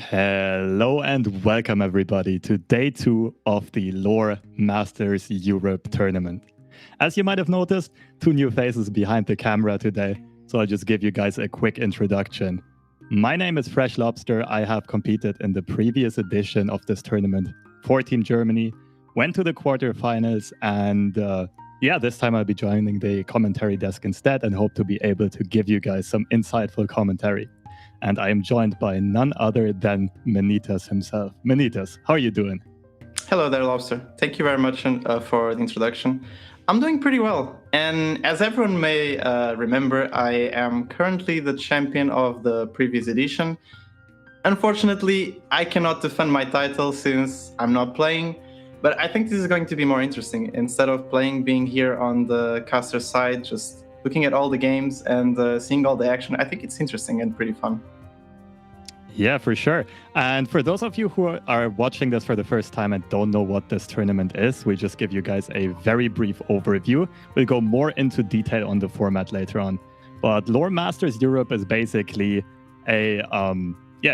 Hello and welcome everybody to day 2 of the LoR Masters Europe tournament. As you might have noticed, 2 new faces behind the camera today, so I'll just give you guys a quick introduction. My name is Fresh Lobster. I have competed in the previous edition of this tournament for Team Germany, went to the quarterfinals, and this time I'll be joining the commentary desk instead and hope to be able to give you guys some insightful commentary. And I am joined by none other than Manitas himself. Manitas, how are you doing? Hello there, Lobster. Thank you very much for the introduction. I'm doing pretty well. And as everyone may remember, I am currently the champion of the previous edition. Unfortunately, I cannot defend my title since I'm not playing, but I think this is going to be more interesting. Instead of being here on the caster side, just looking at all the games and seeing all the action, I think it's interesting and pretty fun. Yeah, for sure. And for those of you who are watching this for the first time and don't know what this tournament is, we just give you guys a very brief overview. We'll go more into detail on the format later on. But LoR Masters Europe is basically a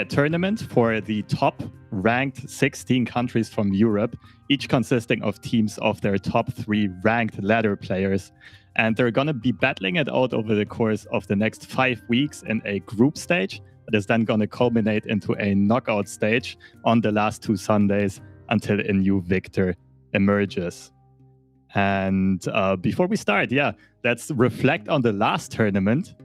tournament for the top ranked 16 countries from Europe, each consisting of teams of their top 3 ranked ladder players. And they're going to be battling it out over the course of the next 5 weeks in a group stage that is then going to culminate into a knockout stage on the last 2 Sundays until a new victor emerges. And before we start, let's reflect on the last tournament.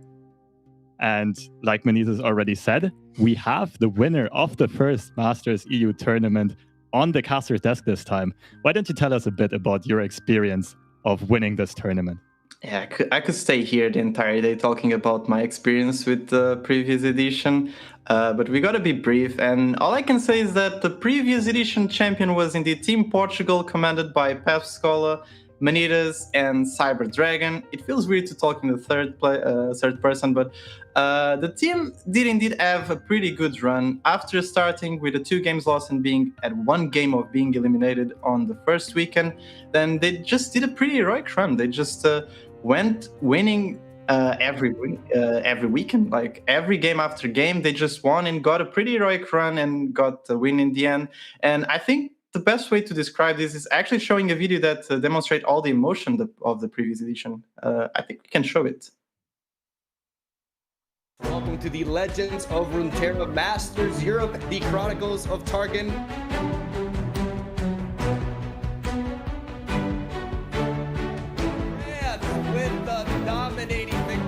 And like Manitas already said, we have the winner of the first Masters EU tournament on the caster's desk this time. Why don't you tell us a bit about your experience of winning this tournament? Yeah, I could stay here the entire day talking about my experience with the previous edition, but we gotta be brief. And all I can say is that the previous edition champion was indeed Team Portugal, commanded by Pep Scola, Manitas, and Cyber Dragon. It feels weird to talk in the third person, but the team did indeed have a pretty good run. After starting with a 2 games loss and being at 1 game of being eliminated on the first weekend, then they just did a pretty heroic run. They just went winning every weekend, like every game after game. They just won and got a pretty heroic run and got the win in the end. And I think the best way to describe this is actually showing a video that demonstrates all the emotion of the previous edition. I think we can show it. Welcome to the Legends of Runeterra Masters Europe, the Chronicles of Targon. And with the dominating victory.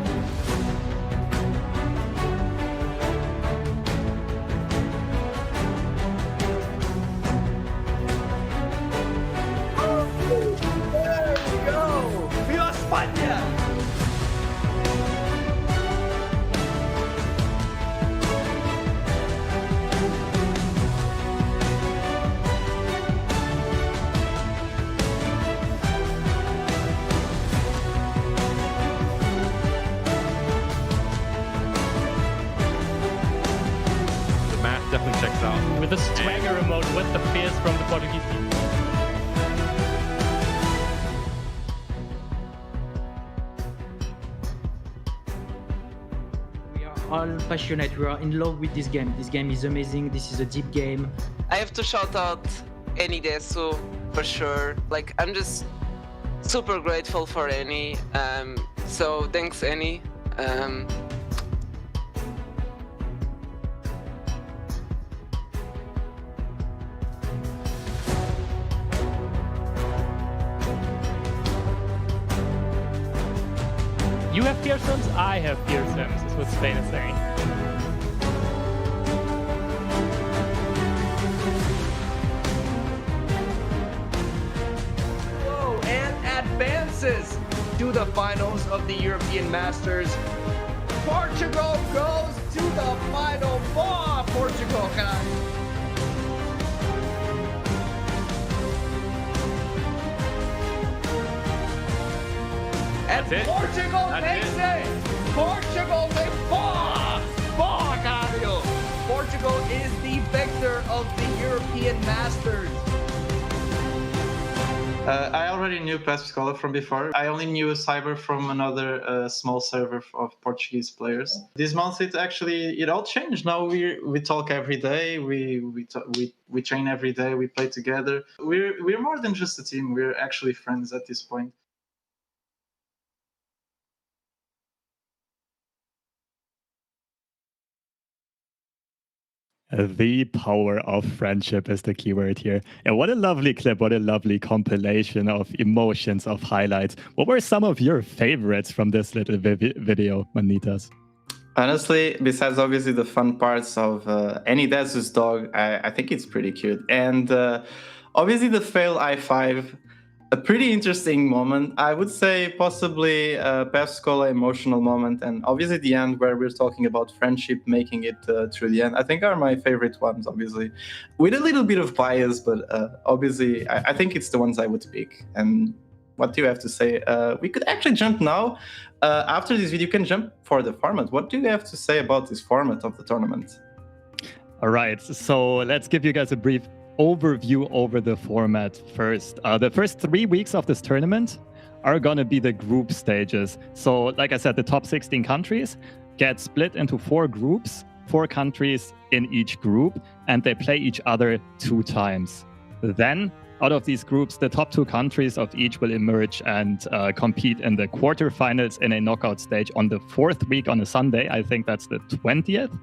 There we go! Viva España! Definitely checks out. With the swagger remote, with the fears from the Portuguese team. We are all passionate, we are in love with this game. This game is amazing, this is a deep game. I have to shout out Eni Desu for sure. Like, I'm just super grateful for Eni. So thanks, Eni. You have fearsomes, I have fearsomes, is what Spain is saying. Whoa, and advances to the finals of the European Masters. Portugal goes to the final 4. Portugal, and Portugal takes it! Portugal takes 4, Cario! Portugal is the victor of the European Masters. I already knew Pascal from before. I only knew Cyber from another small server of Portuguese players. This month, it all changed. Now we talk every day. We train every day. We play together. We're more than just a team. We're actually friends at this point. The power of friendship is the keyword here. And what a lovely clip, what a lovely compilation of emotions, of highlights. What were some of your favorites from this little video, Manitas? Honestly, besides obviously the fun parts of Anydesu's dog, I think it's pretty cute. And obviously the fail I5, a pretty interesting moment. I would say possibly Pascal emotional moment, and obviously the end where we're talking about friendship, making it through the end. I think are my favorite ones, obviously, with a little bit of bias, but obviously I think it's the ones I would pick. And what do you have to say? We could actually jump now. After this video, you can jump for the format. What do you have to say about this format of the tournament? All right, so let's give you guys a brief overview over the format first. The first 3 weeks of this tournament are going to be the group stages. So like I said, the top 16 countries get split into 4 groups, 4 countries in each group, and they play each other 2 times. Then out of these groups, the top 2 countries of each will emerge and compete in the quarterfinals in a knockout stage on the 4th week on a Sunday. I think that's the 20th.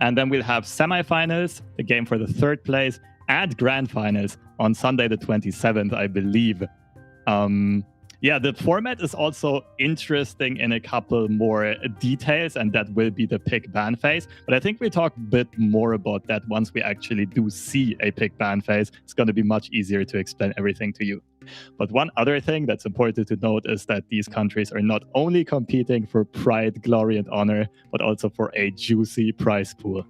And then we'll have semifinals, the game for the 3rd place, and grand finals on Sunday the 27th, I believe. The format is also interesting in a couple more details, and that will be the pick ban phase. But I think we'll talk a bit more about that once we actually do see a pick ban phase. It's going to be much easier to explain everything to you. But one other thing that's important to note is that these countries are not only competing for pride, glory, and honor, but also for a juicy prize pool.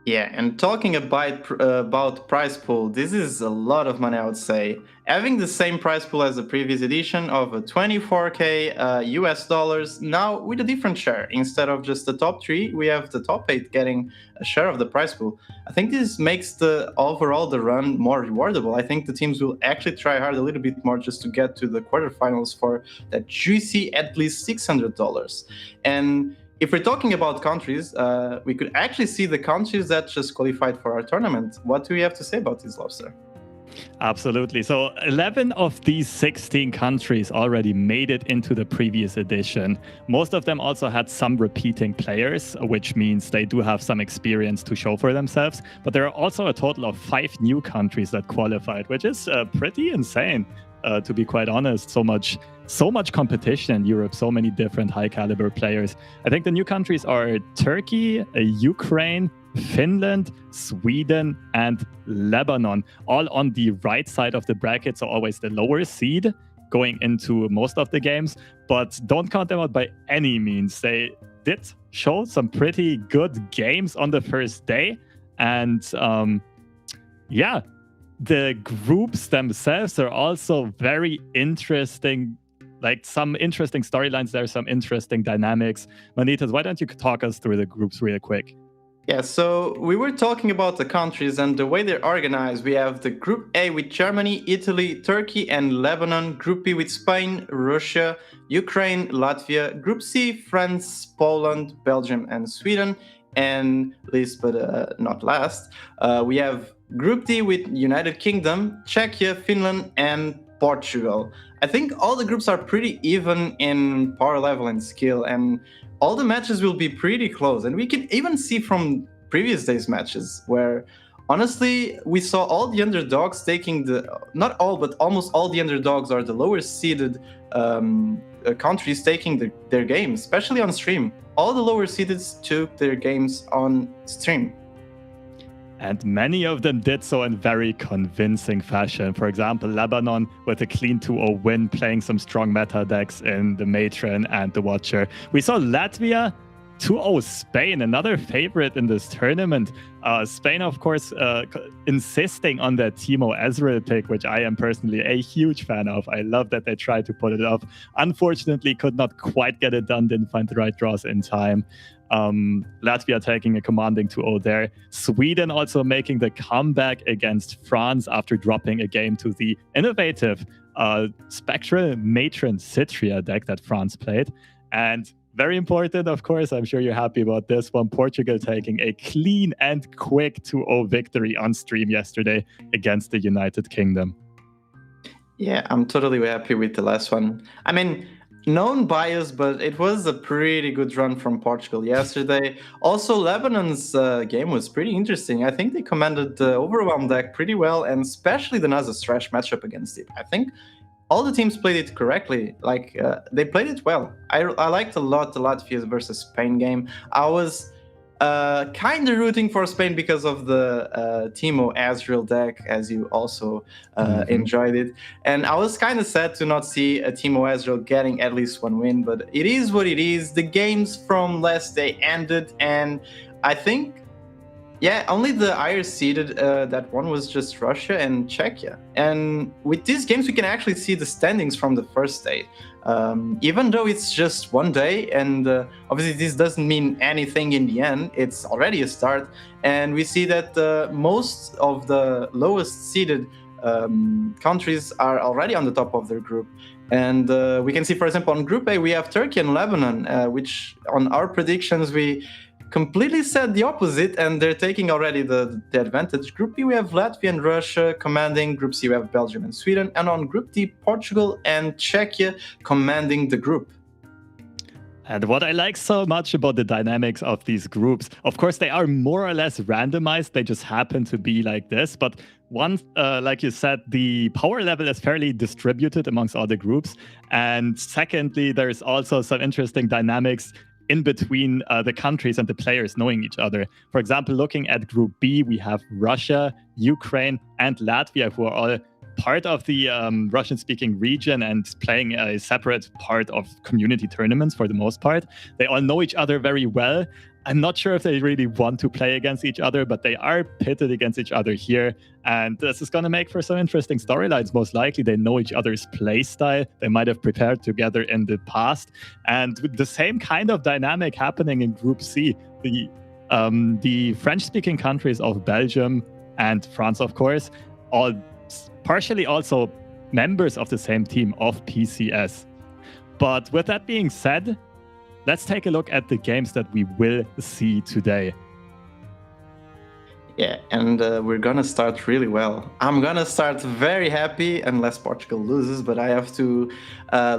Yeah, and talking about prize pool, this is a lot of money, I would say. Having the same prize pool as the previous edition of 24k US dollars, now with a different share. Instead of just the top 3, we have the top 8 getting a share of the prize pool. I think this makes the run more rewardable. I think the teams will actually try hard a little bit more just to get to the quarterfinals for that juicy at least $600. And if we're talking about countries, we could actually see the countries that just qualified for our tournament. What do we have to say about this, Lobster? Absolutely. So 11 of these 16 countries already made it into the previous edition. Most of them also had some repeating players, which means they do have some experience to show for themselves. But there are also a total of 5 new countries that qualified, which is pretty insane, to be quite honest. So much competition in Europe, so many different high caliber players. I think the new countries are Turkey, Ukraine, Finland, Sweden, and Lebanon, all on the right side of the bracket, so always the lower seed going into most of the games. But don't count them out by any means. They did show some pretty good games on the first day. And the groups themselves are also very interesting. Like some interesting storylines, there's some interesting dynamics. Manitas, why don't you talk us through the groups real quick? Yeah, so we were talking about the countries and the way they're organized. We have the Group A with Germany, Italy, Turkey, and Lebanon. Group B with Spain, Russia, Ukraine, Latvia. Group C, France, Poland, Belgium, and Sweden. And least but not last, we have Group D with United Kingdom, Czechia, Finland, and Portugal. I think all the groups are pretty even in power level and skill, and all the matches will be pretty close. And we can even see from previous days' matches where, honestly, we saw all the underdogs taking not all, but almost all the underdogs are the lower seeded countries taking their games, especially on stream. All the lower seeded took their games on stream. And many of them did so in very convincing fashion. For example, Lebanon with a clean 2-0 win, playing some strong meta decks in the Matron and the Watcher. We saw Latvia 2-0 Spain, another favorite in this tournament. Spain, of course, insisting on their Timo Ezreal pick, which I am personally a huge fan of. I love that they tried to pull it off. Unfortunately, could not quite get it done, didn't find the right draws in time. Latvia taking a commanding 2-0 there. Sweden also making the comeback against France after dropping a game to the innovative Spectral Matron Citria deck that France played. And very important, of course, I'm sure you're happy about this one. Portugal taking a clean and quick 2-0 victory on stream yesterday against the United Kingdom. Yeah, I'm totally happy with the last one. I mean, known bias, but it was a pretty good run from Portugal yesterday. Also, Lebanon's game was pretty interesting. I think they commanded the Overwhelm deck pretty well, and especially the Nasus Thresh matchup against it. I think all the teams played it correctly. Like, they played it well. I liked a lot the Latvia versus Spain game. I was kind of rooting for Spain because of the Timo Ezreal deck, as you also enjoyed it. And I was kind of sad to not see a Timo Ezreal getting at least one win, but it is what it is. The games from last day ended, and I think, yeah, only the higher seeded that one was just Russia and Czechia. And with these games, we can actually see the standings from the first day. Even though it's just one day, and obviously this doesn't mean anything in the end, it's already a start. And we see that most of the lowest seeded countries are already on the top of their group. And we can see, for example, on Group A, we have Turkey and Lebanon, which on our predictions, we completely said the opposite, and they're taking already the advantage. Group B, we have Latvia and Russia commanding. Group C, we have Belgium and Sweden. And on Group D, Portugal and Czechia commanding the group. And what I like so much about the dynamics of these groups, of course, they are more or less randomized. They just happen to be like this. But one, like you said, the power level is fairly distributed amongst all the groups. And secondly, there's also some interesting dynamics in between the countries and the players knowing each other. For example, looking at Group B, we have Russia, Ukraine, and Latvia, who are all part of the Russian-speaking region and playing a separate part of community tournaments for the most part. They all know each other very well. I'm not sure if they really want to play against each other, but they are pitted against each other here. And this is going to make for some interesting storylines. Most likely, they know each other's play style. They might have prepared together in the past. And with the same kind of dynamic happening in Group C, the French-speaking countries of Belgium and France, of course, all partially also members of the same team of PCS. But with that being said, let's take a look at the games that we will see today. Yeah, and we're gonna start really well. I'm gonna start very happy unless Portugal loses, but I have to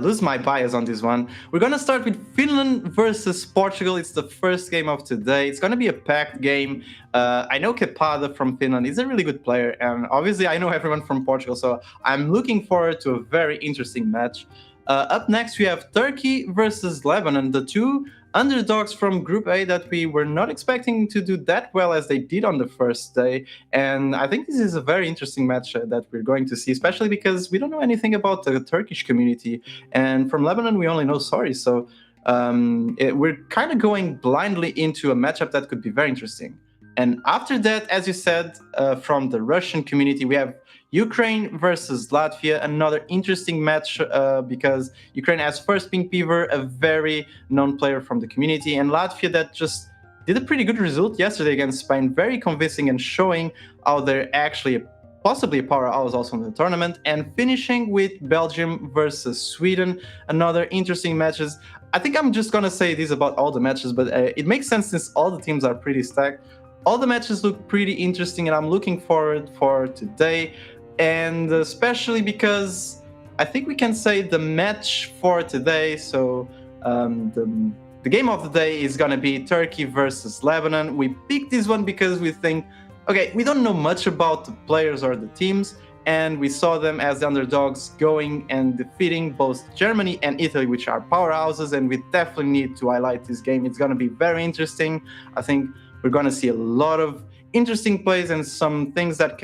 lose my bias on this one. We're gonna start with Finland versus Portugal. It's the first game of today. It's gonna be a packed game. I know Kepada from Finland is a really good player, and obviously I know everyone from Portugal, so I'm looking forward to a very interesting match. Up next, we have Turkey versus Lebanon, the two underdogs from Group A that we were not expecting to do that well as they did on the first day. And I think this is a very interesting match that we're going to see, especially because we don't know anything about the Turkish community. And from Lebanon, we only know sorry. So we're kind of going blindly into a matchup that could be very interesting. And after that, as you said, from the Russian community, we have Ukraine versus Latvia, another interesting match because Ukraine has first Pink Beaver, a very known player from the community, and Latvia that just did a pretty good result yesterday against Spain, very convincing and showing how they're actually possibly a powerhouse also in the tournament, and finishing with Belgium versus Sweden, another interesting matches. I think I'm just going to say this about all the matches, but it makes sense since all the teams are pretty stacked. All the matches look pretty interesting, and I'm looking forward for today. And especially because I think we can say the match for today, so the game of the day is going to be Turkey versus Lebanon. We picked this one because we think, okay, we don't know much about the players or the teams, and we saw them as the underdogs going and defeating both Germany and Italy, which are powerhouses, and we definitely need to highlight this game. It's going to be very interesting. I think we're going to see a lot of interesting plays and some things that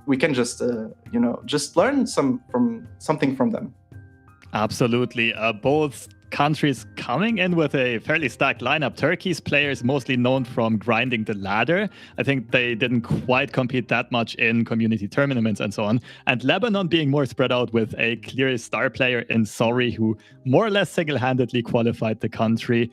we can just just learn something from them. Absolutely. Both countries coming in with a fairly stacked lineup. Turkey's players mostly known from grinding the ladder. I think they didn't quite compete that much in community tournaments and so on. And Lebanon being more spread out with a clear star player in Sori, who more or less single-handedly qualified the country.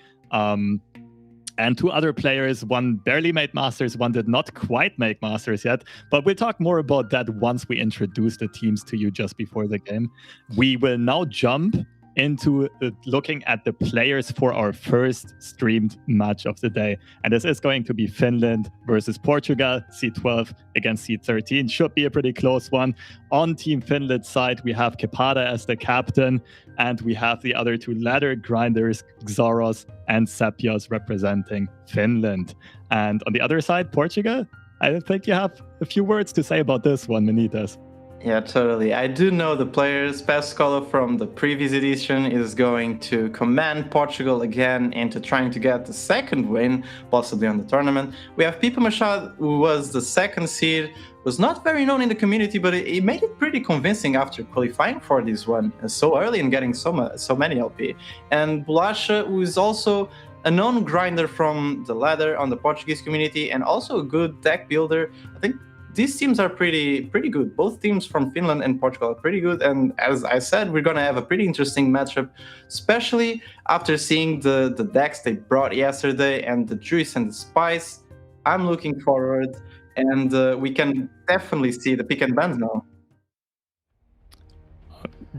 And two other players, one barely made Masters, one did not quite make Masters yet. But we'll talk more about that once we introduce the teams to you just before the game. We will now jump into looking at the players for our first streamed match of the day. And this is going to be Finland versus Portugal, seed 12 against seed 13. Should be a pretty close one. On Team Finland's side, we have Kepada as the captain, and we have the other two ladder grinders, Xoros and Sepios, representing Finland. And on the other side, Portugal, I think you have a few words to say about this one, Manitas. Yeah, totally. I do know the players. Pascolo from the previous edition is going to command Portugal again into trying to get the second win, possibly on the tournament. We have Pipa Machado, who was the second seed, was not very known in the community, but he made it pretty convincing after qualifying for this one so early and getting so many LP. And Bulacha, who is also a known grinder from the ladder on the Portuguese community and also a good deck builder. I think these teams are pretty good. Both teams from Finland and Portugal are pretty good. And as I said, we're going to have a pretty interesting matchup, especially after seeing the decks they brought yesterday and the Juice and the Spice. I'm looking forward, and we can definitely see the pick and ban now.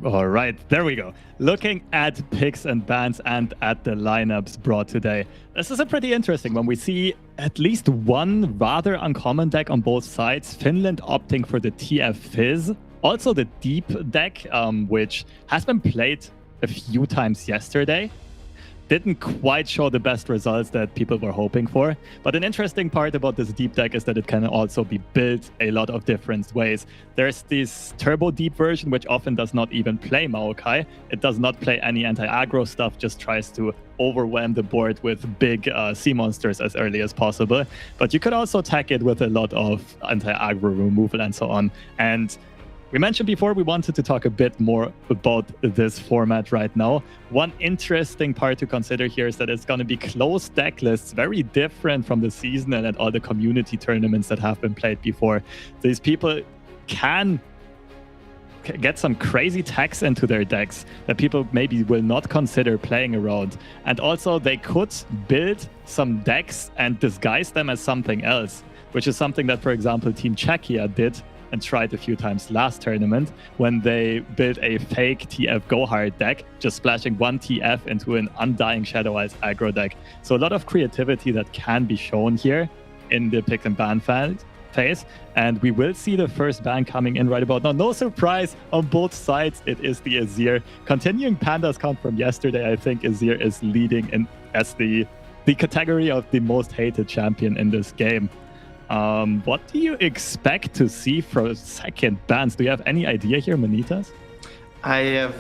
All right, there we go. Looking at picks and bans and at the lineups brought today. This is a pretty interesting one. We see at least one rather uncommon deck on both sides. Finland opting for the TF Fizz. Also the deep deck, which has been played a few times yesterday. Didn't quite show the best results that people were hoping for. But an interesting part about this deep deck is that it can also be built a lot of different ways. There's this turbo deep version, which often does not even play Maokai. It does not play any anti-aggro stuff, just tries to overwhelm the board with big sea monsters as early as possible. But you could also attack it with a lot of anti-aggro removal and so on. And we mentioned before we wanted to talk a bit more about this format right now. One interesting part to consider here is that it's going to be closed deck lists, very different from the seasonal and all the community tournaments that have been played before. These people can get some crazy tags into their decks that people maybe will not consider playing around. And also they could build some decks and disguise them as something else, which is something that, for example, Team Czechia did and tried a few times last tournament when they built a fake TF Go Hard deck, just splashing one TF into an Undying Shadow Eyes aggro deck. So a lot of creativity that can be shown here in the pick and ban phase. And we will see the first ban coming in right about now. No surprise on both sides, it is the Azir. Continuing Panda's count from yesterday, I think Azir is leading in as the category of the most hated champion in this game. What do you expect to see for second bans? Do you have any idea here, Manitas? I have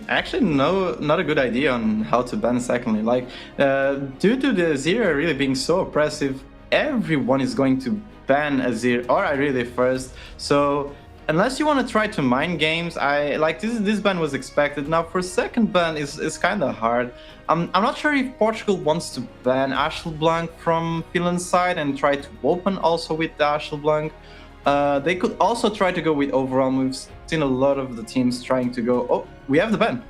actually not a good idea on how to ban secondly. Like, due to the Azir really being so oppressive, everyone is going to ban Azir or Irelia first. So unless you want to try to mind games, this ban was expected. Now for second ban is kind of hard. I'm not sure if Portugal wants to ban Ashelblanc from Finland's side and try to open also with the Ashelblanc. They could also try to go with overall moves. Seen a lot of the teams trying to go. Oh, we have the ban.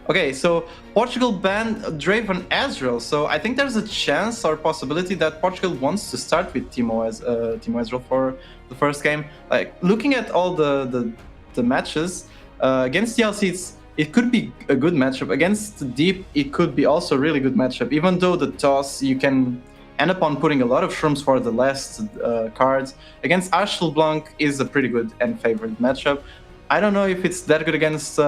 Okay, so Portugal banned Draven Ezreal. So I think there's a chance or possibility that Portugal wants to start with Timo Ezreal for the first game. Like looking at all the matches against DLC, it could be a good matchup. Against Deep, it could be also a really good matchup. Even though the toss, you can end up on putting a lot of shrooms for the last cards. Against Ashelblanc is a pretty good and favorite matchup. I don't know if it's that good against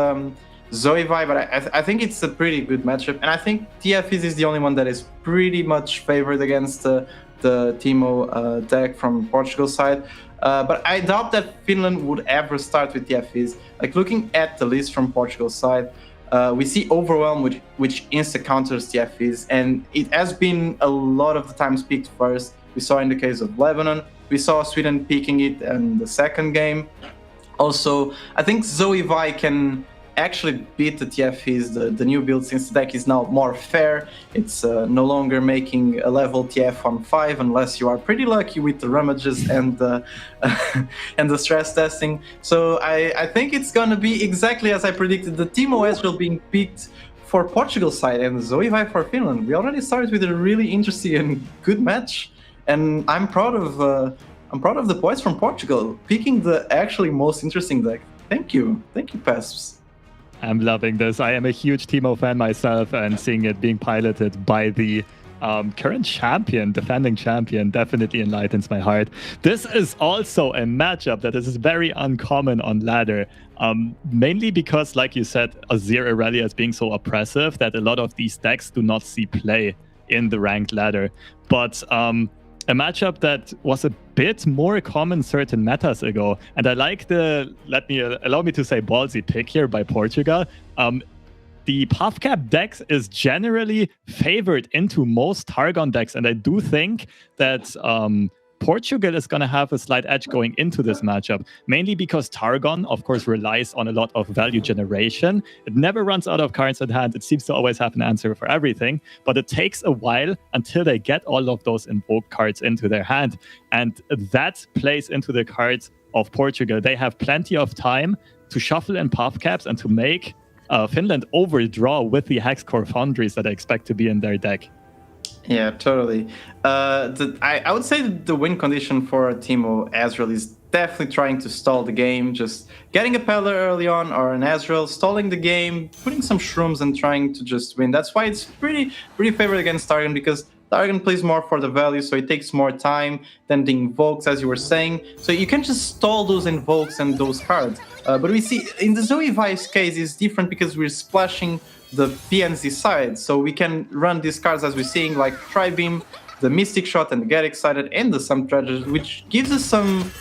Zoevi, but I think it's a pretty good matchup. And I think TF is the only one that is pretty much favored against the Timo deck from Portugal's side. But I doubt that Finland would ever start with TF. Like looking at the list from Portugal's side, we see Overwhelm, which insta counters TF, and it has been a lot of the times picked first. We saw in the case of Lebanon, we saw Sweden picking it in the second game. Also, I think Zoevi can actually beat the TFs, the new build, since the deck is now more fair. It's no longer making a level TF on 5 unless you are pretty lucky with the ramages and the and the stress testing. So I think it's gonna be exactly as I predicted. The Teemo Ezreal being picked for Portugal side and Zoe Vi for Finland. We already started with a really interesting and good match, and I'm proud of the boys from Portugal picking the actually most interesting deck. Thank you, Pesps. I'm loving this. I am a huge Teemo fan myself, and seeing it being piloted by the current champion, defending champion, definitely enlightens my heart. This is also a matchup that is very uncommon on ladder, mainly because, like you said, Azir Irelia is being so oppressive that a lot of these decks do not see play in the ranked ladder. But a matchup that was a bit more common certain metas ago, and I like the, allow me to say, ballsy pick here by Portugal. The PuffCap decks is generally favored into most Targon decks, and I do think that Portugal is going to have a slight edge going into this matchup, mainly because Targon, of course, relies on a lot of value generation. It never runs out of cards at hand. It seems to always have an answer for everything, but it takes a while until they get all of those invoked cards into their hand, and that plays into the cards of Portugal. They have plenty of time to shuffle in PuffCaps and to make Finland overdraw with the Hexcore Foundries that I expect to be in their deck. Yeah, totally. I would say that the win condition for Teemo Ezreal is definitely trying to stall the game, just getting a Peddler early on or an Ezreal, stalling the game, putting some shrooms and trying to just win. That's why it's pretty favored against Targon, because Targon plays more for the value, so it takes more time than the invokes, as you were saying. So you can just stall those invokes and those cards. But we see in the Zoe Vi's case is different because we're splashing the PNZ side, so we can run these cards as we're seeing, like Tri-Beam, the Mystic Shot, and the Get Excited, and the Some Treasures, which gives us some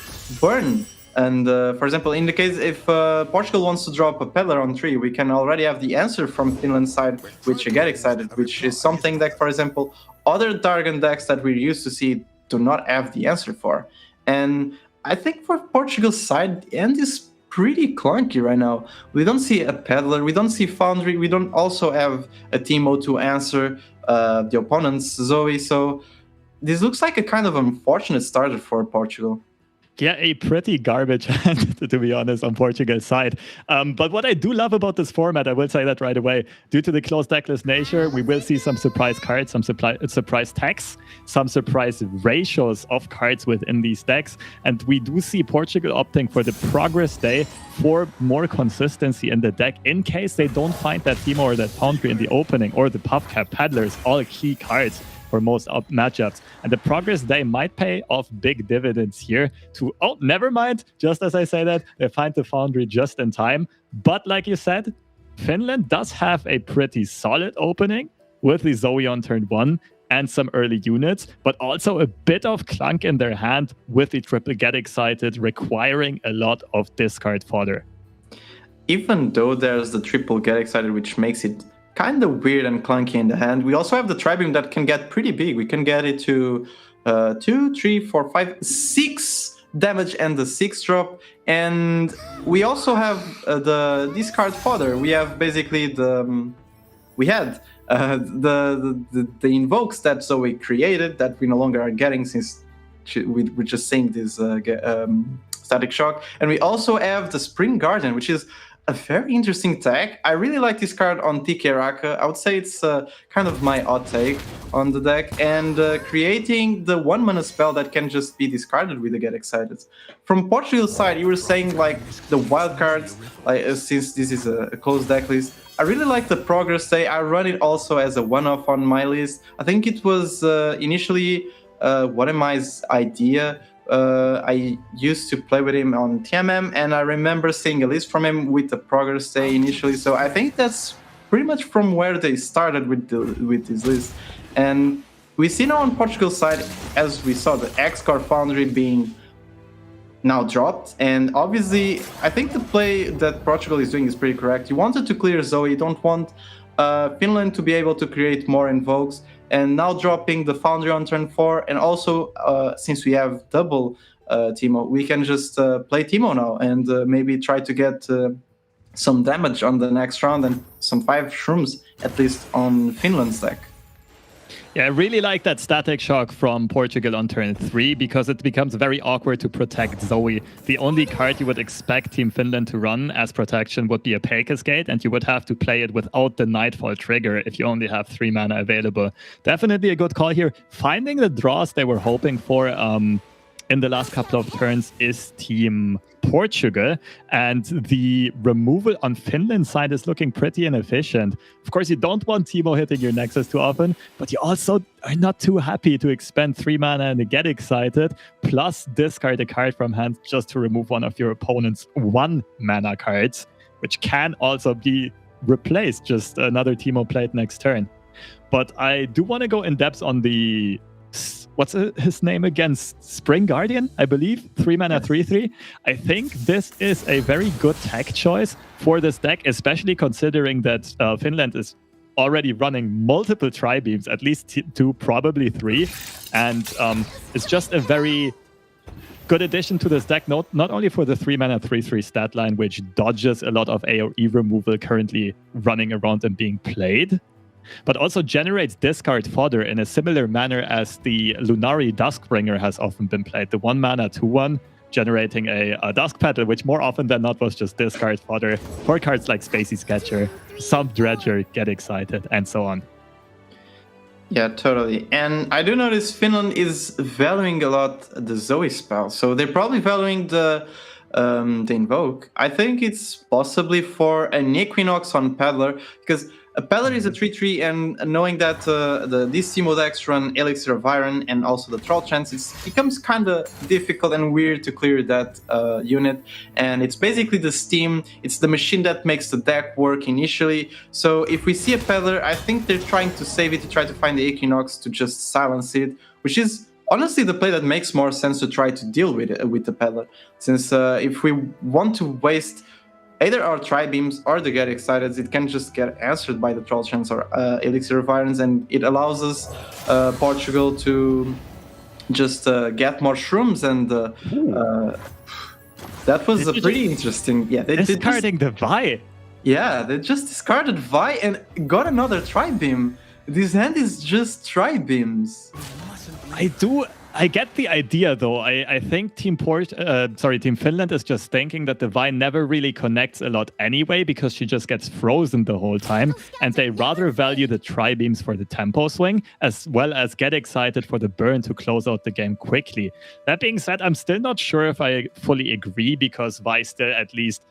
burn. And for example, in the case if Portugal wants to drop a Peddler on 3, we can already have the answer from Finland's side, which Get Excited, which is something that, for example, other Targon decks that we're used to see do not have the answer for. And I think for Portugal's side, the end is pretty clunky right now. We don't see a Peddler, we don't see Foundry, we don't also have a Teemo to answer the opponent's Zoe, so this looks like a kind of unfortunate starter for Portugal. Yeah, a pretty garbage hand, to be honest, on Portugal's side. But what I do love about this format, I will say that right away, due to the closed decklist nature, we will see some surprise cards, some surprise decks, some surprise ratios of cards within these decks. And we do see Portugal opting for the Progress Day for more consistency in the deck, in case they don't find that Teemo or that Foundry in the opening, or the PuffCap Peddlers, all key cards for most matchups. And the Progress Day might pay off big dividends here to, oh, never mind, just as I say that, they find the Foundry just in time. But like you said, Finland does have a pretty solid opening with the Zoe on turn 1 and some early units, but also a bit of clunk in their hand with the triple Get Excited, requiring a lot of discard fodder. Even though there's the triple Get Excited, which makes it kind of weird and clunky in the hand, we also have the Tri-Beam that can get pretty big. We can get it to 2, 3, 4, 5, 6 damage and the 6 drop. And we also have the discard fodder. We have basically the invokes that Zoe created that we no longer are getting, since we're just seeing this Static Shock. And we also have the Spring Guardian, which is a very interesting tag. I really like this card on TK Raka. I would say it's kind of my odd take on the deck. And creating the 1-mana spell that can just be discarded with the Get Excited. From Portugal's side, you were saying like the wild cards, like since this is a closed deck list, I really like the Progress Day. I run it also as a one-off on my list. I think it was initially What Am I's idea. I used to play with him on TMM, and I remember seeing a list from him with the Progress Day initially. So I think that's pretty much from where they started with this list. And we see now on Portugal's side, as we saw, the Hexcore Foundry being now dropped. And obviously, I think the play that Portugal is doing is pretty correct. You wanted to clear Zoe, you don't want Finland to be able to create more invokes. And now dropping the Foundry on turn 4, and also since we have double Teemo, we can just play Teemo now and maybe try to get some damage on the next round and some 5 shrooms at least on Finland's deck. Yeah, I really like that static shock from Portugal on turn 3 because it becomes very awkward to protect Zoe. The only card you would expect Team Finland to run as protection would be a Pecas Gate, and you would have to play it without the Nightfall trigger if you only have 3 mana available. Definitely a good call here. Finding the draws they were hoping for in the last couple of turns is Team Portugal, and the removal on Finland's side is looking pretty inefficient. Of course, you don't want Teemo hitting your Nexus too often, but you also are not too happy to expend 3 mana and get excited, plus discard a card from hand just to remove one of your opponent's 1 mana cards, which can also be replaced, just another Teemo played next turn. But I do want to go in depth on the what's his name again? Spring Guardian, I believe. 3 mana, 3/3. I think this is a very good tech choice for this deck, especially considering that Finland is already running multiple Tri-Beams, at least 2, probably 3. And it's just a very good addition to this deck, not only for the 3 mana, 3/3 stat line, which dodges a lot of AoE removal currently running around and being played, but also generates discard fodder in a similar manner as the Lunari Duskbringer has often been played. The 1 mana 2/1, generating a Dusk Petal, which more often than not was just discard fodder for cards like Spacey Sketcher, Sump Dredger, Get Excited, and so on. Yeah, totally. And I do notice Finland is valuing a lot the Zoe spell. So they're probably valuing the Invoke. I think it's possibly for an Equinox on Peddler, because a Peddler is a 3/3, and knowing that these Teemo decks run Elixir of Iron and also the Troll Chance, it becomes kind of difficult and weird to clear that unit. And it's basically the Steam, it's the machine that makes the deck work initially. So if we see a Peddler, I think they're trying to save it to try to find the Equinox to just silence it, which is honestly the play that makes more sense to try to deal with the Peddler. Since if we want to waste either our Tri-Beams or the Get Excited, it can just get answered by the Troll Chance or Elixir of Irons, and it allows us, Portugal, to just get more shrooms, and that was pretty interesting. Yeah, they discarding the Vi. Yeah, they just discarded Vi and got another Tri-Beam. This hand is just Tri-Beams. I get the idea, though. I think Team Finland is just thinking that the Vi never really connects a lot anyway, because she just gets frozen the whole time, and they rather value the Tri-Beams for the tempo swing, as well as Get Excited for the burn to close out the game quickly. That being said, I'm still not sure if I fully agree, because Vi still at least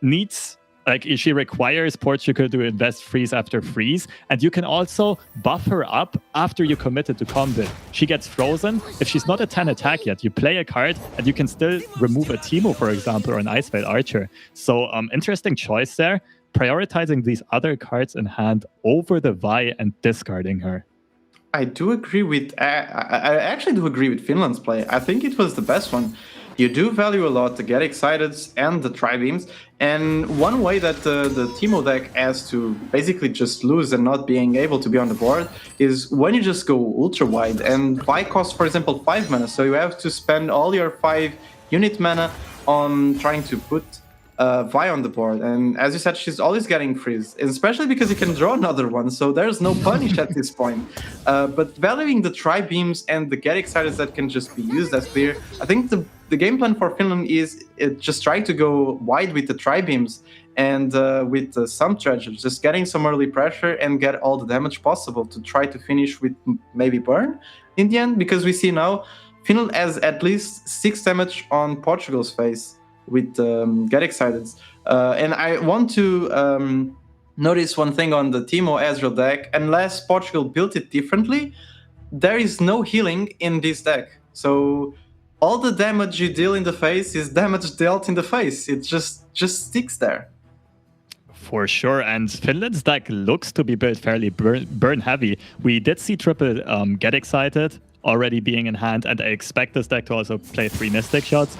needs... Like, she requires Portugal to invest freeze after freeze, and you can also buff her up after you committed to combat. She gets frozen. If she's not a 10 attack yet, you play a card, and you can still remove a Teemo, for example, or an Iceveil Archer. So, interesting choice there. Prioritizing these other cards in hand over the Vi and discarding her. I do agree with... I actually do agree with Finland's play. I think it was the best one. You do value a lot the Get Excited and the Tri-Beams, and one way that the Teemo deck has to basically just lose and not being able to be on the board is when you just go ultra wide, and Vi costs, for example, 5 mana, so you have to spend all your 5 unit mana on trying to put Vi on the board. And as you said, she's always getting freeze, especially because you can draw another one, so there's no punish at this point. But valuing the Tri-Beams and the Get Excited that can just be used as clear, I think the game plan for Finland is just trying to go wide with the Tri-Beams and with some treasures, just getting some early pressure and get all the damage possible to try to finish with maybe burn in the end, because we see now Finland has at least 6 damage on Portugal's face with Get Excited. And I want to notice one thing on the Teemo Ezreal deck. Unless Portugal built it differently, there is no healing in this deck. So all the damage you deal in the face is damage dealt in the face. It just sticks there. For sure, and Finland's deck looks to be built fairly burn heavy. We did see triple Get Excited already being in hand, and I expect this deck to also play 3 Mystic Shots.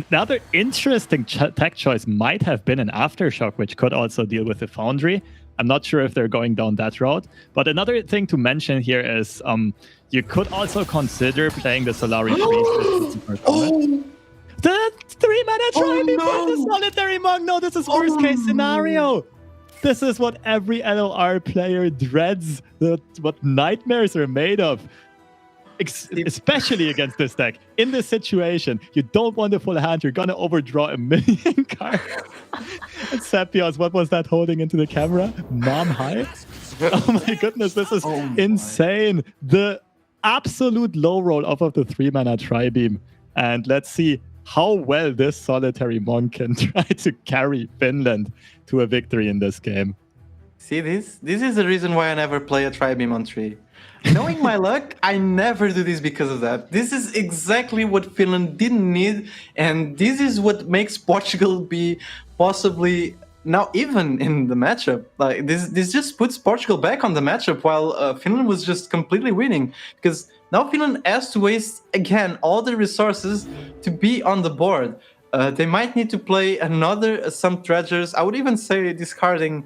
Another interesting tech choice might have been an Aftershock, which could also deal with the Foundry. I'm not sure if they're going down that route. But another thing to mention here is you could also consider playing the Solari Priest. 3-mana Tri-Beam no. for the Solitary Monk! No, this is worst case scenario! This is what every LLR player dreads, what nightmares are made of. Especially against this deck. In this situation, you don't want a full hand, you're gonna overdraw a million cards. And Sepios, what was that holding into the camera? Mom high? Oh my goodness, this is insane. The absolute low roll off of the 3-mana Tri-Beam. And let's see how well this Solitary Monk can try to carry Finland to a victory in this game. See, this is the reason why I never play a Tri-Beam on 3. Knowing my luck, I never do this because of that. This is exactly what Finland didn't need, and this is what makes Portugal be possibly now even in the matchup. Like this just puts Portugal back on the matchup while Finland was just completely winning, because now Finland has to waste again all the resources to be on the board. They might need to play some treasures. I would even say discarding.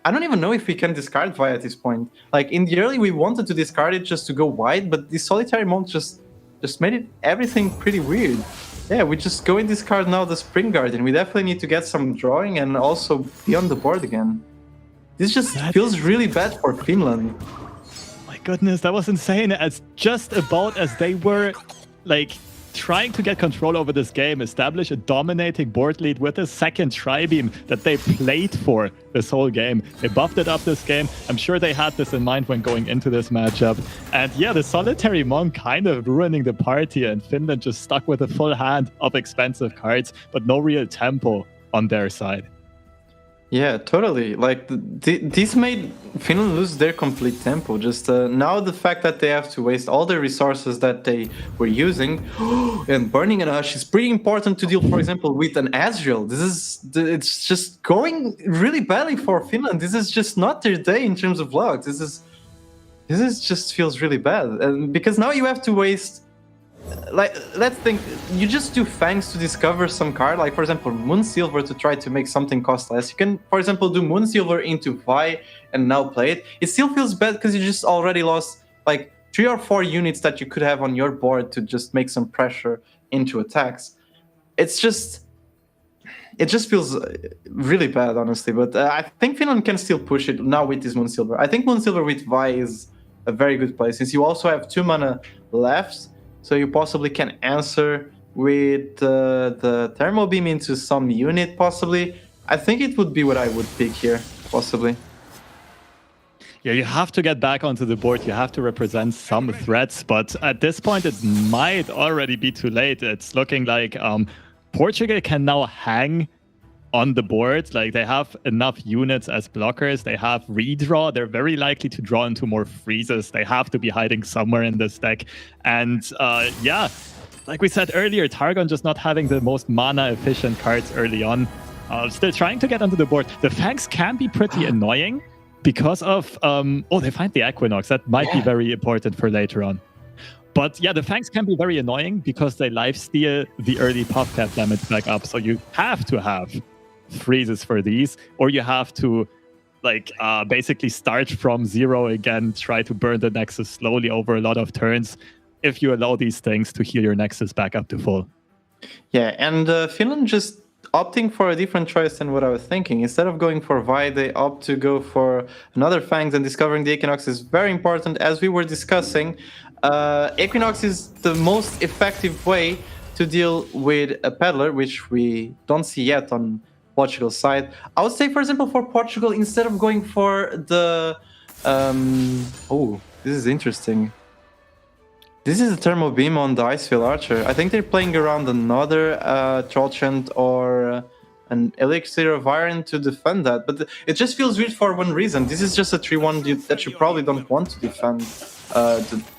I don't even know if we can discard Vi at this point. Like in the early, we wanted to discard it just to go wide, but the Solitary Monk just made everything pretty weird. Yeah, we just go and discard now the Spring Guardian. We definitely need to get some drawing and also be on the board again. This just feels really bad for Finland. My goodness, that was insane. As just about as they were like trying to get control over this game, establish a dominating board lead with a second Tri-Beam that they played for this whole game. They buffed it up this game. I'm sure they had this in mind when going into this matchup. And yeah, the Solitary Monk kind of ruining the party, and Finland just stuck with a full hand of expensive cards, but no real tempo on their side. Yeah, totally. Like this made Finland lose their complete tempo. Just now the fact that they have to waste all the resources that they were using and burning an Hush is pretty important to deal, for example, with an Azrael. It's just going really badly for Finland. This is just not their day in terms of luck. This is just feels really bad. And because now you have to waste. Like, let's think, you just do Fangs to discover some card, like for example Moonsilver to try to make something cost less. You can, for example, do Moonsilver into Vi and now play it. It still feels bad because you just already lost like 3 or 4 units that you could have on your board to just make some pressure into attacks. It just feels really bad, honestly. But I think Finland can still push it now with this Moonsilver. I think Moonsilver with Vi is a very good play, since you also have 2 mana left. So you possibly can answer with the Thermal Beam into some unit, possibly. I think it would be what I would pick here, possibly. Yeah, you have to get back onto the board. You have to represent some threats. But at this point, it might already be too late. It's looking like Portugal can now hang on the board. Like, they have enough units as blockers. They have redraw. They're very likely to draw into more freezes. They have to be hiding somewhere in this deck. And yeah, like we said earlier, Targon just not having the most mana efficient cards early on. Still trying to get onto the board. The Fangs can be pretty annoying because of they find the Equinox. That might be very important for later on. But yeah, the Fangs can be very annoying because they lifesteal the early Puffcat damage back up. So you have to have freezes for these, or you have to like basically start from 0 again, try to burn the Nexus slowly over a lot of turns if you allow these things to heal your Nexus back up to full. Yeah, and Finland just opting for a different choice than what I was thinking. Instead of going for Vi, they opt to go for another Fangs, and discovering the Equinox is very important. As we were discussing, Equinox is the most effective way to deal with a Peddler, which we don't see yet on Portugal's side. I would say, for example, for Portugal, instead of going for the... this is interesting. This is a Thermal Beam on the Icefield Archer. I think they're playing around another Trollchant or an Elixir of Iron to defend that. But it just feels weird for one reason. This is just a 3-1 that you probably don't want to defend,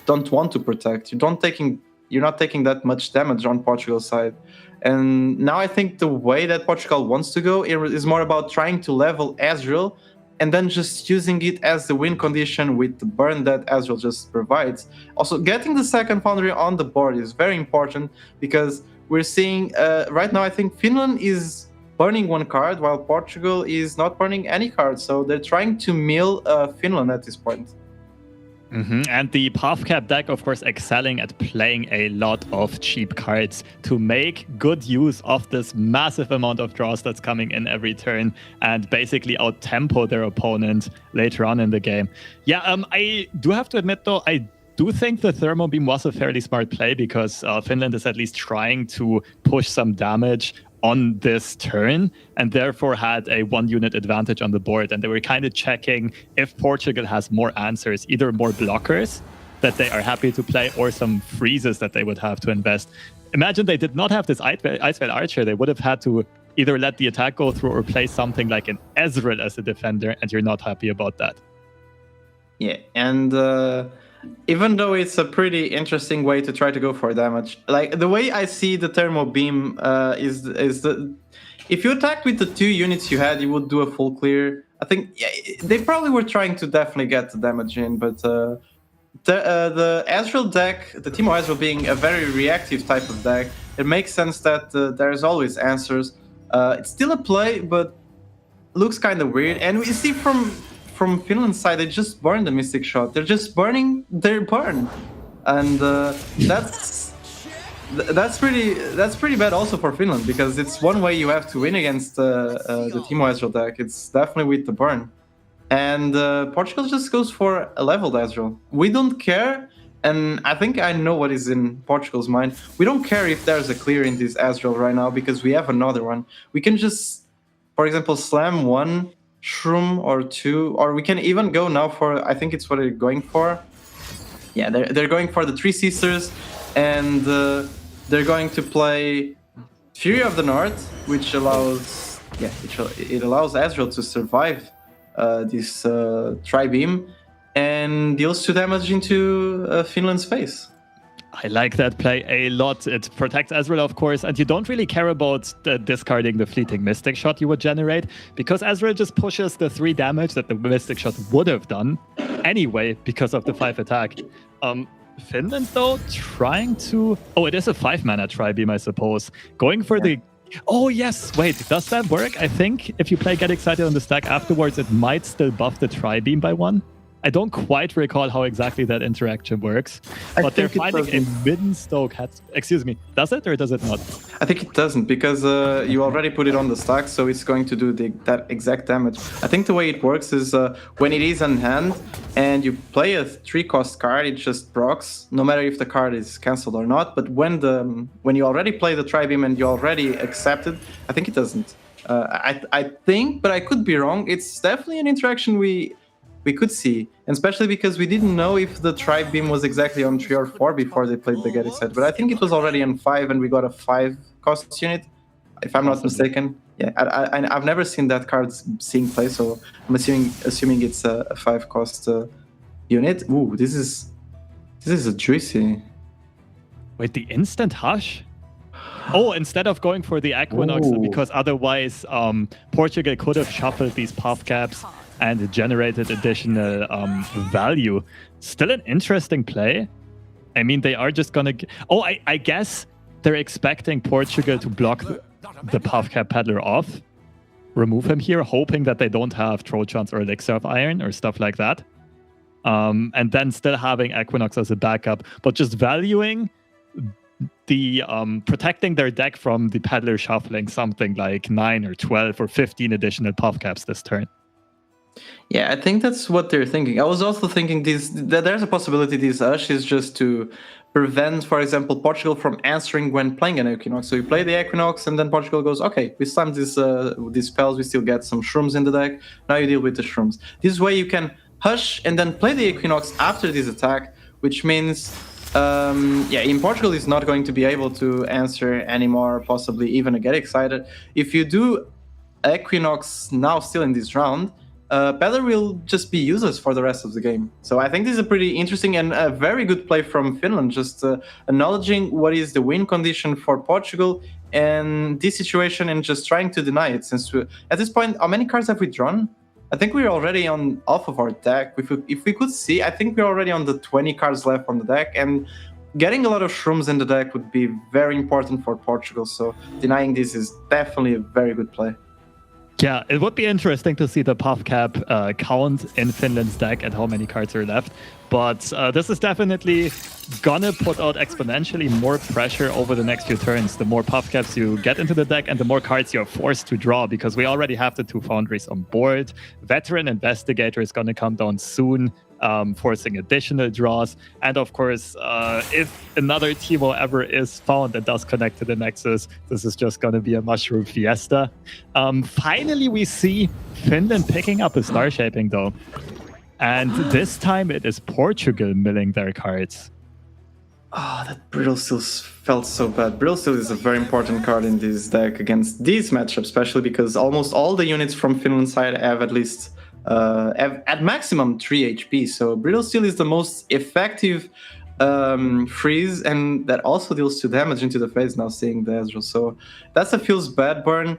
don't want to protect. You're not taking that much damage on Portugal's side. And now I think the way that Portugal wants to go is more about trying to level Azrael and then just using it as the win condition with the burn that Azrael just provides. Also, getting the second Foundry on the board is very important because we're seeing right now, I think Finland is burning 1 card while Portugal is not burning any cards. So they're trying to mill Finland at this point. And the PuffCap deck, of course, excelling at playing a lot of cheap cards to make good use of this massive amount of draws that's coming in every turn and basically out-tempo their opponent later on in the game. Yeah, I do have to admit, though, I do think the Thermo Beam was a fairly smart play because Finland is at least trying to push some damage on this turn and therefore had a 1-unit advantage on the board. And they were kind of checking if Portugal has more answers, either more blockers that they are happy to play or some freezes that they would have to invest. Imagine they did not have this Icevale Archer. They would have had to either let the attack go through or play something like an Ezreal as a defender, and you're not happy about that. Yeah, and even though it's a pretty interesting way to try to go for damage, like the way I see the Thermo Beam is that if you attacked with the 2 units you had, you would do a full clear. I think they probably were trying to definitely get the damage in, but the Ezreal deck, the Teemo Ezreal being a very reactive type of deck, it makes sense that there's always answers. It's still a play, but looks kind of weird. And we see from Finland's side, they just burn the Mystic Shot. They're just burning their burn, and that's pretty bad also for Finland, because it's one way you have to win against the Teemo Ezreal deck. It's definitely with the burn, and Portugal just goes for a leveled Ezreal. We don't care, and I think I know what is in Portugal's mind. We don't care if there's a clear in this Ezreal right now because we have another one. We can just, for example, slam 1 Shroom or 2, or we can even go now for, I think it's what they're going for. Yeah, they're going for the 3 Sisters, and they're going to play Fury of the North, which allows, it allows Ezreal to survive this Tri-Beam and deals 2 damage into Finland's face. I like that play a lot. It protects Ezreal, of course, and you don't really care about discarding the fleeting Mystic Shot you would generate, because Ezreal just pushes the 3 damage that the Mystic Shot would have done anyway because of the 5 attack. Finland, though, trying to... Oh, it is a 5-mana Tri-Beam, I suppose. Going for the... Oh, yes. Wait, does that work? I think if you play Get Excited on the stack afterwards, it might still buff the Tri-Beam by 1. I don't quite recall how exactly that interaction works, but they're finding a mid-stoke hat. Excuse me, does it or does it not? I think it doesn't, because you already put it on the stack, so it's going to do that exact damage. I think the way it works is when it is on hand and you play a 3-cost card, it just procs, no matter if the card is cancelled or not. But when you already play the Tri-Beam and you already accept it, I think it doesn't. I think, but I could be wrong. It's definitely an interaction we could see, and especially because we didn't know if the Tri-Beam was exactly on 3 or 4 before they played the Get Excited. But I think it was already on 5, and we got a 5-cost unit, if I'm not mistaken. Yeah, I've never seen that card seeing play, so I'm assuming it's a 5-cost unit. Ooh, this is a juicy. Wait, the instant hush? Oh, instead of going for the Equinox, because otherwise Portugal could have shuffled these puff caps and generated additional value. Still an interesting play. I mean, they are just gonna... Oh, I guess they're expecting Portugal to block the puff cap peddler off, remove him here, hoping that they don't have Trojans or Elixir of Iron or stuff like that. And then still having Equinox as a backup, but just valuing the protecting their deck from the peddler shuffling something like 9 or 12 or 15 additional puff caps this turn. Yeah, I think that's what they're thinking. I was also thinking that there's a possibility this Ush is just to prevent, for example, Portugal from answering when playing an Equinox. So you play the Equinox, and then Portugal goes, okay, we slammed these spells, we still get some Shrooms in the deck, now you deal with the Shrooms. This way you can Hush and then play the Equinox after this attack, which means, in Portugal is not going to be able to answer anymore, possibly even a Get Excited. If you do Equinox now still in this round, Peddler will just be useless for the rest of the game. So I think this is a pretty interesting and a very good play from Finland, just acknowledging what is the win condition for Portugal and this situation and just trying to deny it. Since at this point, how many cards have we drawn? I think we're already on off of our deck. If we could see, I think we're already on the 20 cards left on the deck, and getting a lot of Shrooms in the deck would be very important for Portugal. So denying this is definitely a very good play. Yeah, it would be interesting to see the puff cap count in Finland's deck and how many cards are left. But this is definitely gonna put out exponentially more pressure over the next few turns. The more puff caps you get into the deck and the more cards you're forced to draw, because we already have the 2 Foundries on board. Veteran Investigator is gonna come down soon, forcing additional draws. And of course, if another Teemo ever is found and does connect to the Nexus, this is just going to be a mushroom fiesta. Finally, we see Finland picking up a star shaping, though. And this time it is Portugal milling their cards. Oh, that Brittle Steel felt so bad. Brittle Steel is a very important card in this deck against these matchups, especially because almost all the units from Finland's side have at least at maximum 3 HP. So Brittle Steel is the most effective freeze, and that also deals 2 damage into the face now, seeing the Ezreal. So that's a feels bad burn.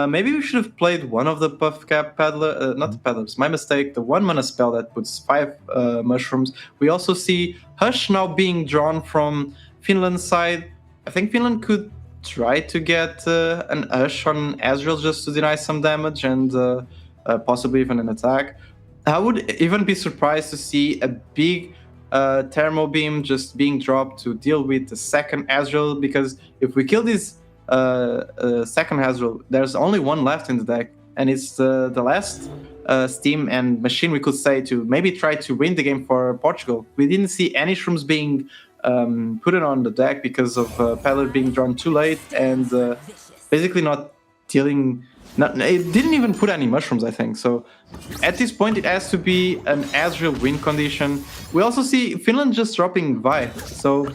Maybe we should have played one of the Puff Cap Peddler, not the Peddlers, my mistake, the 1 mana spell that puts 5 mushrooms. We also see Hush now being drawn from Finland's side. I think Finland could try to get an Hush on Ezreal just to deny some damage and possibly even an attack. I would even be surprised to see a big Thermo Beam just being dropped to deal with the second Ezreal, because if we kill this second Ezreal, there's only 1 left in the deck, and it's the last Steam and machine, we could say, to maybe try to win the game for Portugal. We didn't see any shrooms being put on the deck because of Peddler being drawn too late and basically not dealing. It didn't even put any mushrooms, I think. So at this point, it has to be an Ezreal win condition. We also see Finland just dropping Vi. So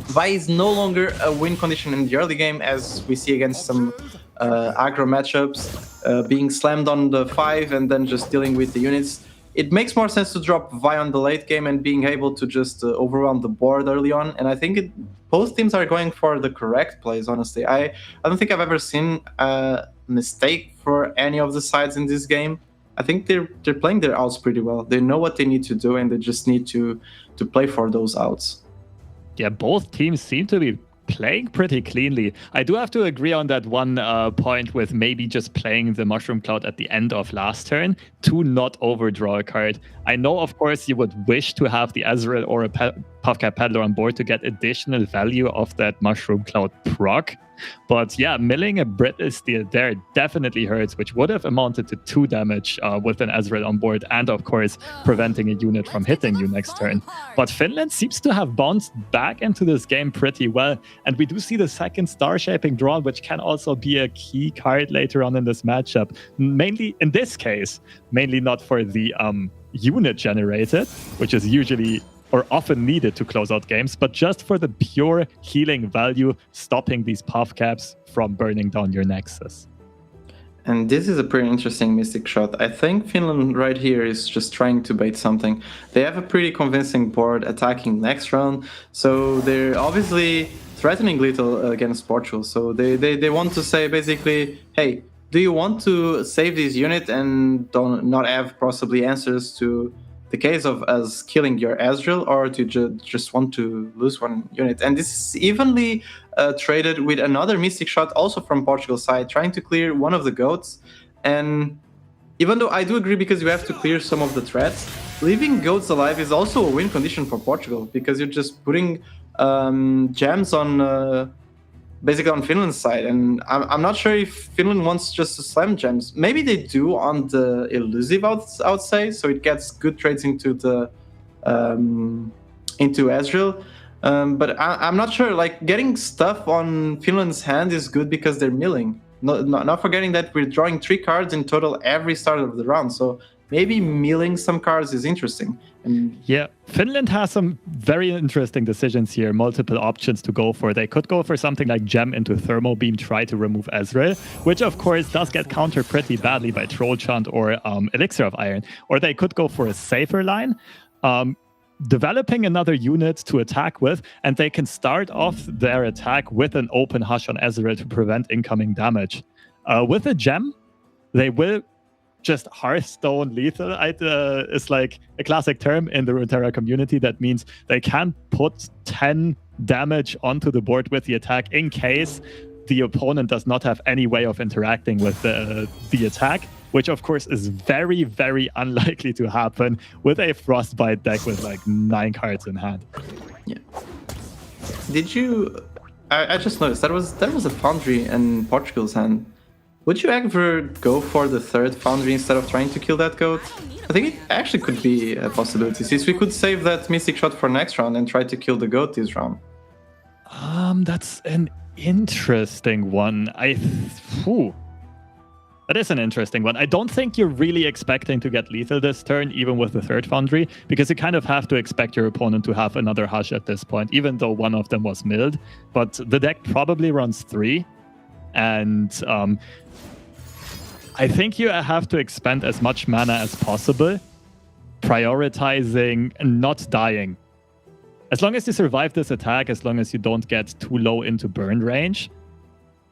Vi is no longer a win condition in the early game, as we see against some aggro matchups, being slammed on the 5 and then just dealing with the units. It makes more sense to drop Vi on the late game and being able to just overwhelm the board early on. And I think both teams are going for the correct plays, honestly. I don't think I've ever seen a mistake for any of the sides in this game. I think they're playing their outs pretty well. They know what they need to do, and they just need to play for those outs. Yeah, both teams seem to be playing pretty cleanly. I do have to agree on that one point with maybe just playing the Mushroom Cloud at the end of last turn to not overdraw a card. I know, of course, you would wish to have the Ezreal or a Puffcap Peddler on board to get additional value of that Mushroom Cloud proc. But yeah, milling a Brittle Steel there definitely hurts, which would have amounted to 2 damage with an Ezreal on board, and of course preventing a unit from hitting you next turn. But Finland seems to have bounced back into this game pretty well, and we do see the second star shaping drawn, which can also be a key card later on in this matchup. Mainly in this case, mainly not for the unit generated, which is usually or often needed to close out games, but just for the pure healing value, stopping these puff caps from burning down your Nexus. And this is a pretty interesting Mystic shot. I think Finland right here is just trying to bait something. They have a pretty convincing board attacking next round, so they're obviously threatening little against Portugal. So they want to say basically, hey, do you want to save this unit and not have possibly answers to the case of us killing your Ezreal, or to just want to lose 1 unit? And this is evenly traded with another Mystic shot also from Portugal's side, trying to clear one of the goats. And even though I do agree, because you have to clear some of the threats, leaving goats alive is also a win condition for Portugal, because you're just putting gems on basically on Finland's side. And I'm not sure if Finland wants just to slam gems. Maybe they do on the elusive outside, so it gets good trades into the into Ezreal. But I'm not sure. Like, getting stuff on Finland's hand is good because they're milling. Not forgetting that we're drawing 3 cards in total every start of the round. So maybe milling some cards is interesting. And yeah, Finland has some very interesting decisions here, multiple options to go for. They could go for something like Gem into Thermo Beam, try to remove Ezreal, which of course does get countered pretty badly by Troll Chant or Elixir of Iron. Or they could go for a safer line, developing another unit to attack with, and they can start off their attack with an open Hush on Ezreal to prevent incoming damage. With a Gem, they will just Hearthstone lethal is like a classic term in the Runeterra community. That means they can put 10 damage onto the board with the attack in case the opponent does not have any way of interacting with the attack, which of course is very, very unlikely to happen with a Frostbite deck with like 9 cards in hand. Yeah. Did you? I just noticed that was a Foundry in Portugal's hand. Would you ever go for the 3rd Foundry instead of trying to kill that goat? I think it actually could be a possibility, since we could save that Mystic Shot for next round and try to kill the goat this round. That's an interesting one. That is an interesting one. I don't think you're really expecting to get lethal this turn, even with the 3rd Foundry, because you kind of have to expect your opponent to have another Hush at this point, even though one of them was milled. But the deck probably runs 3, and I think you have to expend as much mana as possible, prioritizing not dying. As long as you survive this attack, as long as you don't get too low into burn range,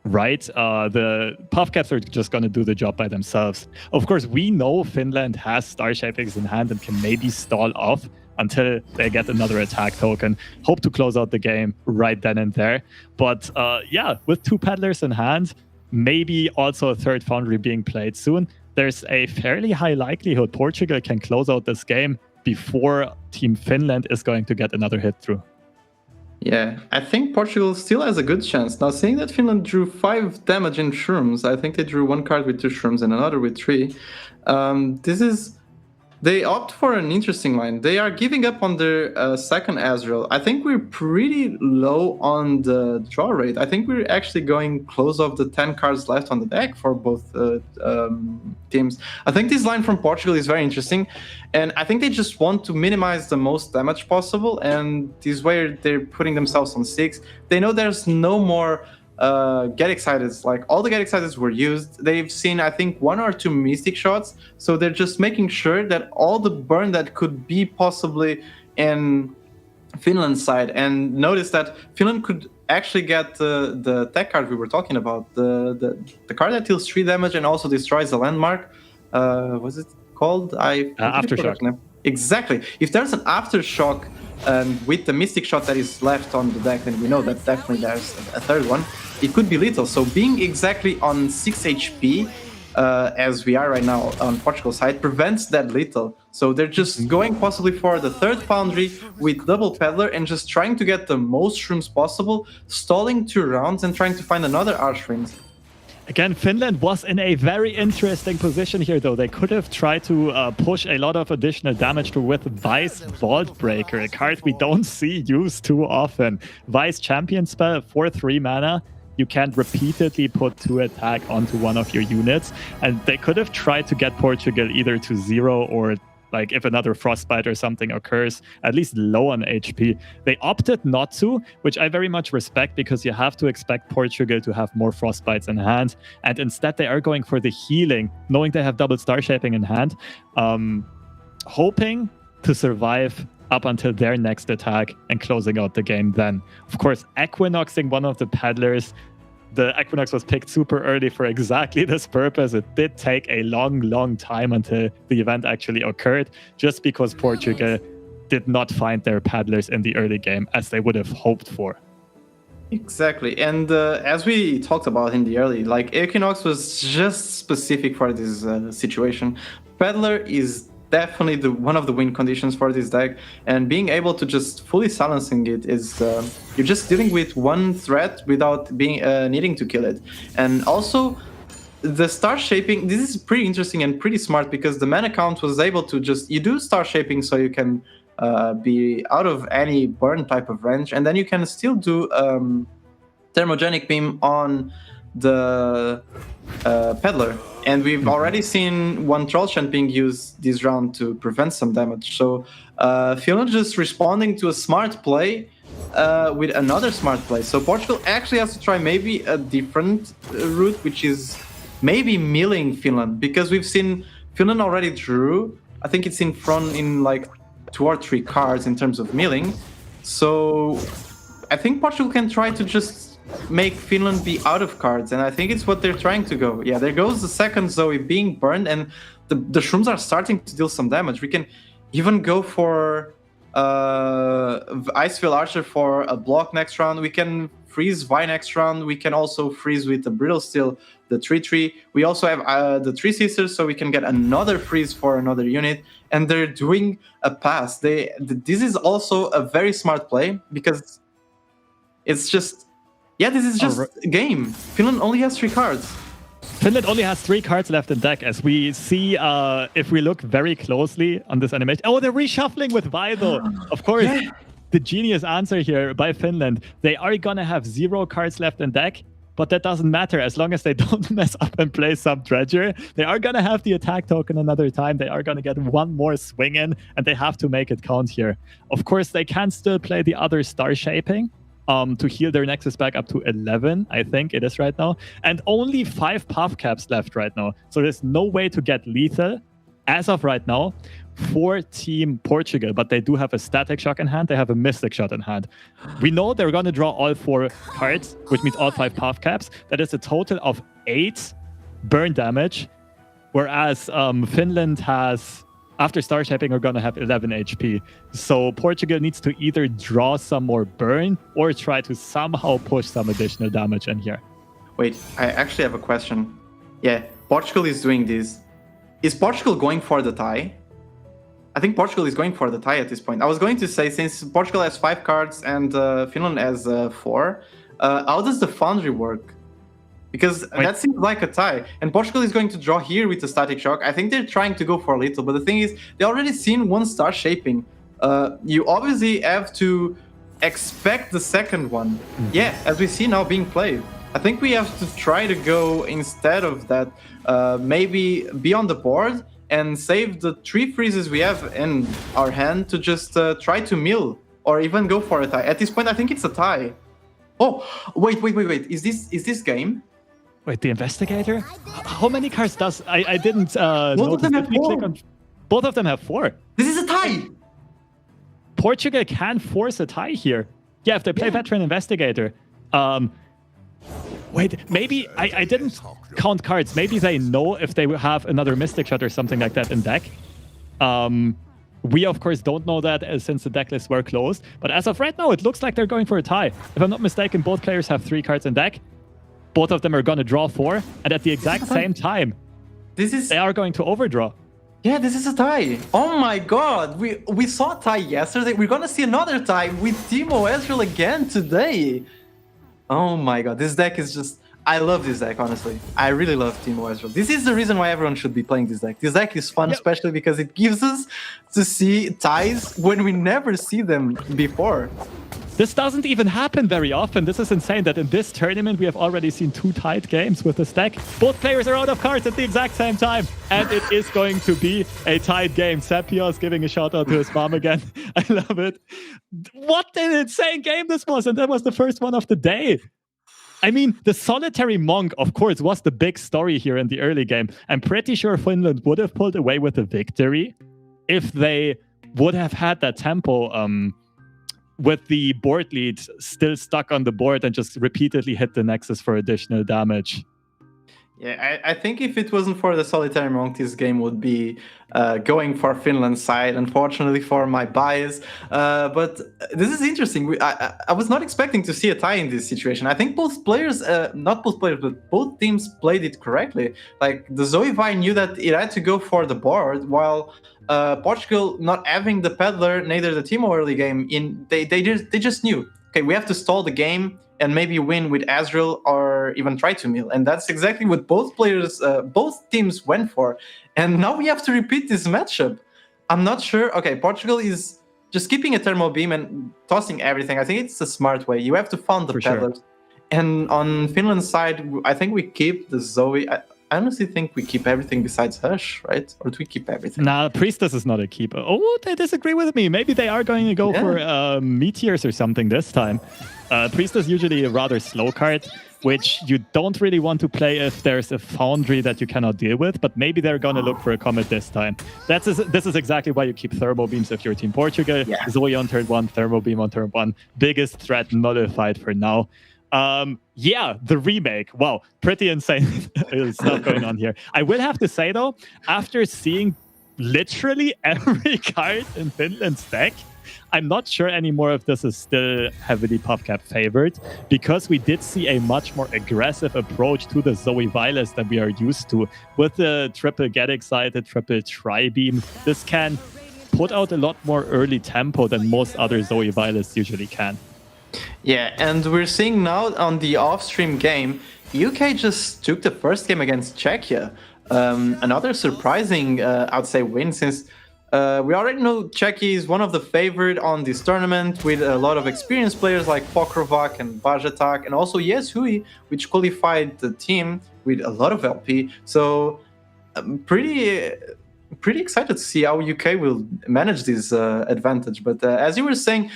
right? The Puff Caps are just going to do the job by themselves. Of course, we know Finland has Star Shapings in hand and can maybe stall off until they get another attack token. Hope to close out the game right then and there. But yeah, with 2 Peddlers in hand, maybe also a 3rd Foundry being played soon, there's a fairly high likelihood Portugal can close out this game before Team Finland is going to get another hit through. Yeah, I think Portugal still has a good chance. Now, seeing that Finland drew 5 damage in Shrooms, I think they drew 1 card with 2 Shrooms and another with 3. They opt for an interesting line. They are giving up on their 2nd Azrael. I think we're pretty low on the draw rate. I think we're actually going close of the 10 cards left on the deck for both teams. I think this line from Portugal is very interesting, and I think they just want to minimize the most damage possible, and this way they're putting themselves on 6. They know there's no more Get Exciteds. Like, all the Get Exciteds were used. They've seen, I think, 1 or 2 Mystic Shots, so they're just making sure that all the burn that could be possibly in Finland's side. And notice that Finland could actually get the tech card we were talking about, the card that deals 3 damage and also destroys the landmark. Was it called? Aftershock. Exactly. If there's an Aftershock with the Mystic Shot that is left on the deck, then we know that definitely there's a 3rd one. It could be lethal. So being exactly on 6 HP, as we are right now on Portugal's side, prevents that lethal. So they're just going possibly for the 3rd Foundry with double Peddler and just trying to get the most Shrooms possible, stalling 2 rounds and trying to find another Archfiend. Again, Finland was in a very interesting position here, though. They could have tried to push a lot of additional damage through with Vice Vault Breaker, a card we don't see used too often. Vice Champion spell, 4/3 mana. You can't repeatedly put 2 attack onto one of your units. And they could have tried to get Portugal either to 0 or, like, if another Frostbite or something occurs, at least low on HP. They opted not to, which I very much respect, because you have to expect Portugal to have more Frostbites in hand. And instead they are going for the healing, knowing they have double Star Shaping in hand, hoping to survive up until their next attack and closing out the game then. Of course, Equinoxing one of the Peddlers. The Equinox was picked super early for exactly this purpose. It did take a long, long time until the event actually occurred, just because Portugal did not find their Peddlers in the early game as they would have hoped for. Exactly. And as we talked about in the early, like, Equinox was just specific for this situation. Peddler is definitely one of the win conditions for this deck, and being able to just fully silencing it is you're just dealing with 1 threat without being needing to kill it. And also the Star Shaping, this is pretty interesting and pretty smart, because the mana count was able to just, you do Star Shaping so you can be out of any burn type of range, and then you can still do Thermogenic Beam on the Peddler. And we've already seen 1 Troll Chant being used this round to prevent some damage. So Finland just responding to a smart play with another smart play. So Portugal actually has to try maybe a different route, which is maybe milling Finland, because we've seen Finland already drew, I think it's in front in like 2 or 3 cards in terms of milling. So I think Portugal can try to just make Finland be out of cards, and I think it's what they're trying to go. Yeah, there goes the 2nd Zoe being burned, and the Shrooms are starting to deal some damage. We can even go for Icefield Archer for a block next round. We can freeze Vi next round. We can also freeze with the Brittle Steel, the 3-3. We also have the 3 Sisters, so we can get another freeze for another unit. And they're doing a pass. This is also a very smart play because it's just, this is just a game. Finland only has 3 cards. Finland only has 3 cards left in deck, as we see if we look very closely on this animation. Oh, they're reshuffling with Vi, though. Of course, the genius answer here by Finland. They are going to have 0 cards left in deck, but that doesn't matter as long as they don't mess up and play some Dredger. They are going to have the attack token another time. They are going to get one more swing in, and they have to make it count here. Of course, they can still play the other Star Shaping. To heal their Nexus back up to 11, I think it is right now. And only 5 Puff Caps left right now. So there's no way to get lethal as of right now for Team Portugal. But they do have a Static Shock in hand. They have a Mystic Shot in hand. We know they're going to draw all 4 cards, which means all 5 Puff Caps. That is a total of 8 burn damage. Whereas Finland has... After Star Shaping, are going to have 11 HP. So Portugal needs to either draw some more burn or try to somehow push some additional damage in here. Wait, I actually have a question. Yeah, Portugal is doing this. Is Portugal going for the tie? I think Portugal is going for the tie at this point. I was going to say, since Portugal has 5 cards and Finland has 4, how does the Foundry work? Because that seems like a tie. And Portugal is going to draw here with the Static Shock. I think they're trying to go for a little. But the thing is, they already seen 1 Star Shaping. You obviously have to expect the second one. Yeah, as we see now being played. I think we have to try to go, instead of that, maybe be on the board and save the 3 freezes we have in our hand to just try to mill. Or even go for a tie. At this point, I think it's a tie. Oh, wait. Is this game? Wait, the Investigator? How many cards does... I didn't Both of them have 4. Both of them have 4. This is a tie! Portugal can force a tie here. Yeah, if they play Veteran Investigator. Wait, maybe... I didn't count cards. Maybe they know if they have another Mystic Shot or something like that in deck. We, of course, don't know that since the deck lists were closed. But as of right now, it looks like they're going for a tie. If I'm not mistaken, both players have 3 cards in deck. Both of them are going to draw 4. And at the exact same time, they are going to overdraw. Yeah, this is a tie. Oh my god. We saw a tie yesterday. We're going to see another tie with Timo Ezreal again today. Oh my god. This deck is just... I love this deck, honestly. I really love Timo Ezreal. This is the reason why everyone should be playing this deck. This deck is fun, especially because it gives us to see ties when we never see them before. This doesn't even happen very often. This is insane that in this tournament we have already seen 2 tied games with this deck. Both players are out of cards at the exact same time. And it is going to be a tied game. Sepios giving a shout out to his mom again. I love it. What an insane game this was. And that was the first one of the day. I mean, the Solitary Monk, of course, was the big story here in the early game. I'm pretty sure Finland would have pulled away with a victory if they would have had that tempo with the board lead still stuck on the board and just repeatedly hit the Nexus for additional damage. Yeah, I think if it wasn't for the Solitary Monk, this game would be going for Finland's side, unfortunately for my bias. But this is interesting. I was not expecting to see a tie in this situation. I think both players, not both players, but both teams played it correctly. Like, the Zoe Vi knew that it had to go for the board, while Portugal, not having the Peddler, neither the Timo early game, they just knew, okay, we have to stall the game and maybe win with Ezreal or even try to mill. And that's exactly what both players, both teams went for. And now we have to repeat this matchup. I'm not sure. Okay, Portugal is just keeping a thermal beam and tossing everything. I think it's a smart way. You have to found the Peddlers. Sure. And on Finland's side, I think we keep the Zoe. I honestly think we keep everything besides Hush, right? Or do we keep everything? Nah, Priestess is not a keeper. Oh, they disagree with me. Maybe they are going to go for Meteors or something this time. Priestess usually a rather slow card, which you don't really want to play if there's a Foundry that you cannot deal with, but maybe they're going to look for a Comet this time. This is exactly why you keep Thermal Beams if you're Team Portugal. Yeah. Zoe on turn 1, Thermal Beam on turn 1. Biggest threat nullified for now. Yeah, the remake. Wow, pretty insane stuff going on here. I will have to say, though, after seeing literally every card in Finland's deck, I'm not sure anymore if this is still heavily PopCap favored, because we did see a much more aggressive approach to the Zoe Violets than we are used to. With the triple Get Excited, triple Tri-Beam, this can put out a lot more early tempo than most other Zoe Violets usually can. Yeah, and we're seeing now on the off-stream game, UK just took the first game against Czechia. Another surprising, I'd say, win, since we already know Czechia is one of the favored on this tournament, with a lot of experienced players like Pokrovac and Bajatak, and also Hui, which qualified the team with a lot of LP. So I'm pretty excited to see how UK will manage this advantage. But as you were saying,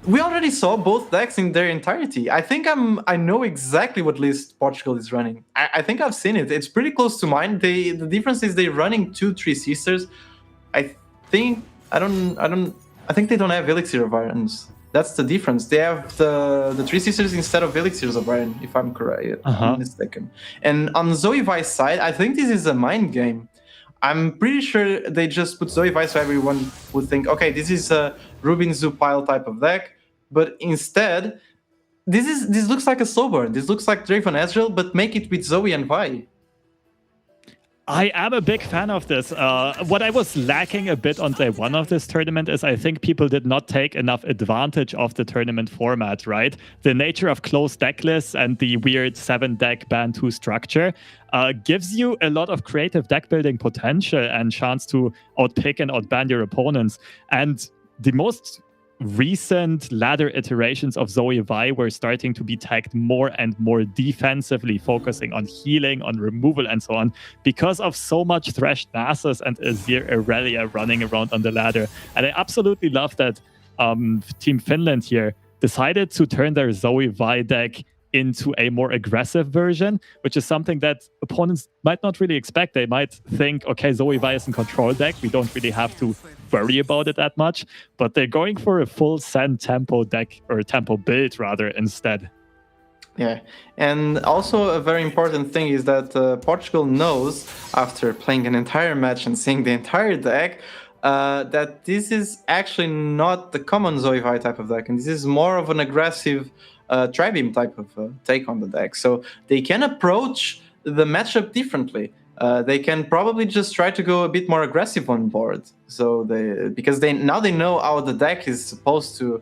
we already saw both decks in their entirety. I think I know exactly what list Portugal is running. I think I've seen it. It's pretty close to mine. The difference is they're running 2 Three Sisters. I think they don't have Elixir of Irons. That's the difference. They have the Three Sisters instead of Elixirs of Iron, if I'm correct. I'm mistaken. And on Zoe Vi's side, I think this is a mind game. I'm pretty sure they just put Zoe Vi so everyone would think, okay, this is a Rubin Zoo pile type of deck, but instead, this looks like a slow burn. This looks like Draven Ezreal, but make it with Zoe and Vi. I am a big fan of this. What I was lacking a bit on day one of this tournament is I think people did not take enough advantage of the tournament format, right? The nature of closed deck lists and the weird 7-deck ban 2 structure gives you a lot of creative deck building potential and chance to outpick and outban your opponents. And the most recent ladder iterations of Zoe Vi were starting to be tagged more and more defensively, focusing on healing, on removal, and so on, because of so much Thresh Nasus and Azir Irelia running around on the ladder. And I absolutely love that Team Finland here decided to turn their Zoe Vi deck into a more aggressive version, which is something that opponents might not really expect. They might think, okay, Zoe Vi is in control deck, we don't really have to worry about it that much, but they're going for a full send tempo deck, or tempo build rather, instead. Yeah, and also a very important thing is that Portugal knows, after playing an entire match and seeing the entire deck, that this is actually not the common Zoe Vi type of deck, and this is more of an aggressive Tri-Beam type of take on the deck. So they can approach the matchup differently. They can probably just try to go a bit more aggressive on board. So because they know how the deck is supposed to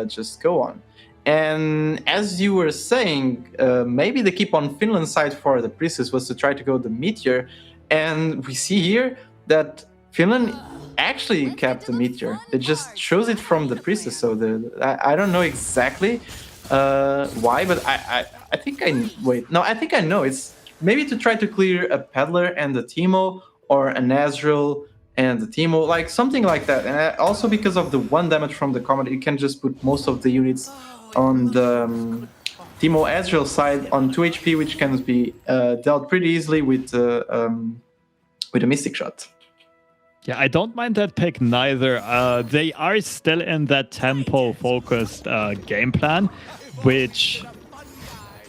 just go on. And as you were saying, maybe the keep on Finland's side for the Priestess was to try to go the Meteor. And we see here that Finland actually kept the Meteor. It just shows it from the Priestess. So I don't know exactly why, but I think I know. It's maybe to try to clear a Peddler and the Teemo, or an Ezreal and the Teemo, like something like that. And also because of the 1 damage from the Comet, you can just put most of the units on the Teemo Ezreal side on 2 HP, which can be dealt pretty easily with a Mystic Shot. Yeah, I don't mind that pick neither. They are still in that tempo-focused game plan, which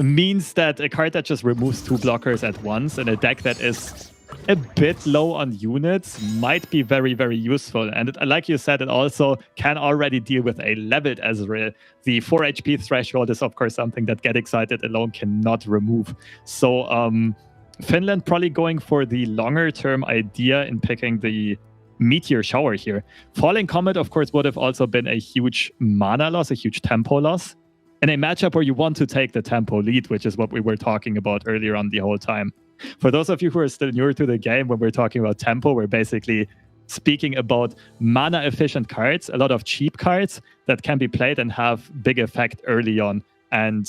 means that a card that just removes 2 blockers at once in a deck that is a bit low on units might be very, very useful. And like you said, it also can already deal with a leveled Ezreal. The 4 HP threshold is, of course, something that Get Excited alone cannot remove. So Finland probably going for the longer term idea in picking the Meteor Shower here. Falling Comet, of course, would have also been a huge mana loss, a huge tempo loss, in a matchup where you want to take the tempo lead, which is what we were talking about earlier on the whole time. For those of you who are still newer to the game, when we're talking about tempo, we're basically speaking about mana efficient cards, a lot of cheap cards that can be played and have big effect early on. And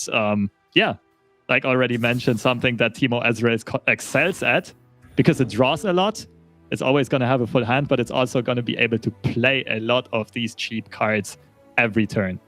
yeah, like already mentioned, something that Teemo Ezreal excels at, because it draws a lot. It's always going to have a full hand, but it's also going to be able to play a lot of these cheap cards every turn.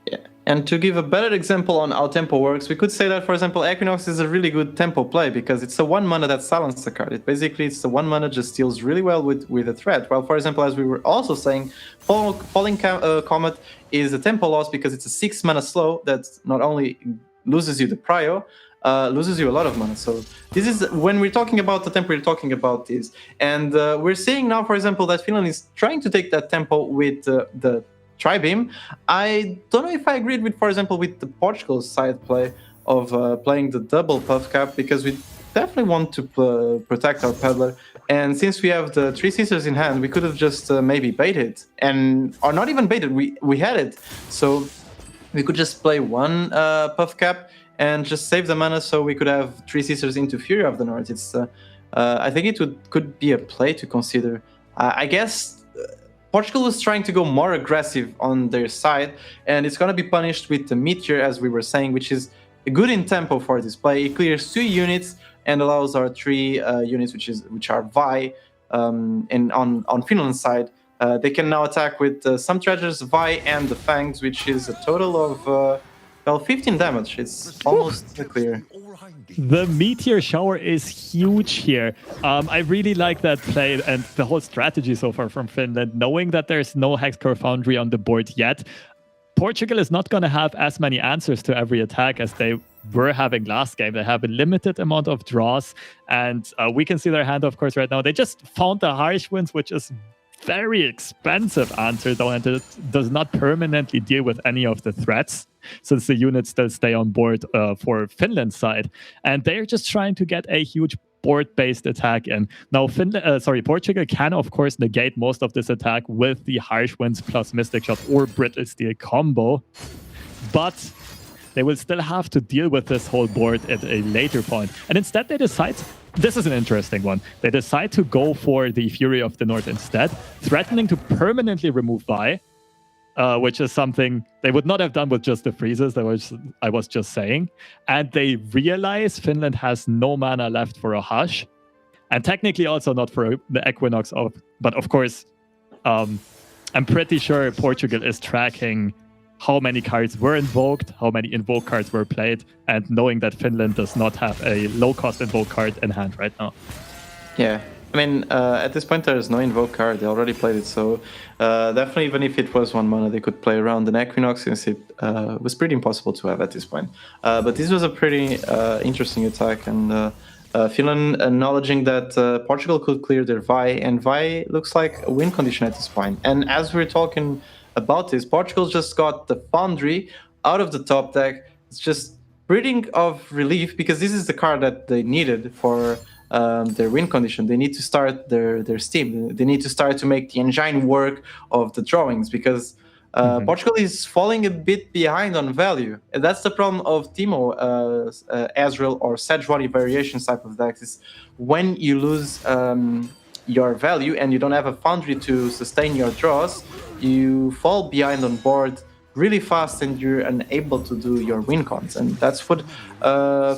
Yeah. And to give a better example on how tempo works, we could say that, for example, Equinox is a really good tempo play because it's a 1 mana that silences the card. It's the 1 mana just deals really well with a threat. Well, for example, as we were also saying, Falling Comet is a tempo loss because it's a 6 mana slow that not only loses you the prio, loses you a lot of mana. So this is, when we're talking about the tempo, we're talking about this. And we're seeing now, for example, that Finland is trying to take that tempo with the Tri-Beam. I don't know if I agreed with, for example, with the Portugal side play of playing the double puff cap, because we definitely want to protect our peddler. And since we have the 3 Sisters in hand, we could have just maybe baited, or not even baited. We had it, so we could just play one puff cap and just save the mana, so we could have 3 Sisters into Fury of the North. It's I think it could be a play to consider. I guess Portugal was trying to go more aggressive on their side, and it's going to be punished with the Meteor, as we were saying, which is good in tempo for this play. It clears 2 units and allows our 3 units, which are Vi, and on Finland's side, they can now attack with some treasures, Vi, and the Fangs, which is a total of 15 damage. It's almost clear. The Meteor Shower is huge here. I really like that play and the whole strategy so far from Finland, knowing that there's no Hexcore Foundry on the board yet. Portugal is not going to have as many answers to every attack as they were having last game. They have a limited amount of draws, and we can see their hand, of course, right now. They just found the Harsh Winds, which is very expensive answer, though, and it does not permanently deal with any of the threats, since the units still stay on board for Finland's side. And they're just trying to get a huge board-based attack in. Now, Portugal can, of course, negate most of this attack with the Harsh Winds plus Mystic Shot or Brittle Steel combo, but they will still have to deal with this whole board at a later point. And instead they decide, this is an interesting one, they decide to go for the Fury of the North instead, threatening to permanently remove Vi, which is something they would not have done with just the freezes I was just saying. And they realize Finland has no mana left for a Hush, and technically also not for the Equinox. But of course, I'm pretty sure Portugal is tracking how many cards were invoked, how many invoke cards were played, and knowing that Finland does not have a low-cost invoke card in hand right now. Yeah. I mean, at this point, there is no invoke card. They already played it, so definitely, even if it was 1 mana, they could play around an Equinox, since it was pretty impossible to have at this point. But this was a pretty interesting attack, and Finland acknowledging that Portugal could clear their Vi, and Vi looks like a win condition at this point. And as we're talking about this, Portugal just got the Foundry out of the top deck. It's just breathing of relief, because this is the card that they needed for their win condition. They need to start their steam. They need to start to make the engine work of the drawings, because Portugal is falling a bit behind on value. And that's the problem of Timo, Azrael, or Sejuani variations type of decks, is when you lose your value and you don't have a Foundry to sustain your draws, you fall behind on board really fast and you're unable to do your win cons. And that's what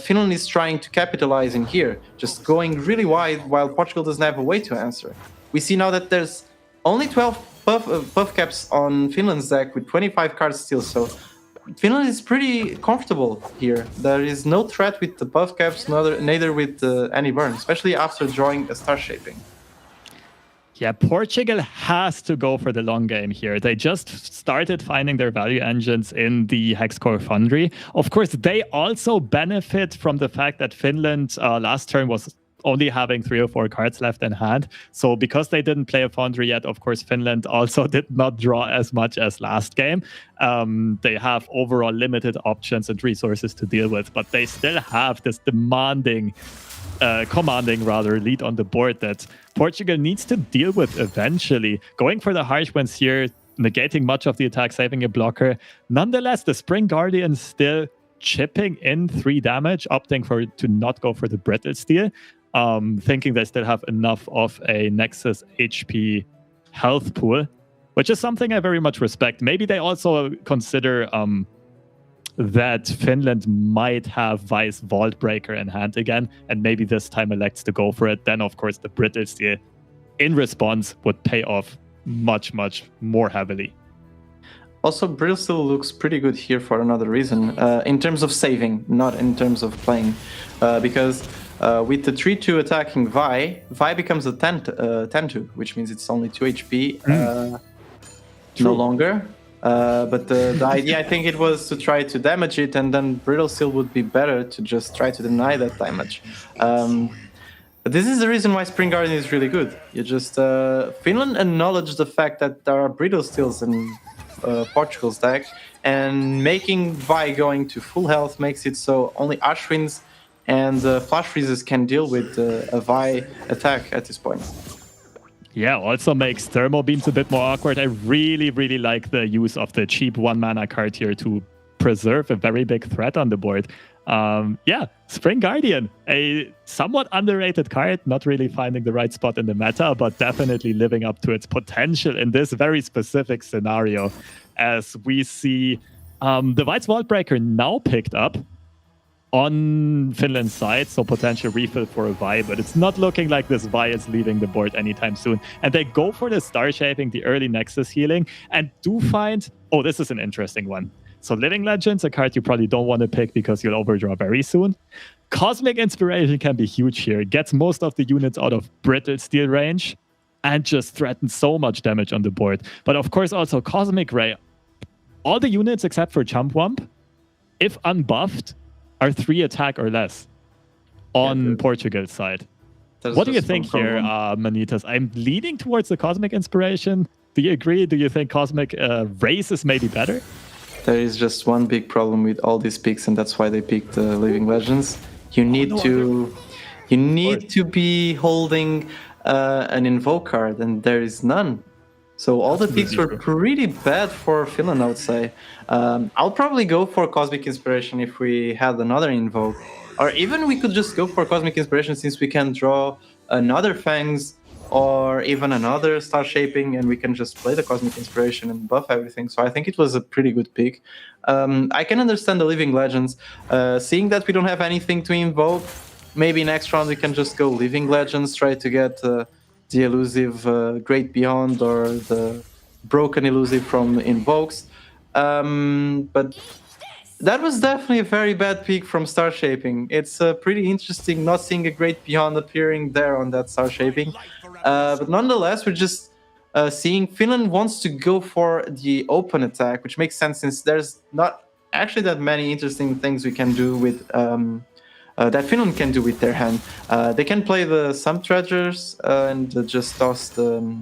Finland is trying to capitalize in here, just going really wide while Portugal doesn't have a way to answer. We see now that there's only 12 buff caps on Finland's deck with 25 cards still, so Finland is pretty comfortable here. There is no threat with the buff caps, neither with any burn, especially after drawing a Star Shaping. Yeah, Portugal has to go for the long game here. They just started finding their value engines in the Hexcore Foundry. Of course, they also benefit from the fact that Finland last turn was only having 3 or 4 cards left in hand. So because they didn't play a Foundry yet, of course, Finland also did not draw as much as last game. They have overall limited options and resources to deal with, but they still have this commanding lead on the board that Portugal needs to deal with eventually. Going for the Harsh Winds here, negating much of the attack, saving a blocker. Nonetheless, the Spring Guardian still chipping in 3 damage, opting to not go for the Brittle Steel, thinking they still have enough of a Nexus HP health pool, which is something I very much respect. Maybe they also consider that Finland might have Vice Vault Breaker in hand again, and maybe this time elects to go for it. Then, of course, the Brittle Steel in response would pay off much, much more heavily. Also, Brittle Steel looks pretty good here for another reason, in terms of saving, not in terms of playing, because with the 3-2 attacking Vi becomes a 10-2, which means it's only 2 HP, no longer. But the idea, I think, it was to try to damage it, and then Brittle Steel would be better to just try to deny that damage. But this is the reason why Spring Guardian is really good. You just Finland acknowledged the fact that there are Brittle Steels, and Portugal's deck, and making Vi going to full health makes it so only Ashwins and Flash Freezes can deal with a Vi attack at this point. Yeah, also makes Thermo Beams a bit more awkward. I really, really like the use of the cheap 1-mana card here to preserve a very big threat on the board. Yeah, Spring Guardian, a somewhat underrated card, not really finding the right spot in the meta, but definitely living up to its potential in this very specific scenario. As we see the White's Vault Breaker now picked up on Finland's side, so potential refill for a Vi, but it's not looking like this Vi is leaving the board anytime soon. And they go for the Star Shaping, the early Nexus healing, and do find... Oh, this is an interesting one. So Living Legends, a card you probably don't want to pick because you'll overdraw very soon. Cosmic Inspiration can be huge here. It gets most of the units out of Brittle Steel range and just threatens so much damage on the board. But of course also Cosmic Ray. All the units except for Chump Wump, if unbuffed, are 3 attack or less on Portugal's side. What do you think here, Manitas? I'm leaning towards the Cosmic Inspiration. Do you agree? Do you think Cosmic Race is maybe better? There is just one big problem with all these picks, and that's why they picked Living Legends. You need to be holding an Invoke card, and there is none. So all the picks were pretty bad for Finland, I would say. I'll probably go for Cosmic Inspiration if we had another Invoke. Or even we could just go for Cosmic Inspiration since we can draw another Fangs or even another Star Shaping, and we can just play the Cosmic Inspiration and buff everything. So I think it was a pretty good pick. I can understand the Living Legends. Seeing that we don't have anything to invoke, maybe next round we can just go Living Legends, try to get the elusive Great Beyond or the broken elusive from invokes. But that was definitely a very bad pick from Star Shaping. It's pretty interesting not seeing a Great Beyond appearing there on that Star Shaping. But nonetheless, we're just seeing Finland wants to go for the open attack, which makes sense since there's not actually that many interesting things we can do with that Finland can do with their hand. They can play the Some Treasures and just toss the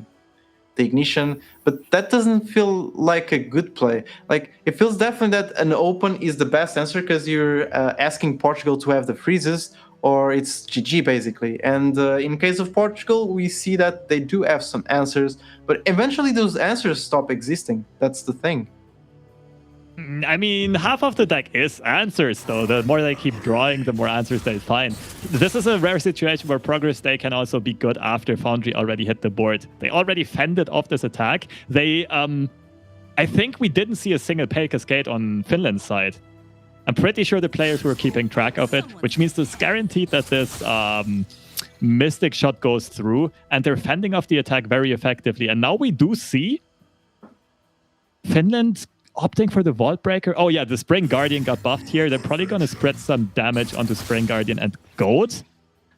Ignition, but that doesn't feel like a good play. Like, it feels definitely that an open is the best answer because you're asking Portugal to have the freezes, or it's GG basically. And in case of Portugal, we see that they do have some answers, but eventually those answers stop existing. That's the thing. I mean, half of the deck is answers, though. The more they keep drawing, the more answers they find. This is a rare situation where Progress Day can also be good after Foundry already hit the board. They already fended off this attack. They, I think we didn't see a single Pale Cascade on Finland's side. I'm pretty sure the players were keeping track of it, which means it's guaranteed that this Mystic Shot goes through, and they're fending off the attack very effectively. And now we do see Finland opting for the Vault Breaker. Oh yeah, the Spring Guardian got buffed here. They're probably going to spread some damage onto Spring Guardian and Goat,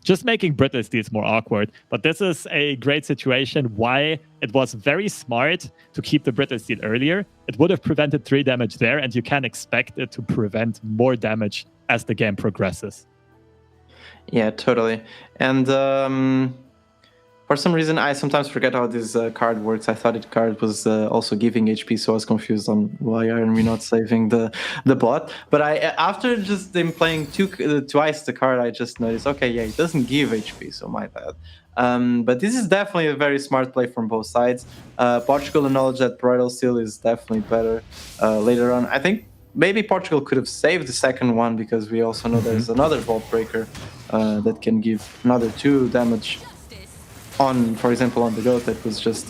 just making Brittle Steels more awkward. But this is a great situation. Why it was very smart to keep the Brittle Steel earlier. It would have prevented 3 damage there, and you can expect it to prevent more damage as the game progresses. Yeah, totally. And for some reason, I sometimes forget how this card works. I thought it card was also giving HP, so I was confused on why are we not saving the bot. But after just them playing twice the card, I just noticed, okay, yeah, it doesn't give HP, so my bad. But this is definitely a very smart play from both sides. Portugal acknowledged that Bridal Steel is definitely better later on. I think maybe Portugal could have saved the second one because we also know there's another Vault Breaker that can give another 2 damage on, for example, on the Goat that was just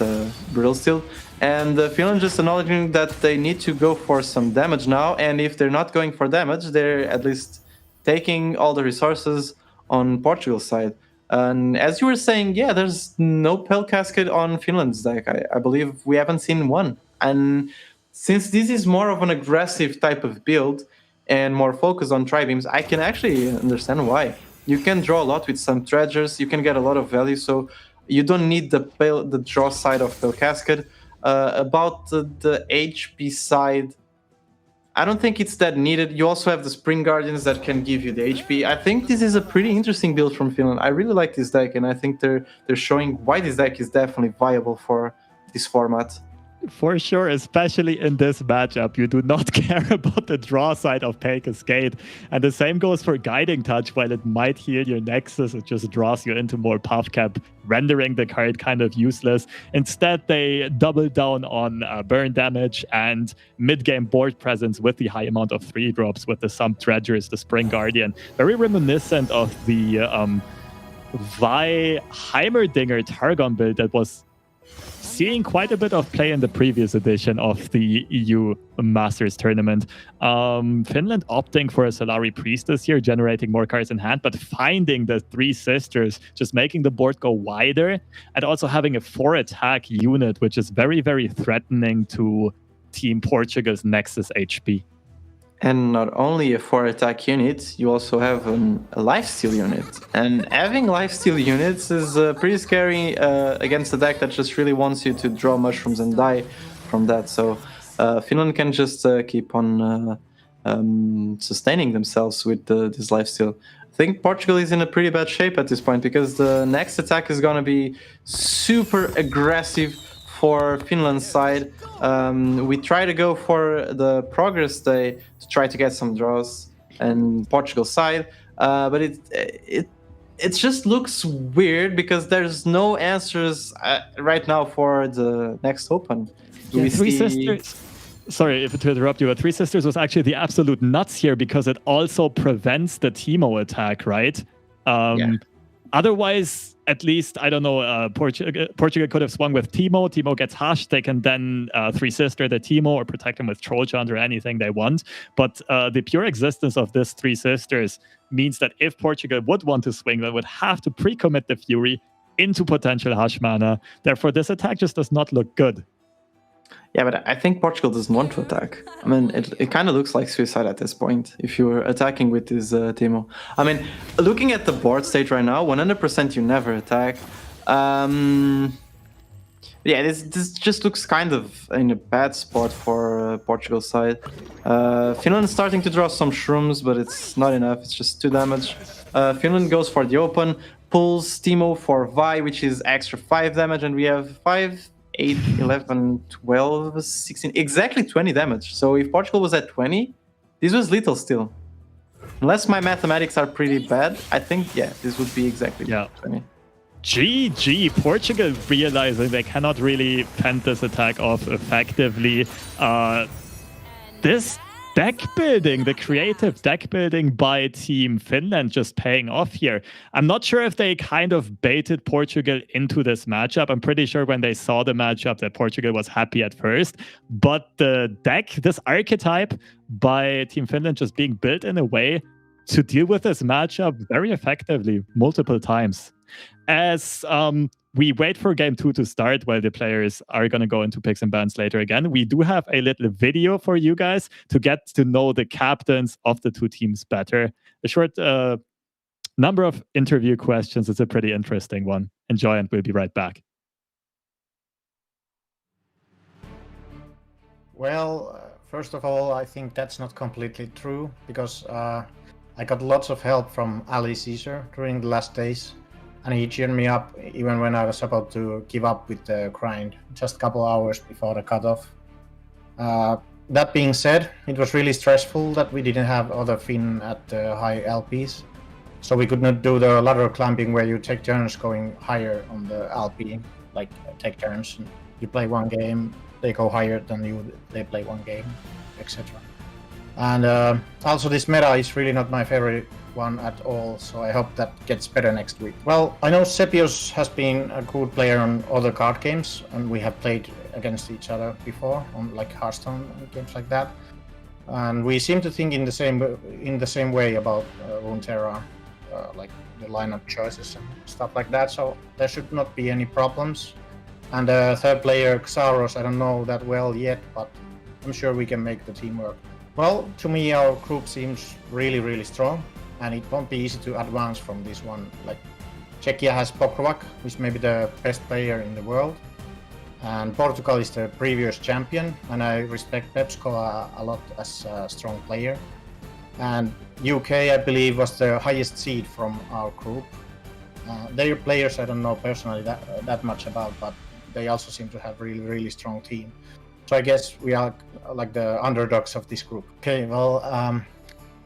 Brittle Steel. And Finland just acknowledging that they need to go for some damage now, and if they're not going for damage, they're at least taking all the resources on Portugal's side. And as you were saying, yeah, there's no Pale Cascade on Finland's deck. I believe we haven't seen one. And since this is more of an aggressive type of build and more focused on Tri-Beams, I can actually understand why. You can draw a lot with some treasures, you can get a lot of value, so you don't need the draw side of Pale Cascade. About the HP side, I don't think it's that needed. You also have the Spring Guardians that can give you the HP. I think this is a pretty interesting build from Finland. I really like this deck, and I think they're showing why this deck is definitely viable for this format. For sure, especially in this matchup, you do not care about the draw side of Pay Cascade. And the same goes for Guiding Touch. While it might heal your Nexus, it just draws you into more puff cap, rendering the card kind of useless. Instead, they double down on burn damage and mid-game board presence with the high amount of 3-drops with the Sump Dredgers, the Spring Guardian. Very reminiscent of the Vi Heimerdinger Targon build that was seeing quite a bit of play in the previous edition of the EU Masters tournament. Finland opting for a Solari Priestess here, generating more cards in hand, but finding the 3 Sisters, just making the board go wider, and also having a 4-attack unit, which is very, very threatening to Team Portugal's Nexus HP. And not only a 4-attack unit, you also have a lifesteal unit. And having lifesteal units is pretty scary against a deck that just really wants you to draw mushrooms and die from that. So Finland can just keep on sustaining themselves with this lifesteal. I think Portugal is in a pretty bad shape at this point because the next attack is going to be super aggressive for Finland's side. We try to go for the progress day to try to get some draws, and Portugal's side, but it just looks weird because there's no answers right now for the next open. Yeah, Three Sisters. Sorry if to interrupt you, but Three Sisters was actually the absolute nuts here because it also prevents the Teemo attack, right? Otherwise, at least, I don't know, Portugal could have swung with Teemo. Teemo gets hashed. They can then 3 Sister the Teemo or protect him with Troll Chant or anything they want. But the pure existence of this 3 Sisters means that if Portugal would want to swing, they would have to pre-commit the Fury into potential hash mana. Therefore, this attack just does not look good. Yeah, but I think Portugal doesn't want to attack. I mean, it kind of looks like suicide at this point if you're attacking with this Teemo. I mean, looking at the board state right now, 100% you never attack. Yeah, this just looks kind of in a bad spot for Portugal's side. Finland's starting to draw some shrooms, but it's not enough. It's just 2 damage. Finland goes for the open, pulls Teemo for Vi, which is extra 5 damage, and we have 5... 8, 11, 12, 16, exactly 20 damage. So if Portugal was at 20, this was little still. Unless my mathematics are pretty bad, I think, yeah, this would be exactly 20. GG, Portugal realizing they cannot really fend this attack off effectively. This deck building, the creative deck building by Team Finland just paying off here. I'm not sure if they kind of baited Portugal into this matchup. I'm pretty sure when they saw the matchup that Portugal was happy at first. But the deck, this archetype by Team Finland just being built in a way to deal with this matchup very effectively multiple times. As we wait for game 2 to start while the players are going to go into picks and bans later again, we do have a little video for you guys to get to know the captains of the 2 teams better. A short number of interview questions. It's a pretty interesting one. Enjoy, and we'll be right back. Well, first of all, I think that's not completely true because I got lots of help from Ali Caesar during the last days. And he cheered me up even when I was about to give up with the grind, just a couple hours before the cutoff. That being said, it was really stressful that we didn't have other Finn at the high LPs. So we could not do the ladder climbing where you take turns going higher on the LP, like take turns. You play one game, they go higher than you, they play one game, etc. And also this meta is really not my favorite one at all, so I hope that gets better next week. Well, I know Sepios has been a good player on other card games, and we have played against each other before on like Hearthstone and games like that. And we seem to think in the same way about Runeterra, like the lineup choices and stuff like that. So there should not be any problems. And the third player, Xaros, I don't know that well yet, but I'm sure we can make the team work. Well, to me, our group seems really, really strong. And it won't be easy to advance from this one. Like Czechia has Pokrovac, who's maybe the best player in the world, and Portugal is the previous champion. And I respect Pepsko a lot as a strong player. And UK, I believe, was the highest seed from our group. Their players I don't know personally that much about, but they also seem to have really strong team. So I guess we are like the underdogs of this group. Okay, well,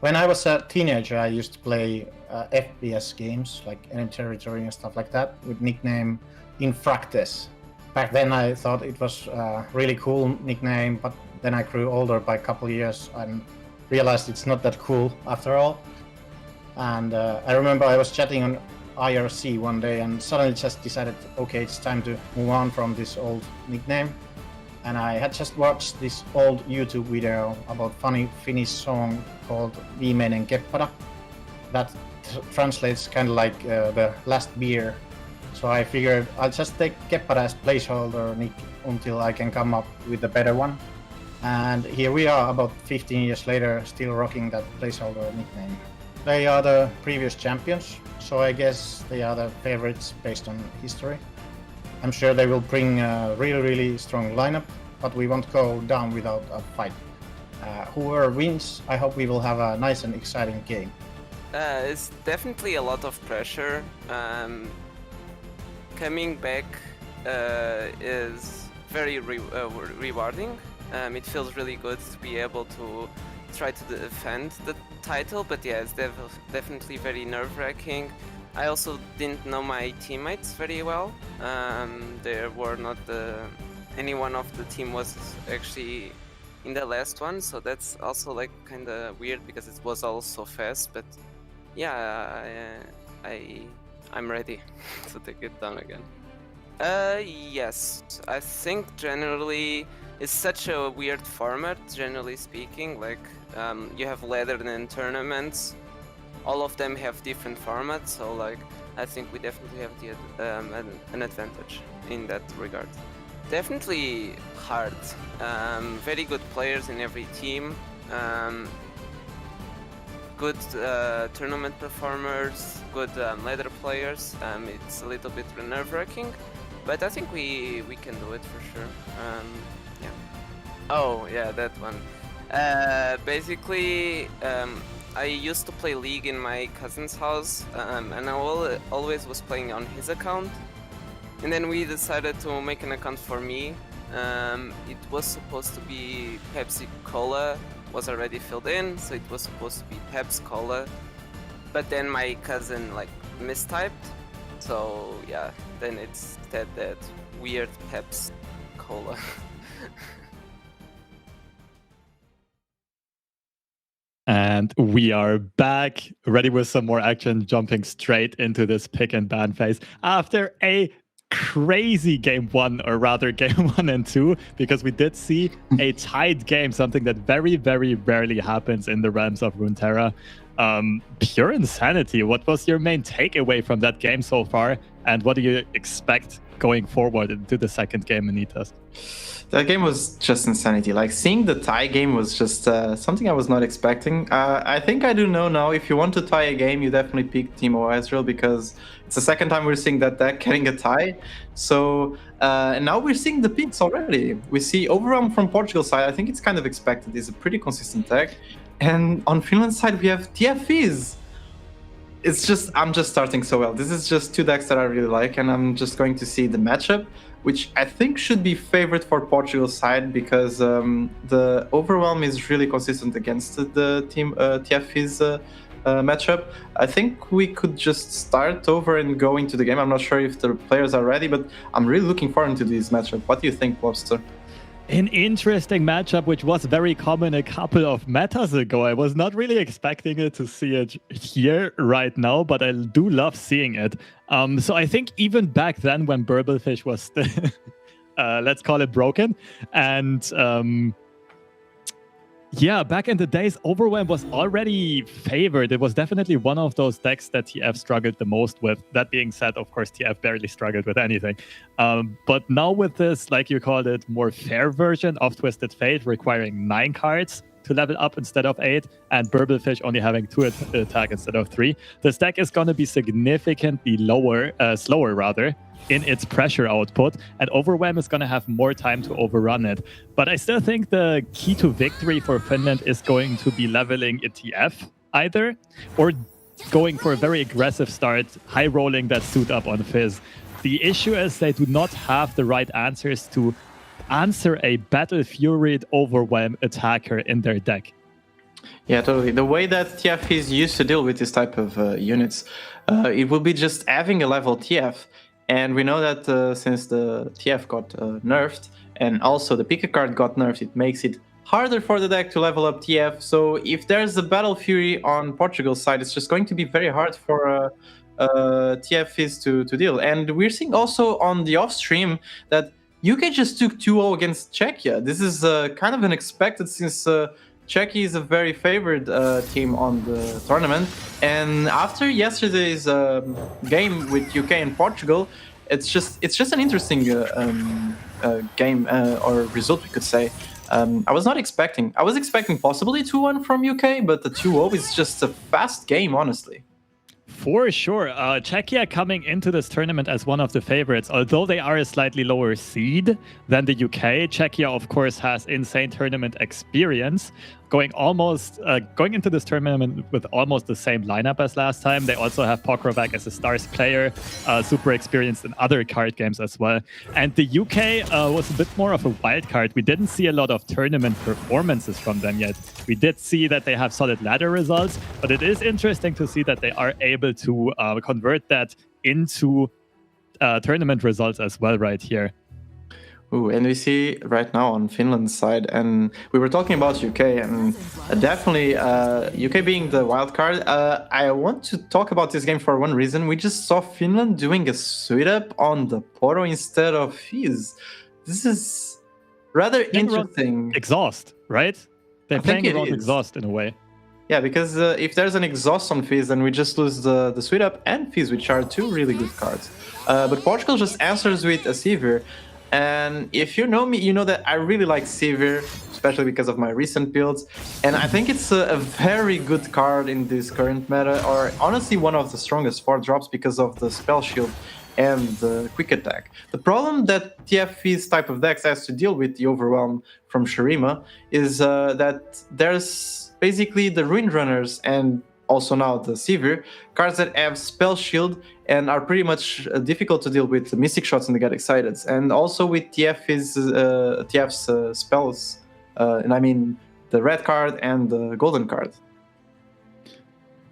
when I was a teenager, I used to play FPS games like Enemy Territory and stuff like that with nickname Infractes. Back then I thought it was a really cool nickname, but then I grew older by a couple of years and realized it's not that cool after all. And I remember I was chatting on IRC one day and suddenly just decided, okay, it's time to move on from this old nickname. And I had just watched this old YouTube video about funny Finnish song called Viimeinen Keppara. That translates kind of like the last beer. So I figured I'll just take Keppara as placeholder nick until I can come up with a better one. And here we are about 15 years later, still rocking that placeholder nickname. They are the previous champions, so I guess they are the favorites based on history. I'm sure they will bring a really strong lineup, but we won't go down without a fight. Whoever wins, I hope we will have a nice and exciting game. It's definitely a lot of pressure. Coming back is very rewarding. It feels really good to be able to try to defend the title, but yeah, it's definitely very nerve-wracking. I also didn't know my teammates very well. There were not any one of the team was actually in the last one, so that's also like kind of weird because it was all so fast. But yeah, I'm ready to take it down again. Yes, I think generally it's such a weird format. Generally speaking, like you have ladder and tournaments. All of them have different formats, so like I think we definitely have an advantage in that regard. Definitely hard. Very good players in every team. Good tournament performers, good ladder players. It's a little bit nerve-wracking, but I think we can do it for sure. Yeah. Oh yeah, that one. Basically, I used to play League in my cousin's house, and I always was playing on his account. And then we decided to make an account for me. It was supposed to be Pepsi Cola, was already filled in, so it was supposed to be Peps Cola. But then my cousin like mistyped, so yeah, then it's that weird Peps Cola. And we are back, ready with some more action, jumping straight into this pick and ban phase after a crazy game one, or rather game 1 and 2, because we did see a tied game, something that very rarely happens in the realms of Runeterra. Pure insanity. What was your main takeaway from that game so far, and what do you expect going forward into the second game, Anitas? That game was just insanity. Like, seeing the tie game was just something I was not expecting. I think I do know now, if you want to tie a game, you definitely pick Teemo Ezreal, because it's the second time we're seeing that deck getting a tie. So and now we're seeing the picks already. We see Overwhelm from Portugal side. I think it's kind of expected. It's a pretty consistent deck. And on Finland side, we have TFEs. It's just, I'm just starting so well. This is just two decks that I really like, and I'm just going to see the matchup, which I think should be favored for Portugal's side, because the Overwhelm is really consistent against the team TFE's matchup. I think we could just start over and go into the game. I'm not sure if the players are ready, but I'm really looking forward to this matchup. What do you think, Lobster? An interesting matchup, which was very common a couple of metas ago. I was not really expecting it to see it here right now, but I do love seeing it. So I think even back then, when Burblefish was still, let's call it broken, and yeah, back in the days, Overwhelm was already favored. It was definitely one of those decks that TF struggled the most with. That being said, of course, TF barely struggled with anything. But now with this, like you called it, more fair version of Twisted Fate, requiring 9 cards to level up instead of 8, and Burblefish only having 2 attack instead of 3, this deck is going to be significantly slower rather, in its pressure output, and Overwhelm is going to have more time to overrun it. But I still think the key to victory for Finland is going to be leveling a TF either, or going for a very aggressive start, high rolling that suit up on Fizz. The issue is they do not have the right answers to answer a Battle Fury Overwhelm attacker in their deck. Yeah, totally. The way that TF is used to deal with this type of units, it will be just having a level TF. And we know that since the TF got nerfed, and also the Pika card got nerfed, it makes it harder for the deck to level up TF. So if there's a Battle Fury on Portugal's side, it's just going to be very hard for TF is to deal. And we're seeing also on the off-stream that UK just took 2-0 against Czechia. This is kind of unexpected since Czechia is a very favored team on the tournament. And after yesterday's game with UK and Portugal, it's just an interesting game or result, we could say. I was expecting possibly 2-1 from UK, but the 2-0 is just a fast game, honestly. For sure. Czechia coming into this tournament as one of the favorites, although they are a slightly lower seed than the UK. Czechia, of course, has insane tournament experience, going into this tournament with almost the same lineup as last time. They also have Pokrovac as a stars player, super experienced in other card games as well. And the UK was a bit more of a wild card. We didn't see a lot of tournament performances from them yet. We did see that they have solid ladder results, but it is interesting to see that they are able to convert that into tournament results as well right here. Ooh, and we see right now on Finland's side, and we were talking about UK, and definitely UK being the wild card. I want to talk about this game for one reason. We just saw Finland doing a sweet up on the Poro instead of Fizz. This is rather interesting. Exhaust, right? They're playing around Exhaust in a way. Yeah, because if there's an Exhaust on Fizz, then we just lose the sweet up and Fizz, which are two really good cards. But Portugal just answers with a Severe. And if you know me, you know that I really like Severe, especially because of my recent builds. And I think it's a very good card in this current meta, or honestly one of the strongest 4-drops because of the Spell Shield and the Quick Attack. The problem that TF's type of decks has to deal with, the Overwhelm from Shurima, is that there's basically the Ruin Runners and also now the Severe, cards that have Spell Shield and are pretty much difficult to deal with the Mystic Shots and the Get Excited. And also with TF's spells, and I mean the red card and the golden card.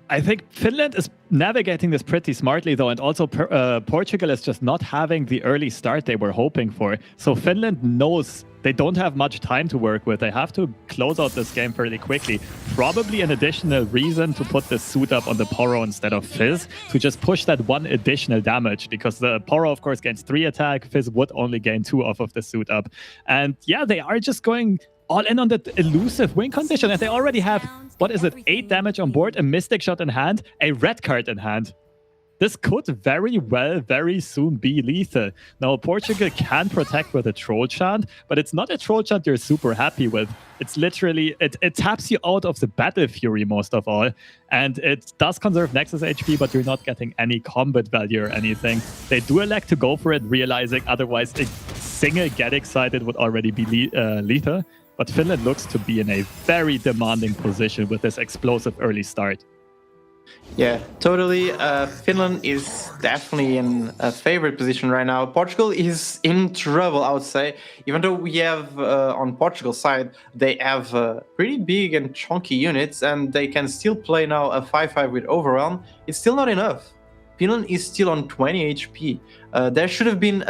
I think Finland is navigating this pretty smartly, though, and also Portugal is just not having the early start they were hoping for. So Finland knows they don't have much time to work with. They have to close out this game fairly quickly. Probably an additional reason to put the suit up on the Poro instead of Fizz, to just push that one additional damage, because the Poro, of course, gains 3 attack. Fizz would only gain 2 off of the suit up. And yeah, they are just going all in on the elusive win condition, and they already have, what is it, 8 damage on board, a Mystic Shot in hand, a red card in hand. This could very well, very soon be lethal. Now, Portugal can protect with a Troll Chant, but it's not a Troll Chant you're super happy with. It's literally, it taps you out of the Battle Fury most of all, and it does conserve Nexus HP, but you're not getting any combat value or anything. They do elect to go for it, realizing otherwise a single Get Excited would already be lethal. But Finland looks to be in a very demanding position with this explosive early start. Yeah, totally. Finland is definitely in a favorite position right now. Portugal is in trouble, I would say. Even though we have, on Portugal's side, they have pretty big and chunky units, and they can still play now a 5-5 with Overwhelm. It's still not enough. Finland is still on 20 HP. There should have been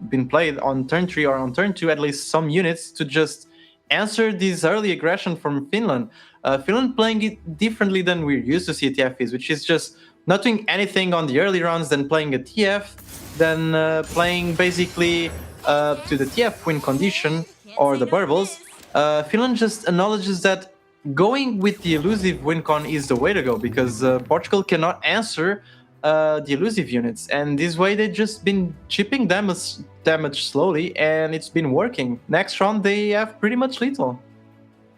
been played on turn 3 or on turn 2 at least some units to just answer this early aggression from Finland. Finland playing it differently than we're used to see TF, which is just not doing anything on the early rounds, then playing a TF, then playing basically to the TF win condition or the burbles. Finland just acknowledges that going with the elusive win con is the way to go, because Portugal cannot answer the elusive units, and this way they've just been chipping damage slowly, and it's been working. Next round they have pretty much lethal.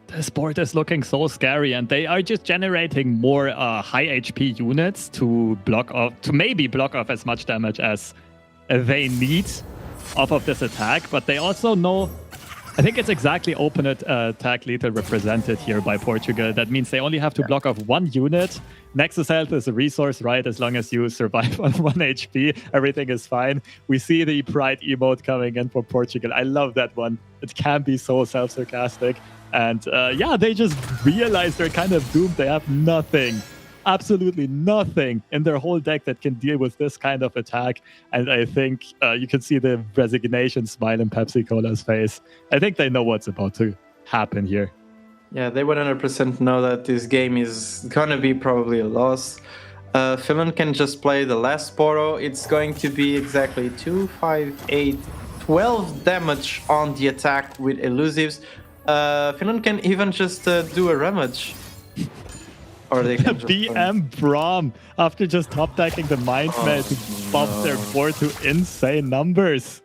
This board is looking so scary, and they are just generating more high HP units to maybe block off as much damage as they need off of this attack. But they also know I think it's exactly open attack lethal represented here by Portugal. That means they only have to block off one unit. Nexus health is a resource, right? As long as you survive on 1 HP, everything is fine. We see the Pride emote coming in for Portugal. I love that one. It can be so self-sarcastic. And yeah, they just realize they're kind of doomed. They have nothing. Absolutely nothing in their whole deck that can deal with this kind of attack. And I think you can see the resignation smile in Pepsi Cola's face. I think they know what's about to happen here. Yeah, they 100% know that this game is gonna be probably a loss. Finland can just play the last Poro. It's going to be exactly 2, 5, 8, 12 damage on the attack with elusives. Finland can even just do a ramage. Or they can just BM Braum, after just top decking the Mind Meld to bump their board to insane numbers.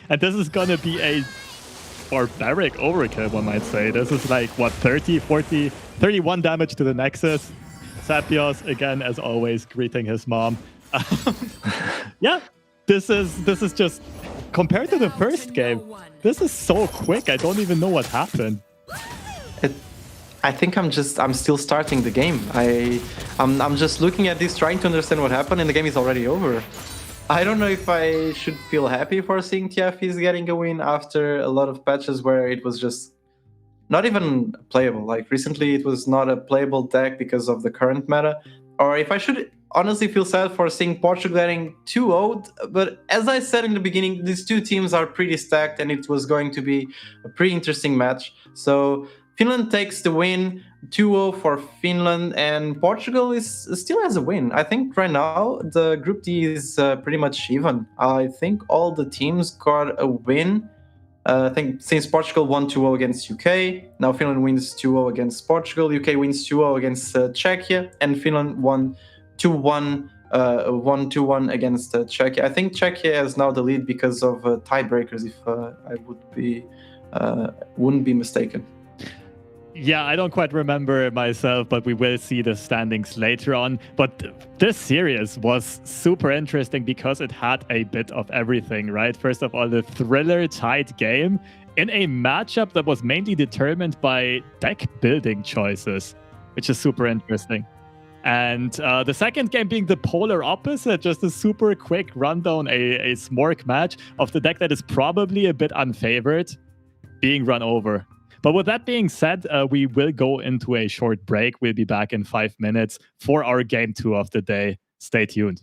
And this is gonna be a barbaric overkill, one might say. This is like, what, 30, 40, 31 damage to the Nexus. Sapios, again, as always, greeting his mom. Yeah, this is just, compared to the first game, this is so quick. I don't even know what happened. I think I'm still starting the game. I'm just looking at this, trying to understand what happened, and the game is already over. I don't know if I should feel happy for seeing TFEs getting a win after a lot of patches where it was just not even playable. Like recently it was not a playable deck because of the current meta. Or if I should honestly feel sad for seeing Portugal getting 2-0'd. But as I said in the beginning, these two teams are pretty stacked and it was going to be a pretty interesting match. So Finland takes the win, 2-0 for Finland, and Portugal still has a win. I think right now the Group D is pretty much even. I think all the teams got a win. I think since Portugal won 2-0 against UK, now Finland wins 2-0 against Portugal, UK wins 2-0 against Czechia, and Finland won 2-1 against Czechia. I think Czechia has now the lead because of tiebreakers, if I wouldn't be mistaken. Yeah, I don't quite remember myself, but we will see the standings later on. But this series was super interesting because it had a bit of everything, right? First of all, the thriller tight game in a matchup that was mainly determined by deck building choices, which is super interesting. And the second game being the polar opposite, just a super quick rundown, a smork match of the deck that is probably a bit unfavored, being run over. But with that being said, we will go into a short break. We'll be back in 5 minutes for our game 2 of the day. Stay tuned.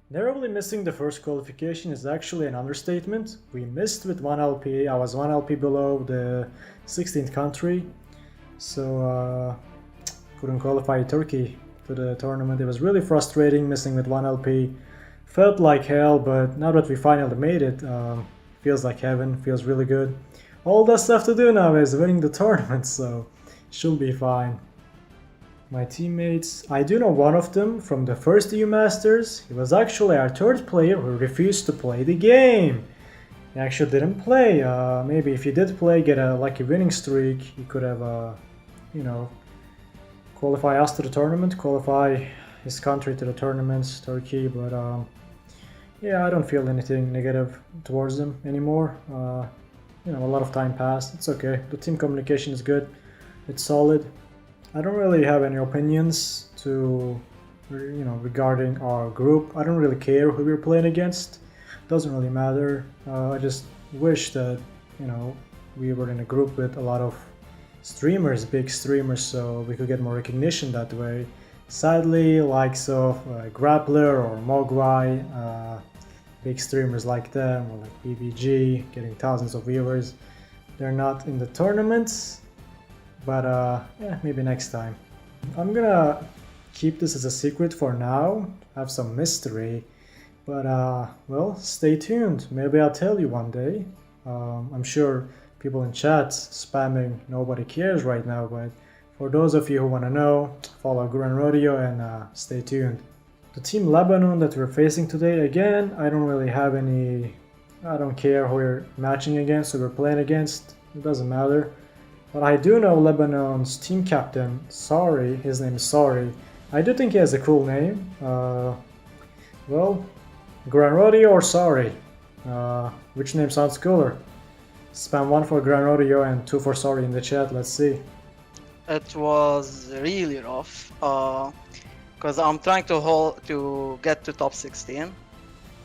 Narrowly missing the first qualification is actually an understatement. We missed with 1 LP. I was 1 LP below the 16th country. So couldn't qualify Turkey to the tournament. It was really frustrating missing with 1 LP. Felt like hell, but now that we finally made it, feels like heaven, feels really good. All that's left to do now is winning the tournament, so should be fine. My teammates, I do know one of them from the first EU Masters. He was actually our third player who refused to play the game. He actually didn't play. Maybe if he did play, get a lucky winning streak, he could have, qualify us to the tournament, qualify his country to the tournament, Turkey, but yeah, I don't feel anything negative towards them anymore. A lot of time passed. It's okay. The team communication is good. It's solid. I don't really have any opinions regarding our group. I don't really care who we're playing against. Doesn't really matter. I just wish that we were in a group with a lot of streamers, big streamers, so we could get more recognition that way. Sadly, likes of Grappler or Mogwai, big streamers like them, or like BBG, getting thousands of viewers, they're not in the tournaments, but yeah, maybe next time. I'm gonna keep this as a secret for now, have some mystery, but well, stay tuned. Maybe I'll tell you one day. I'm sure people in chat spamming nobody cares right now, but for those of you who want to know, follow Grand Rodeo and stay tuned. The team Lebanon that we're facing today, again, I don't care who we're matching against or we're playing against, it doesn't matter. But I do know Lebanon's team captain, Sorry, his name is Sorry. I do think he has a cool name. Well, Grand Rodeo or Sorry? Which name sounds cooler? Spam 1 for Gran Rodeo and 2 for Sorry in the chat. Let's see. It was really rough because I'm trying to get to top 16,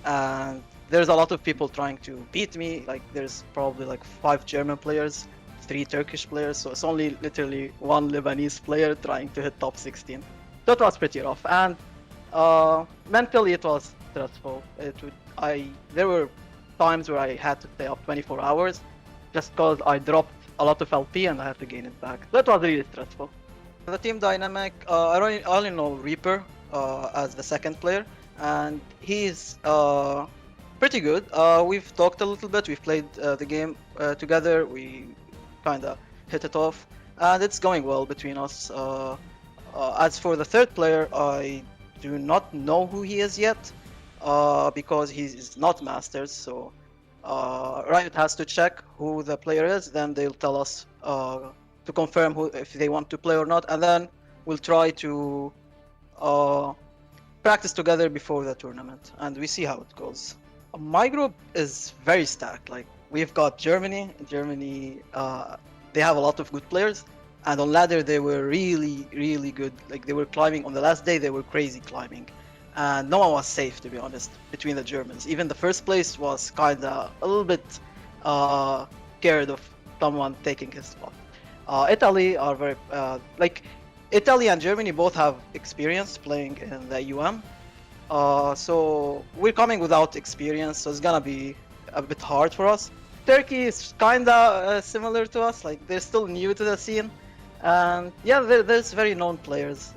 and there's a lot of people trying to beat me. Like there's probably like 5 German players, 3 Turkish players, so it's only literally 1 Lebanese player trying to hit top 16. That was pretty rough, and mentally it was stressful. There were times where I had to stay up 24 hours just because I dropped a lot of LP and I had to gain it back. That was really stressful. The team dynamic, I only know Reaper as the second player, and he's pretty good. We've talked a little bit, we've played the game together, we kind of hit it off, and it's going well between us. As for the third player, I do not know who he is yet, because he's not Masters, so Riot has to check who the player is, then they'll tell us to confirm if they want to play or not, and then we'll try to practice together before the tournament, and we see how it goes. My group is very stacked. Like we've got Germany. They have a lot of good players, and on ladder they were really good. Like they were climbing on the last day, they were crazy climbing, and no one was safe, to be honest, between the Germans. Even the first place was kinda a little bit scared of someone taking his spot. Italy are very Italy and Germany both have experience playing in the UM, so we're coming without experience, so it's gonna be a bit hard for us. Turkey is kinda similar to us, like they're still new to the scene, and yeah, there's very known players,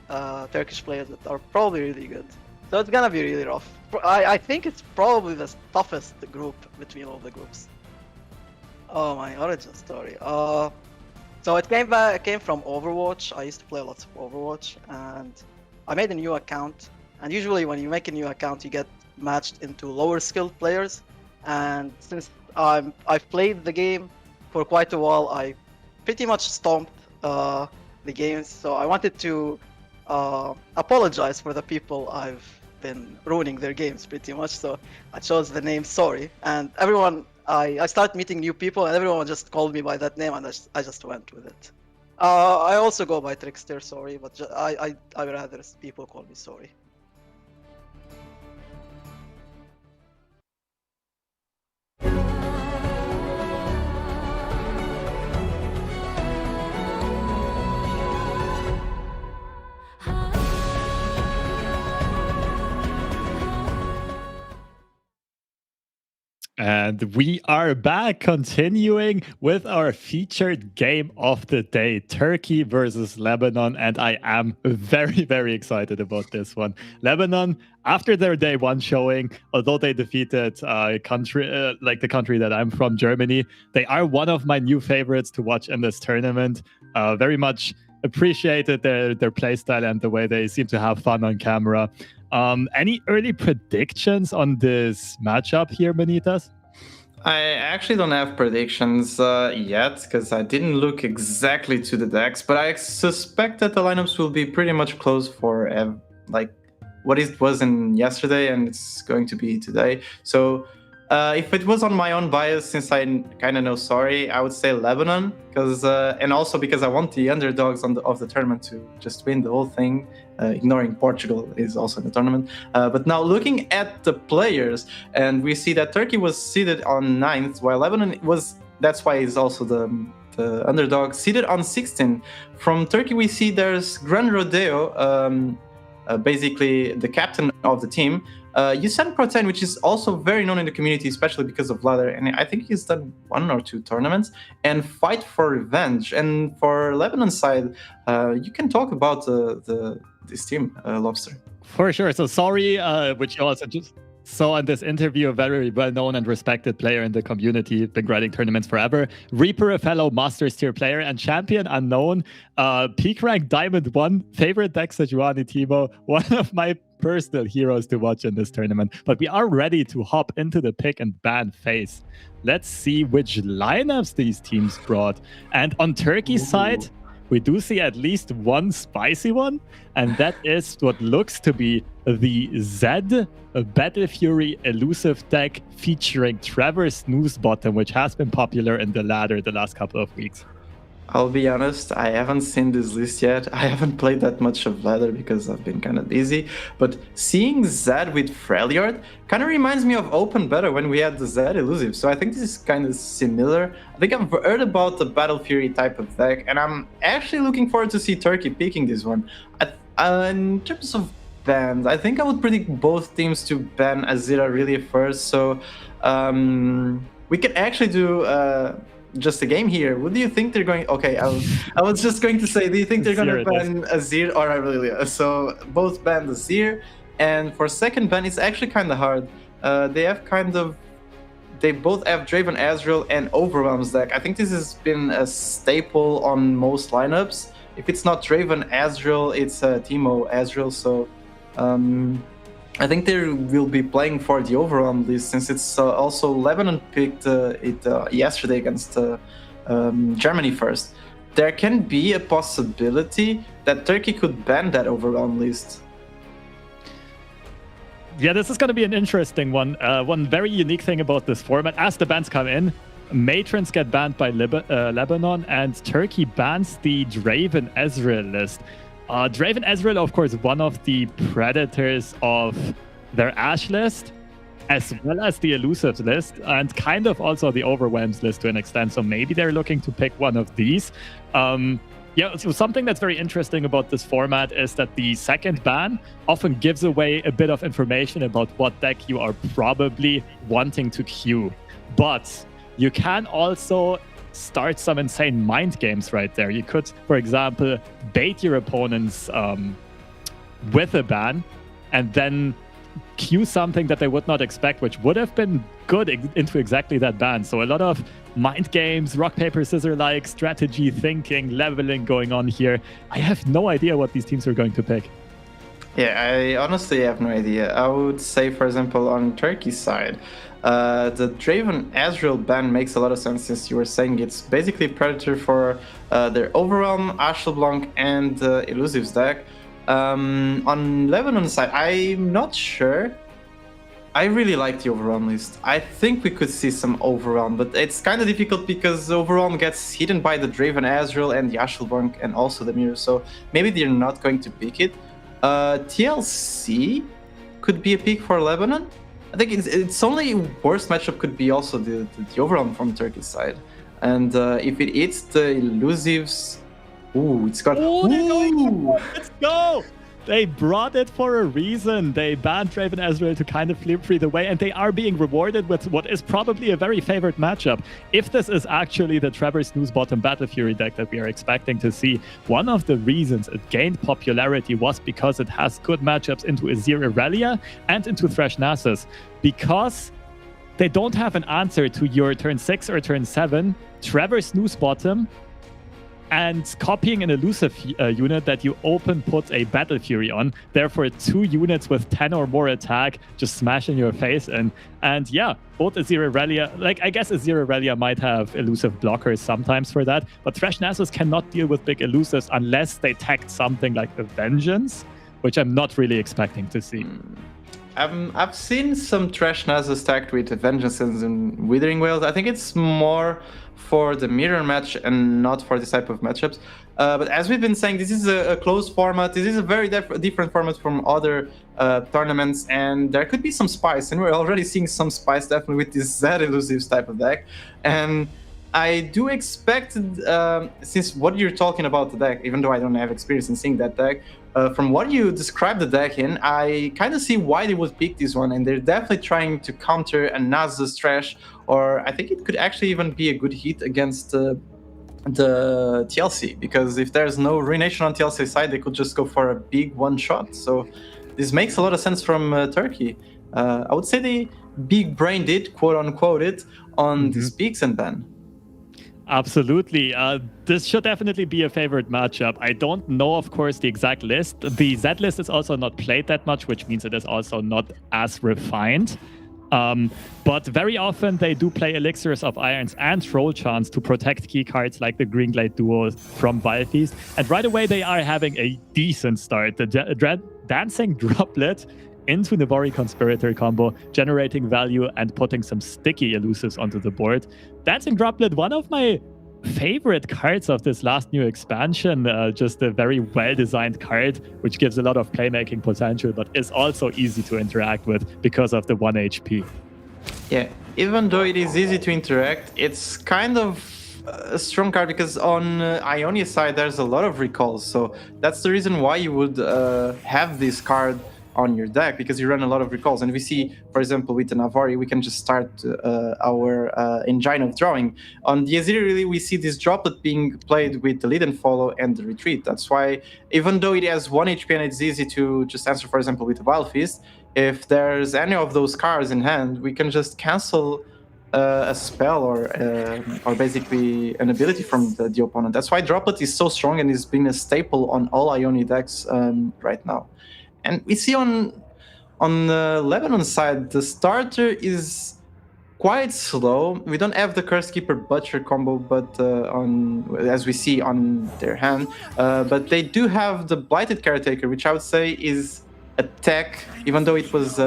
Turkish players that are probably really good. So it's gonna be really rough. I think it's probably the toughest group between all the groups. Oh, my origin story. So it came from Overwatch. I used to play lots of Overwatch, and I made a new account. And usually when you make a new account, you get matched into lower skilled players. And since I've played the game for quite a while, I pretty much stomped the games. So I wanted to apologize for the people I've been ruining their games pretty much. So I chose the name Sorry, and everyone. I started meeting new people, and everyone just called me by that name, and I just went with it. I also go by Trickster, Sorry, but I rather people call me Sorry. And we are back, continuing with our featured game of the day, Turkey versus Lebanon. And I am very excited about this one. Lebanon, after their day 1 showing, although they defeated country like the country that I'm from, Germany, they are one of my new favorites to watch in this tournament. Very much appreciated their playstyle and the way they seem to have fun on camera. Any early predictions on this matchup here, Manitas? I actually don't have predictions yet, because I didn't look exactly to the decks, but I suspect that the lineups will be pretty much close for like what it was in yesterday, and it's going to be today. So if it was on my own bias, since I kind of know Sorry, I would say Lebanon, because and also because I want the underdogs of the tournament to just win the whole thing. Ignoring Portugal is also in the tournament. But now looking at the players, and we see that Turkey was seated on 9th, while Lebanon was. That's why it's also the underdog, seated on 16th. From Turkey, we see there's Gran Rodeo, basically the captain of the team. Yusen Protein, which is also very known in the community, especially because of ladder, and I think he's done 1 or 2 tournaments, and Fight for Revenge. And for Lebanon's side, you can talk about this team, Lobster. For sure. So Sorry, which you also just saw in this interview, a very well-known and respected player in the community, been grinding tournaments forever. Reaper, a fellow Masters tier player, and Champion Unknown, peak rank Diamond 1, favorite deck Sejuani Timo, one of my personal heroes to watch in this tournament. But we are ready to hop into the pick and ban phase. Let's see which lineups these teams brought. And on Turkey's side, we do see at least one spicy one, and that is what looks to be the Zed Battle Fury elusive deck featuring Trevor Snoozebottom, which has been popular in the ladder the last couple of weeks. I'll be honest, I haven't seen this list yet. I haven't played that much of ladder because I've been kind of busy. But seeing Zed with Freljord kind of reminds me of Open Beta when we had the Zed elusive. So I think this is kind of similar. I think I've heard about the Battle Fury type of deck, and I'm actually looking forward to see Turkey picking this one. In terms of bans, I think I would predict both teams to ban Azira really first. So we can actually do just a game here. What do you think they're going? Okay, I was just going to say, do you think they're going to ban Azir or Aurelia? So both ban Azir, and for second ban, it's actually kind of hard. They both have Draven Azrael and Overwhelms deck. I think this has been a staple on most lineups. If it's not Draven Azrael, it's Teemo Azrael. So I think they will be playing for the Overwhelm list, since it's also Lebanon picked it yesterday against Germany first. There can be a possibility that Turkey could ban that Overwhelm list. Yeah, this is going to be an interesting one. One very unique thing about this format, as the bans come in, Matrons get banned by Lebanon, and Turkey bans the Draven Ezreal list. Draven Ezreal, of course, one of the predators of their Ashe list, as well as the Elusives list, and kind of also the Overwhelms list to an extent. So maybe they're looking to pick one of these. Yeah, so something that's very interesting about this format is that the second ban often gives away a bit of information about what deck you are probably wanting to queue. But you can also start some insane mind games right there. You could, for example, bait your opponents with a ban and then queue something that they would not expect, which would have been good into exactly that ban. So a lot of mind games, rock, paper, scissors like strategy, thinking, leveling going on here. I have no idea what these teams are going to pick. Yeah, I honestly have no idea. I would say, for example, on Turkey's side, the Draven Azrael ban makes a lot of sense, since you were saying it's basically a predator for their Overwhelm, Ashe LeBlanc, and Elusives deck. On Lebanon's side, I'm not sure. I really like the Overwhelm list. I think we could see some Overwhelm, but it's kind of difficult because Overwhelm gets hidden by the Draven Azrael and the Ashe LeBlanc and also the Mirror, so maybe they're not going to pick it. TLC could be a pick for Lebanon. I think it's only worst matchup could be also the Overwhelm from Turkey's side. And if it hits the Elusives, ooh, it's got... Ooh, let's go! They brought it for a reason. They banned Draven Ezreal to kind of free the way, and they are being rewarded with what is probably a very favorite matchup. If this is actually the Trevor Snoozebottom Battle Fury deck that we are expecting to see, one of the reasons it gained popularity was because it has good matchups into Azir Aurelia and into Thresh Nasus. Because they don't have an answer to your turn 6 or turn 7, Trevor Snoozebottom, and copying an elusive unit that you open put a Battle Fury on. Therefore, 2 units with 10 or more attack just smash in your face. And yeah, both Azir Aurelia, like I guess Azir Aurelia might have elusive blockers sometimes for that, but Thresh Nasus cannot deal with big elusives unless they tagged something like a Vengeance, which I'm not really expecting to see. I've seen some Thresh Nasus tagged with Vengeances and Withering Wails. I think it's more for the mirror match and not for this type of matchups. But as we've been saying, this is a closed format. This is a very different format from other tournaments, and there could be some spice, and we're already seeing some spice definitely with this Zed Elusives type of deck. And I do expect, since what you're talking about the deck, even though I don't have experience in seeing that deck, from what you described the deck in, I kind of see why they would pick this one, and they're definitely trying to counter a Nasus Trash, or I think it could actually even be a good hit against the TLC, because if there's no Ruination on TLC side, they could just go for a big one-shot. So this makes a lot of sense from Turkey. I would say they big-brained it, quote-unquote it, on this Peaks and ban. Absolutely. This should definitely be a favorite matchup. I don't know, of course, the exact list. The Z list is also not played that much, which means it is also not as refined. But very often they do play Elixirs of Irons and Troll Chance to protect key cards like the Green Glade Duo from Valfeast. And right away they are having a decent start. The Dancing Droplet into Navori Conspirator combo, generating value and putting some sticky elusives onto the board. Dancing Droplet, one of my favorite cards of this last new expansion. Just a very well-designed card, which gives a lot of playmaking potential, but is also easy to interact with because of the 1 HP. Yeah, even though it is easy to interact, it's kind of a strong card because on Ionia's side there's a lot of recalls. So that's the reason why you would have this card on your deck, because you run a lot of recalls. And we see, for example, with the Navari, we can just start our engine of drawing. On the Aziri, really, we see this droplet being played with the lead and follow and the retreat. That's why, even though it has 1 HP and it's easy to just answer, for example, with the Wild Fist, if there's any of those cards in hand, we can just cancel a spell or basically an ability from the opponent. That's why droplet is so strong and is being a staple on all Ioni decks right now. And we see on the Lebanon side, the starter is quite slow. We don't have the Curse Keeper Butcher combo, but as we see on their hand. But they do have the Blighted Caretaker, which I would say is a tech, even though it was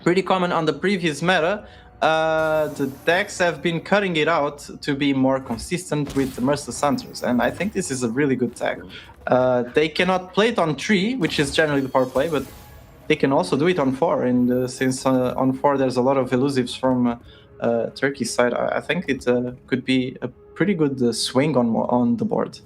pretty common on the previous meta. The decks have been cutting it out to be more consistent with the Merciless Hunters, and I think this is a really good tech. They cannot play it on 3, which is generally the power play, but they can also do it on 4, and since on 4 there's a lot of elusives from Turkey's side, I think it could be a pretty good swing on the board.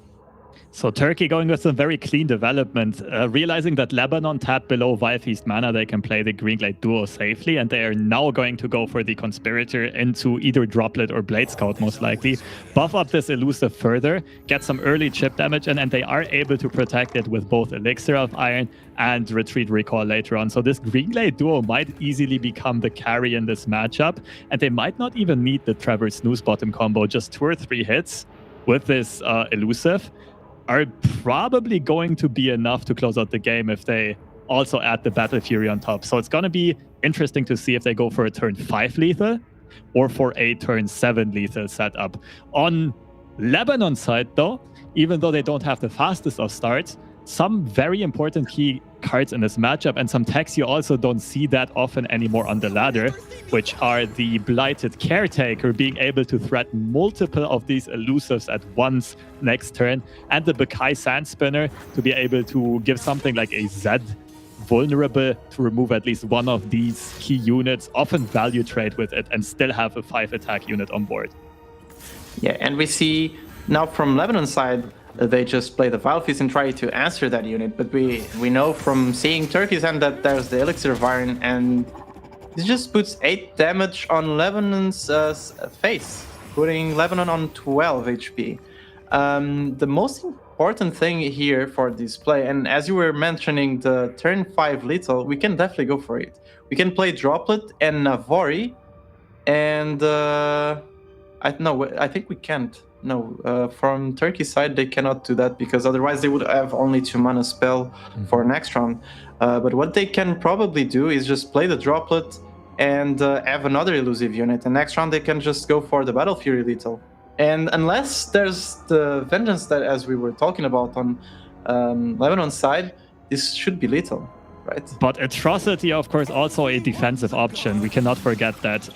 So Turkey going with some very clean development, realizing that Lebanon tapped below Valfeast mana, they can play the Green Glade Duo safely, and they are now going to go for the Conspirator into either Droplet or Blade Scout most likely, buff up this elusive further, get some early chip damage, and they are able to protect it with both Elixir of Iron and Retreat Recall later on. So this Green Glade Duo might easily become the carry in this matchup, and they might not even need the Trevor Snooze bottom combo. Just 2 or 3 hits with this elusive are probably going to be enough to close out the game if they also add the Battle Fury on top. So it's going to be interesting to see if they go for a turn 5 lethal or for a turn 7 lethal setup. On Lebanon side though, even though they don't have the fastest of starts, some very important key cards in this matchup and some techs you also don't see that often anymore on the ladder, which are the Blighted Caretaker, being able to threaten multiple of these elusives at once next turn, and the Bakai Sandspinner to be able to give something like a Z vulnerable to remove at least one of these key units, often value trade with it, and still have a 5 attack unit on board. Yeah, and we see now from Lebanon's side, they just play the Valfeast and try to answer that unit. But we know from seeing Turkey's hand that there's the Elixir of Iron, and this just puts 8 damage on Lebanon's face, putting Lebanon on 12 HP. The most important thing here for this play, and as you were mentioning the turn 5 lethal, we can definitely go for it. We can play Droplet and Navori, and I think we can't. No, from Turkey's side, they cannot do that because otherwise they would have only 2 mana spell for next round. But what they can probably do is just play the Droplet and have another elusive unit. And next round they can just go for the Battle Fury lethal. And unless there's the Vengeance that, as we were talking about on Lebanon's side, this should be lethal, right? But Atrocity, of course, also a defensive option. We cannot forget that.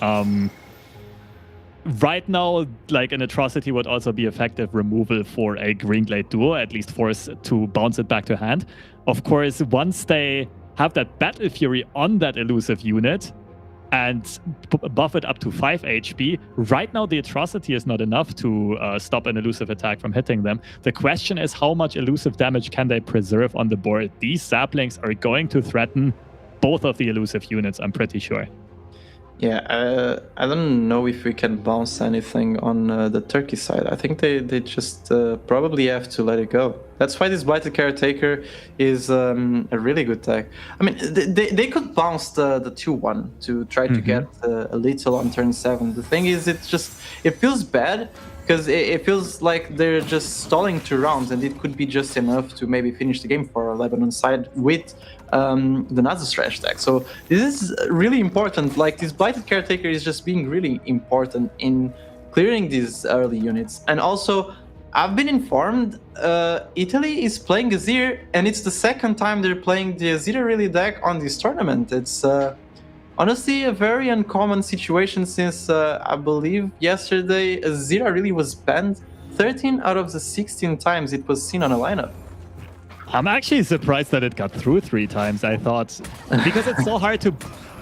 Right now, like an Atrocity would also be effective removal for a Green Glade Duo, at least force to bounce it back to hand. Of course, once they have that Battle Fury on that elusive unit and buff it up to 5 HP, right now the Atrocity is not enough to stop an elusive attack from hitting them. The question is how much elusive damage can they preserve on the board? These saplings are going to threaten both of the elusive units, I'm pretty sure. Yeah, I don't know if we can bounce anything on the Turkey side. I think they just probably have to let it go. That's why this Blighted Caretaker is a really good tech. I mean, they could bounce the 2-1 to try to get a lethal on turn 7. The thing is, it feels bad because it feels like they're just stalling 2 rounds, and it could be just enough to maybe finish the game for Lebanon side with the Nasus trash tag. So this is really important. Like, this Blighted Caretaker is just being really important in clearing these early units. And also, I've been informed Italy is playing Azir, and it's the second time they're playing the Azir really deck on this tournament. It's honestly a very uncommon situation, since I believe yesterday Azir really was banned 13 out of the 16 times it was seen on a lineup. I'm actually surprised that it got through 3 times. I thought, because it's so hard to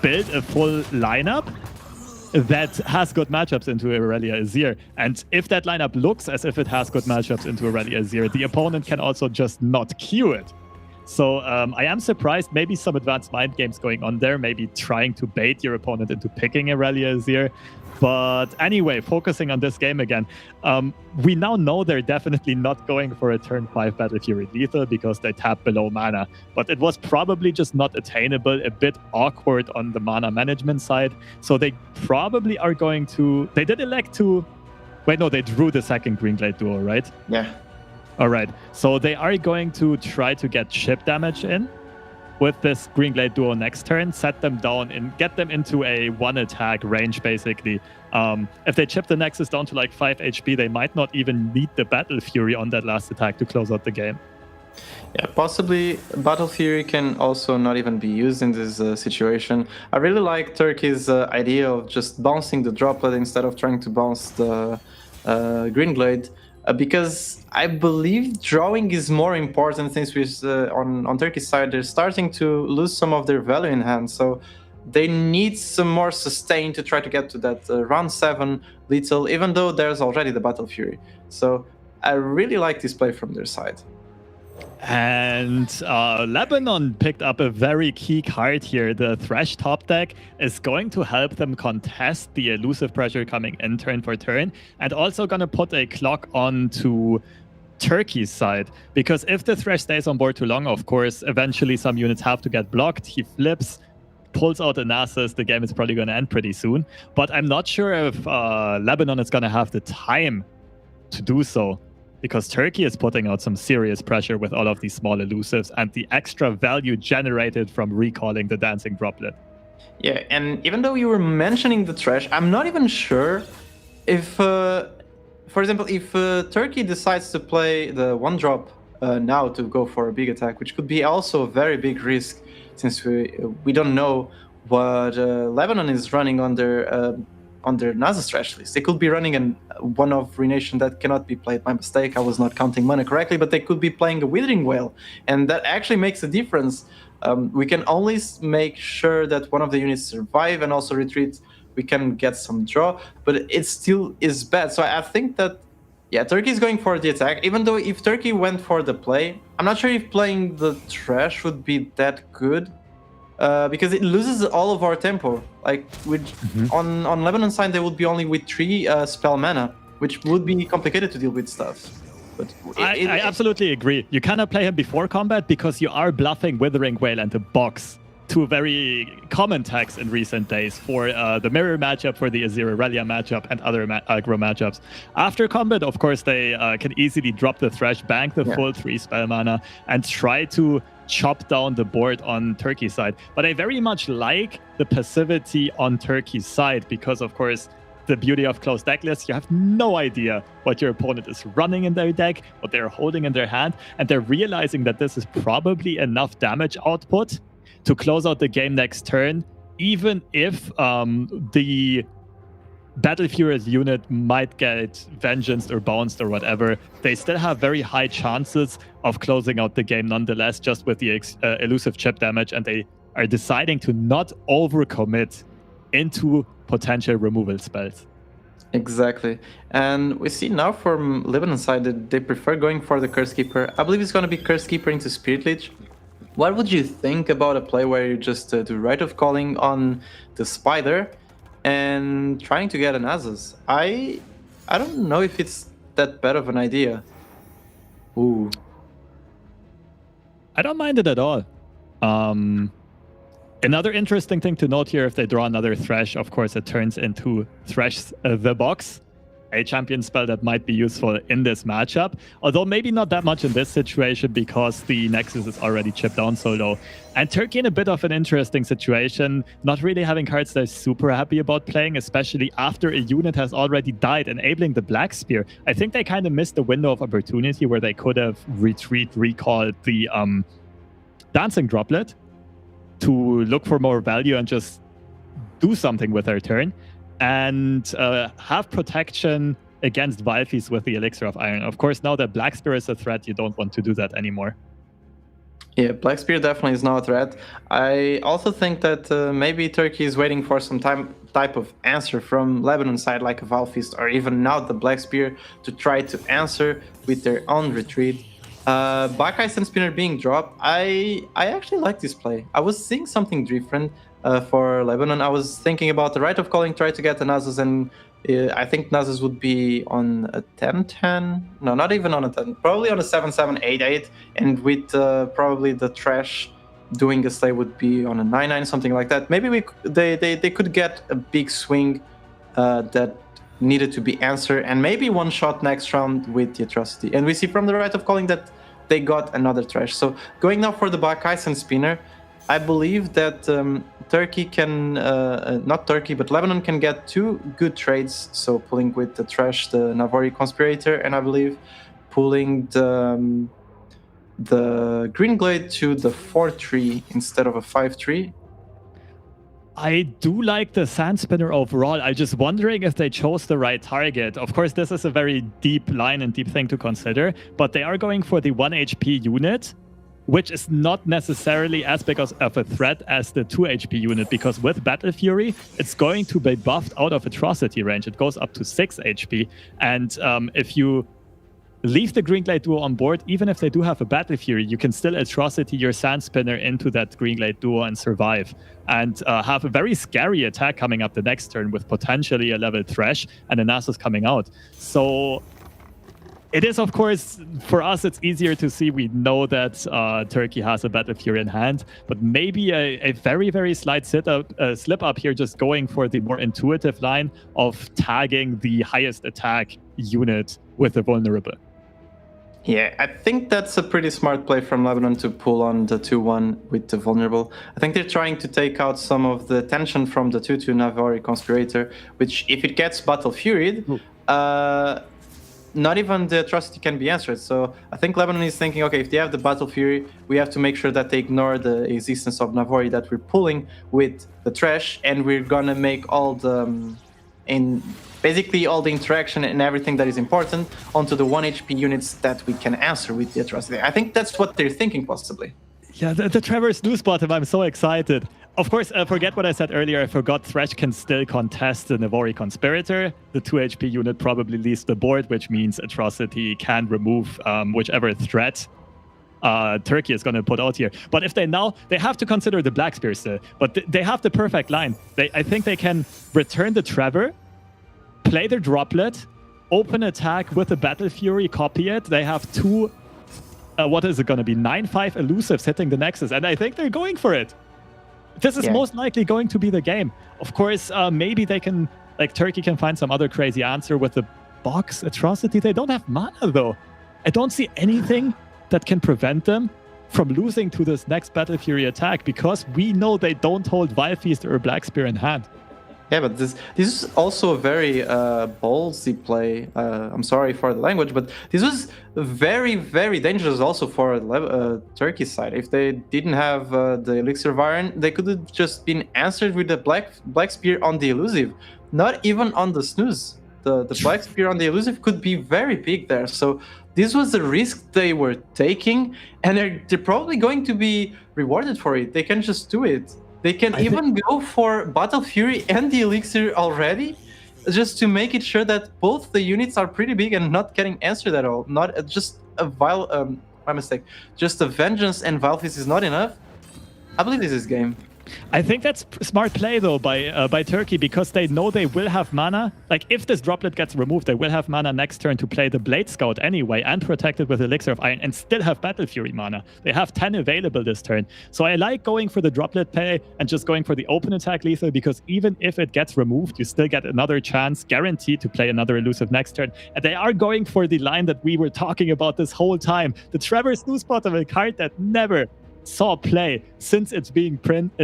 build a full lineup that has good matchups into Aurelia Azir. And if that lineup looks as if it has good matchups into Aurelia Azir, the opponent can also just not queue it. So I am surprised. Maybe some advanced mind games going on there, maybe trying to bait your opponent into picking Aurelia Azir. But anyway, focusing on this game again, we now know they're definitely not going for a turn 5 Battle Fury lethal because they tap below mana. But it was probably just not attainable, a bit awkward on the mana management side. So they probably are going to... They did elect to... Wait, no, they drew the second Green Glade duo, right? Yeah. All right. So they are going to try to get chip damage in with this Green Glade duo next turn, set them down and get them into a 1-attack range, basically. If they chip the Nexus down to like 5 HP, they might not even need the Battle Fury on that last attack to close out the game. Yeah, possibly Battle Fury can also not even be used in this situation. I really like Turkey's idea of just bouncing the droplet instead of trying to bounce the Green Glade. Because I believe drawing is more important, since on Turkey's side they're starting to lose some of their value in hand, so they need some more sustain to try to get to that round 7 lethal, even though there's already the Battle Fury. So I really like this play from their side. And Lebanon picked up a very key card here. The Thresh top deck is going to help them contest the elusive pressure coming in turn for turn, and also going to put a clock on to Turkey's side. Because if the Thresh stays on board too long, of course, eventually some units have to get blocked. He flips, pulls out a Nasus, the game is probably going to end pretty soon. But I'm not sure if Lebanon is going to have the time to do so, because Turkey is putting out some serious pressure with all of these small elusives and the extra value generated from recalling the dancing droplet. Yeah, and even though you were mentioning the Thresh, I'm not even sure if, for example, if Turkey decides to play the 1-drop now to go for a big attack, which could be also a very big risk, since we don't know what Lebanon is running on their Nasus Thresh list. They could be running one of Renation that cannot be played. My mistake, I was not counting mana correctly, but they could be playing a Withering Whale, and that actually makes a difference. We can only make sure that one of the units survive and also retreat. We can get some draw, but it still is bad. So I think that, yeah, Turkey is going for the attack, even though if Turkey went for the play, I'm not sure if playing the Thresh would be that good. Because it loses all of our tempo. Like on Lebanon side, they would be only with 3 spell mana, which would be complicated to deal with stuff. But I absolutely agree. You cannot play him before combat because you are bluffing Withering Whale and the box. 2 very common tags in recent days for the mirror matchup, for the Azir Aurelia matchup, and other aggro matchups. After combat, of course, they can easily drop the Thresh, bank the full 3 spell mana, and try to chop down the board on Turkey's side. But I very much like the passivity on Turkey's side because, of course, the beauty of closed deck lists, you have no idea what your opponent is running in their deck, what they're holding in their hand, and they're realizing that this is probably enough damage output to close out the game next turn, even if the Battle Fury's unit might get vengeanced or bounced or whatever. They still have very high chances of closing out the game nonetheless, just with the elusive chip damage, and they are deciding to not overcommit into potential removal spells. Exactly. And we see now from Lebanon side that they prefer going for the Curse Keeper. I believe it's going to be Curse Keeper into Spirit Leech. What would you think about a play where you just do Rite of Calling on the Spider and trying to get an Nasus? I don't know if it's that bad of an idea. Ooh. I don't mind it at all. Another interesting thing to note here, if they draw another Thresh, of course it turns into Thresh the Box. a champion spell that might be useful in this matchup. Although maybe not that much in this situation because the Nexus is already chipped down so low. And Turkey in a bit of an interesting situation, not really having cards they're super happy about playing, especially after a unit has already died, enabling the Black Spear. I think they kind of missed the window of opportunity where they could have recalled the Dancing Droplet to look for more value and just do something with their turn. And have protection against Valfis with the Elixir of Iron. Of course, now that Black Spear is a threat, you don't want to do that anymore. Yeah, Black Spear definitely is now a threat. I also think that maybe Turkey is waiting for some type of answer from Lebanon side, like a Valfist, or even now the Black Spear, to try to answer with their own retreat. Bakai Sun Spinner being dropped, I actually like this play. I was seeing something different for Lebanon. I was thinking about the Right of Calling, try to get the Nasus, and I think Nasus would be on a 10-10. No, not even on a 10. Probably on a 7-7, 8-8. And with probably the Trash doing a slay would be on a 9-9, something like that. Maybe they could get a big swing that needed to be answered, and maybe one shot next round with the Atrocity. And we see from the Right of Calling that they got another Trash. So going now for the Bakai Sun Spinner, I believe that Turkey can, not Turkey, but Lebanon can get two good trades. So pulling with the Trash, the Navori Conspirator, and I believe pulling the Green Glade to the 4-3 instead of a 5-3. I do like the Sand Spinner overall. I'm just wondering if they chose the right target. Of course, this is a very deep line and deep thing to consider, but they are going for the 1 HP unit, which is not necessarily as big of a threat as the 2 HP unit, because with Battle Fury, it's going to be buffed out of Atrocity range. It goes up to 6 HP. And if you leave the Green Glade duo on board, even if they do have a Battle Fury, you can still Atrocity your Sand Spinner into that Green Glade duo and survive. And have a very scary attack coming up the next turn with potentially a level Thresh and a Nasus coming out. So it is, of course, for us, it's easier to see. We know that Turkey has a Battle Fury in hand, but maybe a very, very slight slip up here, just going for the more intuitive line of tagging the highest attack unit with the vulnerable. Yeah, I think that's a pretty smart play from Lebanon to pull on the 2-1 with the vulnerable. I think they're trying to take out some of the tension from the 2-2 Navori Conspirator, which if it gets Battle Furied, not even the Atrocity can be answered. So I think Lebanon is thinking, okay, if they have the Battle Fury, we have to make sure that they ignore the existence of Navori that we're pulling with the Trash, and we're gonna make all the basically all the interaction and everything that is important onto the 1 HP units that we can answer with the Atrocity. I think that's what they're thinking, possibly. Yeah, the Trevor Snooze bottom, I'm so excited. Of course, forget what I said earlier. I forgot Thresh can still contest the Navori Conspirator. The 2 HP unit probably leaves the board, which means Atrocity can remove whichever threat Turkey is going to put out here. But if they have to consider the Black Spear still, but they have the perfect line. I think they can return the Trevor, play their Droplet, open attack with the Battle Fury, copy it. They have two, what is it going to be, 9-5 elusives hitting the Nexus, and I think they're going for it. This is most likely going to be the game. Of course, maybe they can, like Turkey can find some other crazy answer with the box Atrocity. They don't have mana though. I don't see anything that can prevent them from losing to this next Battle Fury attack, because we know they don't hold Vilefeast or Black Spear in hand. Yeah, but this is also a very ballsy play. I'm sorry for the language, but this was very, very dangerous also for Turkey's side. If they didn't have the Elixir of Iron, they could have just been answered with the Black Spear on the Elusive, not even on the Snooze. The Black Spear on the Elusive could be very big there. So this was the risk they were taking, and they're probably going to be rewarded for it. They can just do it. They can even go for Battle Fury and the Elixir already, just to make it sure that both the units are pretty big and not getting answered at all. Not just a my mistake. Just a Vengeance and Valfis is not enough. I believe this is game. I think that's smart play though by Turkey, because they know they will have mana. Like if this droplet gets removed, they will have mana next turn to play the Blade Scout anyway and protect it with Elixir of Iron and still have Battle Fury mana. They have 10 available this turn. So I like going for the droplet play and just going for the open attack lethal, because even if it gets removed, you still get another chance guaranteed to play another elusive next turn. And they are going for the line that we were talking about this whole time. The Trevor Snooze Bottom, a card that never saw play since it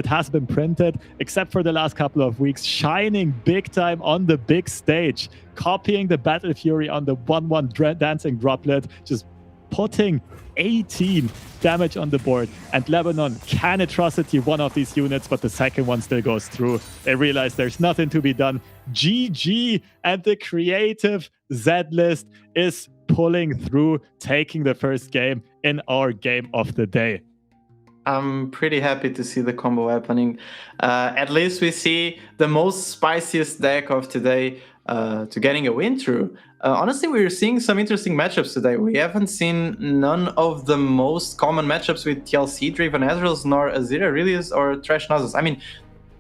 has been printed, except for the last couple of weeks, shining big time on the big stage, copying the Battle Fury on the 1/1 dancing droplet, just putting 18 damage on the board. And Lebanon can atrocity one of these units, but the second one still goes through. They realize there's nothing to be done. GG, and the creative Z-list is pulling through, taking the first game in our game of the day. I'm pretty happy to see the combo happening. At least we see the most spiciest deck of today to getting a win through. Honestly, we're seeing some interesting matchups today. We haven't seen none of the most common matchups with TLC, Driven Ezreals, nor Azira Aurelius or Trash Nasus. I mean,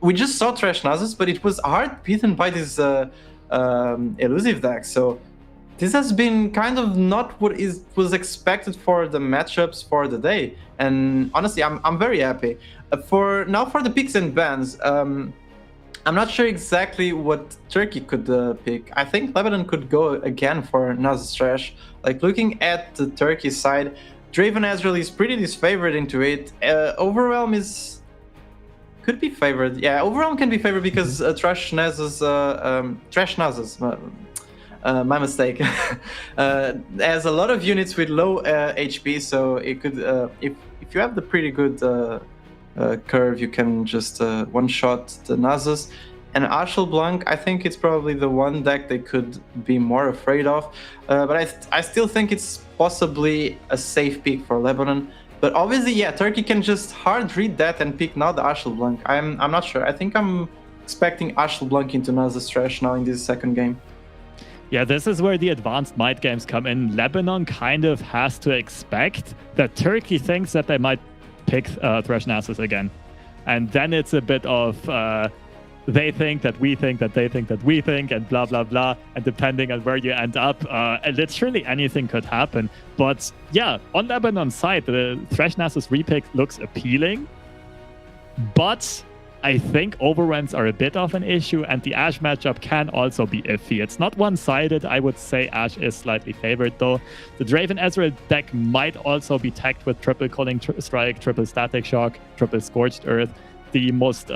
we just saw Trash Nasus, but it was hard beaten by this elusive deck. So this has been kind of not what was expected for the matchups for the day. And honestly, I'm very happy. For the picks and bans, I'm not sure exactly what Turkey could pick. I think Lebanon could go again for Nasus Trash. Like looking at the Turkey side, Draven Ezreal is pretty disfavored into it. Overwhelm could be favored. Yeah, Overwhelm can be favored because Trash Nasus, my mistake, has a lot of units with low HP, so it could, if you have the pretty good curve, you can just one-shot the Nasus. And Arshel Blanc, I think it's probably the one deck they could be more afraid of, but I still think it's possibly a safe pick for Lebanon. But obviously, yeah, Turkey can just hard read that and pick now the Arshel Blanc. I'm not sure. I think I'm expecting Arshel Blanc into Nasus Trash now in this second game. Yeah, this is where the advanced might games come in. Lebanon kind of has to expect that Turkey thinks that they might pick Thresh Nasus again. And then it's a bit of they think that we think that they think that we think, and blah, blah, blah. And depending on where you end up, literally anything could happen. But yeah, on Lebanon's side, the Thresh Nasus repick looks appealing. But I think overruns are a bit of an issue, and the Ashe matchup can also be iffy. It's not one-sided. I would say Ashe is slightly favored, though. The Draven Ezreal deck might also be tagged with triple Culling Strike, triple Static Shock, triple Scorched Earth. The most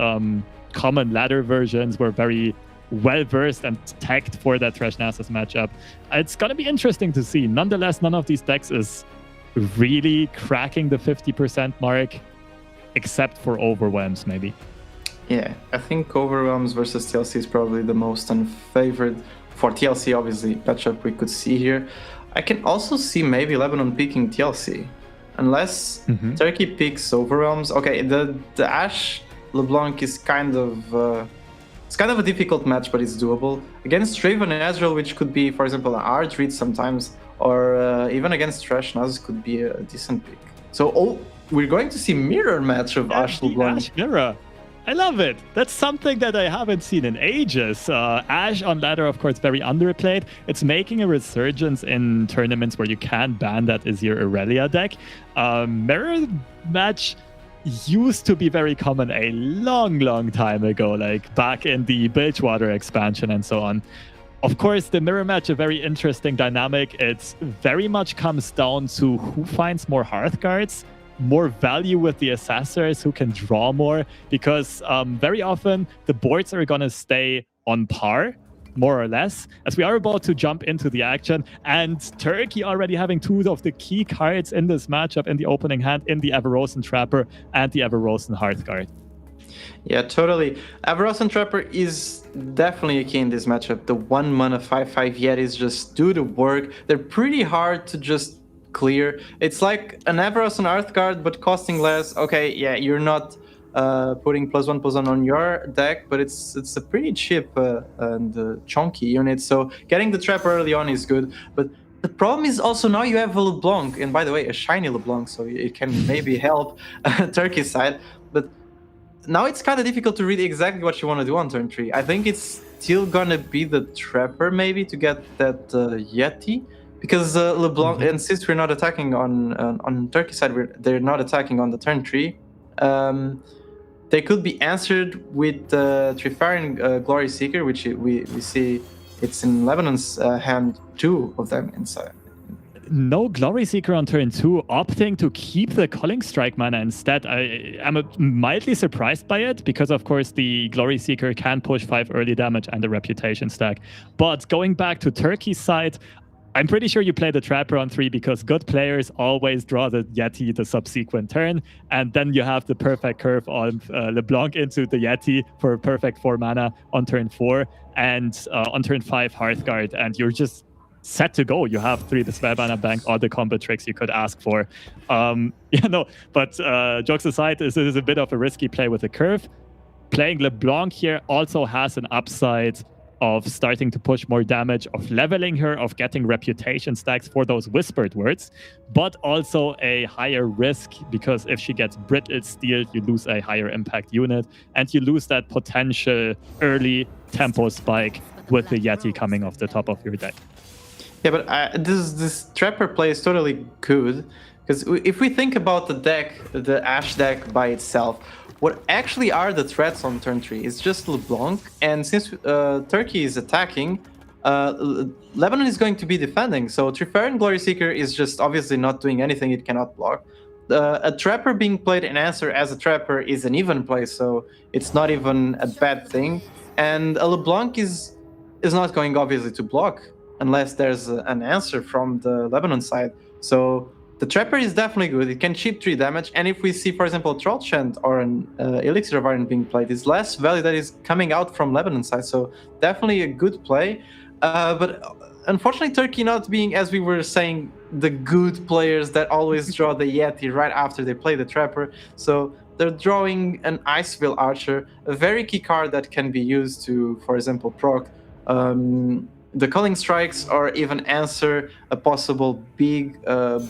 common ladder versions were very well-versed and tagged for that Thresh Nasus matchup. It's going to be interesting to see. Nonetheless, none of these decks is really cracking the 50% mark, except for Overwhelms, maybe. Yeah, I think Overwhelms versus TLC is probably the most unfavored for TLC, obviously, matchup we could see here. I can also see maybe Lebanon picking TLC, unless Turkey picks Overwhelms. Okay, the Ashe LeBlanc is kind of it's kind of a difficult match, but it's doable against Draven and Ezreal, which could be, for example, an hard read sometimes, or even against Thresh Nasus could be a decent pick. So we're going to see mirror match of Ashe LeBlanc. Ashe mirror. I love it. That's something that I haven't seen in ages. Ashe on ladder, of course, very underplayed. It's making a resurgence in tournaments where you can ban that Azir Aurelia deck. Mirror match used to be very common a long time ago, like back in the Bilgewater expansion and so on. Of course, the mirror match, a very interesting dynamic. It very much comes down to who finds more Hearthguards, more value with the assessors, who can draw more, because very often the boards are going to stay on par, more or less, as we are about to jump into the action. And Turkey already having two of the key cards in this matchup in the opening hand, in the Everosen Trapper and the Everosen Hearthguard. Yeah, totally. Everosen Trapper is definitely a key in this matchup. The 1 mana 5/5 Yetis just do the work. They're pretty hard to just clear. It's like an Everosen Hearthguard, but costing less. Okay, yeah, you're not putting +1/+1 on your deck, but it's a pretty cheap and chunky unit. So getting the trap early on is good. But the problem is also now you have a LeBlanc, and by the way, a shiny LeBlanc, so it can maybe help Turkey's side. But now it's kind of difficult to read exactly what you want to do on turn 3. I think it's still gonna be the Trapper maybe to get that Yeti, because LeBlanc, and since we're not attacking on Turkey side, they're not attacking on the turn 3. They could be answered with Trifarian Glory Seeker, which we see it's in Lebanon's hand, 2 of them inside. No Glory Seeker on turn 2, opting to keep the Culling Strike mana instead. I'm mildly surprised by it, because of course the Glory Seeker can push 5 early damage and a reputation stack. But going back to Turkey's side, I'm pretty sure you play the Trapper on 3 because good players always draw the Yeti the subsequent turn, and then you have the perfect curve on LeBlanc into the Yeti for a perfect 4 mana on turn 4, and on turn 5 Hearthguard, and you're just set to go. You have 3 Dispel Mana Bank, all the combo tricks you could ask for. But jokes aside, this is a bit of a risky play with the curve. Playing LeBlanc here also has an upside of starting to push more damage, of leveling her, of getting reputation stacks for those whispered words, but also a higher risk, because if she gets Brittle Steel, you lose a higher impact unit, and you lose that potential early tempo spike with the Yeti coming off the top of your deck. Yeah, but this Trapper play is totally good, because if we think about the deck, the Ash deck by itself, what actually are the threats on turn 3? It's just LeBlanc, and since Turkey is attacking, Lebanon is going to be defending, so Trifarian Glory Seeker is just obviously not doing anything, it cannot block. A Trapper being played in answer as a Trapper is an even play, so it's not even a bad thing, and a LeBlanc is not going obviously to block, unless there's an answer from the Lebanon side. So the Trapper is definitely good. It can cheat 3 damage, and if we see, for example, Troll Chant or an Elixir of Iron being played, it's less value that is coming out from Lebanon side. So definitely a good play. But unfortunately, Turkey not being, as we were saying, the good players that always draw the Yeti right after they play the Trapper. So they're drawing an Icefield Archer, a very key card that can be used to, for example, proc the Culling Strikes, or even answer a possible big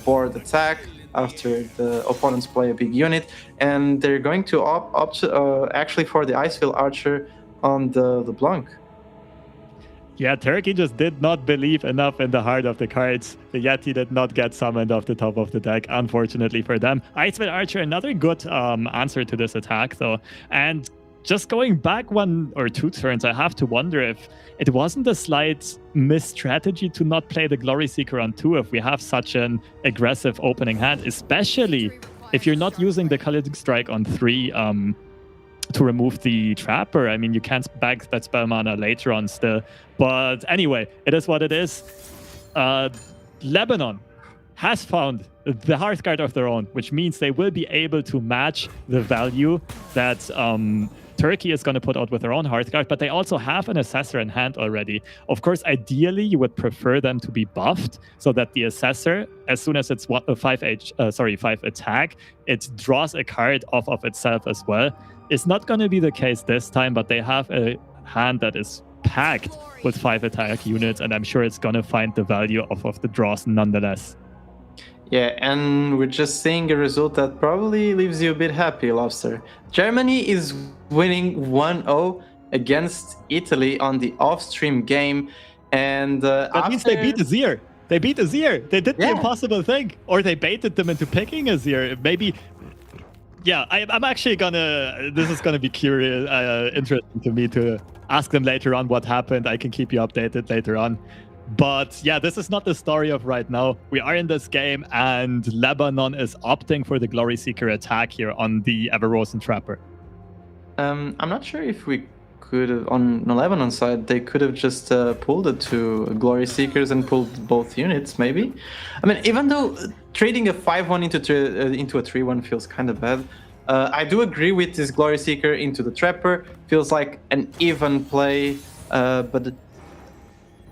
board attack after the opponents play a big unit, and they're going to opt actually for the Icefield Archer on the LeBlanc. Yeah, Turkey just did not believe enough in the heart of the cards. The Yeti did not get summoned off the top of the deck, unfortunately for them. Icefield Archer, another good answer to this attack, though. And just going back 1 or 2 turns, I have to wonder if it wasn't a slight mis-strategy to not play the Glory Seeker on 2 if we have such an aggressive opening hand, especially if you're not using the Culling Strike on 3 to remove the Trapper. I mean, you can't bag that spell mana later on still. But anyway, it is what it is. Lebanon has found the Hearthguard of their own, which means they will be able to match the value that Turkey is going to put out with their own Hearthguard, but they also have an Assessor in hand already. Of course, ideally, you would prefer them to be buffed so that the Assessor, as soon as it's 5 attack, it draws a card off of itself as well. It's not going to be the case this time, but they have a hand that is packed with 5 attack units, and I'm sure it's going to find the value of the draws nonetheless. Yeah, and we're just seeing a result that probably leaves you a bit happy, Lobster. Germany is winning 1-0 against Italy on the off-stream game, and that means they beat Azir. They beat Azir. They did the impossible thing, or they baited them into picking Azir. Maybe. Yeah, I'm actually gonna. This is gonna be curious, interesting to me to ask them later on what happened. I can keep you updated later on. But yeah, this is not the story of right now. We are in this game, and Lebanon is opting for the Glory Seeker attack here on the Everrosen Trapper. I'm not sure if we could have, on the Lebanon side, they could have just pulled it to Glory Seekers and pulled both units, maybe. I mean, even though trading a 5-1 into a 3-1 feels kind of bad, I do agree with this Glory Seeker into the Trapper. Feels like an even play, but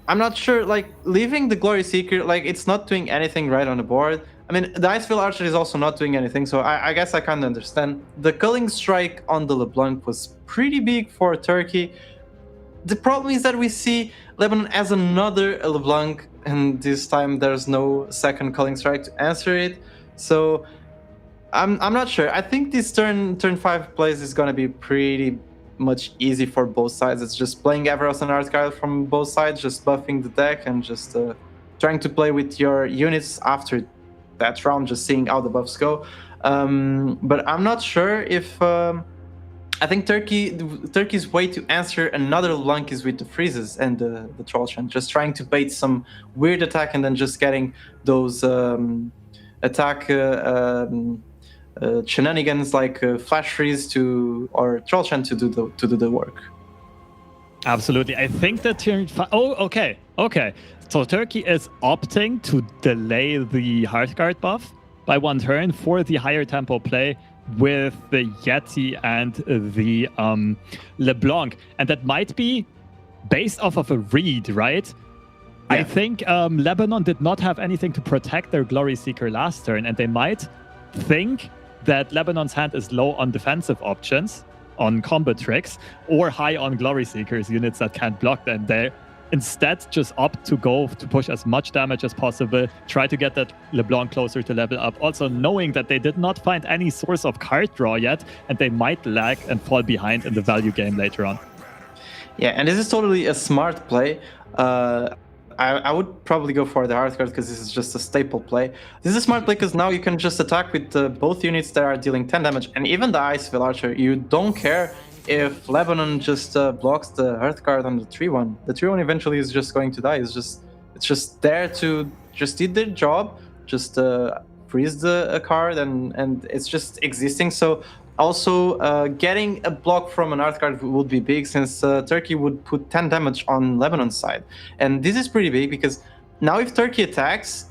I'm not sure, like, leaving the Glory Seeker, like, it's not doing anything right on the board. I mean, the Icefield Archer is also not doing anything, so I guess I kind of understand. The Culling Strike on the LeBlanc was pretty big for Turkey. The problem is that we see Lebanon as another LeBlanc, and this time there's no second Culling Strike to answer it. So I'm not sure. I think this turn 5 plays is gonna be pretty much easy for both sides. It's just playing Everos and Artcard from both sides, just buffing the deck and just trying to play with your units after that round, just seeing how the buffs go. But I'm not sure if I think Turkey's way to answer another LeBlanc is with the freezes and the troll chant, just trying to bait some weird attack and then just getting those attack shenanigans like flash freeze or troll chant to do the work. Absolutely. I think that turn 5. Oh, okay. So Turkey is opting to delay the Heartguard buff by 1 turn for the higher tempo play with the Yeti and the LeBlanc. And that might be based off of a read, right? Yeah. I think Lebanon did not have anything to protect their Glory Seeker last turn, and they might think that Lebanon's hand is low on defensive options, on combat tricks, or high on Glory Seekers, units that can't block them. They instead just opt to go to push as much damage as possible, try to get that LeBlanc closer to level up, also knowing that they did not find any source of card draw yet, and they might lag and fall behind in the value game later on. Yeah, and this is totally a smart play. I would probably go for the hard card because this is just a staple play. This is a smart play because now you can just attack with both units that are dealing 10 damage, and even the Iceville Archer. You don't care if Lebanon just blocks the Earth card on the 3-1. The 3-1 eventually is just going to die. It's just there to just did their job, just freeze the card, and it's just existing. So also getting a block from an Earth card would be big, since Turkey would put 10 damage on Lebanon's side. And this is pretty big because now if Turkey attacks,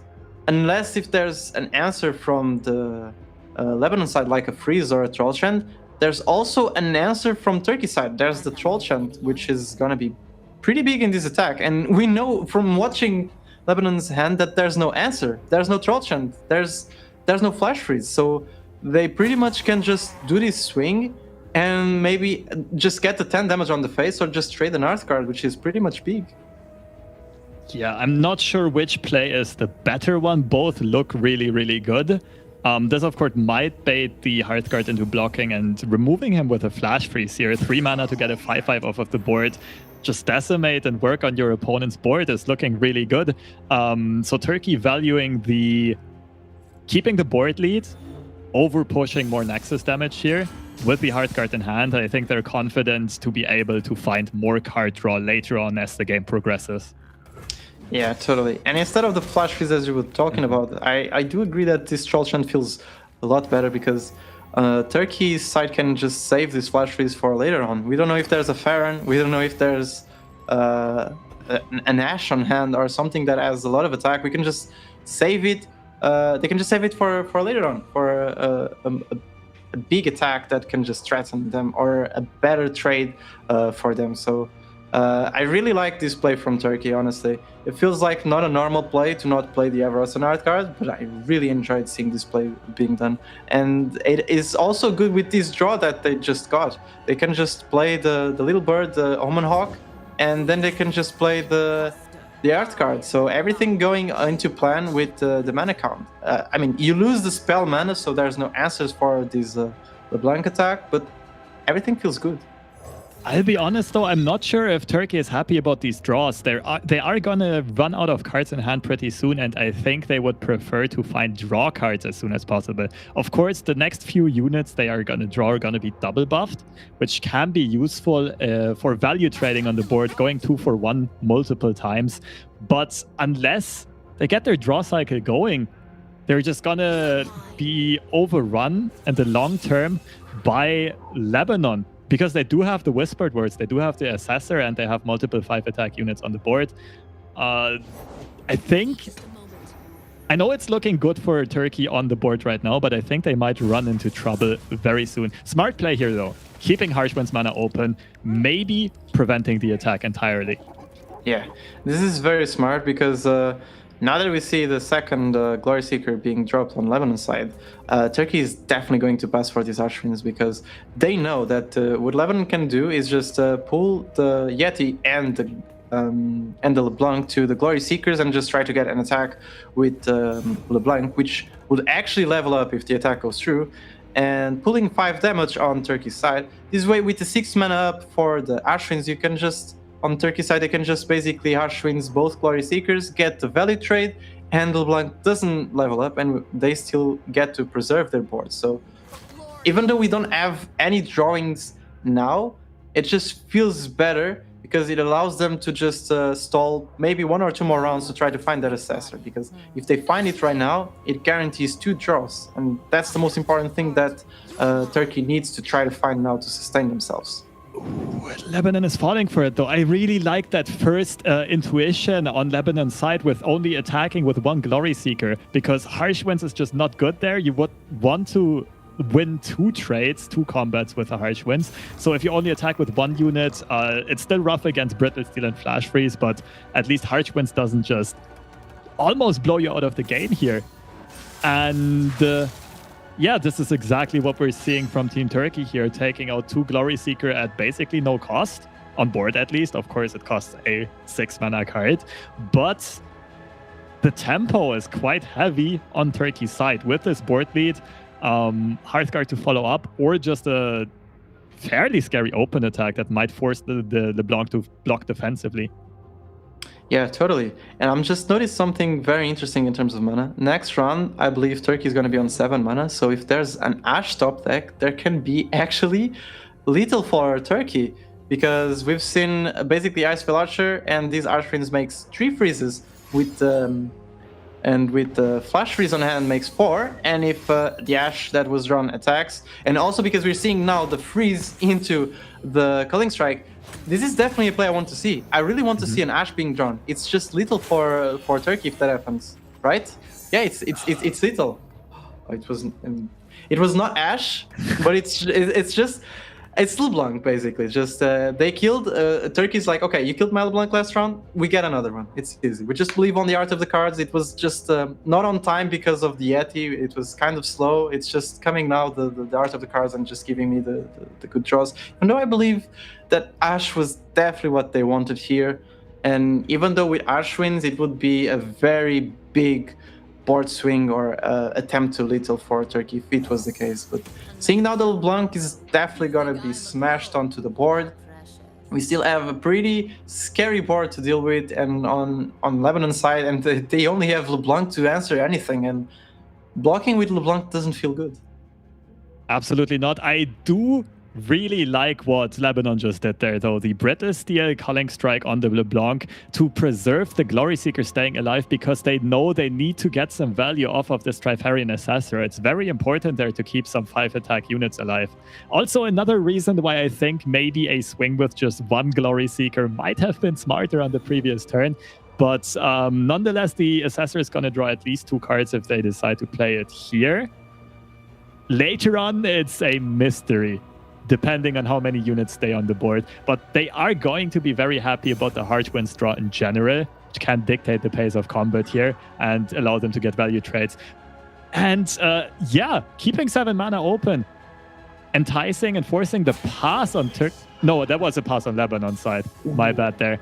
unless if there's an answer from the Lebanon side, like a freeze or a troll chant, there's also an answer from Turkey side. There's the troll chant, which is gonna be pretty big in this attack. And we know from watching Lebanon's hand that there's no answer. There's no troll chant. There's no flash freeze. So they pretty much can just do this swing and maybe just get the 10 damage on the face, or just trade an Earth card, which is pretty much big. Yeah, I'm not sure which play is the better one. Both look really, really good. This, of course, might bait the Heartguard into blocking and removing him with a flash freeze here. 3 mana to get a 5/5 off of the board. Just decimate and work on your opponent's board is looking really good. So Turkey valuing keeping the board lead, over pushing more Nexus damage here. With the Heartguard in hand, I think they're confident to be able to find more card draw later on as the game progresses. Yeah, totally. And instead of the flash freeze as you were talking about, I do agree that this troll chant feels a lot better, because Turkey's side can just save this flash freeze for later on. We don't know if there's a Farron, we don't know if there's an Ash on hand or something that has a lot of attack. We can just save it. They can just save it for later on, for a big attack that can just threaten them, or a better trade for them. So I really like this play from Turkey, honestly. It feels like not a normal play to not play the Everos and Art card, but I really enjoyed seeing this play being done. And it is also good with this draw that they just got. They can just play the little bird, the Omen Hawk, and then they can just play the Art card. So everything going into plan with the mana count. I mean, you lose the spell mana, so there's no answers for this LeBlanc attack, but everything feels good. I'll be honest though, I'm not sure if Turkey is happy about these draws. They are gonna run out of cards in hand pretty soon, and I think they would prefer to find draw cards as soon as possible. Of course, the next few units they are gonna draw are gonna be double buffed, which can be useful for value trading on the board, going 2 for 1 multiple times. But unless they get their draw cycle going, they're just gonna be overrun in the long term by Lebanon. Because they do have the Whispered Words, they do have the Assessor, and they have multiple 5-attack units on the board. I know it's looking good for Turkey on the board right now, but I think they might run into trouble very soon. Smart play here, though. Keeping Harshwind's mana open, maybe preventing the attack entirely. Yeah, this is very smart, because now that we see the second Glory Seeker being dropped on Lebanon's side, Turkey is definitely going to pass for these Archfiends, because they know that what Lebanon can do is just pull the Yeti and and the LeBlanc to the Glory Seekers and just try to get an attack with LeBlanc, which would actually level up if the attack goes through, and pulling 5 damage on Turkey's side. This way, with the 6 mana up for the Ashwins, you can just, on Turkey's side, they can just basically Ashwins both Glory Seekers, get the value trade, and LeBlanc doesn't level up, and they still get to preserve their board. So even though we don't have any drawings now, it just feels better because it allows them to just stall maybe 1 or 2 more rounds to try to find that Assessor. Because if they find it right now, it guarantees 2 draws. And that's the most important thing that Turkey needs to try to find now to sustain themselves. Ooh, Lebanon is falling for it, though. I really like that first intuition on Lebanon's side with only attacking with 1 Glory Seeker, because Harsh Winds is just not good there. You would want to win 2 trades, 2 combats with the Harsh Winds. So if you only attack with 1 unit, it's still rough against Brittle Steel and Flash Freeze, but at least Harsh Winds doesn't just almost blow you out of the game here. And yeah, this is exactly what we're seeing from Team Turkey here, taking out 2 Glory Seeker at basically no cost, on board at least. Of course, it costs a 6 mana card, but the tempo is quite heavy on Turkey's side with this board lead. Hearthguard to follow up, or just a fairly scary open attack that might force the LeBlanc to block defensively. Yeah, totally. And I'm just noticed something very interesting in terms of mana. Next round, I believe Turkey is going to be on 7 mana. So if there's an Ash top deck, there can be actually lethal for Turkey, because we've seen basically Icefield Archer, and these Archfiends makes 3 freezes with and with the Flash Freeze on hand makes 4, and if the Ash that was drawn attacks, and also because we're seeing now the freeze into the Culling Strike, this is definitely a play I want to see. I really want to see an Ash being drawn. It's just little for Turkey if that happens, right? Yeah, it's little. Oh, it was not Ash, but it's just. It's LeBlanc, basically. Just they killed. Turkey's like, okay, you killed my LeBlanc last round. We get another one. It's easy. We just believe on the art of the cards. It was just not on time because of the Yeti. It was kind of slow. It's just coming now, the art of the cards, and just giving me the good draws. Even though I believe that Ash was definitely what they wanted here. And even though with Ash wins, it would be a very big board swing or attempt to lethal for Turkey if it was the case. But seeing now the LeBlanc is definitely going to be smashed onto the board. We still have a pretty scary board to deal with, and on Lebanon's side, and they only have LeBlanc to answer anything, and blocking with LeBlanc doesn't feel good. Absolutely not. I do really like what Lebanon just did there, though. The Brittle Steel Culling Strike on the LeBlanc to preserve the Glory Seeker staying alive, because they know they need to get some value off of this Trifarian Assessor. It's very important there to keep some 5 attack units alive. Also, another reason why I think maybe a swing with just 1 Glory Seeker might have been smarter on the previous turn. But nonetheless, the Assessor is going to draw at least 2 cards if they decide to play it here. Later on, it's a mystery, depending on how many units stay on the board. But they are going to be very happy about the Harsh Winds draw in general, which can dictate the pace of combat here and allow them to get value trades. And yeah, keeping 7 mana open, enticing and forcing the pass on Turk. No, that was a pass on Lebanon's side. My bad there.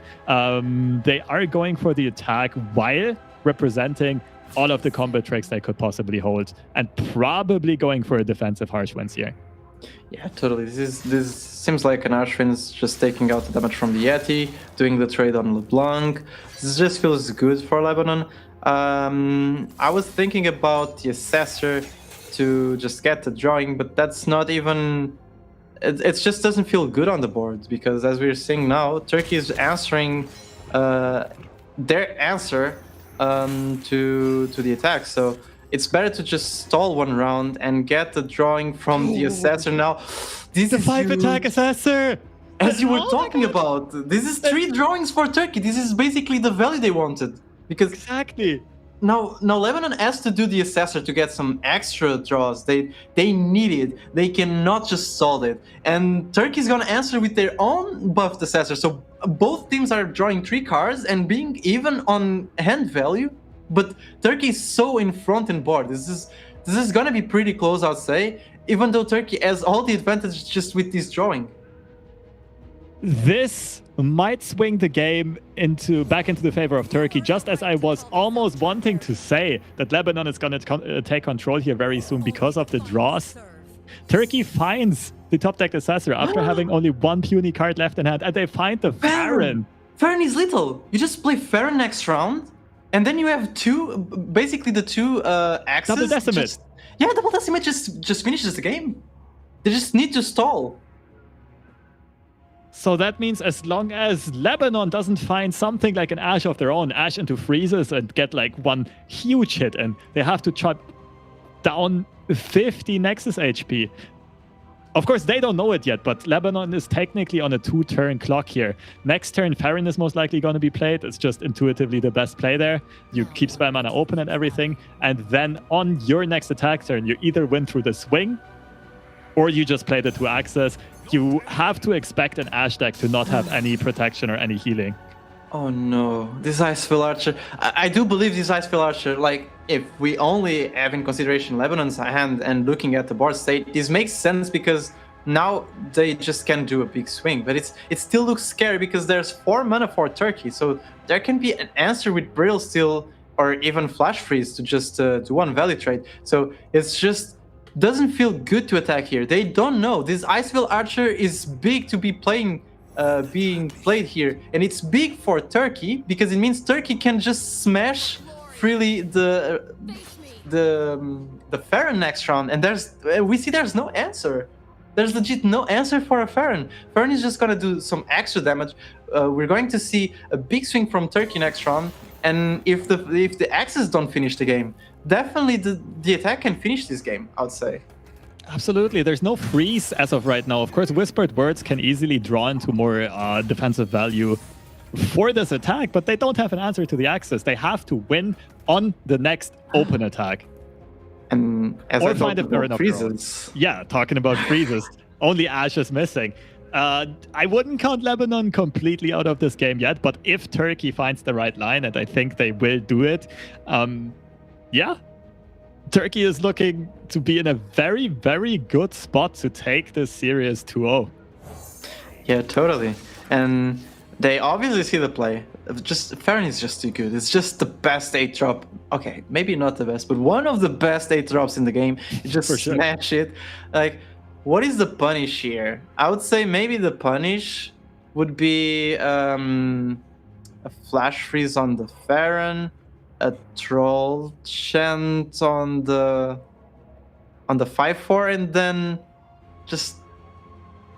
They are going for the attack while representing all of the combat tricks they could possibly hold, and probably going for a defensive Harsh Winds here. Yeah, totally. This seems like an Ashwin's just taking out the damage from the Yeti, doing the trade on LeBlanc. This just feels good for Lebanon. I was thinking about the Assessor to just get the drawing, but that's not even... It just doesn't feel good on the board, because as we're seeing now, Turkey is answering their answer to the attack. So it's better to just stall 1 round and get the drawing from the Assessor now. This The is 5 attack Assessor! As you were talking about, this is 3 drawings for Turkey. This is basically the value they wanted. Because exactly. Now Lebanon has to do the Assessor to get some extra draws. They need it. They cannot just stall it. And Turkey's gonna answer with their own buffed Assessor. So both teams are drawing 3 cards and being even on hand value. But Turkey is so in front in board. This is gonna be pretty close, I'd say. Even though Turkey has all the advantage just with this drawing. This might swing the game back into the favor of Turkey, just as I was almost wanting to say that Lebanon is going to take control here very soon because of the draws. Turkey finds the top-decked Assessor after having only one puny card left in hand, and they find the Farron. Farron is little. You just play Farron next round, and then you have basically the two axes. Double Decimate. Double Decimate just finishes the game. They just need to stall. So that means as long as Lebanon doesn't find something like an Ashe of their own, Ashe into freezes and get like one huge hit, and they have to chop down 50 Nexus HP. Of course, they don't know it yet, but Lebanon is technically on a 2-turn clock here. Next turn, Farron is most likely going to be played. It's just intuitively the best play there. You keep spell mana open and everything, and then on your next attack turn, you either win through the swing, or you just play the 2 axes. You have to expect an Ashe deck to not have any protection or any healing. Oh no, this Iceville Archer. I do believe this Iceville Archer, like, if we only have in consideration Lebanon's hand and looking at the board state, this makes sense because now they just can't do a big swing. But it still looks scary because there's 4 mana for Turkey, so there can be an answer with Brittle Steel or even Flash Freeze to just do one value trade. So it's just doesn't feel good to attack here. They don't know. This Iceville Archer is big to be being played here, and it's big for Turkey because it means Turkey can just smash freely the Farron next round, and we see there's no answer. There's legit no answer for a Farron. Farron is just gonna do some extra damage. We're going to see a big swing from Turkey next round, and if the axes don't finish the game, definitely the attack can finish this game, I would say. Absolutely. There's no freeze as of right now. Of course, Whispered Words can easily draw into more defensive value for this attack, but they don't have an answer to the axis. They have to win on the next open attack. And as or I find if there are enough freezes. Yeah, talking about freezes. Only Ashe is missing. I wouldn't count Lebanon completely out of this game yet, but if Turkey finds the right line, and I think they will do it, yeah, Turkey is looking to be in a very, very good spot to take this series 2-0. Yeah, totally. And they obviously see the play. Farron is just too good. It's just the best 8-drop. Okay, maybe not the best, but one of the best 8-drops in the game. You just smash it. Like, what is the punish here? I would say maybe the punish would be a Flash Freeze on the Farron, a Troll Chant on the 5-4, and then just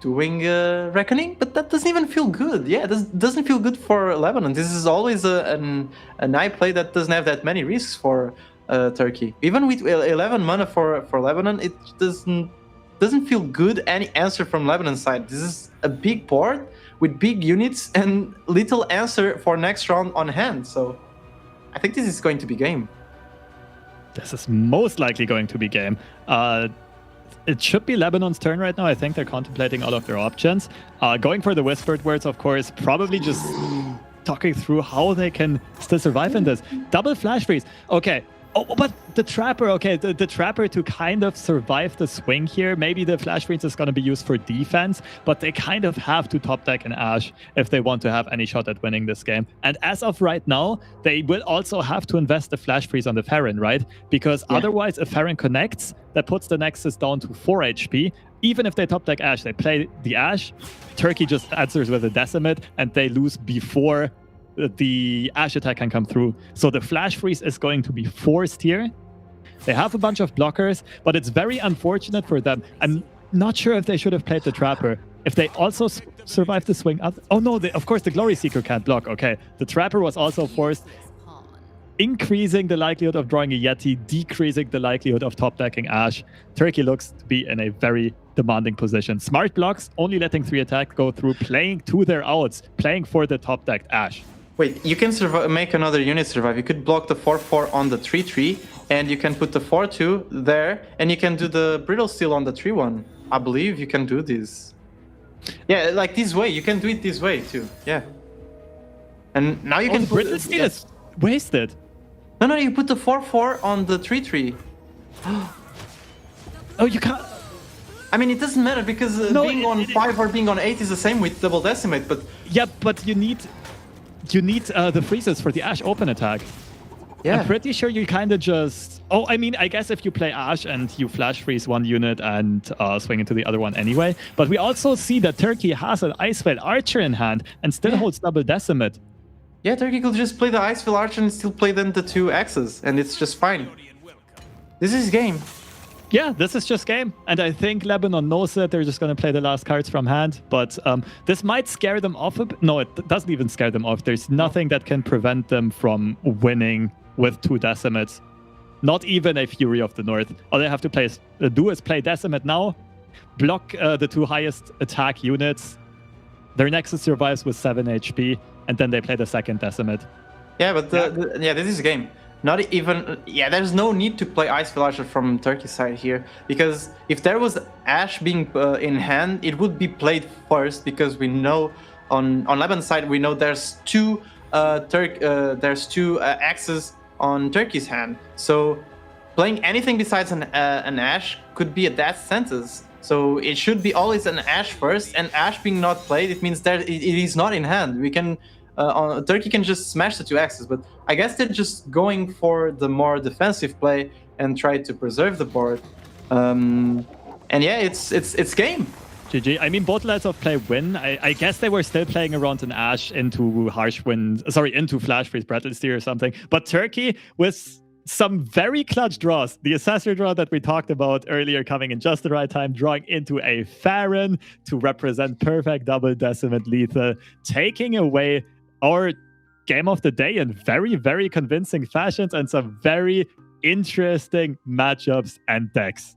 doing a Reckoning. But that doesn't even feel good. Yeah, it doesn't feel good for Lebanon. This is always an eye play that doesn't have that many risks for Turkey. Even with 11 mana for Lebanon, it doesn't feel good any answer from Lebanon's side. This is a big board with big units and little answer for next round on hand. So I think this is going to be game. This is most likely going to be game. It should be Lebanon's turn right now. I think they're contemplating all of their options. Going for the Whispered Words, of course, probably just talking through how they can still survive in this. Double Flash Freeze. Okay. Oh, but the Trapper, okay, the Trapper to kind of survive the swing here. Maybe the Flash Freeze is going to be used for defense, but they kind of have to top deck an Ashe if they want to have any shot at winning this game. And as of right now, they will also have to invest the Flash Freeze on the Farron, right? Because otherwise, if Farron connects, that puts the Nexus down to 4 HP. Even if they top deck Ashe, they play the Ashe, Turkey just answers with a Decimate, and they lose before the Ashe attack can come through. So the Flash Freeze is going to be forced here. They have a bunch of blockers, but it's very unfortunate for them. I'm not sure if they should have played the Trapper. If they also survive the swing... Oh no, of course the Glory Seeker can't block. Okay, the Trapper was also forced, increasing the likelihood of drawing a Yeti, decreasing the likelihood of top decking Ashe. Turkey looks to be in a very demanding position. Smart blocks, only letting 3 attacks go through, playing to their outs, playing for the top decked Ashe. Wait, you can make another unit survive. You could block the 4-4 on the 3-3, and you can put the 4-2 there, and you can do the Brittle Steel on the 3-1. I believe you can do this. Yeah, like this way. You can do it this way too. Yeah. And now you can put... Brittle Steel is wasted. No, you put the 4-4 on the 3-3. Oh, you can't... I mean, it doesn't matter because being on 5 or being on 8 is the same with double decimate, but... Yeah, but you need the freezes for the Ashe open attack. Yeah. I'm pretty sure you kind of just... Oh, I mean, I guess if you play Ashe and you flash freeze one unit and swing into the other one anyway. But we also see that Turkey has an Iceveil Archer in hand and still holds double decimate. Yeah, Turkey could just play the Iceveil Archer and still play then the 2 axes, and it's just fine. This is game. Yeah, this is just game. And I think Lebanon knows it. They're just going to play the last cards from hand. But this might scare them off a bit. No, it doesn't even scare them off. There's nothing that can prevent them from winning with 2 decimates. Not even a Fury of the North. All they have to do is play decimate now, block the 2 highest attack units. Their Nexus survives with 7 HP, and then they play the second decimate. Yeah, but this is a game. Not even... Yeah, there's no need to play Iceveil Archer from Turkey's side here, because if there was Ashe being in hand, it would be played first, because we know on Lebanon's side, we know there's 2 axes on Turkey's hand. So playing anything besides an Ashe could be a death sentence. So it should be always an Ashe first, and Ashe being not played, it means that it is not in hand. We can... Turkey can just smash the 2 axes, but I guess they're just going for the more defensive play and try to preserve the board. And yeah, it's game. GG. I mean, both leds of play win. I guess they were still playing around an Ashe into Harsh Wind, into Flash Freeze, Brattlesteer or something. But Turkey with some very clutch draws. The Assessor draw that we talked about earlier coming in just the right time, drawing into a Farron to represent perfect double decimate lethal, taking away our game of the day in very, very convincing fashions and some very interesting matchups and decks.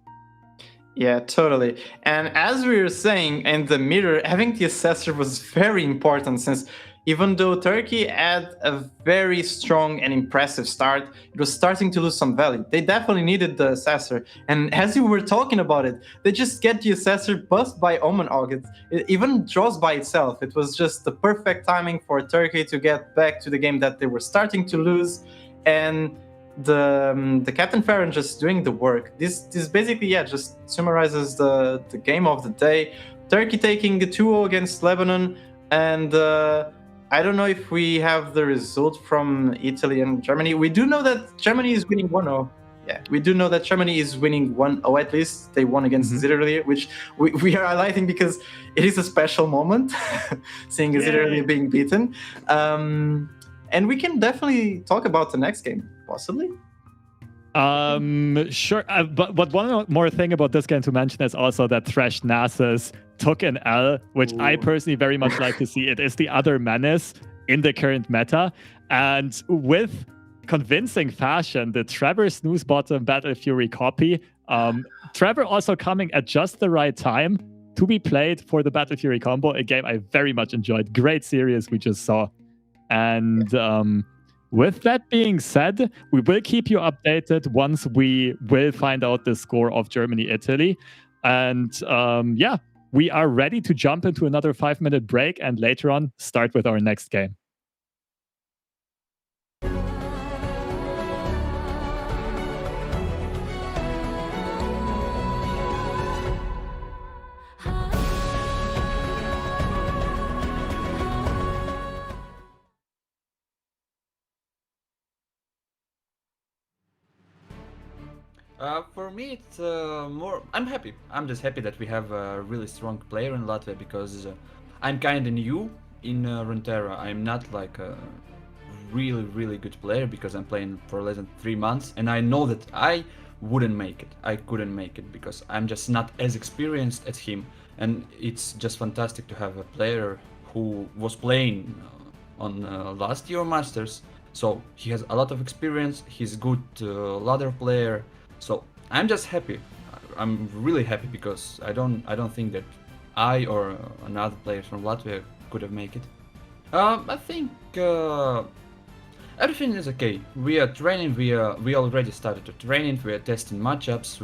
Yeah, totally. And as we were saying in the mirror, having the Assessor was very important, since even though Turkey had a very strong and impressive start, it was starting to lose some value. They definitely needed the Assessor. And as you were talking about it, they just get the Assessor buffed by Omen August. It even draws by itself. It was just the perfect timing for Turkey to get back to the game that they were starting to lose. And the Captain Farron just doing the work. This basically, yeah, just summarizes the game of the day. Turkey taking the 2-0 against Lebanon, and I don't know if we have the result from Italy and Germany. We do know that Germany is winning 1-0. Yeah, we do know that Germany is winning 1-0 at least. They won against Zitterly, which we are highlighting because it is a special moment, seeing Zitterly being beaten. And we can definitely talk about the next game, possibly. Sure. But one more thing about this game to mention is also that Thresh Nasus took an L, which I personally very much like to see. It is the other menace in the current meta. And with convincing fashion, the Trevor Snooze Bottom Battle Fury copy, Trevor also coming at just the right time to be played for the Battle Fury combo, a game I very much enjoyed. Great series we just saw. And with that being said, we will keep you updated once we will find out the score of Germany-Italy. And yeah, we are ready to jump into another 5-minute break and later on start with our next game. For me, it's more... I'm happy. I'm just happy that we have a really strong player in Latvia, because I'm kind of new in Runeterra. I'm not like a really good player because I'm playing for less than 3 months, and I know that I wouldn't make it. I couldn't make it because I'm just not as experienced as him. And it's just fantastic to have a player who was playing on last year Masters. So he has a lot of experience. He's a good ladder player. So I'm just happy. I'm really happy because I don't think that I or another player from Latvia could have made it. I think everything is okay. We are training. We already started to training. We are testing matchups.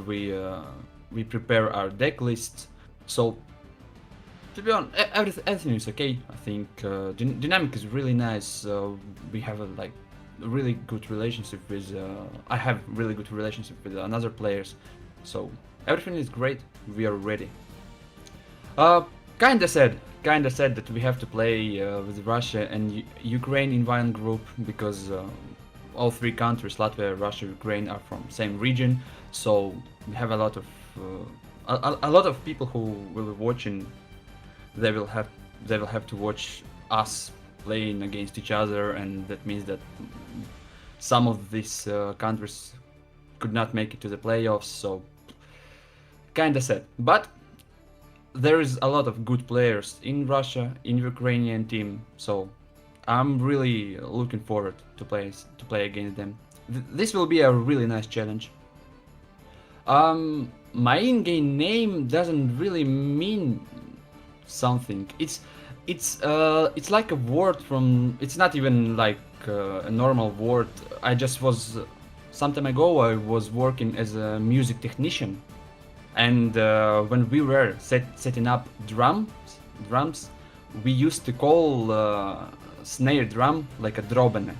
We prepare our deck lists. So to be honest, everything is okay. I think dynamic is really nice. We have a really good relationship with. I have really good relationship with other players. So everything is great. We are ready. Kinda sad that we have to play with Russia and Ukraine in one group because all three countries, Latvia, Russia, Ukraine, are from same region. So we have a lot of people who will be watching. They will have to watch us playing against each other, and that means that some of these countries could not make it to the playoffs. So kinda sad, but there is a lot of good players in Russia, in Ukrainian team, so I'm really looking forward to play against them. This will be a really nice challenge. My in-game name doesn't really mean something. It's like a word from. It's not even like a normal word. I just was some time ago. I was working as a music technician. And when we were setting up drums, we used to call snare drum like a drobane.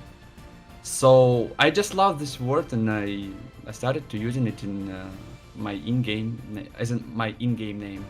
So I just love this word, and I started to using it in my in-game name.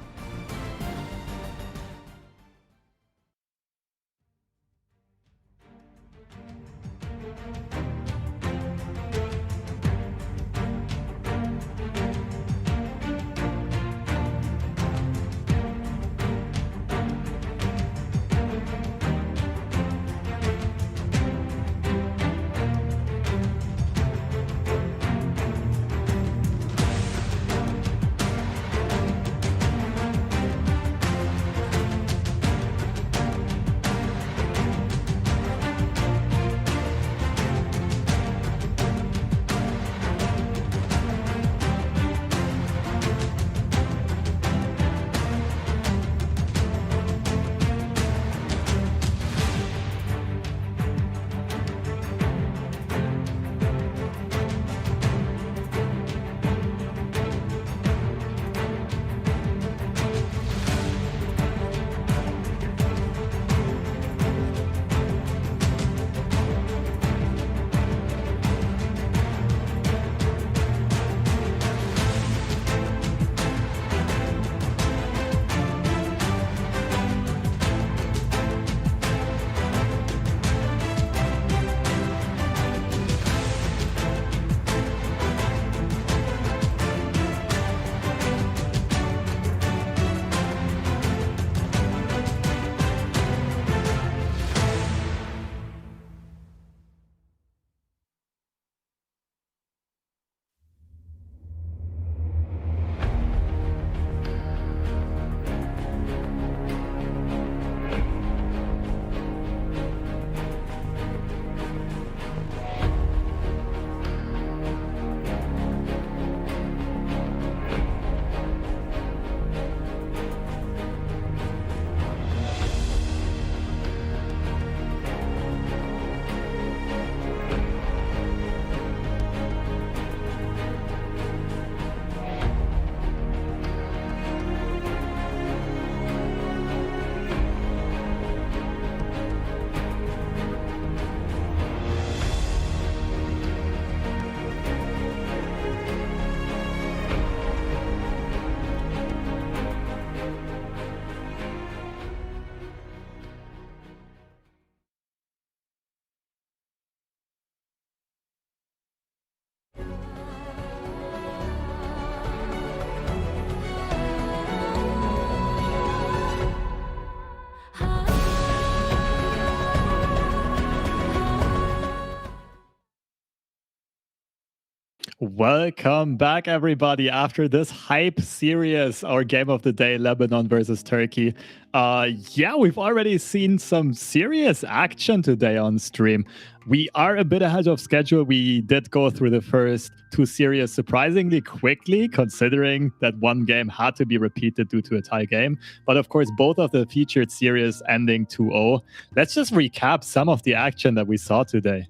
Welcome back, everybody. After this hype series, our game of the day, Lebanon versus Turkey. Yeah, we've already seen some serious action today on stream. We are a bit ahead of schedule. We did go through the first two series surprisingly quickly, considering that one game had to be repeated due to a tie game. But of course, both of the featured series ending 2-0. Let's just recap some of the action that we saw today.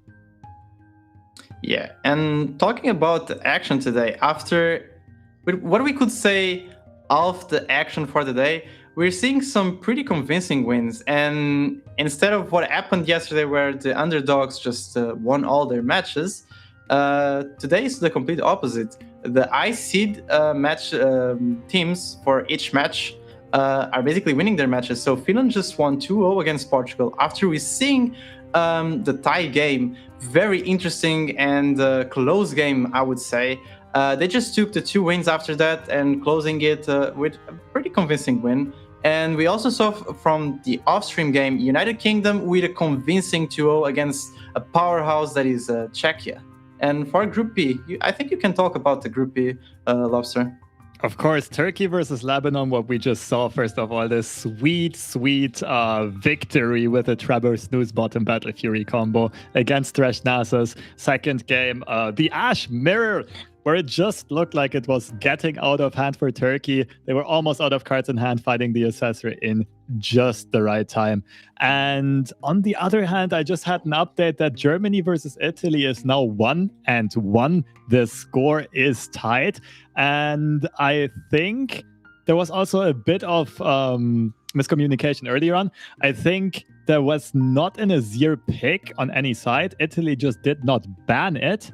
Yeah, and talking about the action today, after what we could say of the action for the day, we're seeing some pretty convincing wins. And instead of what happened yesterday, where the underdogs just won all their matches, today is the complete opposite. the I-seed match teams for each match are basically winning their matches. So Finland just won 2-0 against Portugal after we seeing the tie game. Very interesting and close game, I would say. They just took the 2 wins after that and closing it with a pretty convincing win. And we also saw from the off-stream game, United Kingdom with a convincing 2-0 against a powerhouse that is Czechia. And for Group B, I think you can talk about the Group B, Lobster. Of course, Turkey versus Lebanon, what we just saw, first of all, this sweet victory with a Trevor Snooze bottom Battle Fury combo against Thresh Nasus. Second game, the Ash Mirror, where it just looked like it was getting out of hand for Turkey. They were almost out of cards in hand, fighting the Assessor in just the right time. And on the other hand, I just had an update that Germany versus Italy is now 1-1. The score is tied. And I think there was also a bit of miscommunication earlier on. I think there was not an Azir pick on any side. Italy just did not ban it.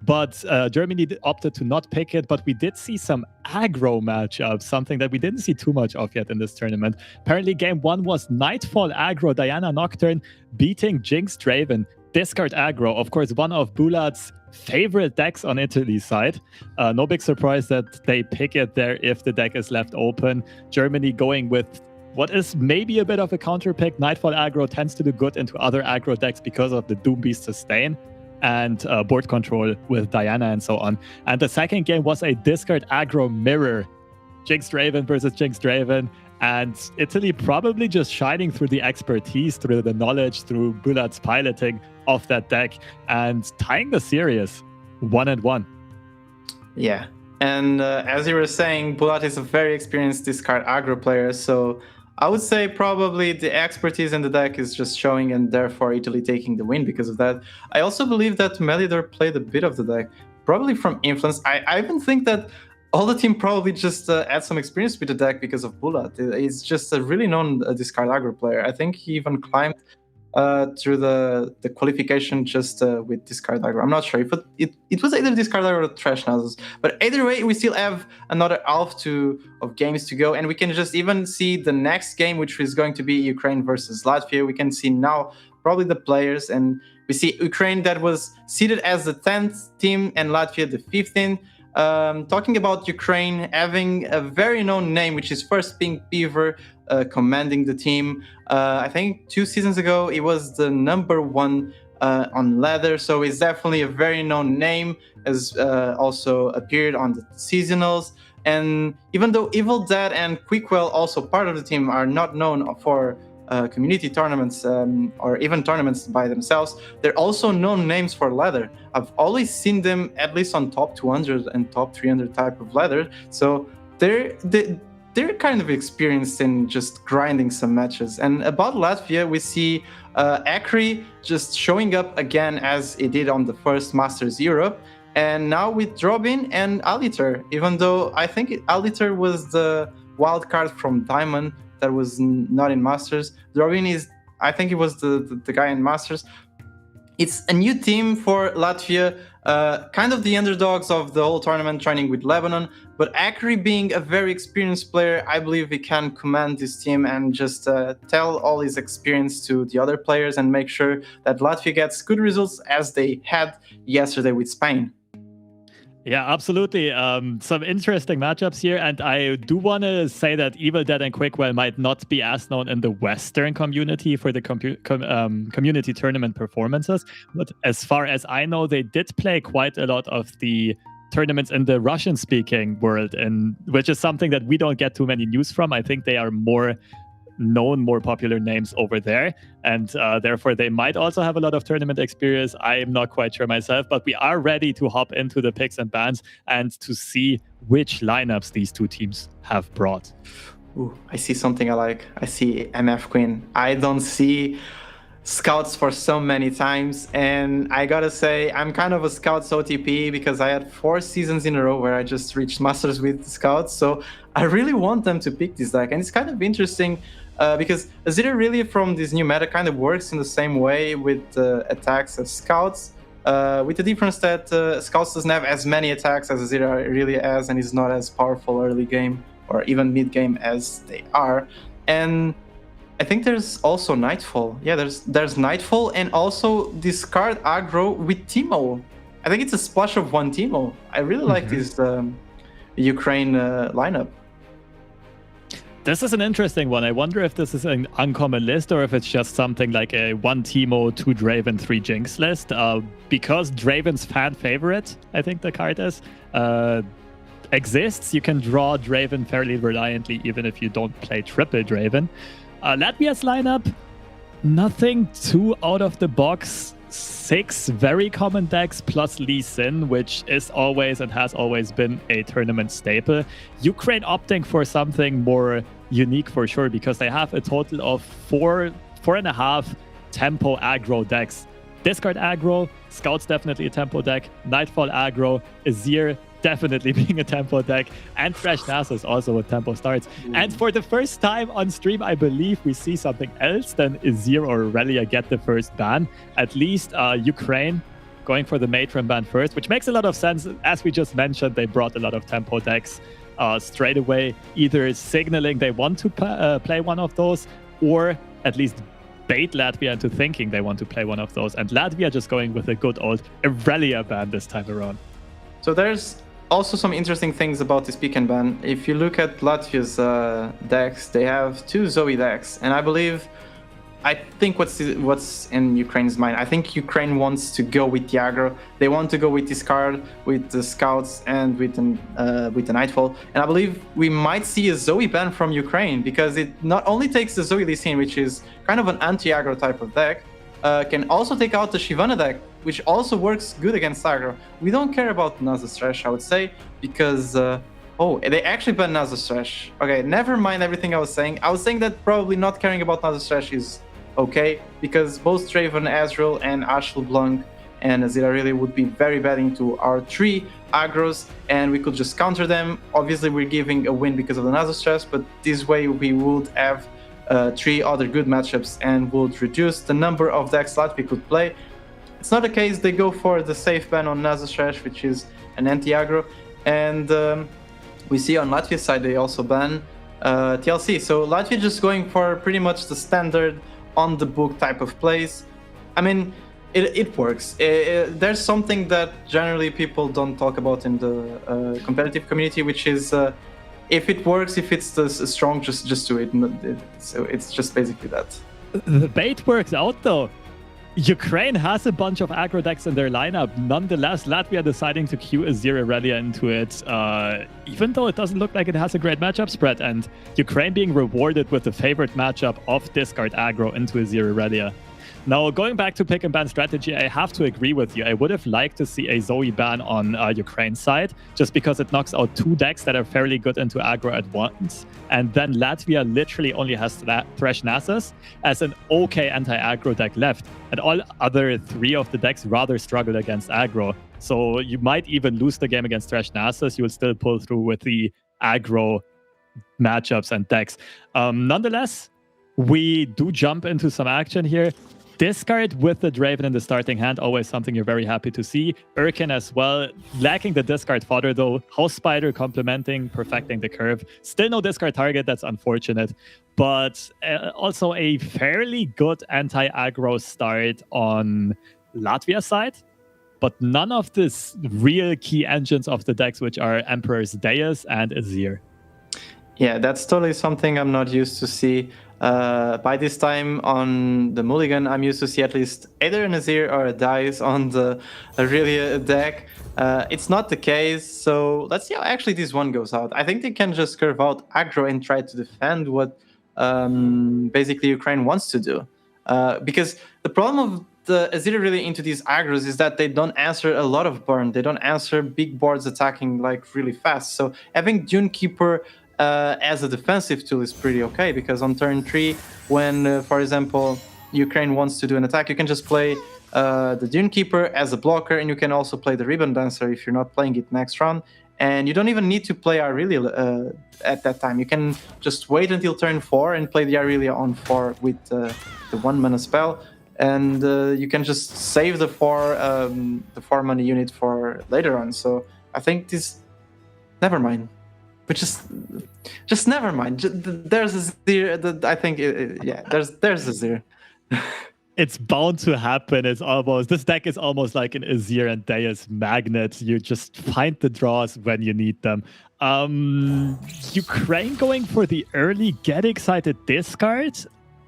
But Germany opted to not pick it, but we did see some aggro matchups, something that we didn't see too much of yet in this tournament. Apparently, game 1 was Nightfall aggro, Diana Nocturne beating Jinx Draven. Discard aggro, of course, one of Bulat's favorite decks on Italy's side. No big surprise that they pick it there if the deck is left open. Germany going with what is maybe a bit of a counter pick. Nightfall aggro tends to do good into other aggro decks because of the Doom Beast sustain and board control with Diana and so on. And the second game was a discard aggro mirror. Jinx Draven versus Jinx Draven. And Italy probably just shining through the expertise, through the knowledge, through Bulat's piloting of that deck and tying the series 1-1. Yeah. And as you were saying, Bulat is a very experienced discard aggro player. So I would say probably the expertise in the deck is just showing, and therefore Italy taking the win because of that. I also believe that Melidor played a bit of the deck, probably from influence. I even think that all the team probably just had some experience with the deck because of Bulat. He's just a really known discard aggro player. I think he even climbed through the qualification just with discard aggro. I'm not sure if it was either discard aggro or Thresh Nasus, but either way, we still have another half of games to go, and we can just even see the next game, which is going to be Ukraine versus Latvia. We can see now probably the players, and we see Ukraine that was seeded as the 10th team and Latvia the 15th. Talking about Ukraine having a very known name, which is first being Beaver, commanding the team. I think 2 seasons ago, it was the #1 on ladder, so it's definitely a very known name, has also appeared on the seasonals. And even though Evil Dead and Quickwell, also part of the team, are not known for community tournaments or even tournaments by themselves, they're also known names for ladder. I've always seen them at least on top 200 and top 300 type of ladder, so they're kind of experienced in just grinding some matches. And about Latvia, we see Akri just showing up again as it did on the first Masters Europe, and now with Robin and Aliter, even though I think Aliter was the wild card from Diamond that was not in Masters. Robin is, I think he was the guy in Masters. It's a new team for Latvia, kind of the underdogs of the whole tournament, training with Lebanon. But Akri being a very experienced player, I believe he can command this team and just tell all his experience to the other players and make sure that Latvia gets good results as they had yesterday with Spain. Yeah, absolutely. Some interesting matchups here, and I do want to say that Evil Dead and Quickwell might not be as known in the Western community for the community tournament performances, but as far as I know, they did play quite a lot of the tournaments in the Russian-speaking world, and which is something that we don't get too many news from. I think they are more known, more popular names over there, and therefore they might also have a lot of tournament experience. I'm not quite sure myself, but we are ready to hop into the picks and bans and to see which lineups these two teams have brought. Ooh, I see something I like. I see MF Queen. I don't see Scouts for so many times, and I gotta say I'm kind of a Scouts OTP because I had 4 seasons in a row where I just reached Masters with Scouts, so I really want them to pick this deck. And it's kind of interesting because Azir really from this new meta kind of works in the same way with attacks as Scouts, with the difference that Scouts doesn't have as many attacks as Azir really has, and is not as powerful early game or even mid game as they are. And I think there's also Nightfall. Yeah, there's Nightfall, and also discard aggro with Teemo. I think it's a splash of one Teemo. I really like this Ukraine lineup. This is an interesting one. I wonder if this is an uncommon list or if it's just something like a 1 Teemo, 2 Draven, 3 Jinx list. Because Draven's fan favorite, I think the card is, exists, you can draw Draven fairly reliantly even if you don't play triple Draven. Latvia's lineup, nothing too out of the box. 6 very common decks plus Lee Sin, which is always and has always been a tournament staple. Ukraine opting for something more unique for sure, because they have a total of 4.5 tempo aggro decks. Discard aggro, Scouts definitely a tempo deck, Nightfall aggro, Azir definitely being a tempo deck, and Thresh Nasus also with tempo starts. And for the first time on stream, I believe we see something else than Azir or Aurelia get the first ban. At least Ukraine going for the Matron ban first, which makes a lot of sense. As we just mentioned, they brought a lot of tempo decks straight away, either signaling they want to play one of those, or at least bait Latvia into thinking they want to play one of those. And Latvia just going with a good old Aurelia ban this time around. So there's also some interesting things about this pick and ban. If you look at Latvia's decks, they have 2 Zoe decks, and I think what's in Ukraine's mind, I think Ukraine wants to go with the aggro. They want to go with discard, with the Scouts, and with the Nightfall. And I believe we might see a Zoe ban from Ukraine, because it not only takes the Zoe Lee Sin, which is kind of an anti-aggro type of deck, can also take out the Shyvana deck, which also works good against aggro. We don't care about Nasus Thresh, I would say, because they actually banned Nasus Thresh. Okay, never mind everything I was saying. I was saying that probably not caring about Nasus Thresh is okay, because both Draven, Ezreal, and Ashe LeBlanc and Azir really would be very bad into our 3 aggros, and we could just counter them. Obviously, we're giving a win because of the Nasus Thresh, but this way we would have 3 other good matchups and would reduce the number of decks Latvia could play. It's not the case. They go for the safe ban on Nasus Thresh, which is an anti-aggro, and we see on Latvia's side they also ban TLC. So Latvia just going for pretty much the standard on the book type of plays. I mean, it works. There's something that generally people don't talk about in the competitive community, which is if it works, if it's strong, just do it. So it's just basically that. The bait works out though. Ukraine has a bunch of aggro decks in their lineup. Nonetheless, Latvia deciding to queue Azir Aurelia into it, even though it doesn't look like it has a great matchup spread, and Ukraine being rewarded with the favorite matchup of discard aggro into Azir Aurelia. Now, going back to pick and ban strategy, I have to agree with you. I would have liked to see a Zoe ban on Ukraine's side, just because it knocks out 2 decks that are fairly good into aggro at once. And then Latvia literally only has Thresh Nasus as an okay anti-aggro deck left. And all other 3 of the decks rather struggle against aggro. So you might even lose the game against Thresh Nasus. You will still pull through with the aggro matchups and decks. Nonetheless, we do jump into some action here. Discard with the Draven in the starting hand, always something you're very happy to see. Urkin as well, lacking the discard fodder though. House Spider complementing, perfecting the curve. Still no discard target, that's unfortunate. But also a fairly good anti-aggro start on Latvia's side. But none of the real key engines of the decks, which are Emperor's Deus and Azir. Yeah, that's totally something I'm not used to see. By this time on the Mulligan, I'm used to see at least either an Azir or a Dice on the Aurelia deck. It's not the case, so let's see how actually this one goes out. I think they can just curve out aggro and try to defend what basically Ukraine wants to do. Because the problem of the Azir really into these aggros is that they don't answer a lot of burn. They don't answer big boards attacking like really fast. So having Dune Keeper as a defensive tool is pretty okay, because on turn 3, when, for example, Ukraine wants to do an attack, you can just play the Dune Keeper as a blocker, and you can also play the Ribbon Dancer if you're not playing it next round. And you don't even need to play Aurelia at that time. You can just wait until turn 4 and play the Aurelia on 4 with the 1-mana spell. and you can just save the 4 money unit for later on. So I think this, never mind. But just never mind. There's a zero. I think there's a zero. It's bound to happen. This deck is almost like an Azir and Deus magnet. You just find the draws when you need them. Ukraine going for the early get excited discard.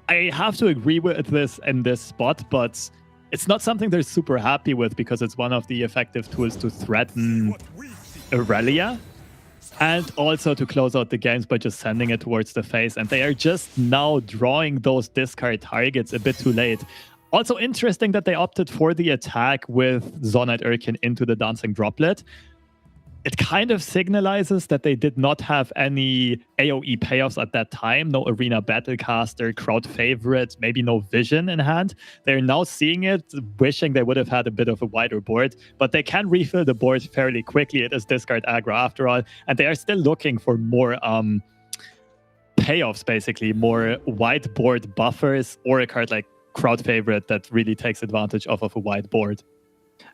I have to agree with this in this spot, but it's not something they're super happy with because it's one of the effective tools to threaten Aurelia and also to close out the games by just sending it towards the face. And they are just now drawing those discard targets a bit too late. Also interesting that they opted for the attack with Zonite Urkin into the Dancing Droplet. It kind of signalizes that they did not have any AoE payoffs at that time. No Arena Battlecaster, crowd favorite, maybe no Vision in hand. They're now seeing it, wishing they would have had a bit of a wider board, but they can refill the board fairly quickly. It is discard aggro after all, and they are still looking for more payoffs, basically, more wide board buffers or a card like crowd favorite that really takes advantage of a wide board.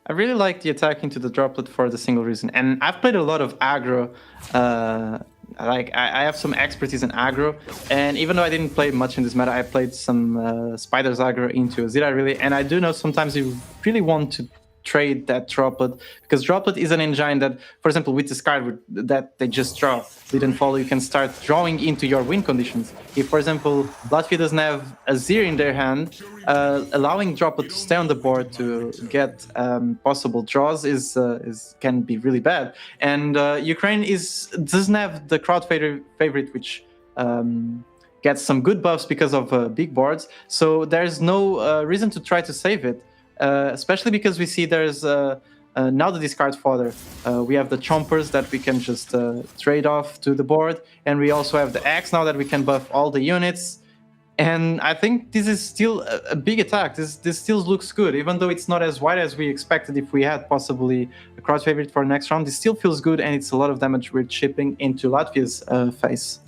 I really like the attack into the droplet for the single reason. And I've played a lot of aggro. I have some expertise in aggro. And even though I didn't play much in this meta, I played some Spiders aggro into Azira, really. And I do know sometimes you really want to trade that droplet, because droplet is an engine that, for example, with this card that they just draw, lead and follow, you can start drawing into your win conditions. If, for example, Latvia doesn't have Azir in their hand, allowing droplet to stay on the board to get possible draws can be really bad. And Ukraine doesn't have the crowd favorite, which gets some good buffs because of big boards. So there's no reason to try to save it. Especially because we see there's now the discard fodder. We have the chompers that we can just trade off to the board, and we also have the axe now that we can buff all the units. And I think this is still a big attack. This still looks good, even though it's not as wide as we expected. If we had possibly a cross favorite for next round, this still feels good, and it's a lot of damage we're chipping into Latvia's face.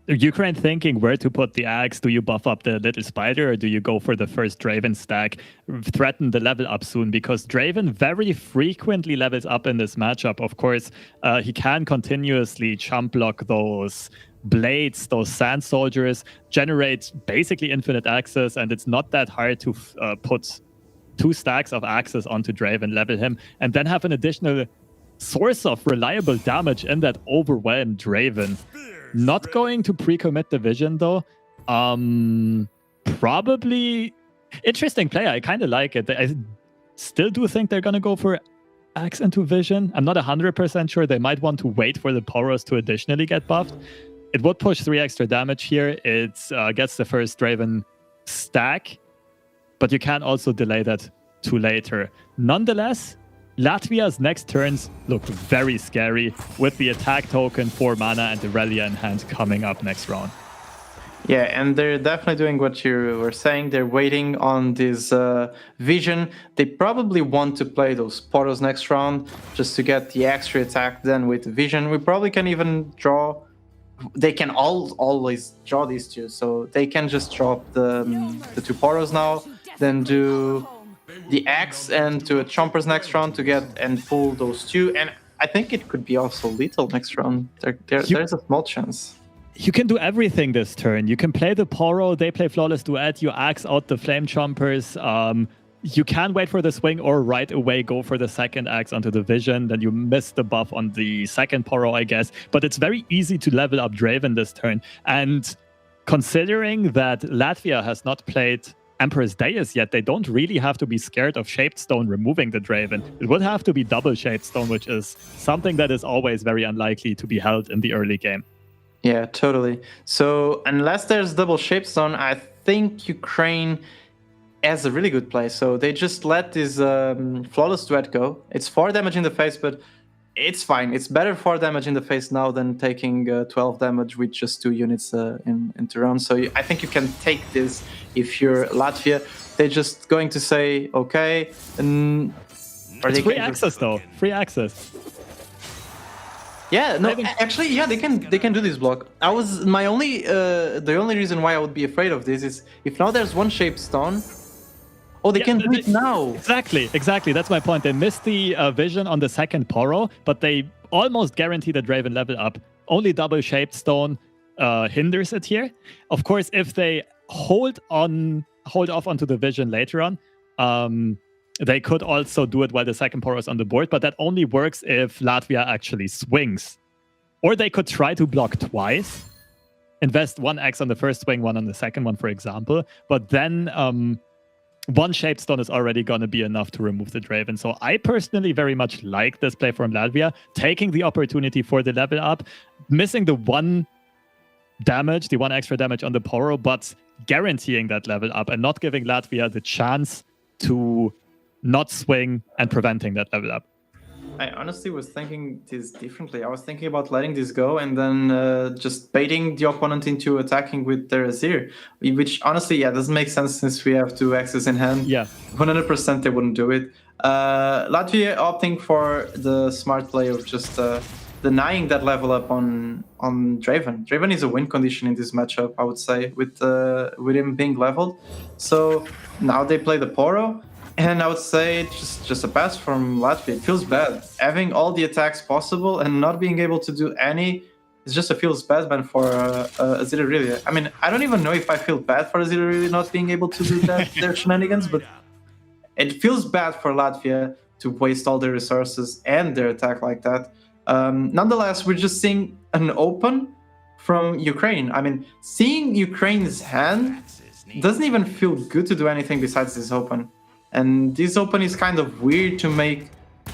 Ukraine thinking where to put the axe. Do you buff up the little spider, or do you go for the first Draven stack, threaten the level up soon? Because Draven very frequently levels up in this matchup. Of course, he can continuously chump block those blades, those sand soldiers, generate basically infinite access, and it's not that hard to put 2 stacks of axes onto Draven, level him, and then have an additional source of reliable damage in that overwhelmed Draven. Not going to pre-commit the Vision, though. Probably interesting play. I kind of like it. I still do think they're going to go for Axe into Vision. I'm not 100% sure. They might want to wait for the Poros to additionally get buffed. It would push 3 extra damage here. It gets the first Draven stack, but you can also delay that to later. Nonetheless, Latvia's next turns look very scary with the attack token, 4 mana, and the Aurelia in hand coming up next round. Yeah, and they're definitely doing what you were saying. They're waiting on this Vision. They probably want to play those Poros next round just to get the extra attack then with Vision. We probably can even draw... They can always draw these 2, so they can just drop the 2 Poros now, then do the axe and to a chompers next round to get and pull those 2, and I think it could be also lethal next round. There's a small chance. You can do everything this turn. You can play the Poro, they play Flawless Duet, you axe out the Flame Chompers. You can wait for the swing or right away go for the second axe onto the Vision. Then you miss the buff on the second Poro, I guess. But it's very easy to level up Draven this turn. And considering that Latvia has not played Emperor's Deus yet, they don't really have to be scared of Shaped Stone removing the Draven. It would have to be double Shaped Stone, which is something that is always very unlikely to be held in the early game. Yeah, totally. So unless there's double Shaped Stone, I think Ukraine has a really good play. So they just let this Flawless Duet go. It's 4 damage in the face, but it's fine. It's better 4 damage in the face now than taking 12 damage with just 2 units into round. So I think you can take this if you're Latvia. They're just going to say, okay. It's free access, though. Free access. Yeah, no, actually, yeah, they can do this block. The only reason why I would be afraid of this is if now there's one shaped stone. Oh, they can do it now. Exactly. That's my point. They missed the vision on the second Poro, but they almost guarantee the Draven level up. Only double shaped stone hinders it here. Of course, if they hold off onto the vision later on, they could also do it while the second Poro is on the board, but that only works if Latvia actually swings. Or they could try to block twice, invest 1x on the first swing, 1 on the second one, for example, but then one shaped stone is already going to be enough to remove the Draven. So I personally very much like this play from Latvia, taking the opportunity for the level up, missing the one extra damage on the Poro, but guaranteeing that level up and not giving Latvia the chance to not swing and preventing that level up. I honestly was thinking this differently. I was thinking about letting this go and then just baiting the opponent into attacking with their Azir, which honestly, doesn't make sense since we have 2 axes in hand. Yeah. 100% they wouldn't do it. Latvia opting for the smart play of just denying that level up on Draven. Draven is a win condition in this matchup, I would say, with him being leveled. So now they play the Poro. And I would say it's just a pass from Latvia. It feels bad. Having all the attacks possible and not being able to do any, it just feels bad, man, for Azir Aurelia. I mean, I don't even know if I feel bad for Azir Aurelia not being able to do their shenanigans, but it feels bad for Latvia to waste all their resources and their attack like that. Nonetheless, we're just seeing an open from Ukraine. I mean, seeing Ukraine's hand doesn't even feel good to do anything besides this open. And this open is kind of weird to make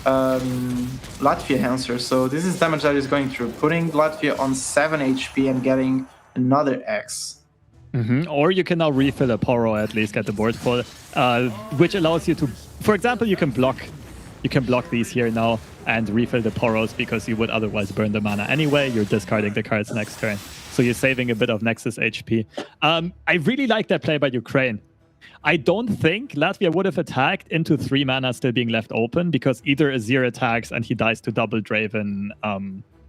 Latvia answer. So this is damage that is going through, putting Latvia on 7 HP and getting another X. Or you can now refill a Poro, at least get the board full, which allows you to, for example, you can block these here now and refill the Poros because you would otherwise burn the mana anyway. You're discarding the cards next turn. So you're saving a bit of Nexus HP. I really like that play by Ukraine. I don't think Latvia would have attacked into 3 mana still being left open because either Azir attacks and he dies to double Draven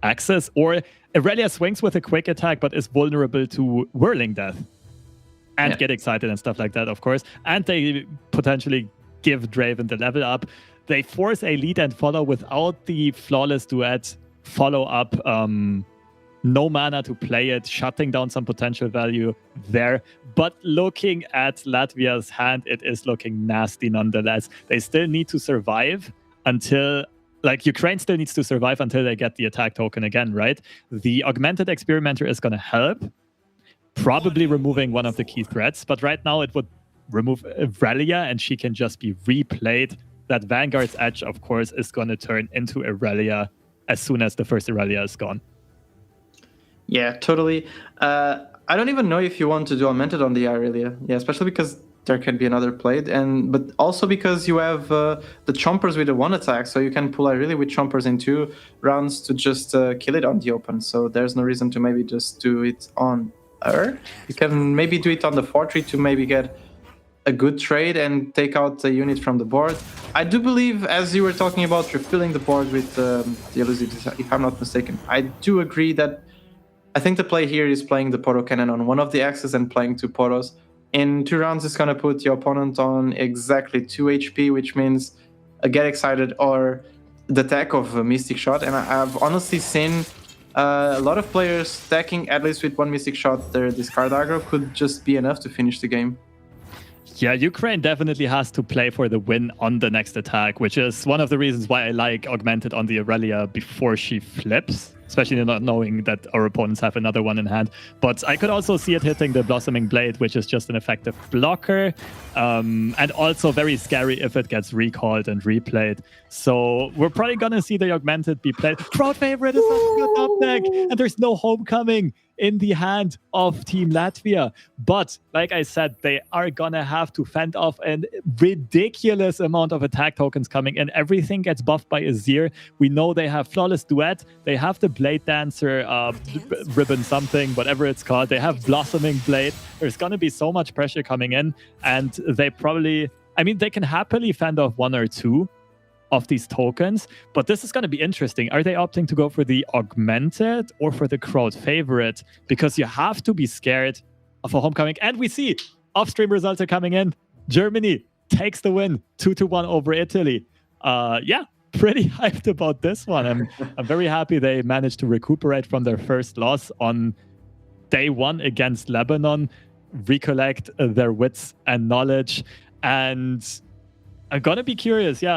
access, or Aurelia swings with a quick attack but is vulnerable to Whirling Death and get excited and stuff like that, of course. And they potentially give Draven the level up. They force a lead and follow without the Flawless Duet follow-up. No mana to play it, shutting down some potential value there. But looking at Latvia's hand, it is looking nasty nonetheless. They still need to survive until, Ukraine still needs to survive until they get the attack token again, right? The Augmented Experimenter is going to help, probably removing one of the key threats. But right now it would remove Aurelia and she can just be replayed. That Vanguard's Edge, of course, is going to turn into Aurelia as soon as the first Aurelia is gone. Yeah, totally. I don't even know if you want to do Augmented on the Aurelia. Yeah, especially because there can be another played, but also because you have the Chompers with a 1 attack, so you can pull Aurelia with Chompers in 2 rounds to just kill it on the open. So there's no reason to maybe just do it on her. You can maybe do it on the 4-3 to maybe get a good trade and take out a unit from the board. I do believe, as you were talking about refilling the board with the Elusive, if I'm not mistaken, I do agree that I think the play here is playing the Poro Cannon on one of the axes and playing 2 Poros. In 2 rounds, it's going to put your opponent on exactly 2 HP, which means a Get Excited or the tech of a Mystic Shot. And I've honestly seen a lot of players stacking, at least with 1 Mystic Shot, their discard aggro could just be enough to finish the game. Yeah, Ukraine definitely has to play for the win on the next attack, which is one of the reasons why I like Augmented on the Aurelia before she flips, especially not knowing that our opponents have another one in hand. But I could also see it hitting the Blossoming Blade, which is just an effective blocker, and also very scary if it gets recalled and replayed. So we're probably going to see the Augmented be played. Crowd favorite is on the top deck, and there's no Homecoming in the hand of Team Latvia. But like I said, they are gonna have to fend off a ridiculous amount of attack tokens coming in. Everything gets buffed by Azir. We know they have Flawless Duet, they have the Blade Dancer ribbon something, whatever it's called, they have Blossoming Blade. There's gonna be so much pressure coming in, and they probably, I mean, they can happily fend off 1 or 2 of these tokens. But this is going to be interesting. Are they opting to go for the augmented or for the crowd favorite? Because you have to be scared of a homecoming. And we see off-stream results are coming in. Germany takes the win 2-1 over Italy. Yeah, pretty hyped about this one. I'm very happy they managed to recuperate from their first loss on day one against Lebanon, recollect their wits and knowledge. And I'm going to be curious. Yeah,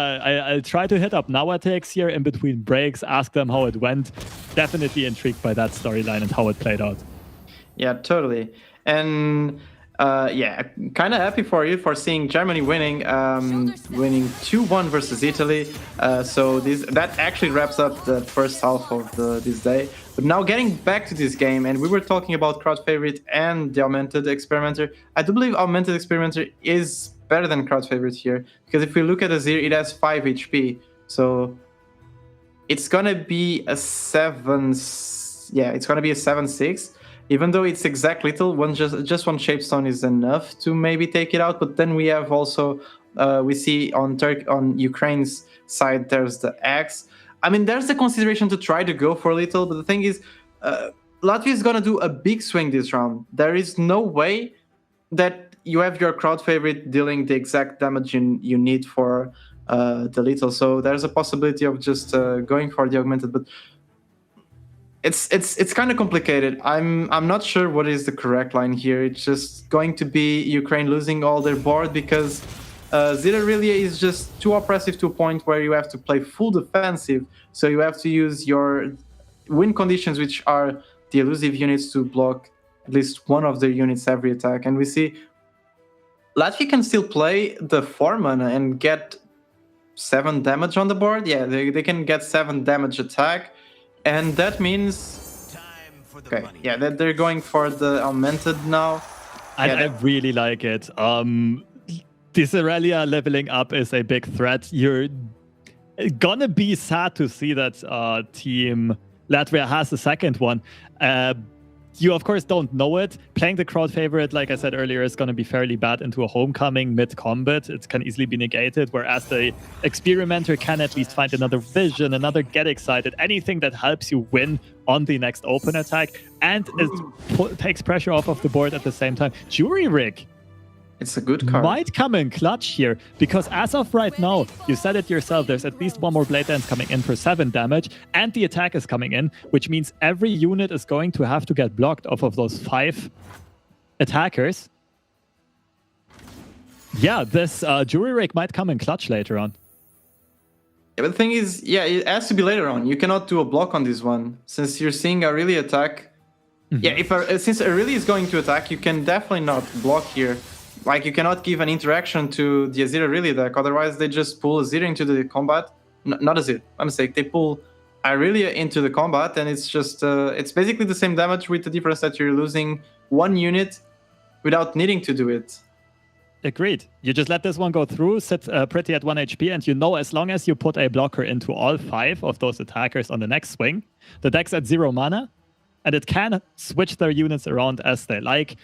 I'll try to hit up Nawatex here in between breaks, ask them how it went. Definitely intrigued by that storyline and how it played out. Yeah, totally. And yeah, kind of happy for you for seeing Germany winning 2-1 versus Italy. So that actually wraps up the first half of this day. But now getting back to this game, and we were talking about crowd favorite and the augmented experimenter. I do believe augmented experimenter is better than crowd favorite here, because if we look at Azir, it has 5 HP. So it's gonna be a 7. Yeah, it's gonna be a 7-6. Even though it's exact little, just one Shapestone is enough to maybe take it out. But then we have also, we see on Ukraine's side, there's the Axe. I mean, there's the consideration to try to go for little, but the thing is, Latvia is going to do a big swing this round. There is no way that you have your crowd favorite dealing the exact damage you need for the little. So there's a possibility of just going for the augmented, but it's kind of complicated. I'm not sure what is the correct line here. It's just going to be Ukraine losing all their board because Zeta Aurelia is just too oppressive to a point where you have to play full defensive. So you have to use your win conditions, which are the elusive units, to block at least one of their units every attack. And we see Latvia can still play the 4 mana and get 7 damage on the board. Yeah, they can get 7 damage attack. And that means, okay, yeah, that they're going for the augmented now. I really like it. This Aurelia leveling up is a big threat. You're gonna be sad to see that Team Latvia has the second one. You, of course, don't know it. Playing the crowd favorite, like I said earlier, is going to be fairly bad into a homecoming mid-combat. It can easily be negated, whereas the experimenter can at least find another vision, another get excited, anything that helps you win on the next open attack, and it takes pressure off of the board at the same time. Jury Rig. It's a good card. Might come in clutch here, because as of right now, you said it yourself, there's at least one more Blade Dance coming in for 7 damage, and the attack is coming in, which means every unit is going to have to get blocked off of those 5 attackers. Yeah, this Jury Rig might come in clutch later on. Yeah, but the thing is, yeah, it has to be later on. You cannot do a block on this one, since you're seeing Aurelia attack. Yeah, since Aurelia is going to attack, you can definitely not block here. Like, you cannot give an interaction to the Azir Aurelia deck, otherwise they just pull Azir into the combat. Not Azir, my mistake. They pull Aurelia into the combat, and it's just, it's basically the same damage with the difference that you're losing 1 unit without needing to do it. Agreed. You just let this one go through, sit pretty at 1 HP, and you know as long as you put a blocker into all 5 of those attackers on the next swing, the deck's at 0 mana, and it can switch their units around as they like,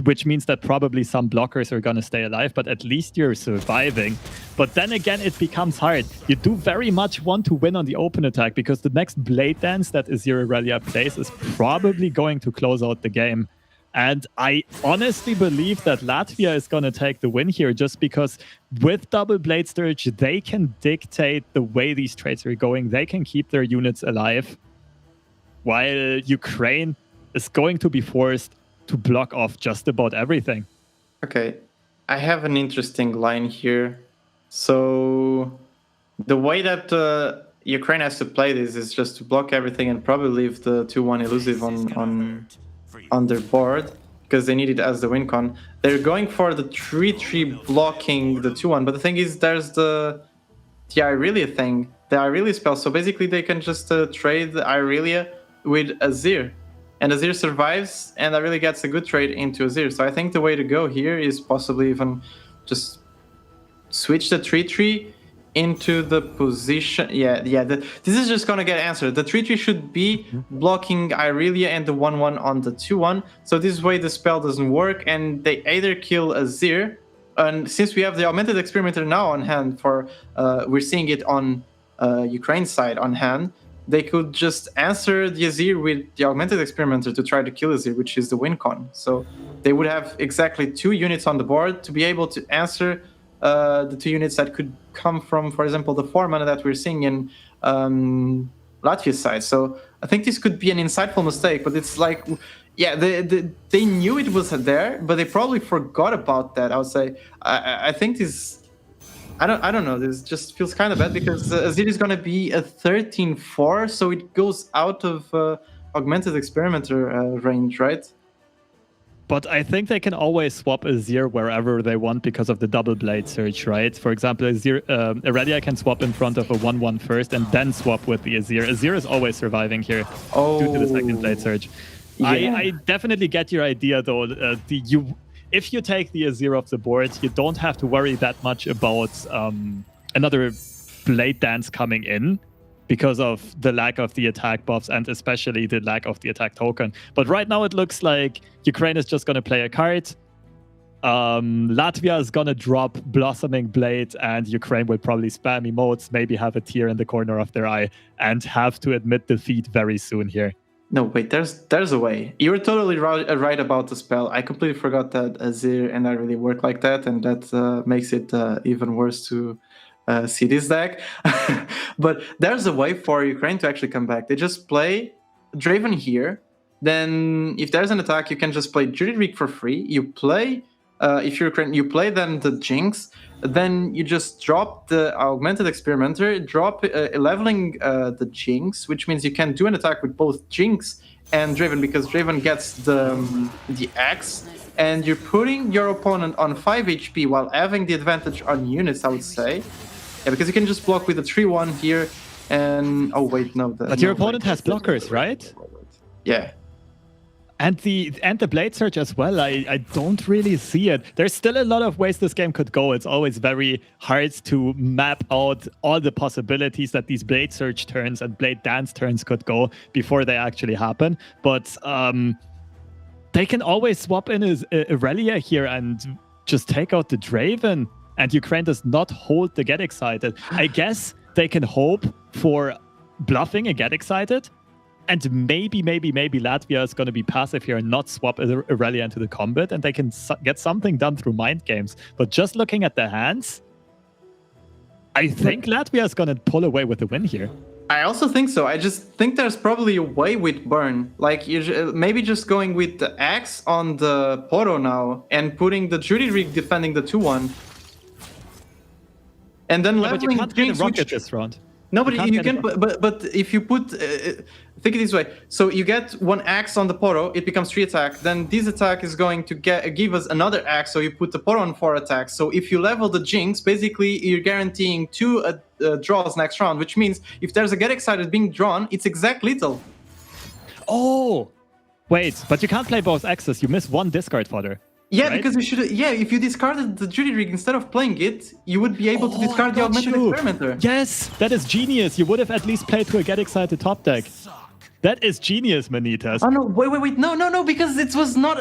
which means that probably some blockers are going to stay alive, but at least you're surviving. But then again, it becomes hard. You do very much want to win on the open attack, because the next Blade Dance that Azir Aurelia plays is probably going to close out the game. And I honestly believe that Latvia is going to take the win here, just because with Double Blade Sturge, they can dictate the way these trades are going. They can keep their units alive, while Ukraine is going to be forced to block off just about everything. Okay, I have an interesting line here. So the way that Ukraine has to play this is just to block everything and probably leave the 2-1 elusive on their board, because they need it as the win con. They're going for the 3-3 blocking the 2-1, but the thing is, there's the Aurelia thing, the Aurelia spell. So basically they can just trade the Aurelia with Azir. And Azir survives, and Aurelia gets a good trade into Azir. So I think the way to go here is possibly even just switch the 3-3 into the position. This is just going to get answered. The 3-3 should be blocking Aurelia and the 1-1 on the 2-1. So this way the spell doesn't work, and they either kill Azir and since we have the Augmented Experimenter now on hand, we're seeing it on Ukraine's side on hand, they could just answer the Azir with the Augmented Experimenter to try to kill Azir, which is the win con. So they would have exactly 2 units on the board to be able to answer the 2 units that could come from, for example, the 4 mana that we're seeing in Latvia's side. So I think this could be an insightful mistake, but it's like, yeah, they knew it was there, but they probably forgot about that. I would say. I think this. I don't know. This just feels kind of bad because Azir is going to be a 13-4, so it goes out of Augmented Experimenter range, right? But I think they can always swap Azir wherever they want because of the double blade search, right? For example, Irelia can swap in front of a 1/1 first and then swap with the Azir. Azir is always surviving here due to the second blade search. Yeah. I definitely get your idea, though. If you take the Azir off the board, you don't have to worry that much about another blade dance coming in because of the lack of the attack buffs and especially the lack of the attack token. But right now it looks like Ukraine is just going to play a card. Latvia is going to drop Blossoming Blade and Ukraine will probably spam emotes, maybe have a tear in the corner of their eye and have to admit defeat very soon here. No, wait, there's a way. You're totally right about the spell. I completely forgot that Azir and I really work like that, and that makes it even worse to see this deck. But there's a way for Ukraine to actually come back. They just play Draven here. Then if there's an attack, you can just play Judy for free. You play, if you're Ukraine, you play then the Jinx. Then you just drop the Augmented Experimenter, drop leveling the Jinx, which means you can do an attack with both Jinx and Draven because Draven gets the Axe, and you're putting your opponent on 5 HP while having the advantage on units, I would say. Yeah, because you can just block with a 3/1 here, and oh wait, no. But your opponent has blockers, right? Yeah. And the blade search as well, I don't really see it. There's still a lot of ways this game could go. It's always very hard to map out all the possibilities that these blade search turns and blade dance turns could go before they actually happen. But they can always swap in Irelia here and just take out the Draven. And Ukraine does not hold the Get Excited. I guess they can hope for bluffing a Get Excited. And maybe Latvia is going to be passive here and not swap Irelia into the combat, and they can get something done through mind games. But just looking at the hands, I think Latvia is going to pull away with the win here. I also think so. I just think there's probably a way with Burn. Like, maybe just going with the Axe on the Poro now and putting the Judy Rig defending the 2/1. And then leveling but you can't get a rocket this round. No, but you can. But if you put, think it this way. So you get 1 Axe on the Poro, it becomes 3 attack. Then this attack is going to give us another Axe. So you put the Poro on 4 attacks. So if you level the Jinx, basically you're guaranteeing 2 draws next round. Which means if there's a Get Excited being drawn, it's exact lethal. Oh, wait, but you can't play both Axes. You miss 1 discard fodder. Yeah, right? because you should. Yeah, if you discarded the Judy Rig instead of playing it, you would be able to discard the Augmented Experimenter. Yes, that is genius. You would have at least played to a Get Excited top deck. That is genius, Manitas. Oh no! Wait! No! Because it was not.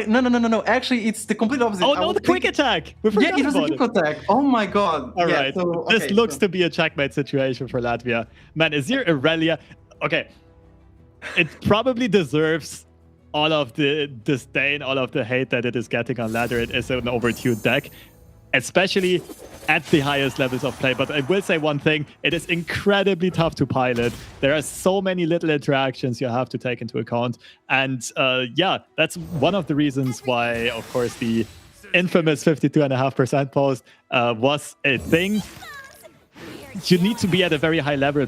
No! Actually, it's the complete opposite. Oh no! The quick attack. Yeah, it was a quick attack. Oh my god! All right. So, this looks to be a checkmate situation for Latvia. Man, is here Irelia? Okay, it probably deserves all of the disdain, all of the hate that it is getting on ladder. It is an overtuned deck, especially at the highest levels of play. But I will say one thing, it is incredibly tough to pilot. There are so many little interactions you have to take into account. And yeah, that's one of the reasons why, of course, the infamous 52.5% post was a thing. You need to be at a very high level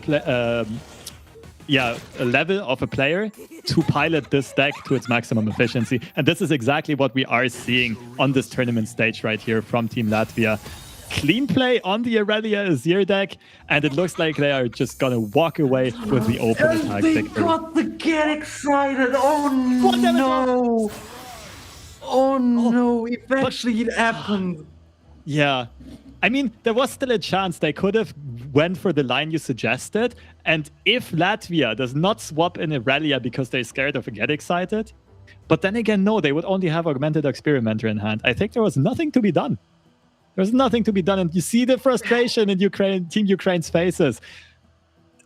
a level of a player to pilot this deck to its maximum efficiency. And this is exactly what we are seeing on this tournament stage right here from Team Latvia. Clean play on the Irelia Azir deck, and it looks like they are just gonna walk away with the open attack victory. They got the Get Excited! Oh no! Oh no! Eventually it happened! Yeah. I mean, there was still a chance they could have went for the line you suggested, and if Latvia does not swap in Irelia because they're scared of a Get Excited, but then again, no, they would only have Augmented Experimenter in hand. I think there was nothing to be done. There's nothing to be done. And you see the frustration in Team Ukraine's faces.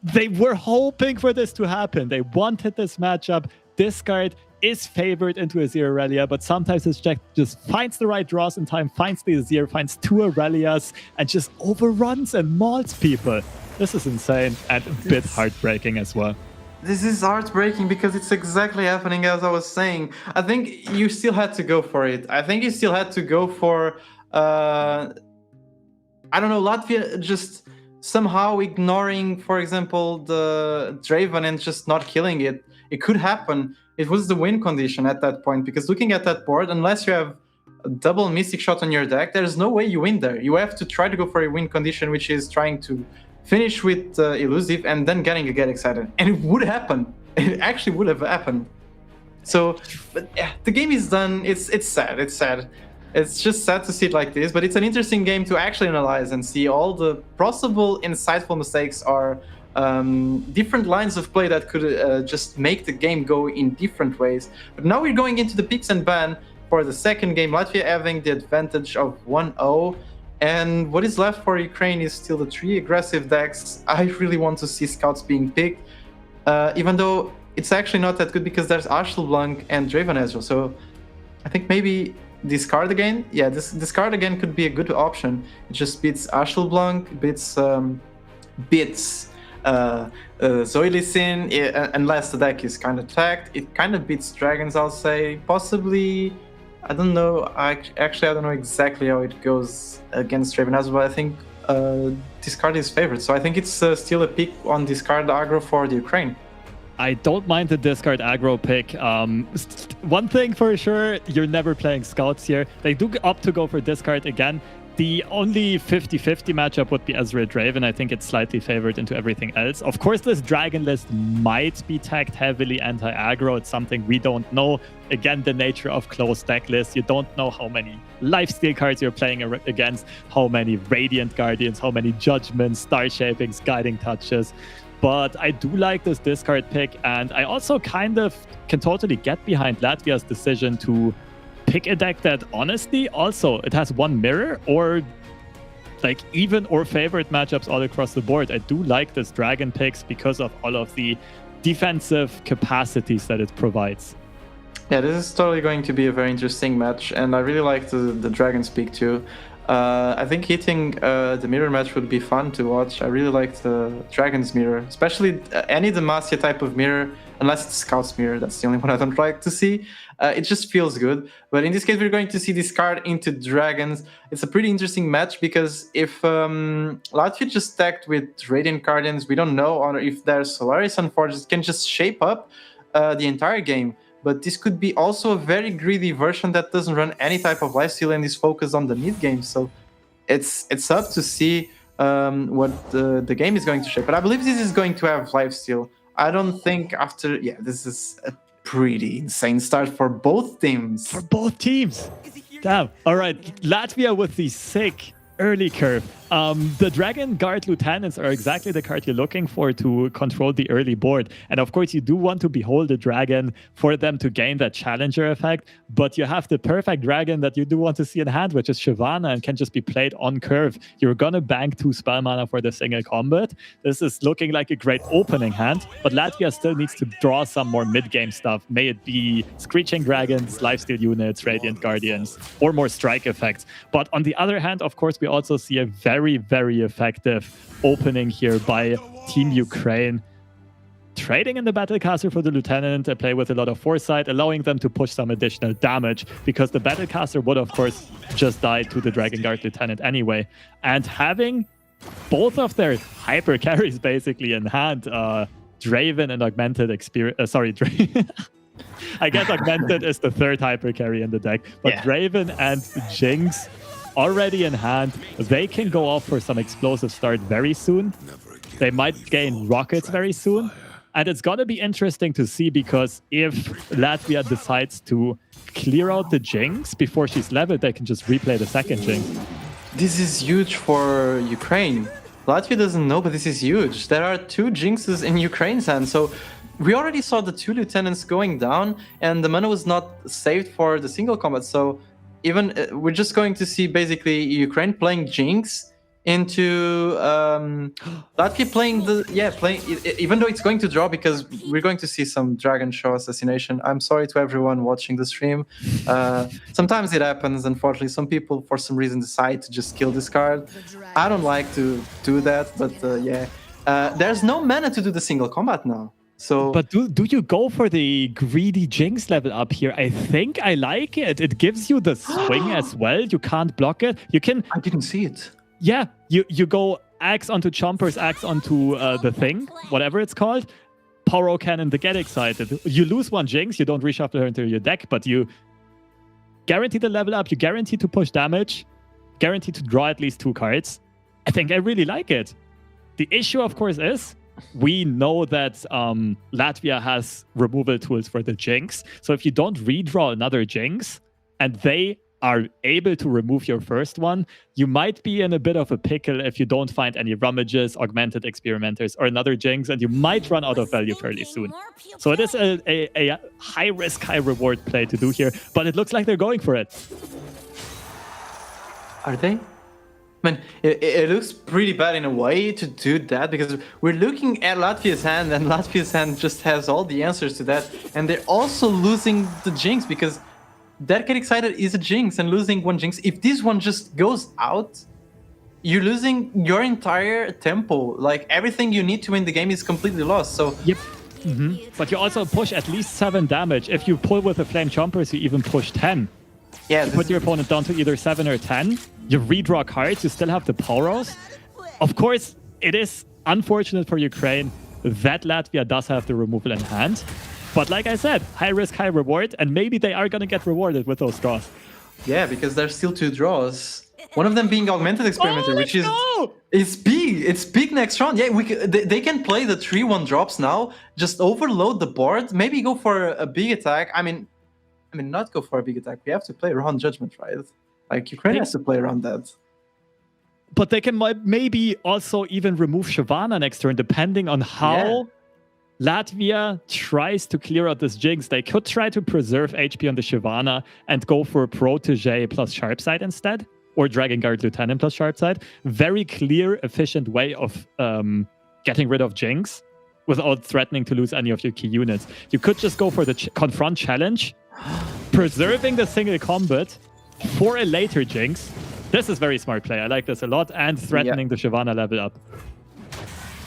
They were hoping for this to happen. They wanted this matchup. Discard is favored into Azir Aurelia, but sometimes his deck just finds the right draws in time, finds the Azir, finds 2 Aurelias, and just overruns and mauls people. This is insane and a bit heartbreaking as well. This is heartbreaking because it's exactly happening as I was saying. I think you still had to go for it. I think you still had to go for, I don't know, Latvia just somehow ignoring, for example, the Draven and just not killing it. It could happen. It was the win condition at that point, because looking at that board, unless you have a double Mystic Shot on your deck, there's no way you win there. You have to try to go for a win condition, which is trying to finish with Elusive and then getting a Get Excited. And it would happen. It actually would have happened. So, but yeah, the game is done. It's sad. It's sad. It's just sad to see it like this, but it's an interesting game to actually analyze and see all the possible insightful mistakes or different lines of play that could just make the game go in different ways. But now we're going into the picks and ban for the second game, Latvia having the advantage of 1-0. And what is left for Ukraine is still the 3 aggressive decks. I really want to see scouts being picked, even though it's actually not that good because there's Ashtel Blanc and Draven Ezreal. So I think maybe discard again. Yeah, this discard again could be a good option. It just beats Ashtel Blanc, beats Zoylisin, unless the deck is kind of tagged. It kind of beats dragons, I'll say. Possibly, I don't know. I don't know exactly how it goes against Draven Ezreal, but I think discard is favored. So I think it's still a pick on discard aggro for the Ukraine. I don't mind the discard aggro pick. One thing for sure, you're never playing scouts here. They do opt to go for discard again. The only 50-50 matchup would be Ezreal Draven. I think it's slightly favored into everything else. Of course, this Dragon list might be tagged heavily anti-aggro. It's something we don't know. Again, the nature of closed deck lists. You don't know how many lifesteal cards you're playing against, how many Radiant Guardians, how many Judgments, Star Shapings, Guiding Touches. But I do like this discard pick, and I also kind of can totally get behind Latvia's decision to pick a deck that honestly also it has 1 mirror or like even or favorite matchups all across the board. I do like this Dragon picks because of all of the defensive capacities that it provides. Yeah, this is totally going to be a very interesting match, and I really like the Dragon's pick too. I think hitting the mirror match would be fun to watch. I really like the Dragon's mirror, especially any Demacia type of mirror, unless it's Scout's mirror. That's the only one I don't like to see. It just feels good. But in this case, we're going to see discard into Dragons. It's a pretty interesting match because if Latvia just stacked with Radiant Guardians, we don't know, or if there's Solaris Unforged, it can just shape up the entire game. But this could be also a very greedy version that doesn't run any type of lifesteal and is focused on the mid game. So it's up to see what the game is going to shape. But I believe this is going to have lifesteal. I don't think after... Yeah, this is a pretty insane start for both teams. For both teams. Damn. All right. Latvia with the sick early curve. The Dragon Guard Lieutenants are exactly the card you're looking for to control the early board. And of course, you do want to behold the Dragon for them to gain that Challenger effect. But you have the perfect Dragon that you do want to see in hand, which is Shyvana, and can just be played on curve. You're going to bank 2 spell mana for the single combat. This is looking like a great opening hand, but Latvia still needs to draw some more mid-game stuff. May it be Screeching Dragons, Lifesteal Units, Radiant Guardians, or more strike effects. But on the other hand, of course, we also see a very, very effective opening here by Team Ukraine. Trading in the Battlecaster for the Lieutenant, a play with a lot of foresight, allowing them to push some additional damage, because the Battlecaster would, of course, just die to the Dragon Guard Lieutenant anyway. And having both of their hyper carries basically in hand, Draven and Augmented Experience... I guess Augmented is the 3rd hyper carry in the deck, but yeah. Draven and Jinx already in hand. They can go off for some explosive start very soon. They might gain rockets very soon. And it's going to be interesting to see, because if Latvia decides to clear out the Jinx before she's leveled, they can just replay the second Jinx. This is huge for Ukraine. Latvia doesn't know, but this is huge. There are 2 Jinxes in Ukraine's hand, so we already saw the 2 Lieutenants going down, and the mana was not saved for the single combat, so even we're just going to see basically Ukraine playing Jinx into Latvia playing even though it's going to draw, because we're going to see some Dragon Show assassination. I'm sorry to everyone watching the stream. Sometimes it happens, unfortunately. Some people for some reason decide to just kill this card. I don't like to do that, but there's no mana to do the single combat now. So, but do you go for the greedy Jinx level up here? I think I like it. It gives you the swing as well. You can't block it. You can. I didn't see it. Yeah, you go axe onto Chompers, axe onto the thing, whatever it's called. Poro Cannon to get excited. You lose one Jinx, you don't reshuffle her into your deck, but you guarantee the level up, you guarantee to push damage, guarantee to draw at least 2 cards. I think I really like it. The issue, of course, is we know that Latvia has removal tools for the Jinx. So if you don't redraw another Jinx, and they are able to remove your first one, you might be in a bit of a pickle if you don't find any rummages, augmented experimenters, or another Jinx, and you might run out of value fairly soon. So it is a high risk, high reward play to do here, but it looks like they're going for it. Are they? I mean, it looks pretty bad in a way to do that, because we're looking at Latvia's hand, and Latvia's hand just has all the answers to that, and they're also losing the Jinx, because that Get Excited is a Jinx, and losing one Jinx, if this one just goes out, you're losing your entire tempo. Like, everything you need to win the game is completely lost. So yep. But you also push at least 7 damage. If you pull with the Flame Chompers, you even push 10. Yeah, you put your opponent down to either 7 or 10. You redraw cards, you still have the Poros. Of course, it is unfortunate for Ukraine that Latvia does have the removal in hand. But like I said, high risk, high reward, and maybe they are going to get rewarded with those draws. Yeah, because there's still 2 draws. One of them being Augmented Experimenter, which is it's big. It's big next round. Yeah, they can play the 3-1 drops now. Just overload the board. Maybe go for a big attack. I mean, not go for a big attack. We have to play around Judgment, right? Like, Ukraine has to play around that. But they can maybe also even remove Shyvana next turn, depending on how Latvia tries to clear out this Jinx. They could try to preserve HP on the Shyvana and go for Protege plus Sharpside instead, or Dragon Guard Lieutenant plus Sharpside. Very clear, efficient way of getting rid of Jinx without threatening to lose any of your key units. You could just go for the Confront Challenge, preserving the single combat for a later Jinx. This is very smart play. I like this a lot, and threatening the Shyvana level up.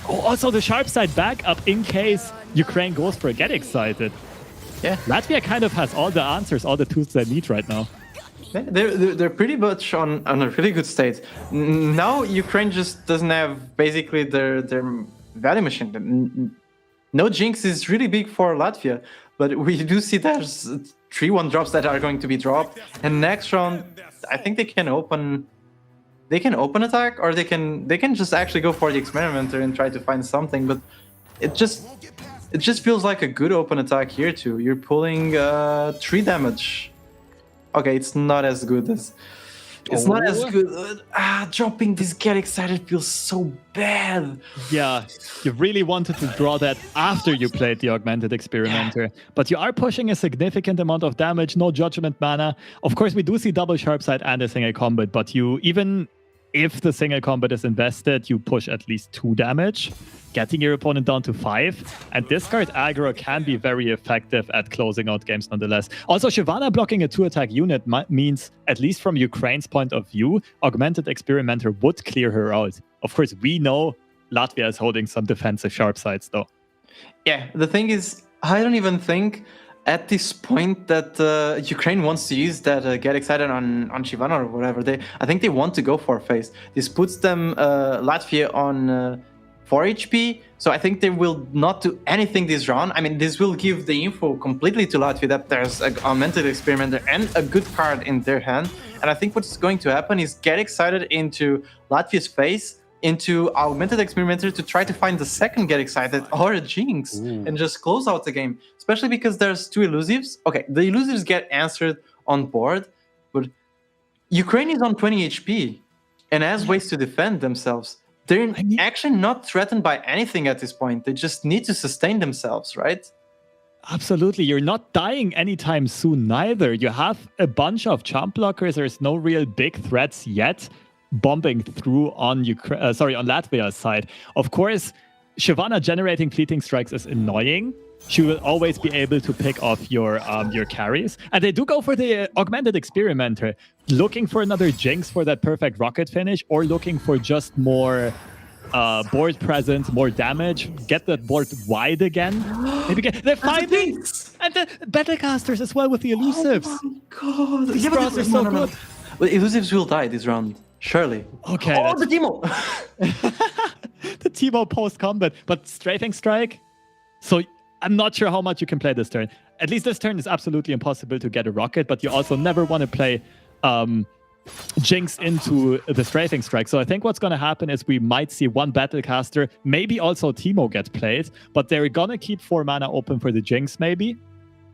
Oh, also the Sharpside backup in case Ukraine goes for a Get Excited. Yeah. Latvia kind of has all the answers, all the tools they need right now. They're pretty much on a really good state. Now Ukraine just doesn't have basically their value machine. No Jinx is really big for Latvia, but we do see there's 3-1 drops that are going to be dropped. And next round, I think they can open attack, or they can just actually go for the Experimenter and try to find something. But it just feels like a good open attack here too. You're pulling 3 damage. Okay, it's not as good as not as good. Dropping this Get Excited feels so bad. Yeah, you really wanted to draw that after you played the Augmented Experimenter. But you are pushing a significant amount of damage, no Judgment mana. Of course, we do see double Sharpside and a single combat, but you even if the single combat is invested, you push at least 2 damage, getting your opponent down to 5. And this card aggro can be very effective at closing out games nonetheless. Also, Shyvana blocking a 2-attack unit means, at least from Ukraine's point of view, Augmented Experimenter would clear her out. Of course, we know Latvia is holding some defensive Sharpsides, though. Yeah, the thing is, I don't even think at this point that Ukraine wants to use that Get Excited on Shyvana or whatever. I think they want to go for a phase. This puts them, Latvia, on 4 HP, so I think they will not do anything this round. I mean, this will give the info completely to Latvia that there's an Augmented Experimenter and a good card in their hand. And I think what's going to happen is Get Excited into Latvia's face, into Augmented Experimenter to try to find the second Get Excited or a Jinx and just close out the game. Especially because there's 2 elusives. Okay, the elusives get answered on board, but Ukraine is on 20 HP and has ways to defend themselves. They're actually not threatened by anything at this point. They just need to sustain themselves, right? Absolutely. You're not dying anytime soon neither. You have a bunch of jump blockers. There's no real big threats yet bombing through on on Latvia's side. Of course, Shyvana generating fleeting strikes is annoying. She will always be able to pick off your carries. And they do go for the augmented experimenter, looking for another Jinx for that perfect rocket finish, or looking for just more board presence, more damage, get that board wide again. Maybe they're fighting! And the Battlecasters as well with the elusives. Oh my god! These bros are so good. But elusives will die this round, surely. Okay. Oh, the Timo! The Timo post-combat, but strafing strike. So I'm not sure how much you can play this turn. At least this turn is absolutely impossible to get a rocket, but you also never want to play Jinx into the strafing strike. So I think what's going to happen is we might see one Battlecaster, maybe also Timo get played, but they're going to keep 4 mana open for the Jinx maybe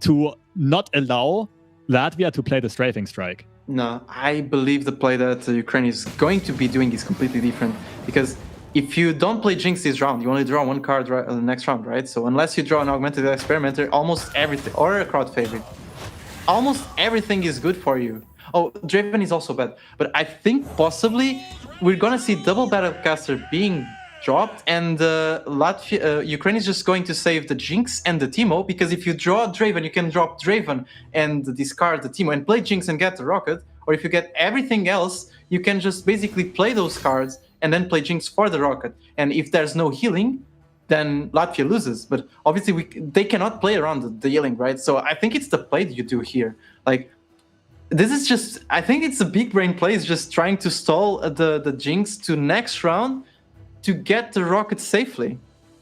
to not allow Latvia to play the strafing strike. No, I believe the play that Ukraine is going to be doing is completely different, because if you don't play Jinx this round, you only draw 1 card the next round, right? So unless you draw an Augmented Experimenter, almost everything, or a crowd favorite, almost everything is good for you. Oh, Draven is also bad, but I think possibly we're gonna see double Battlecaster being dropped, and Ukraine is just going to save the Jinx and the Timo, because if you draw Draven, you can drop Draven and discard the Timo and play Jinx and get the rocket, or if you get everything else, you can just basically play those cards and then play Jinx for the rocket. And if there's no healing, then Latvia loses. But obviously they cannot play around the healing, right? So I think it's the play that you do here. Like, this is just, I think it's a big brain play, is just trying to stall the Jinx to next round to get the rocket safely.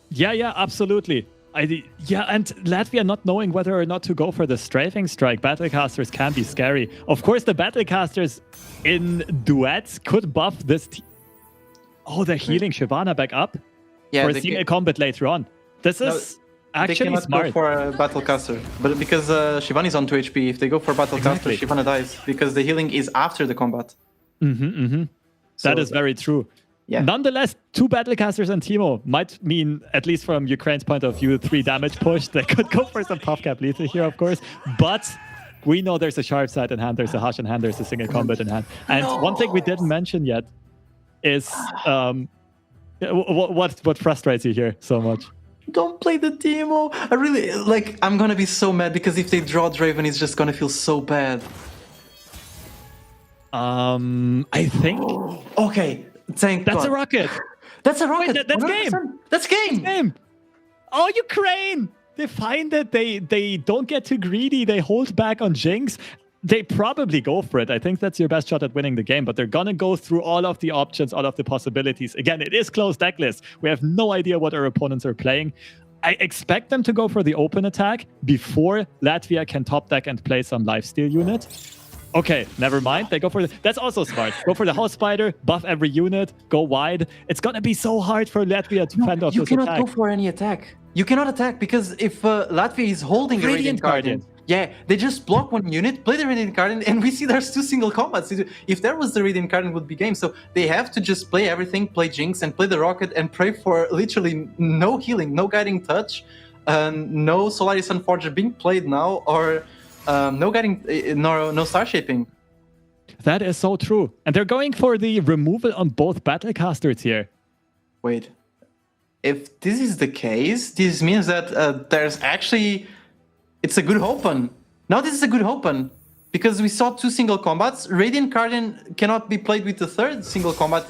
Yeah, absolutely. And Latvia not knowing whether or not to go for the strafing strike. Battlecasters can be scary. Of course, the Battlecasters in duets could buff this. Oh, they're healing Shyvana back up for a single combat later on. This is actually smart. Go for a Battlecaster, but because Shyvana is on 2 HP, if they go for Battlecaster, Shyvana dies because the healing is after the combat. So that is very true. Yeah. Nonetheless, 2 Battlecasters and Timo might mean, at least from Ukraine's point of view, 3 damage push. They could go for some puff cap lethal here, of course, but we know there's a sharp side in hand, there's a hush in hand, there's a single combat in hand. And one thing we didn't mention yet is what frustrates you here so much? Don't play the Timo. I'm gonna be so mad, because if they draw Draven, it's just gonna feel so bad. I think. Okay, thank God. That's a rocket. That's a rocket. Wait, that's game. That's game. Oh, Ukraine! They find it. They don't get too greedy. They hold back on Jinx. They probably go for it. I think that's your best shot at winning the game, but they're going to go through all of the options, all of the possibilities. Again, it is closed deck list. We have no idea what our opponents are playing. I expect them to go for the open attack before Latvia can top deck and play some lifesteal unit. Okay, never mind. They go for that's also smart. Go for the House Spider, buff every unit, go wide. It's going to be so hard for Latvia to fend off this attack. You cannot go for any attack. You cannot attack, because if Latvia is holding a Radiant Guardian, they just block 1 unit, play the Radiant Guardian, and we see there's 2 single combats. If there was the Radiant Guardian, would be game. So they have to just play everything, play Jinx, and play the rocket, and pray for literally no healing, no guiding touch, no Solaris Unforger being played now, or no guiding, no star shaping. That is so true. And they're going for the removal on both Battlecasters here. Wait. If this is the case, this means that there's actually... It's a good open. Now this is a good open, because we saw 2 single combats. Radiant Guardian cannot be played with the 3rd single combat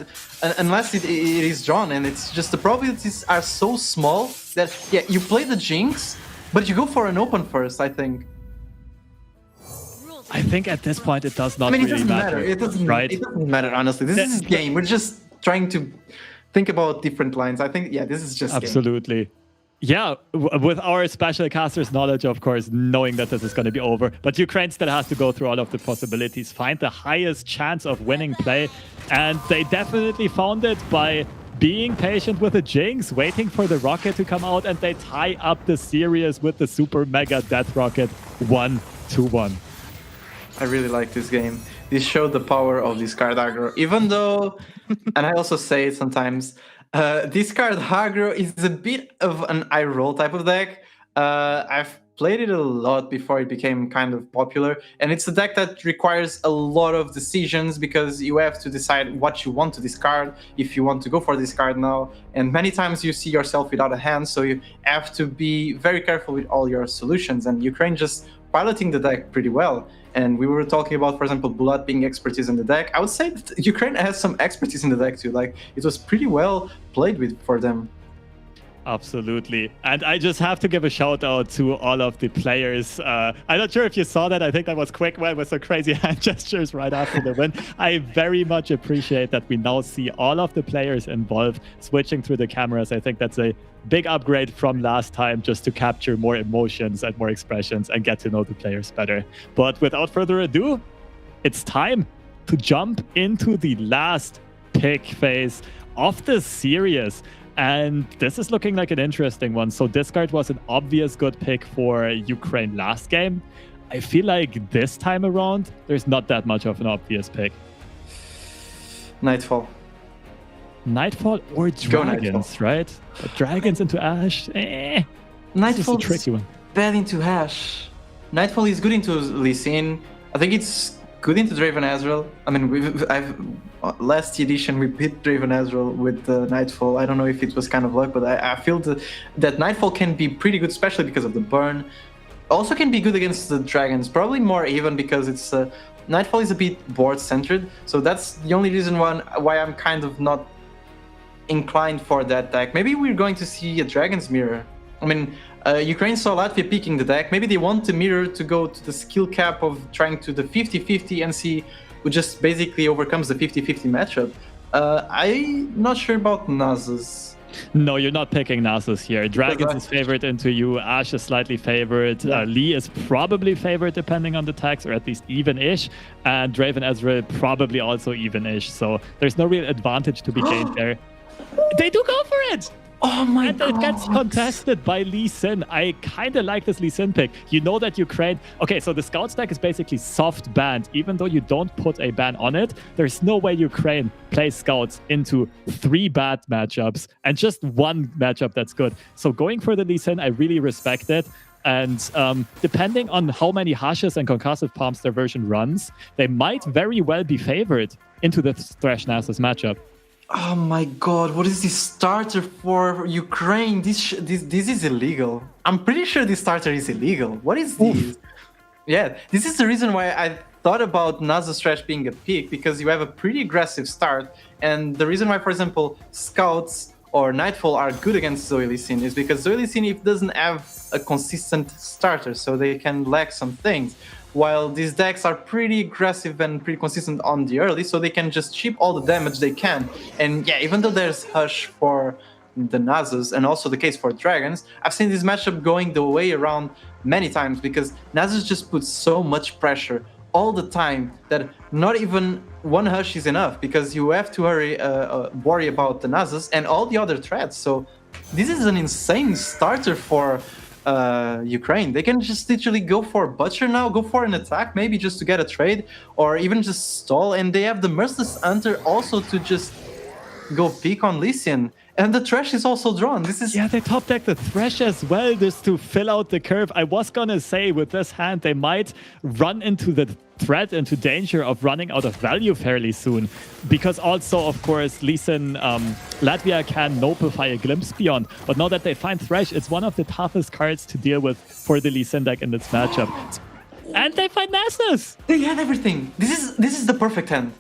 unless it is drawn, and it's just the probabilities are so small that, you play the Jinx, but you go for an open first, I think. I think at this point it does not really matter. It doesn't matter, honestly. This is game. We're just trying to think about different lines. I think, this is just absolutely. Game. Yeah, with our special caster's knowledge, of course, knowing that this is going to be over. But Ukraine still has to go through all of the possibilities, find the highest chance of winning play. And they definitely found it by being patient with the Jinx, waiting for the rocket to come out, and they tie up the series with the super mega death rocket 1-1. I really like this game. This showed the power of discard aggro, even though, and I also say it sometimes, discard aggro is a bit of an eye roll type of deck. played it a lot before it became kind of popular, and it's a deck that requires a lot of decisions because you have to decide what you want to discard, if you want to go for this card now, and many times you see yourself without a hand, so you have to be very careful with all your solutions, and Ukraine just piloting the deck pretty well. And we were talking about, for example, Bulat being expertise in the deck. I would say that Ukraine has some expertise in the deck too. Like, it was pretty well played with for them. Absolutely. And I just have to give a shout out to all of the players. I'm not sure if you saw that. I think that was quick with some crazy hand gestures right after the win. I very much appreciate that we now see all of the players involved switching through the cameras. I think that's a big upgrade from last time, just to capture more emotions and more expressions and get to know the players better. But without further ado, it's time to jump into the last pick phase of the series. And this is looking like an interesting one. So Discard was an obvious good pick for Ukraine last game. I feel like this time around, there's not that much of an obvious pick. Nightfall. Nightfall or Dragons, Nightfall. right? But Dragons into Ash, Nightfall is a tricky one. Bad into Ash. Nightfall is good into Lee Sin. I think it's good into Draven Azrael. I mean, last edition we beat Draven Azrael with Nightfall. I don't know if it was kind of luck, but I feel that Nightfall can be pretty good, especially because of the burn. Also can be good against the Dragons, probably more even because it's Nightfall is a bit board centered, so that's the only reason why I'm kind of not inclined for that deck. Maybe we're going to see a Dragon's Mirror. I mean, Ukraine saw Latvia picking the deck. Maybe they want the mirror to go to the skill cap of trying to the 50-50 and see who just basically overcomes the 50-50 matchup. I'm not sure about Nasus. No, you're not picking Nasus here. Dragons is favored into you. Ash is slightly favored. Lee is probably favored depending on the tags, or at least even-ish. And Draven Ezreal probably also even-ish. So there's no real advantage to be gained there. They do go for it! Oh my god. And it gets contested by Lee Sin. I kind of like this Lee Sin pick. You know that Ukraine... Okay, so the Scout stack is basically soft banned. Even though you don't put a ban on it, there's no way Ukraine plays Scouts into 3 bad matchups and just 1 matchup that's good. So going for the Lee Sin, I really respect it. And depending on how many Hashes and Concussive Palms their version runs, they might very well be favored into the Thresh Nasus matchup. Oh my god, what is this starter for Ukraine? This is illegal. I'm pretty sure this starter is illegal. What is this? Yeah, this is the reason why I thought about Nasus Thresh being a pick, because you have a pretty aggressive start. And the reason why, for example, Scouts or Nightfall are good against Zoe Lee Sin is because Zoe Lee Sin doesn't have a consistent starter, so they can lack some things. While these decks are pretty aggressive and pretty consistent on the early, so they can just chip all the damage they can. And yeah, even though there's Hush for the Nasus, and also the case for Dragons, I've seen this matchup going the way around many times, because Nasus just puts so much pressure all the time that not even 1 Hush is enough, because you have to worry about the Nasus and all the other threats. So this is an insane starter for Ukraine. They can just literally go for Butcher now, go for an attack, maybe just to get a trade, or even just stall, and they have the Merciless Hunter also to just go peek on Lee Sin. And the Thresh is also drawn. This is... Yeah, they top deck the Thresh as well, just to fill out the curve. I was gonna say, with this hand, they might run into the threat, into danger of running out of value fairly soon. Because also, of course, Lee Sin, Latvia can Noblify a Glimpse Beyond. But now that they find Thresh, it's one of the toughest cards to deal with for the Lee Sin deck in this matchup. And they find Nasus! They had everything. This is the perfect hand.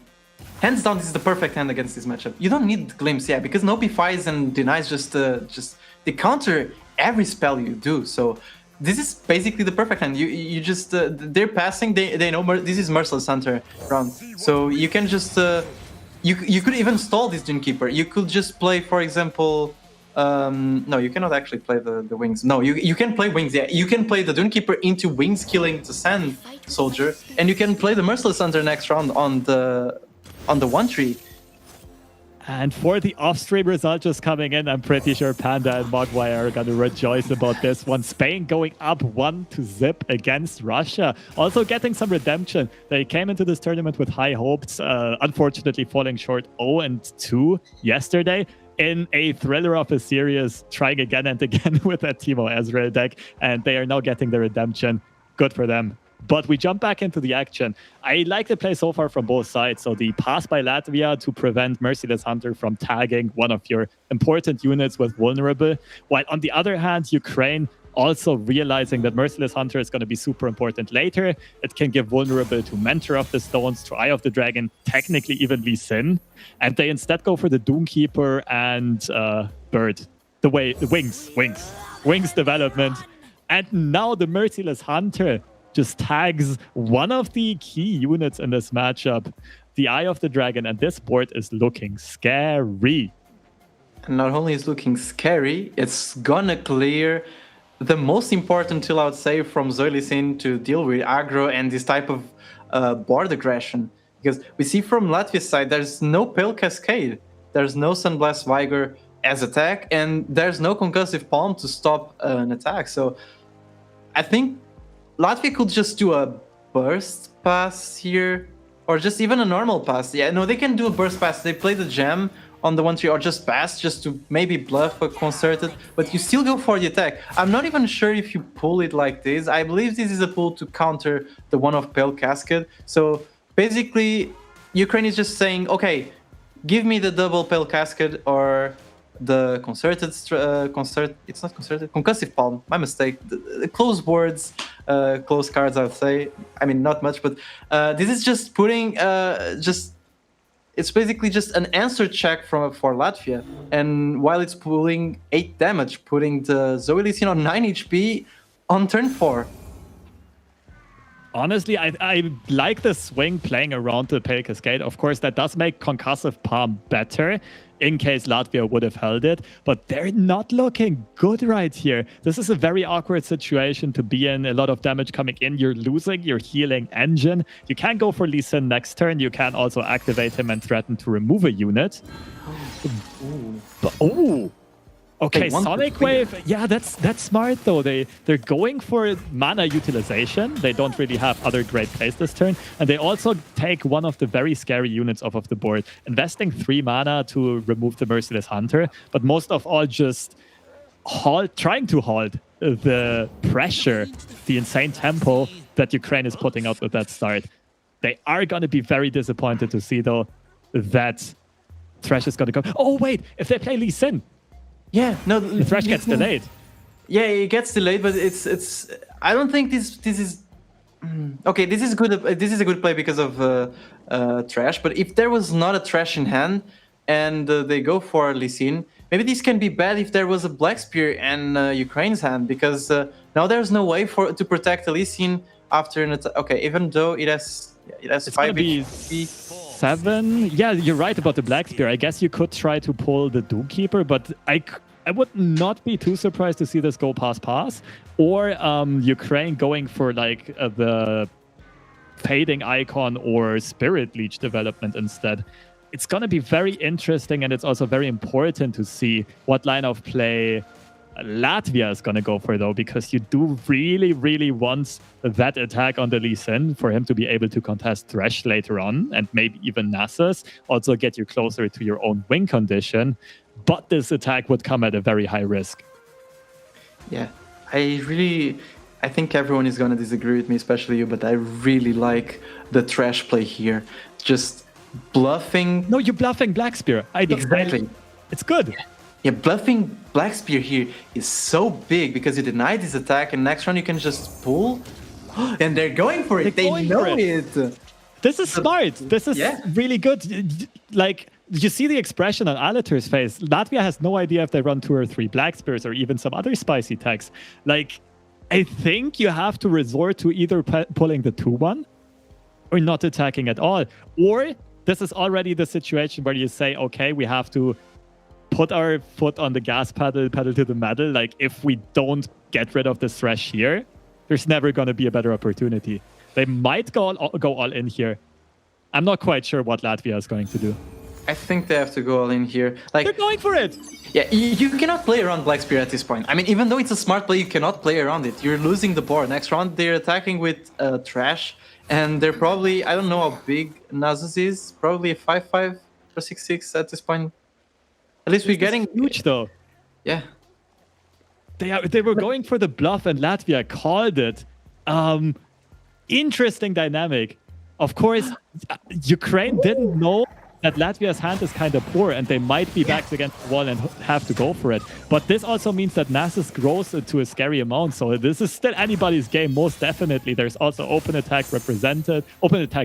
Hands down, this is the perfect hand against this matchup. You don't need Glimpse, yeah, because Nobifies and Denies just they counter every spell you do. So this is basically the perfect hand. You just they're passing. They know this is Merciless Hunter round, so you can just you could even stall this Dunekeeper. You could just play, for example. No, you cannot actually play the Wings. No, you can play Wings, yeah. You can play the Dunekeeper into Wings, killing the Sand Soldier, and you can play the Merciless Hunter next round on the 1-3. And for the off-stream result just coming in, I'm pretty sure Panda and Mogwai are going to rejoice about this one. Spain going up 1-0 against Russia. Also getting some redemption. They came into this tournament with high hopes, unfortunately falling short 0-2 yesterday. in a thriller of a series, trying again and again with that Teemo Ezreal deck, and they are now getting the redemption. Good for them. But we jump back into the action. I like the play so far from both sides. So the pass by Latvia to prevent Merciless Hunter from tagging one of your important units with vulnerable, while on the other hand, Ukraine also realizing that Merciless Hunter is going to be super important later. It can give vulnerable to Mentor of the Stones, to Eye of the Dragon, technically even Lee Sin. And they instead go for the Doomkeeper and Bird. The Wings development. And now the Merciless Hunter just tags one of the key units in this matchup, the Eye of the Dragon, and this board is looking scary. And not only is looking scary, it's gonna clear the most important tool, I would say, from Zoilisin to deal with aggro and this type of board aggression. Because we see from Latvia's side, there's no Pale Cascade, there's no Sunblast Vigor as attack, and there's no Concussive Palm to stop an attack. So I think Latvia could just do a burst pass here, or just even a normal pass. Yeah, no, they can do a burst pass. They play the gem on the 1-3 or just pass, just to maybe bluff a concerted, but you still go for the attack. I'm not even sure if you pull it like this. I believe this is a pull to counter the one of Pale Cascade. So basically, Ukraine is just saying, okay, give me the double Pale Cascade or the concerted, it's not concerted, Concussive Palm, my mistake. The close words, close cards, I would say. I mean, not much, but this is just putting, it's basically just an answer check for Latvia. And while it's pulling 8 damage, putting the Zoilisin on 9 HP on turn 4. Honestly, I like the swing playing around the Pale Cascade. Of course, that does make Concussive Palm better in case Latvia would have held it, but they're not looking good right here. This is a very awkward situation to be in. A lot of damage coming in. You're losing your healing engine. You can go for Lee Sin next turn. You can also activate him and threaten to remove a unit. Okay, Sonic Wave. Yeah, that's smart though. They're going for mana utilization. They don't really have other great plays this turn, and they also take one of the very scary units off of the board, investing 3 mana to remove the Merciless Hunter, but most of all just trying to halt the pressure, the insane tempo that Ukraine is putting out with that start. They are going to be very disappointed to see though that Thresh is going to go. Oh wait, if they play Lee Sin. Yeah, no, the Thresh gets delayed. Yeah, it gets delayed, but it's. I don't think this is. Okay, this is good. This is a good play because of Thresh. But if there was not a Thresh in hand and they go for Lee Sin, maybe this can be bad if there was a Black Spear in Ukraine's hand, because now there's no way to protect a Lee Sin after an attack. Okay, even though it has 5 HP. 7. Yeah, you're right about the Black Spear. I guess you could try to pull the Doomkeeper, but I would not be too surprised to see this go pass, or Ukraine going for like the Fading Icon or Spirit Leech development instead. It's going to be very interesting, and it's also very important to see what line of play Latvia is going to go for, though, because you do really, really want that attack on the Lee Sin for him to be able to contest Thresh later on, and maybe even Nasus, also get you closer to your own win condition. But this attack would come at a very high risk. Yeah, I think everyone is going to disagree with me, especially you, but I really like the Thresh play here. Just bluffing. No, you're bluffing Black Spear. Exactly. It's good. Yeah, bluffing Black Spear here is so big because you deny this attack, and next round you can just pull. And they're going for it. They know it. This is smart. This is really good. Like, you see the expression on Alatur's face. Latvia has no idea if they run 2 or 3 Black Spears or even some other spicy attacks. Like, I think you have to resort to either pulling the 2-1 or not attacking at all. Or this is already the situation where you say, okay, we have to put our foot on the gas pedal to the metal. Like, if we don't get rid of this Thresh here, there's never going to be a better opportunity. They might go all in here. I'm not quite sure what Latvia is going to do. I think they have to go all in here. Like, they're going for it! Yeah, you cannot play around Black Spear at this point. I mean, even though it's a smart play, you cannot play around it. You're losing the board. Next round, they're attacking with Trash, and they're probably, I don't know how big Nasus is, probably a 5-5 or 6-6 at this point. At least we're This is getting huge though. Yeah. They were going for the bluff, and Latvia called it. Interesting dynamic. Of course, Ukraine didn't know that Latvia's hand is kind of poor, and they might be backs against the wall and have to go for it. But this also means that Nasus grows to a scary amount. So this is still anybody's game, most definitely. There's also open attack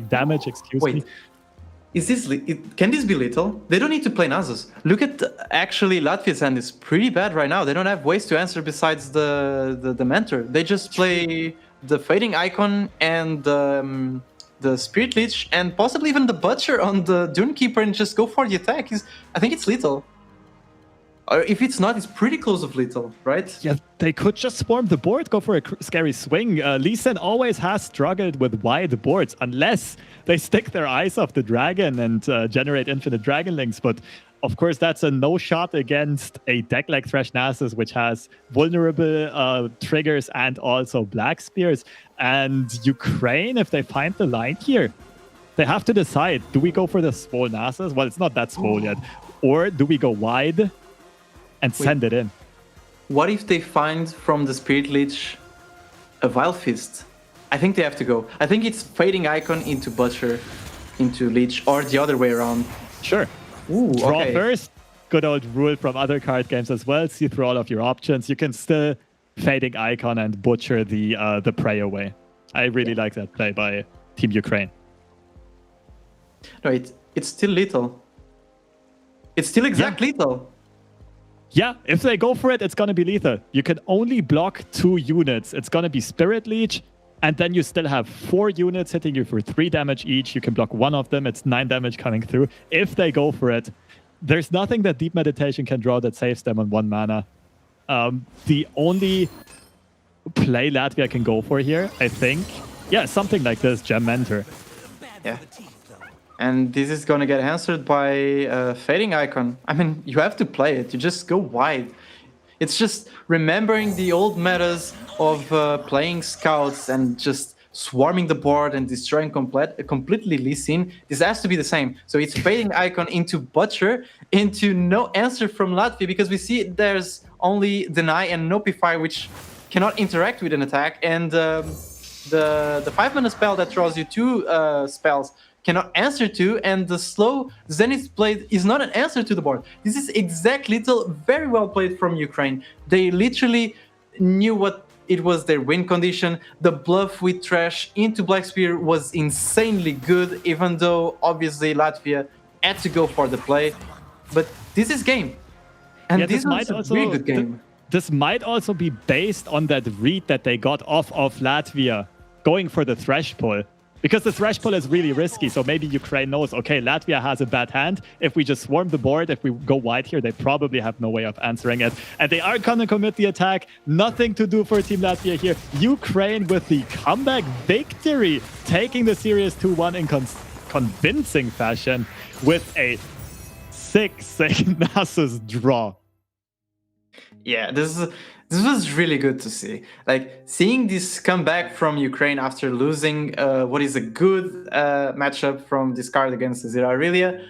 damage. Excuse me. Is this can this be lethal? They don't need to play Nasus. Look at actually Latvia's hand is pretty bad right now. They don't have ways to answer besides the Mentor. They just play the Fading Icon and the Spirit Leech and possibly even the Butcher on the Dune Keeper and just go for the attack. I think it's lethal. Or if it's not, it's pretty close of lethal, right? Yeah, they could just swarm the board, go for a scary swing. Lee Sin always has struggled with wide boards unless they stick their eyes off the dragon and generate infinite dragon links. But of course, that's a no shot against a deck like Thresh Nasus, which has vulnerable triggers and also Black Spears. And Ukraine, if they find the line here, they have to decide, do we go for the small Nasus? Well, it's not that small yet. Or do we go wide and send it in? What if they find from the Spirit Leech a Vile Fist? I think they have to go. I think it's Fading Icon into Butcher, into Leech, or the other way around. Sure. Ooh, Draw okay. first. Good old rule from other card games as well. See through all of your options. You can still Fading Icon and Butcher the prey away. I really like that play by Team Ukraine. No, it's still lethal. It's still lethal. Yeah, if they go for it, it's going to be lethal. You can only block 2 units. It's going to be Spirit Leech, and then you still have 4 units hitting you for 3 damage each. You can block 1 of them. It's 9 damage coming through. If they go for it, there's nothing that Deep Meditation can draw that saves them on 1 mana. The only play Latvia can go for here, I think, yeah, something like this, Gem Mentor. Yeah. And this is going to get answered by Fading Icon. I mean, you have to play it. You just go wide. It's just remembering the old metas of playing scouts and just swarming the board and destroying completely Lee Sin. This has to be the same. So it's Fading Icon into Butcher, into no answer from Latvia, because we see there's only Deny and Nopify, which cannot interact with an attack. And the 5-mana spell that draws you 2 spells cannot answer to, and the slow Zenith Blade is not an answer to the board. This is exact lethal, very well played from Ukraine. They literally knew what it was their win condition. The bluff with Thresh into Black Spear was insanely good, even though obviously Latvia had to go for the play. But this is game. And this was a really good game. This might also be based on that read that they got off of Latvia going for the Thresh pull. Because the Thresh pull is really risky, so maybe Ukraine knows, okay, Latvia has a bad hand. If we just swarm the board, if we go wide here, they probably have no way of answering it. And they are going to commit the attack. Nothing to do for Team Latvia here. Ukraine with the comeback victory, taking the series 2-1 in convincing fashion with a 6-second Nasus draw. Yeah, this was really good to see. Like, seeing this comeback from Ukraine after losing what is a good matchup from discard against Azir Aurelia.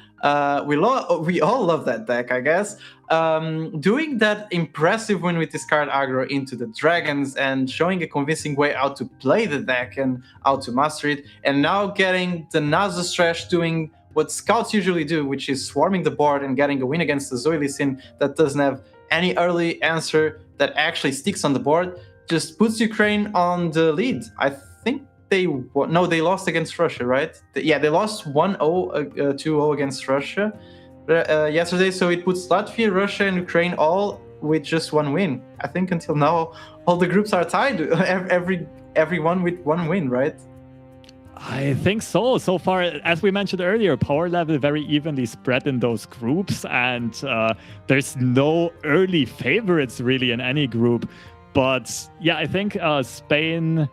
We all love that deck, I guess. Doing that impressive win with discard aggro into the dragons and showing a convincing way how to play the deck and how to master it. And now getting the Nasus Thresh doing what scouts usually do, which is swarming the board and getting a win against the Zoe Lee Sin that doesn't have any early answer that actually sticks on the board, just puts Ukraine on the lead. I think they lost against Russia, right? Yeah, they lost 1-0, 2-0 against Russia yesterday. So it puts Latvia, Russia, and Ukraine all with just 1 win. I think until now, all the groups are tied. Everyone with 1 win, right? I think so. So far, as we mentioned earlier, power level very evenly spread in those groups, and there's no early favorites really in any group. But yeah, I think Spain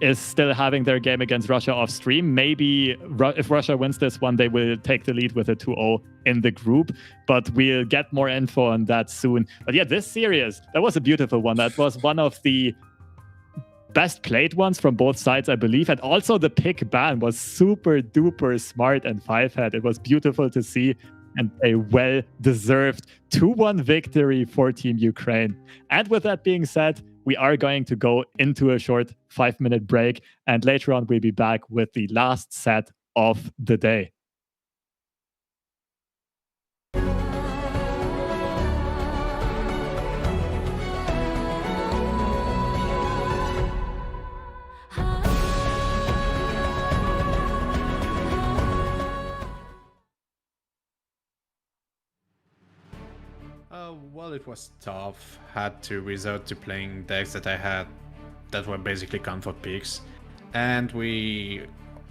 is still having their game against Russia off stream. Maybe if Russia wins this one, they will take the lead with a 2-0 in the group. But we'll get more info on that soon. But yeah, this series, that was a beautiful one. That was one of the best played ones from both sides, I believe. And also the pick ban was super duper smart and 5-head. It was beautiful to see and a well-deserved 2-1 victory for Team Ukraine. And with that being said, we are going to go into a short 5-minute break, and later on we'll be back with the last set of the day. Well, it was tough. Had to resort to playing decks that I had that were basically comfort picks, and we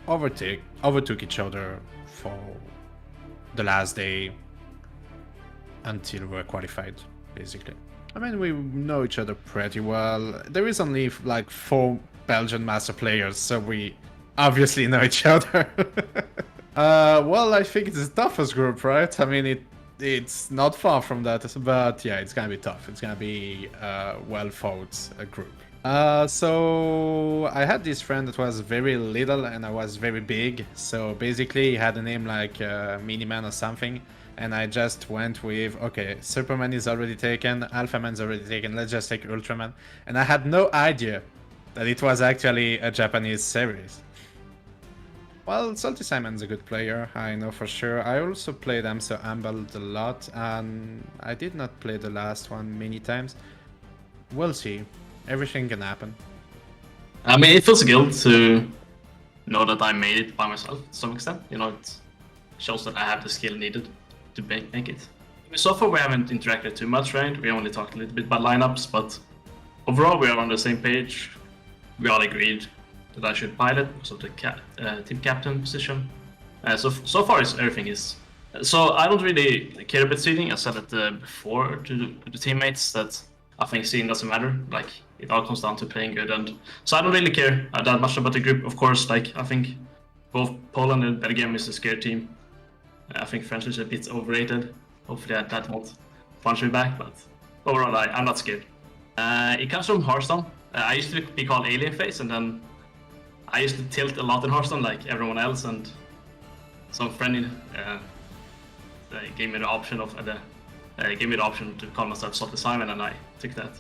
overtook each other for the last day until we were qualified, basically. I mean, we know each other pretty well. There is only like 4 Belgian master players, so we obviously know each other. Well, I think it's the toughest group, right? I mean, it's not far from that, but yeah, it's gonna be tough. It's gonna be a well-fought group. So I had this friend that was very little and I was very big. So basically he had a name like Miniman or something. And I just went with, okay, Superman is already taken, Alpha Man's already taken, let's just take Ultraman. And I had no idea that it was actually a Japanese series. Well, Salty Simon's a good player, I know for sure. I also played Amso Humbled a lot, and I did not play the last one many times. We'll see. Everything can happen. I mean, it feels good to know that I made it by myself to some extent. You know, it shows that I have the skill needed to make it. I mean, so far we haven't interacted too much, right? We only talked a little bit about lineups, but overall we are on the same page. We all agreed that I should pilot because of the team captain position. So far everything is. So I don't really care about seeding. I said it before to the teammates that I think seeding doesn't matter. Like, it all comes down to playing good, and so I don't really care that much about the group. Of course, like, I think both Poland and Belgium is a scared team. I think French is a bit overrated. Hopefully that won't punch me back, but overall I'm not scared. It comes from Hearthstone. I used to be called Alien Face, and then I used to tilt a lot in Hearthstone like everyone else, and some friend gave me the option to call myself Salty Simon, and I took that.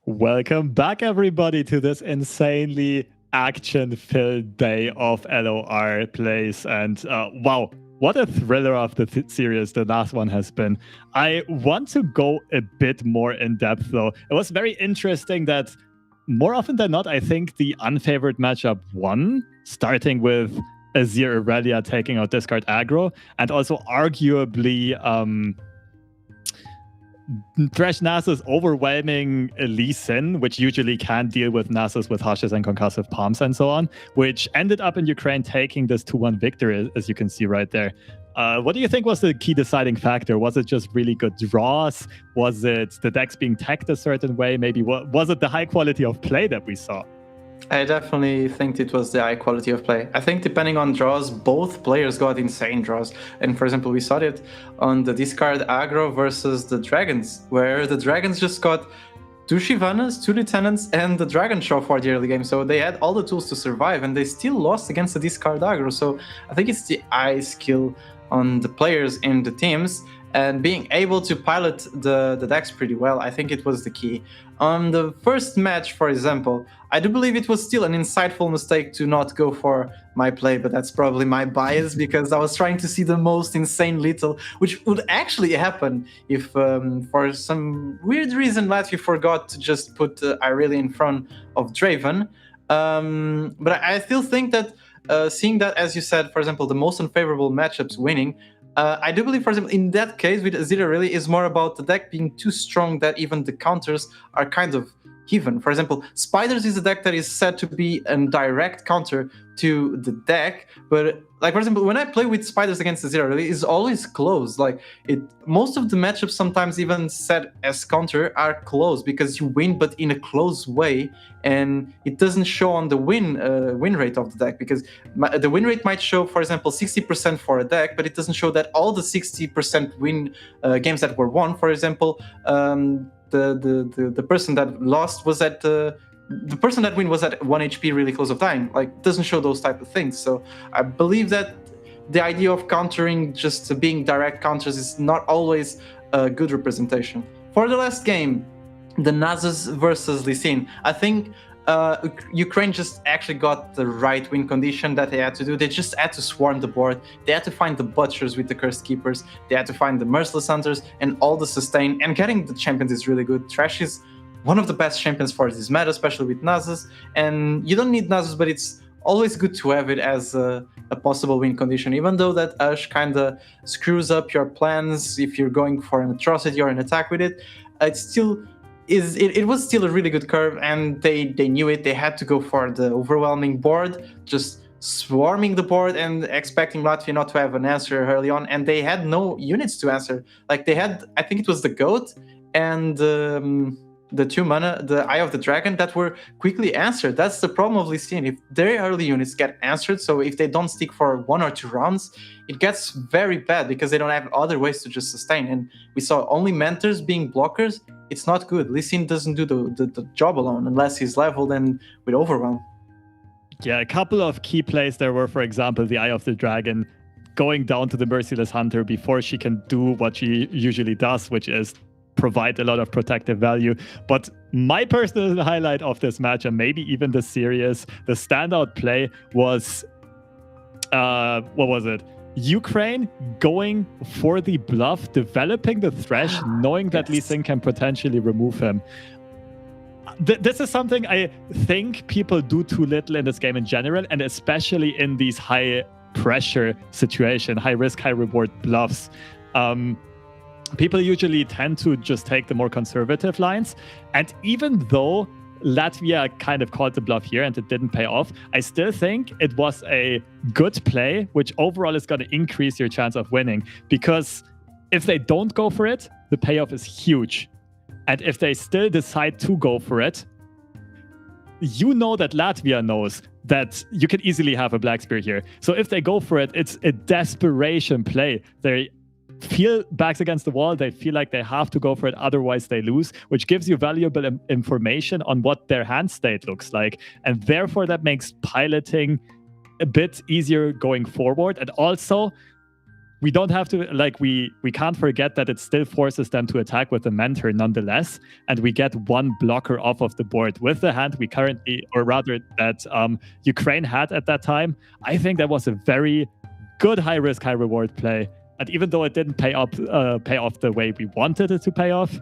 Welcome back, everybody, to this insanely action-filled day of LoR plays. And wow, what a thriller of the series the last one has been. I want to go a bit more in depth, though. It was very interesting that more often than not, I think the unfavored matchup won, starting with Azir Aurelia taking out Discard aggro, and also arguably Thresh Nasus overwhelming Lee Sin, which usually can deal with Nasus with Hushes and concussive palms and so on, which ended up in Ukraine taking this 2-1 victory, as you can see right there. What do you think was the key deciding factor? Was it just really good draws? Was it the decks being teched a certain way? Maybe was it the high quality of play that we saw? I definitely think it was the high quality of play. I think depending on draws, both players got insane draws. And for example, we saw it on the discard aggro versus the Dragons, where the Dragons just got 2 Shyvanas, 2 Lieutenants, and the Dragon Show for the early game. So they had all the tools to survive, and they still lost against the discard aggro. So I think it's the eye skill on the players in the teams, and being able to pilot the decks pretty well. I think it was the key. On the first match, for example, I do believe it was still an insightful mistake to not go for my play, but that's probably my bias, because I was trying to see the most insane lethal, which would actually happen if for some weird reason Latvia forgot to just put Irelia in front of Draven. But I still think that seeing that, as you said, for example, the most unfavorable matchups winning, I do believe, for example, in that case with Azir really is more about the deck being too strong that even the counters are kind of even. For example, Spiders is a deck that is said to be a direct counter to the deck, but like, for example, when I play with Spiders against Azir really, it's always close. Like, most of the matchups sometimes even set as counter are close because you win, but in a close way, and it doesn't show on the win rate of the deck, because the win rate might show, for example, 60% for a deck, but it doesn't show that all the 60% win games that were won. For example, the person that lost was at the person that win was at 1 HP really close of dying. Like, doesn't show those type of things. So I believe that the idea of countering just being direct counters is not always a good representation. For the last game, the Nasus versus Lee Sin, I think Ukraine just actually got the right win condition that they had to do. They just had to swarm the board. They had to find the Butchers with the Cursed Keepers. They had to find the Merciless Hunters and all the sustain. And getting the champions is really good. Thresh is one of the best champions for this meta, especially with Nasus. And you don't need Nasus, but it's always good to have it as a possible win condition, even though that Ash kind of screws up your plans if you're going for an atrocity or an attack with it. It was still a really good curve, and they knew it. They had to go for the overwhelming board, just swarming the board and expecting Latvia not to have an answer early on, and they had no units to answer. Like, they had, I think it was the Goat and the 2 mana, the Eye of the Dragon, that were quickly answered. That's the problem of Lee Sin. If their early units get answered, so if they don't stick for 1 or 2 rounds, it gets very bad because they don't have other ways to just sustain. And we saw only Mentors being blockers. It's not good. Lee Sin doesn't do the job alone unless he's leveled and with Overwhelm. Yeah, a couple of key plays there were, for example, the Eye of the Dragon going down to the Merciless Hunter before she can do what she usually does, which is provide a lot of protective value. But my personal highlight of this match, and maybe even the series, the standout play was, what was it? Ukraine going for the bluff, developing the Thresh, knowing that Lee Sin can potentially remove him. This is something I think people do too little in this game in general, and especially in these high pressure situation, high risk, high reward bluffs. People usually tend to just take the more conservative lines. And even though Latvia kind of called the bluff here and it didn't pay off, I still think it was a good play, which overall is going to increase your chance of winning. Because if they don't go for it, the payoff is huge. And if they still decide to go for it, you know that Latvia knows that you can easily have a Black Spear here. So if they go for it, it's a desperation play. They feel backs against the wall. They feel like they have to go for it, otherwise they lose, which gives you valuable information on what their hand state looks like. And therefore, that makes piloting a bit easier going forward. And also, we don't have to, like, we can't forget that it still forces them to attack with the mentor nonetheless, and we get one blocker off of the board with the hand we currently, or rather that Ukraine had at that time. I think that was a very good high risk, high reward play. And even though it didn't pay off the way we wanted it to pay off,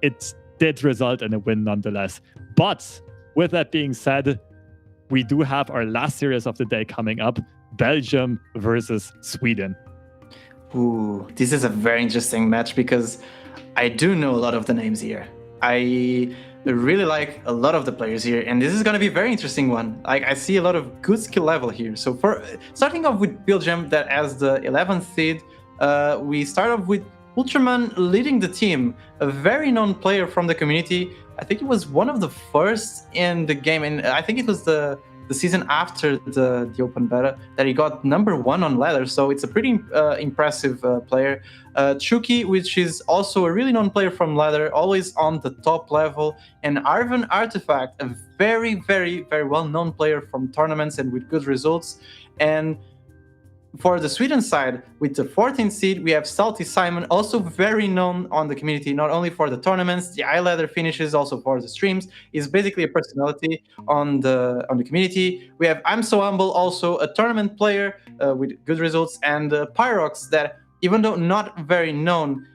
it did result in a win nonetheless. But with that being said, we do have our last series of the day coming up, Belgium versus Sweden. Ooh, this is a very interesting match because I do know a lot of the names here. I really like a lot of the players here, and this is going to be a very interesting one. Like, I see a lot of good skill level here. So for starting off with Belgium, that as the 11th seed, we start off with Ultraman leading the team, a very known player from the community. I think it was one of the first in the game, and I think it was the season after the open beta that he got #1 on ladder, so it's a pretty impressive player. Chucky, which is also a really known player from ladder, always on the top level, and Arven Artifact, a very, very, very well-known player from tournaments and with good results. And for the Sweden side, with the 14th seed, we have Salty Simon, also very known on the community, not only for the tournaments, the iLadder finishes, also for the streams. He's basically a personality on the community. We have I'm So Humble, also a tournament player with good results, and Pyrox, that even though not very known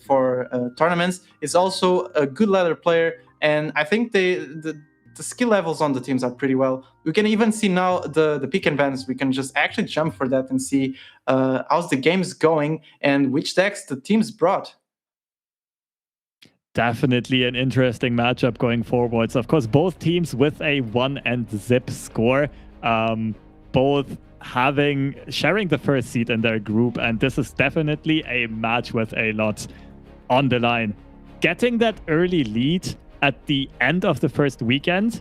for tournaments, is also a good ladder player. And I think the skill levels on the teams are pretty well. We can even see now the pick and bans. We can just actually jump for that and see how's the game's going and which decks the teams brought. Definitely an interesting matchup going forwards. Of course, both teams with a 1 and zip score, both sharing the first seed in their group, and this is definitely a match with a lot on the line. Getting that early lead at the end of the first weekend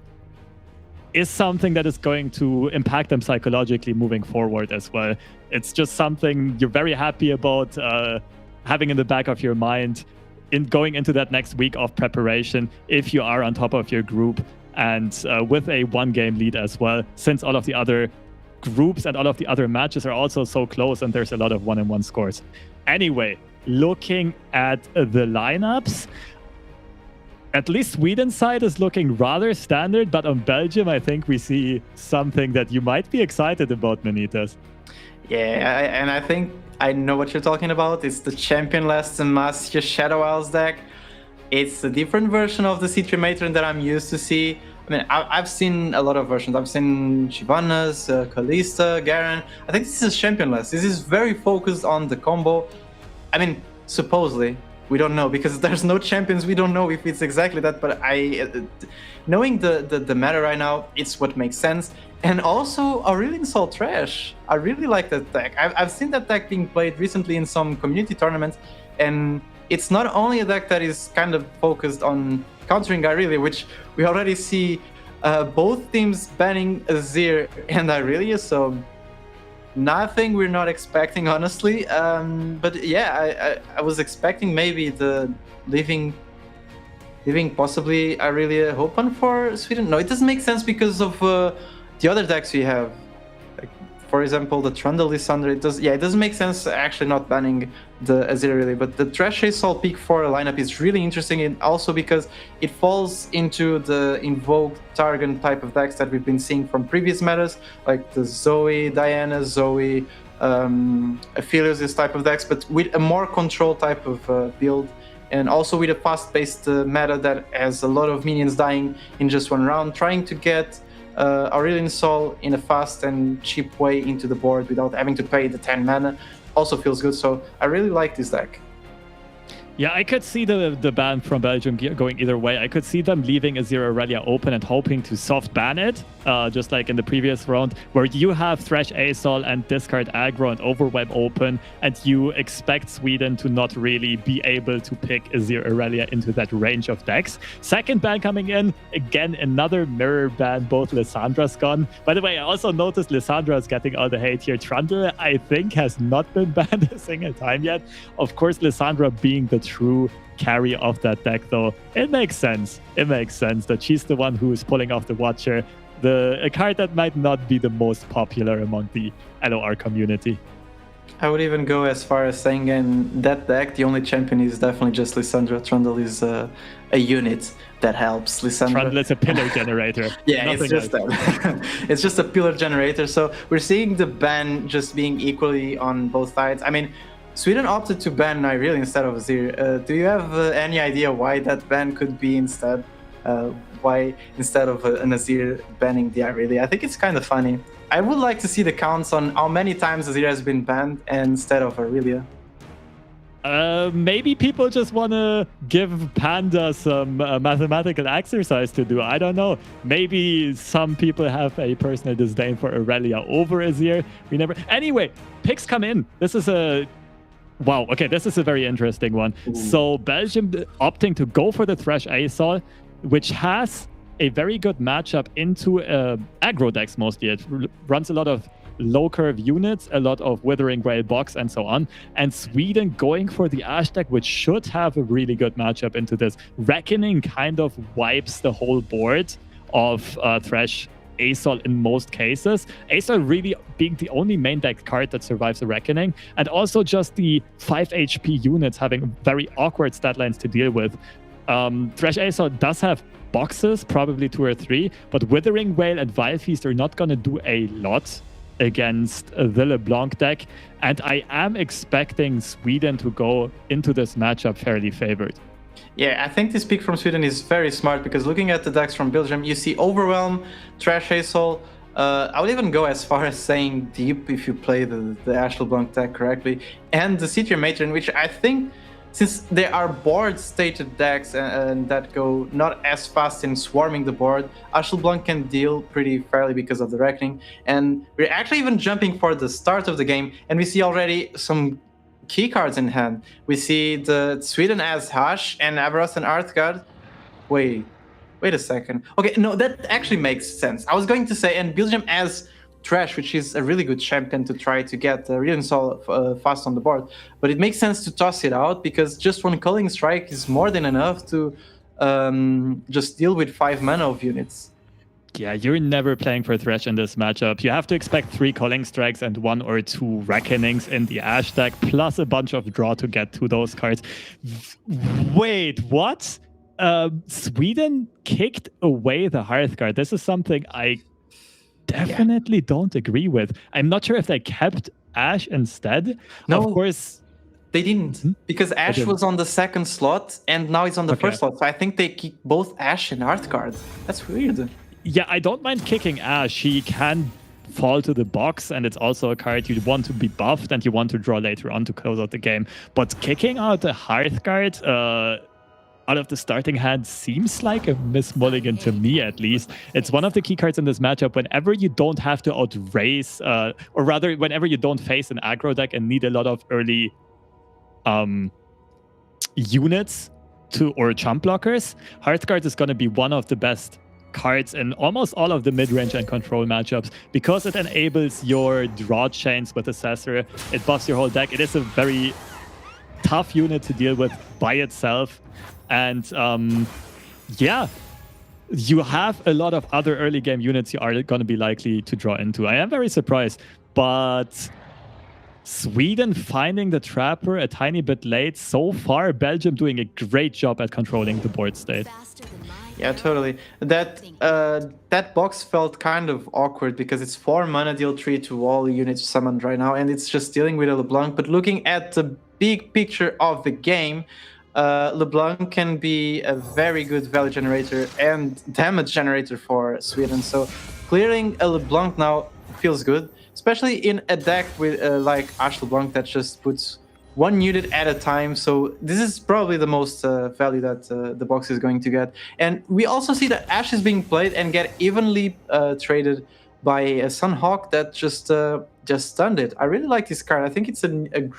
is something that is going to impact them psychologically moving forward as well. It's just something you're very happy about having in the back of your mind in going into that next week of preparation if you are on top of your group, and with a 1-game lead as well, since all of the other groups and all of the other matches are also so close and there's a lot of 1-1 scores. Anyway, looking at the lineups, at least Sweden's side is looking rather standard, but on Belgium, I think we see something that you might be excited about, Manitas. Yeah, and I think I know what you're talking about. It's the Champion Last and Master Shadow Isles deck. It's a different version of the C3 Matron that I'm used to see. I mean, I've seen a lot of versions. I've seen Shyvana's, Kalista, Garen. I think this is Champion Last. This is very focused on the combo. I mean, supposedly. We don't know because there's no champions. We don't know if it's exactly that, but knowing the meta right now, it's what makes sense. And also, Aurelian Soul Trash. I really like that deck. I've seen that deck being played recently in some community tournaments, and it's not only a deck that is kind of focused on countering Irelia, which we already see both teams banning Azir and Irelia, so nothing we're not expecting, honestly. But yeah, I was expecting maybe the leaving possibly Irelia open for Sweden. No, it doesn't make sense because of the other decks we have. Like, for example, the Trundle Lysandra. It doesn't make sense actually not banning the Azir really. But the Thresh Soul Peak 4 lineup is really interesting, and also because it falls into the Invoke Targon type of decks that we've been seeing from previous metas, like the Zoe, Diana, Zoe, Aphelios, this type of decks, but with a more control type of build, and also with a fast-paced meta that has a lot of minions dying in just one round, trying to get Aurelian Soul in a fast and cheap way into the board without having to pay the 10 mana also feels good. So I really like this deck. Yeah, I could see the ban from Belgium going either way. I could see them leaving Azir Aurelia open and hoping to soft ban it, just like in the previous round, where you have Thresh Asol and discard aggro and overwhelm open, and you expect Sweden to not really be able to pick Azir Aurelia into that range of decks. Second ban coming in, again, another mirror ban, both Lyssandra's gone. By the way, I also noticed Lysandra is getting all the hate here. Trundle, I think, has not been banned a single time yet. Of course, Lysandra being the true carry of that deck, though, it makes sense. It makes sense that she's the one who's pulling off the Watcher, a card that might not be the most popular among the LoR community. I would even go as far as saying in that deck, the only champion is definitely just Lissandra. Trundle is a unit that helps Lissandra. Trundle is a pillar generator. Yeah, Nothing it's just else. that. It's just a pillar generator. So we're seeing the ban just being equally on both sides. I mean, Sweden opted to ban Nyreel instead of Azir. Do you have any idea why that ban could be instead? Why instead of an Azir banning the Irelia? I think it's kind of funny. I would like to see the counts on how many times Azir has been banned instead of Irelia. Maybe people just want to give Panda some mathematical exercise to do. I don't know. Maybe some people have a personal disdain for Irelia over Azir. We never. Anyway, picks come in. This is a. Wow. Okay, this is a very interesting one. Ooh. So Belgium opting to go for the Thresh Asol, which has a very good matchup into aggro decks mostly. It runs a lot of low curve units, a lot of Withering Whale box, and so on. And Sweden going for the Ash deck, which should have a really good matchup into this. Reckoning kind of wipes the whole board of Thresh Asol in most cases. Asol really being the only main deck card that survives the Reckoning, and also just the 5 HP units having very awkward stat lines to deal with. Thresh Asol does have boxes, probably 2 or 3, but Withering Whale and Vile Feast are not going to do a lot against the LeBlanc deck, and I am expecting Sweden to go into this matchup fairly favored. Yeah, I think this pick from Sweden is very smart, because looking at the decks from Belgium, you see Overwhelm, Thresh Asol. I would even go as far as saying Deep if you play the Ash LeBlanc deck correctly, and the City Matron, which I think, since there are board-stated decks and that go not as fast in swarming the board, Ash LeBlanc can deal pretty fairly because of the Reckoning. And we're actually even jumping for the start of the game, and we see already some key cards in hand. We see the Sweden as Hush and Avaroth and Artgard. Wait a second. Okay, no, that actually makes sense. I was going to say, and Belgium as Thresh, which is a really good champion to try to get really fast on the board. But it makes sense to toss it out, because just one Culling Strike is more than enough to just deal with 5 mana of units. Yeah, you're never playing for Thresh in this matchup. You have to expect 3 Culling Strikes and 1 or 2 Reckonings in the Ash deck, plus a bunch of draw to get to those cards. Wait, what? Sweden kicked away the Hearthguard. This is something I definitely don't agree with. I'm not sure if they kept Ash instead. No, of course they didn't, because Ash was on the second slot and now it's on the first slot. So I think they keep both Ash and Hearthguard. That's weird. Yeah, I don't mind kicking Ash. He can fall to the box, and it's also a card you want to be buffed and you want to draw later on to close out the game. But kicking out the Hearthguard out of the starting hand seems like a miss-mulligan to me, at least. It's one of the key cards in this matchup whenever you don't have to outrace, or rather, whenever you don't face an aggro deck and need a lot of early units or chump blockers. Hearthguard is going to be one of the best cards in almost all of the mid-range and control matchups, because it enables your draw chains with Assessor. It buffs your whole deck. It is a very tough unit to deal with by itself. And yeah, you have a lot of other early game units you are going to be likely to draw into. I am very surprised, but Sweden finding the Trapper a tiny bit late. So far, Belgium doing a great job at controlling the board state. Yeah, totally. That box felt kind of awkward, because it's 4 mana, deal 3 to all units summoned right now, and it's just dealing with a LeBlanc. But looking at the big picture of the game, LeBlanc can be a very good value generator and damage generator for Sweden. So clearing a LeBlanc now feels good, especially in a deck with like Ash LeBlanc that just puts 1 unit at a time. So this is probably the most value that the box is going to get. And we also see that Ash is being played and get evenly traded by a Sunhawk that just stunned it. I really like this card. I think it's a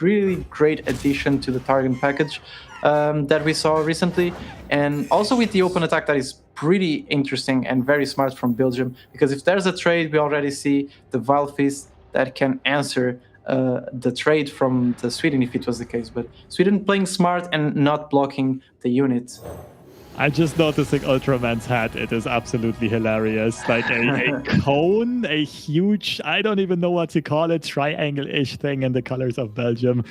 really great addition to the Targon package that we saw recently. And also with the open attack, that is pretty interesting and very smart from Belgium, because if there's a trade, we already see the Vile Feast that can answer the trade from the Sweden if it was the case. But Sweden playing smart and not blocking the unit. I'm just noticing Ultraman's hat. It is absolutely hilarious. Like a cone, a huge, I don't even know what to call it, triangle-ish thing in the colors of Belgium.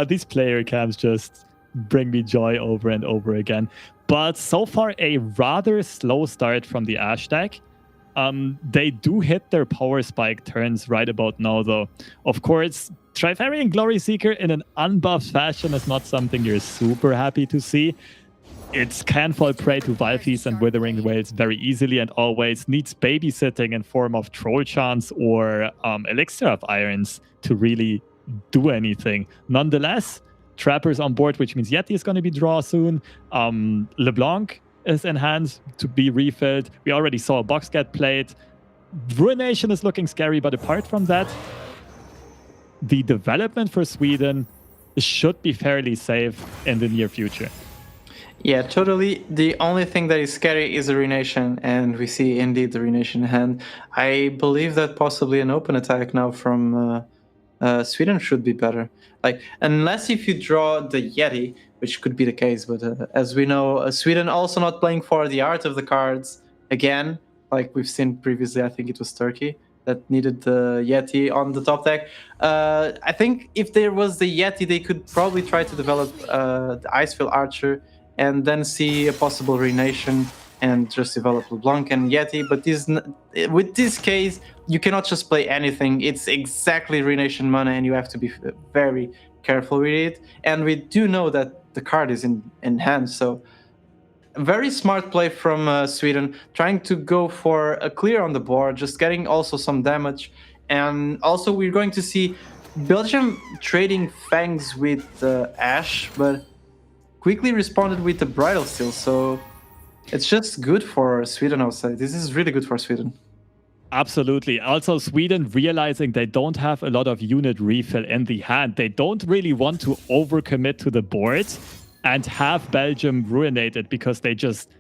These player cams just bring me joy over and over again. But so far, a rather slow start from the Ashe deck. They do hit their power spike turns right about now, though. Of course, Trifarian Glory Seeker in an unbuffed fashion is not something you're super happy to see. It can fall prey to Valfies and Withering Whales very easily and always needs babysitting in form of Troll Chance or Elixir of Irons to really do anything. Nonetheless, Trapper's on board, which means Yeti is going to be draw soon. LeBlanc is in hand to be refilled. We already saw a box get played. Ruination is looking scary, but apart from that, the development for Sweden should be fairly safe in the near future. Yeah, totally. The only thing that is scary is the Ruination, and we see indeed the Ruination hand. I believe that possibly an open attack now from Sweden should be better. Like, unless if you draw the Yeti, which could be the case, but as we know, Sweden also not playing for the art of the cards again, like we've seen previously. I think it was Turkey that needed the Yeti on the top deck. I think if there was the Yeti, they could probably try to develop the Icefield Archer and then see a possible Ruination and just develop LeBlanc and Yeti. But with this case, you cannot just play anything. It's exactly Ruination mana, and you have to be very careful with it. And we do know that the card is in hand, so very smart play from Sweden, trying to go for a clear on the board, just getting also some damage. And also we're going to see Belgium trading Fangs with Ashe, but quickly responded with the Bridal Steel, so it's just good for Sweden, I would say. This is really good for Sweden. Absolutely. Also, Sweden realizing they don't have a lot of unit refill in the hand. They don't really want to overcommit to the board and have Belgium ruinated because they just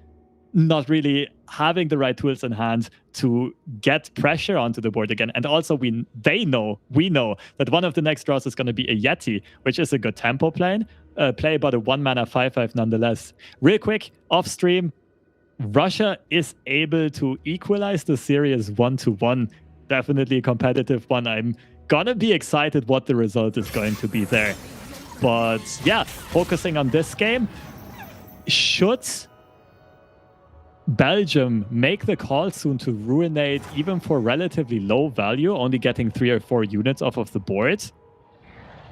not really having the right tools in hand to get pressure onto the board again. And also we know that one of the next draws is going to be a Yeti, which is a good tempo play, but a 1-mana 5/5 nonetheless. Real quick, off stream, Russia is able to equalize the series 1-1. Definitely a competitive one. I'm gonna be excited what the result is going to be there. But yeah, focusing on this game, should Belgium make the call soon to ruinate even for relatively low value, only getting 3 or 4 units off of the board,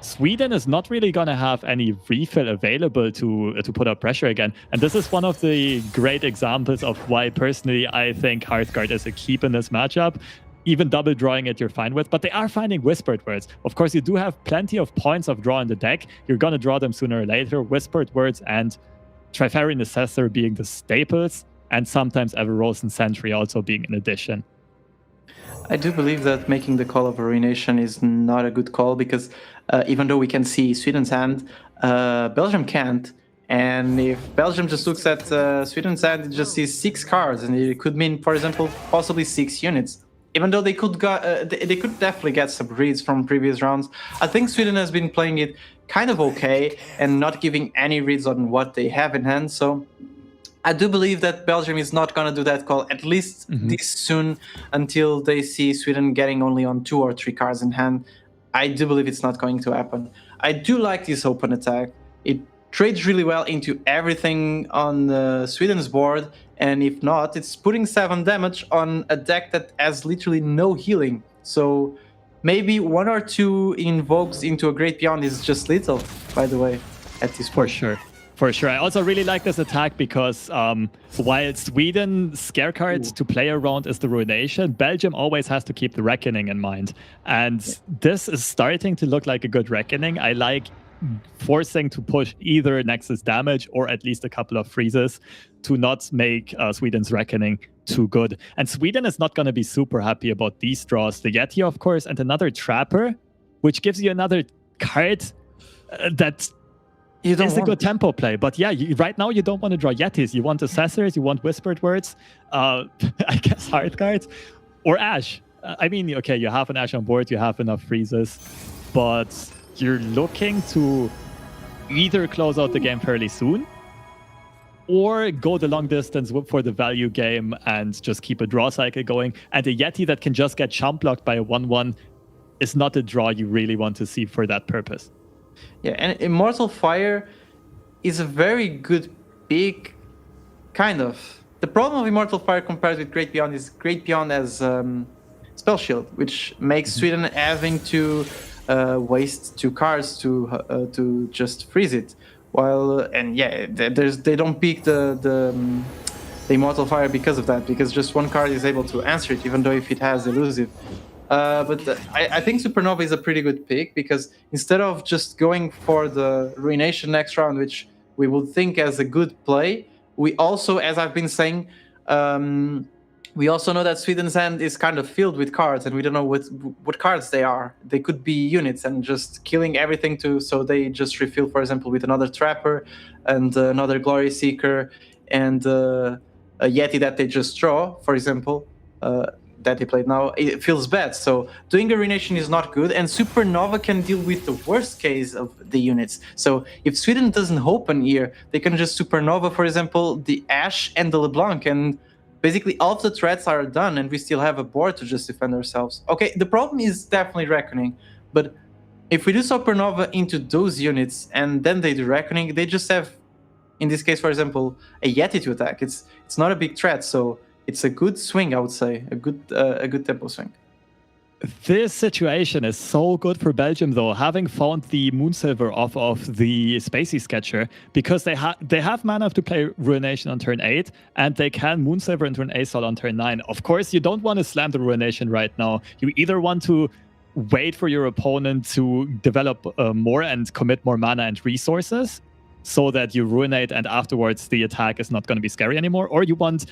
Sweden is not really going to have any refill available to put up pressure again. And this is one of the great examples of why, personally, I think Hearthguard is a keep in this matchup. Even double drawing it, you're fine with. But they are finding Whispered Words. Of course, you do have plenty of points of draw in the deck. You're going to draw them sooner or later. Whispered Words and Trifarian Assessor being the staples, and sometimes Everrosen Sentry also being an addition. I do believe that making the call of a Ruination is not a good call because even though we can see Sweden's hand, Belgium can't. And if Belgium just looks at Sweden's hand, it just sees 6 cards, and it could mean, for example, possibly 6 units. Even though they could definitely get some reads from previous rounds, I think Sweden has been playing it kind of okay and not giving any reads on what they have in hand. So I do believe that Belgium is not going to do that call, at least this soon, until they see Sweden getting only on 2 or 3 cards in hand. I do believe it's not going to happen. I do like this open attack. It trades really well into everything on Sweden's board, and if not, it's putting 7 damage on a deck that has literally no healing. So maybe 1 or 2 invokes into a Great Beyond is just little, by the way, at this point. For sure. I also really like this attack because while Sweden's scare card to play around is the Ruination, Belgium always has to keep the Reckoning in mind. And this is starting to look like a good Reckoning. I like forcing to push either Nexus damage or at least a couple of freezes to not make Sweden's Reckoning too good. And Sweden is not going to be super happy about these draws. The Yeti, of course, and another Trapper, which gives you another card that it's a good tempo play. But yeah, right now you don't want to draw Yetis. You want Assessors, you want Whispered Words, I guess Hearthguard, or Ashe. I mean, okay, you have an Ashe on board, you have enough freezes, but you're looking to either close out the game fairly soon, or go the long distance for the value game and just keep a draw cycle going. And a Yeti that can just get chump blocked by a 1-1 is not a draw you really want to see for that purpose. Yeah, and Immortal Fire is a very good pick, kind of. The problem of Immortal Fire compared with Great Beyond is Great Beyond has Spell Shield, which makes Sweden having to waste 2 cards to just freeze it. While they don't pick the Immortal Fire because of that, because just 1 card is able to answer it, even though if it has elusive. But I think Supernova is a pretty good pick, because instead of just going for the Ruination next round, which we would think as a good play, we also, as I've been saying, we also know that Sweden's hand is kind of filled with cards, and we don't know what cards they are. They could be units and just killing everything so they just refill, for example, with another Trapper and another Glory Seeker and a Yeti that they just draw, for example, that they played now. It feels bad. So doing a Ruination is not good, and Supernova can deal with the worst case of the units. So if Sweden doesn't open here, they can just Supernova, for example, the Ashe and the LeBlanc, and basically all of the threats are done, and we still have a board to just defend ourselves. Okay, the problem is definitely Reckoning, but if we do Supernova into those units and then they do Reckoning, they just have, in this case, for example, a Yeti to attack. It's not a big threat, so it's a good swing, I would say, a good tempo swing. This situation is so good for Belgium, though, having found the Moonsilver off of the Spacey Sketcher, because they have mana to play Ruination on turn 8, and they can Moonsilver into an Assault on turn 9. Of course, you don't want to slam the Ruination right now. You either want to wait for your opponent to develop more and commit more mana and resources, so that you Ruinate and afterwards the attack is not going to be scary anymore, or you want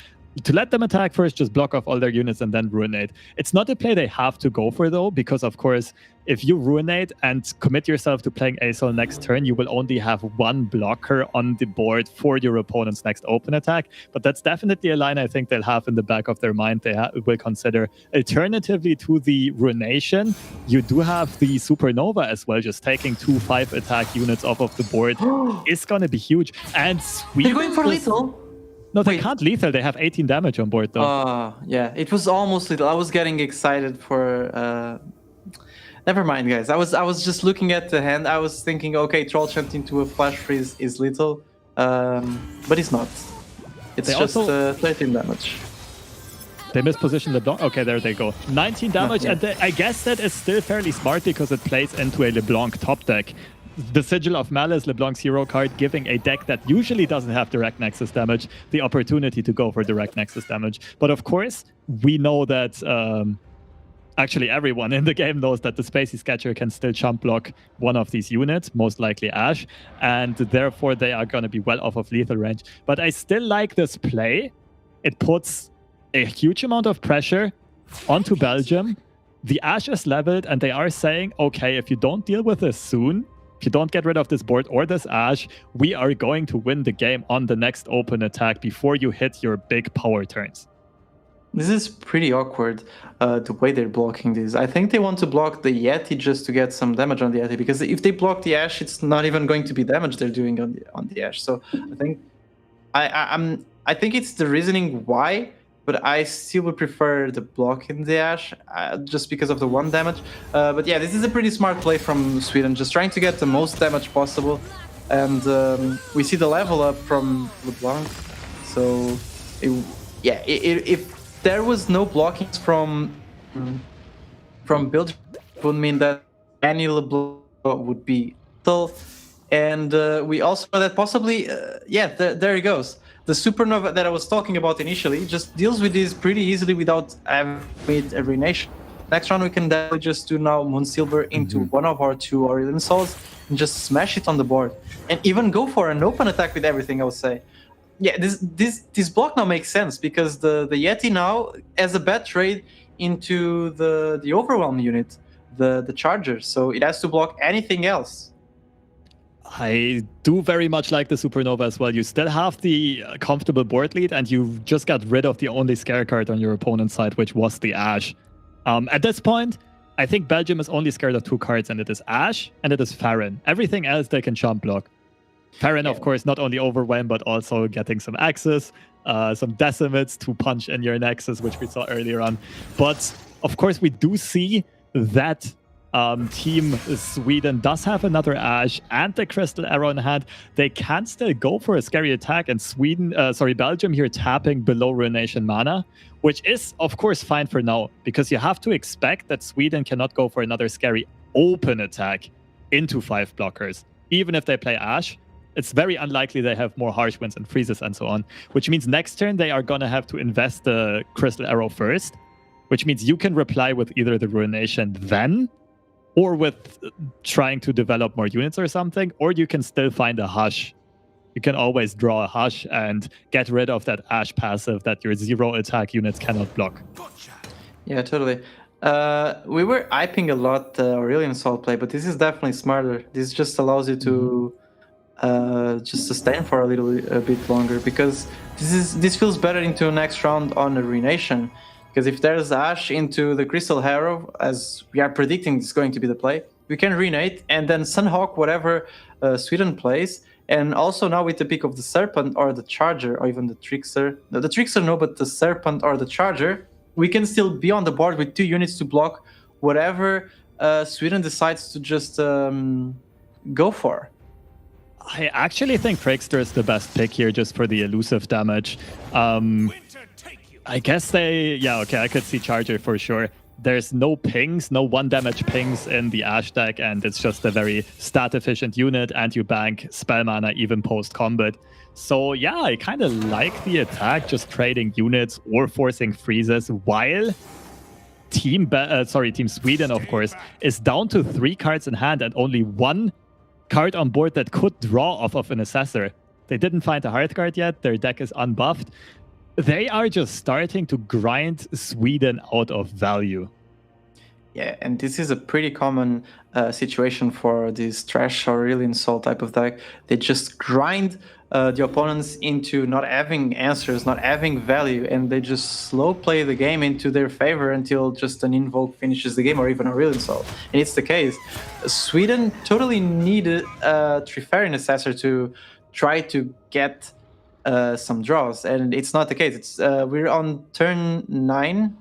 to let them attack first, just block off all their units and then Ruinate. It's not a play they have to go for, though, because, of course, if you Ruinate and commit yourself to playing Asol next turn, you will only have 1 blocker on the board for your opponent's next open attack. But that's definitely a line I think they'll have in the back of their mind. They will consider. Alternatively to the Ruination, you do have the Supernova as well. Just taking 2 5 attack units off of the board is going to be huge. And They're going for lethal? No, they can't lethal. They have 18 damage on board, though. Yeah, it was almost lethal. I was getting excited for... Never mind, guys. I was just looking at the hand. I was thinking, okay, Troll Chant into a Flash Freeze is lethal. But it's not. It's just 13 damage. They mispositioned LeBlanc. Okay, there they go. 19 damage, and I guess that is still fairly smart because it plays into a LeBlanc top deck. The Sigil of Malice, LeBlanc's hero card, giving a deck that usually doesn't have direct Nexus damage the opportunity to go for direct Nexus damage. But of course, we know that actually everyone in the game knows that the Spacey Sketcher can still chump block one of these units, most likely Ashe, and therefore they are going to be well off of lethal range. But I still like this play. It puts a huge amount of pressure onto Belgium. The Ashe is leveled, and they are saying, okay, if you don't deal with this soon, if you don't get rid of this board or this Ashe, we are going to win the game on the next open attack before you hit your big power turns. This is pretty awkward, the way they're blocking this. I think they want to block the Yeti just to get some damage on the Yeti, because if they block the Ashe, it's not even going to be damage they're doing on the Ashe. So I think I think it's the reasoning why, but I still would prefer the block in the Ashe, just because of the 1 damage. But yeah, this is a pretty smart play from Sweden, just trying to get the most damage possible. And we see the level up from LeBlanc. So, if there was no blockings from Belgium, it would mean that any LeBlanc would be lethal. And we also know that possibly, there it goes. The Supernova that I was talking about initially just deals with this pretty easily without having made a Ruination. Next round we can definitely just do now Moonsilver into one of our 2 Aurelian Souls and just smash it on the board. And even go for an open attack with everything, I would say. Yeah, this block now makes sense, because the Yeti now has a bad trade into the Overwhelm unit, the Charger, so it has to block anything else. I do very much like the Supernova as well. You still have the comfortable board lead, and you just got rid of the only scare card on your opponent's side, which was the Ashe. At this point, I think Belgium is only scared of 2 cards, and it is Ashe and it is Farron. Everything else they can chump block. Farron, of course, not only overwhelmed, but also getting some axes, some decimates to punch in your nexus, which we saw earlier on. But, of course, we do see that Team Sweden does have another Ash and the Crystal Arrow in hand. They can still go for a scary attack, and Belgium here tapping below Ruination mana, which is, of course, fine for now, because you have to expect that Sweden cannot go for another scary open attack into 5 blockers. Even if they play Ash, it's very unlikely they have more harsh winds and freezes and so on, which means next turn they are going to have to invest the Crystal Arrow first, which means you can reply with either the Ruination then, or with trying to develop more units or something, or you can still find a Hush. You can always draw a Hush and get rid of that Ash passive that your 0 attack units cannot block. Yeah, totally. We were hyping a lot Aurelian Soul play, but this is definitely smarter. This just allows you to just sustain for a bit longer, because this feels better into next round on a Ruination. Because if there's Ash into the Crystal Arrow, as we are predicting is going to be the play, we can Ruinate and then Sunhawk whatever Sweden plays. And also now with the pick of the Serpent or the Charger or even the Trickster. No, the Trickster no, but the Serpent or the Charger, we can still be on the board with 2 units to block whatever Sweden decides to just go for. I actually think Trickster is the best pick here just for the elusive damage. I guess I could see Charger for sure. There's no pings, no 1 damage pings in the Ash deck, and it's just a very stat efficient unit, and you bank spell mana even post combat. So yeah, I kind of like the attack, just trading units or forcing freezes, while Team Sweden, of course, is down to 3 cards in hand and only 1 card on board that could draw off of an Assessor. They didn't find a hard card yet, their deck is unbuffed. They are just starting to grind Sweden out of value. Yeah, and this is a pretty common situation for this trash Aurelian Soul type of deck. They just grind the opponents into not having answers, not having value, and they just slow play the game into their favor until just an Invoke finishes the game, or even Aurelian Soul. And it's the case. Sweden totally needed Trifarian Assessor to try to get some draws, and it's not the case. It's we're on turn 9.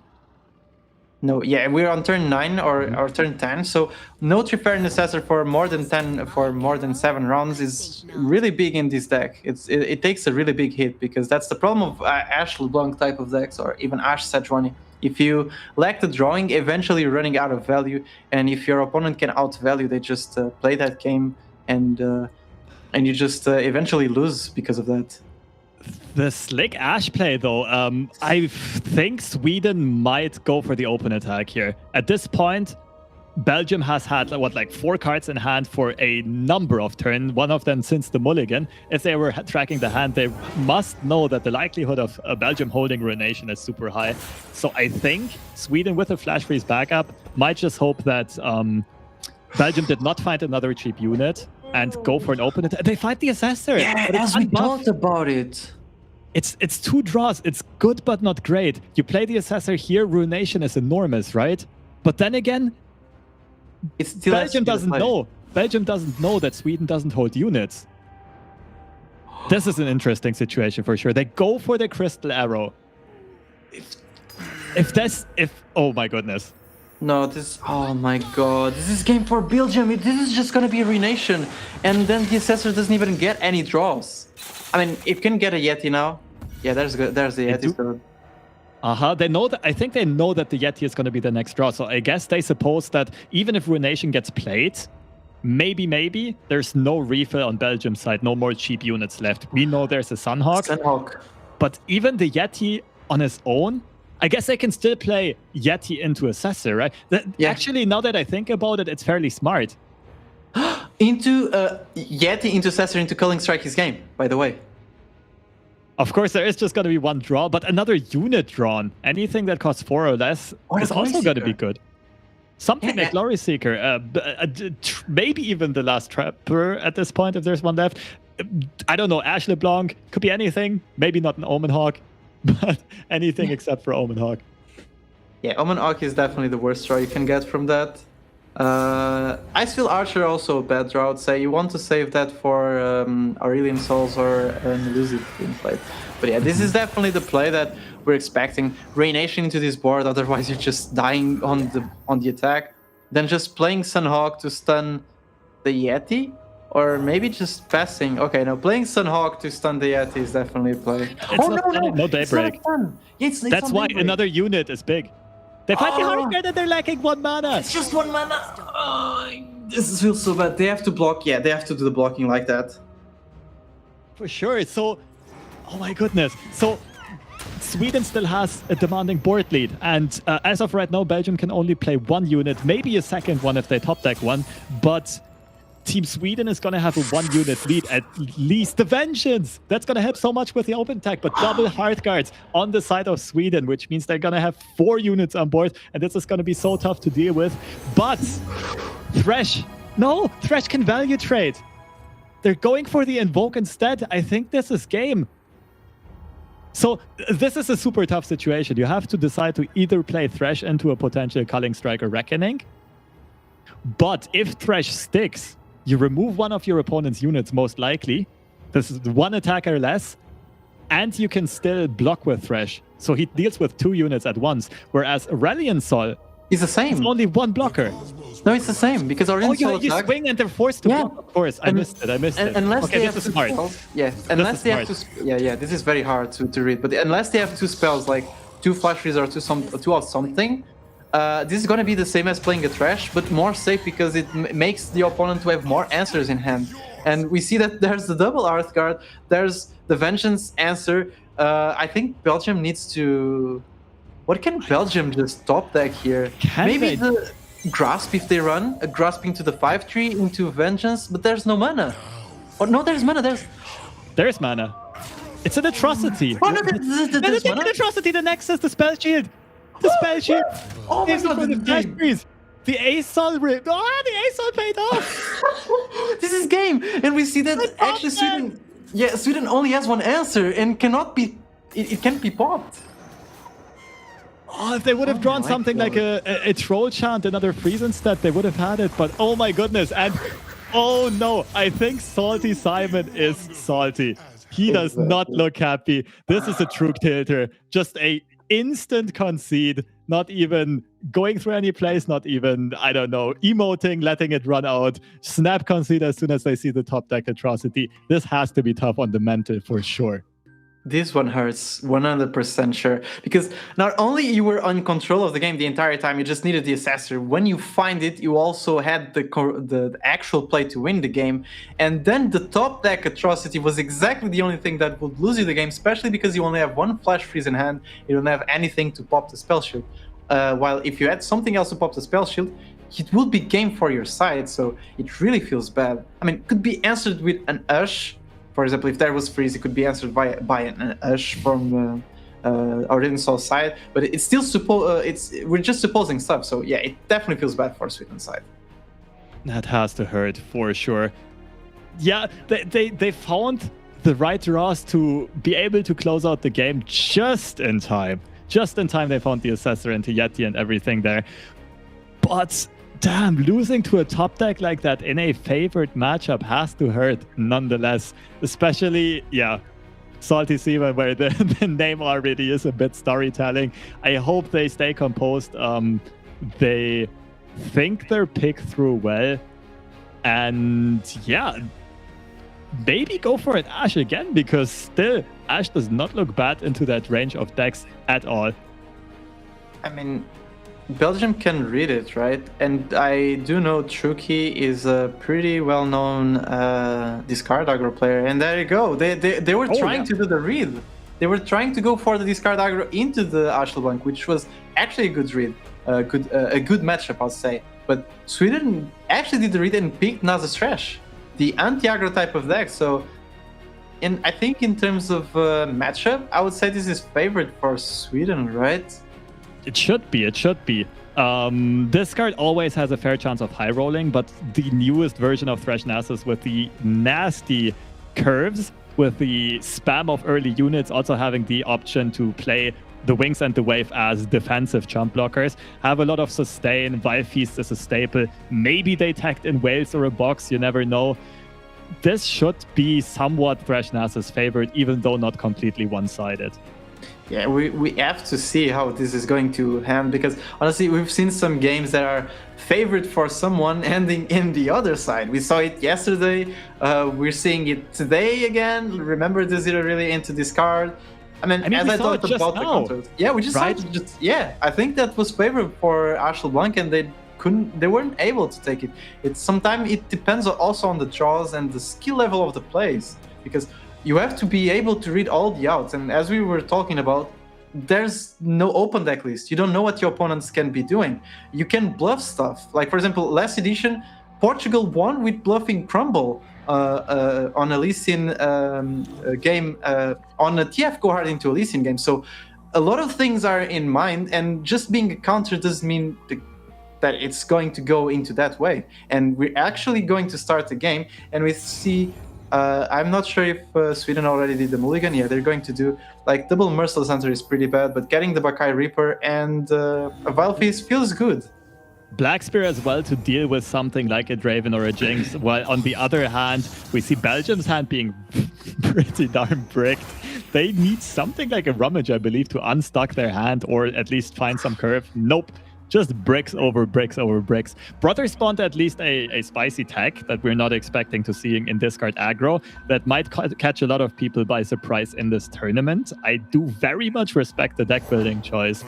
No, yeah, we're on turn 9 or turn 10. So no Trifarian Assessor for more than 7 rounds is really big in this deck. It takes a really big hit, because that's the problem of Ash LeBlanc type of decks, or even Ash Sejuani. If you lack the drawing, eventually you're running out of value, and if your opponent can outvalue, they just play that game, and you just eventually lose because of that. The slick Ash play, though, I think Sweden might go for the open attack here. At this point, Belgium has had, 4 cards in hand for a number of turns, one of them since the mulligan. If they were tracking the hand, they must know that the likelihood of Belgium holding Ruination is super high. So I think Sweden, with a Flash Freeze backup, might just hope that Belgium did not find another cheap unit and go for an open attack. They fight the Assessor. Yeah, as we talked about it. It's 2 draws. It's good, but not great. You play the Assessor here, Ruination is enormous, right? But then again, Belgium doesn't know. Belgium doesn't know that Sweden doesn't hold units. This is an interesting situation for sure. They go for the Crystal Arrow. Oh my goodness. No, oh my god, this is game for Belgium. This is just gonna be a Ruination, and then the Assessor doesn't even get any draws. I mean, it can get a Yeti now. Yeah, there's the Yeti. So. They know that. I think they know that the Yeti is going to be the next draw. So I guess they suppose that even if Ruination gets played, maybe there's no refill on Belgium's side, no more cheap units left. We know there's a Sunhawk. But even the Yeti on his own, I guess they can still play Yeti into Assessor, right? Actually, now that I think about it, it's fairly smart. Into Yeti into Assessor into Culling Strike his game, by the way. Of course, there is just going to be 1 draw, but another unit drawn. Anything that costs 4 or less is also going to be good. Something like Glory Seeker, maybe even the Last Trapper at this point, if there's one left. I don't know, Ash LeBlanc, could be anything. Maybe not an Omen Hawk, but anything except for Omen Hawk. Yeah, Omen Hawk is definitely the worst draw you can get from that. Ice Field Archer also a bad draw, I would say. You want to save that for Aurelian Souls or an Elusive being played. But yeah, this is definitely the play that we're expecting. Raination into this board, otherwise you're just dying on the attack. Then just playing Sunhawk to stun the Yeti, or maybe just passing. Okay, now playing Sunhawk to stun the Yeti is definitely a play. No Daybreak. That's why another unit is big. They fight the hard card and they're lacking 1 mana. It's just 1 mana. Oh, this feels so bad. They have to block. Yeah, they have to do the blocking like that. For sure. So, oh my goodness. So, Sweden still has a demanding board lead. And as of right now, Belgium can only play 1 unit, maybe a second one if they top deck one. But Team Sweden is going to have a 1 unit lead, at least. The Vengeance! That's going to help so much with the open tech, but double hard guards on the side of Sweden, which means they're going to have 4 units on board, and this is going to be so tough to deal with. But Thresh, no, Thresh can value trade. They're going for the Invoke instead. I think this is game. So this is a super tough situation. You have to decide to either play Thresh into a potential Culling Strike or Reckoning. But if Thresh sticks, you remove one of your opponent's units, most likely. This is 1 attacker less. And you can still block with Thresh. So he deals with 2 units at once. Whereas Aurelian Sol is the same. It's only 1 blocker. No, it's the same. Because Aurelian Sol you swing and they're forced to block. Of course, I missed it. Unless okay, they this have is smart. Yeah, unless they have to... Yeah, this is very hard to read. But unless they have 2 spells, like 2 flash freeze or 2 of something, this is going to be the same as playing a Thresh, but more safe because it makes the opponent to have more answers in hand. And we see that there's the double Hearthguard, there's the Vengeance answer. I think Belgium needs to... What can Belgium just top deck here? Maybe the Grasp if they run, a Grasp into the 5-3 into Vengeance, but there's no mana. Oh, no, there's mana, There's mana. It's an atrocity. Oh, no, there's mana? An atrocity, the Nexus, the Spell Shield. The Spell Shield! Oh my god, the Flash Freeze! The Ace-Sol ripped! Oh, the Ace-Sol paid off! This is game! And we see that actually Sweden... Yeah, Sweden only has 1 answer and cannot be... It can't be popped. Oh, if they would have drawn something like a Troll Chant, another freeze instead, they would have had it. But oh my goodness, and oh no, I think Salty Simon is salty. He does not look happy. This is a true tilter. Just a instant concede, not even going through any plays, not even, I don't know, emoting, letting it run out. Snap concede as soon as they see the top deck atrocity. This has to be tough on the mental for sure. This one hurts 100% sure, because not only you were on control of the game the entire time, you just needed the Assessor. When you find it, you also had the actual play to win the game, and then the top deck atrocity was exactly the only thing that would lose you the game, especially because you only have 1 flash freeze in hand, you don't have anything to pop the spell shield. While if you had something else to pop the spell shield, it would be game for your side, so it really feels bad. I mean, it could be answered with an Ush. For example, if there was freeze, it could be answered by an Ush from Aurelian Sol's side. But it's still we're just supposing stuff. So yeah, it definitely feels bad for Sweden's side. That has to hurt for sure. Yeah, they found the right draws to be able to close out the game just in time. Just in time, they found the Assessor into Yeti and everything there. But damn, losing to a top deck like that in a favored matchup has to hurt nonetheless. Especially, yeah, Salty Seaman, where the name already is a bit storytelling. I hope they stay composed. They think their pick through well. And yeah, maybe go for an Ashe again, because still, Ashe does not look bad into that range of decks at all. I mean, Belgium can read it, right? And I do know Truki is a pretty well-known discard aggro player. And there you go. They were trying to do the read. They were trying to go for the discard aggro into the Ashelbank, which was actually a good read. A good matchup, I'll say. But Sweden actually did the read and picked Nasus Trash, the anti-aggro type of deck. So I think in terms of matchup, I would say this is favored for Sweden, right? It should be. This card always has a fair chance of high rolling, but the newest version of Thresh Nasus with the nasty curves, with the spam of early units, also having the option to play the Wings and the Wave as defensive jump blockers, have a lot of sustain. Vive Feast is a staple. Maybe they tagged in Whales or a Box, you never know. This should be somewhat Thresh Nasa's favorite, even though not completely one-sided. Yeah, we have to see how this is going to end, because honestly, we've seen some games that are favored for someone ending in the other side. We saw it yesterday, we're seeing it today again. Remember the Zero really into discard. I mean as I talked about the counters. Yeah, we just saw it just, yeah, I think that was favorable for Ashel Blanc, and they weren't able to take it. It's sometimes it depends also on the draws and the skill level of the plays, because you have to be able to read all the outs, and as we were talking about, there's no open deck list. You don't know what your opponents can be doing. You can bluff stuff. Like for example, last edition, Portugal won with bluffing Crumble on a Lee Sin game, on a TF Go Hard into a Lee Sin game. So a lot of things are in mind, and just being a counter doesn't mean that it's going to go into that way. And we're actually going to start the game, and we see I'm not sure if Sweden already did the mulligan. Yeah, they're going to do, like, double Merciless Hunter is pretty bad, but getting the Bakai Reaper and a Vive Feast feels good. Black Spear as well to deal with something like a Draven or a Jinx, while on the other hand, we see Belgium's hand being pretty darn bricked. They need something like a Rummage, I believe, to unstuck their hand or at least find some curve. Nope. Just bricks over bricks over bricks. Brother spawned at least a spicy tech that we're not expecting to see in discard aggro that might catch a lot of people by surprise in this tournament. I do very much respect the deck building choice,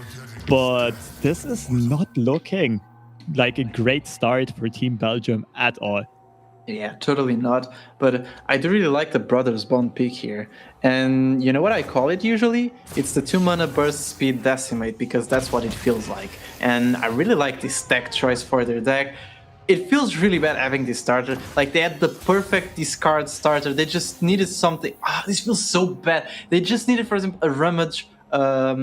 but this is not looking like a great start for Team Belgium at all. Yeah, totally not. But I do really like the Brothers Bond pick here. And you know what I call it usually? It's the 2-mana burst speed decimate, because that's what it feels like. And I really like this tech choice for their deck. It feels really bad having this starter. Like, they had the perfect discard starter. They just needed something. This feels so bad. They just needed, for example, a Rummage, a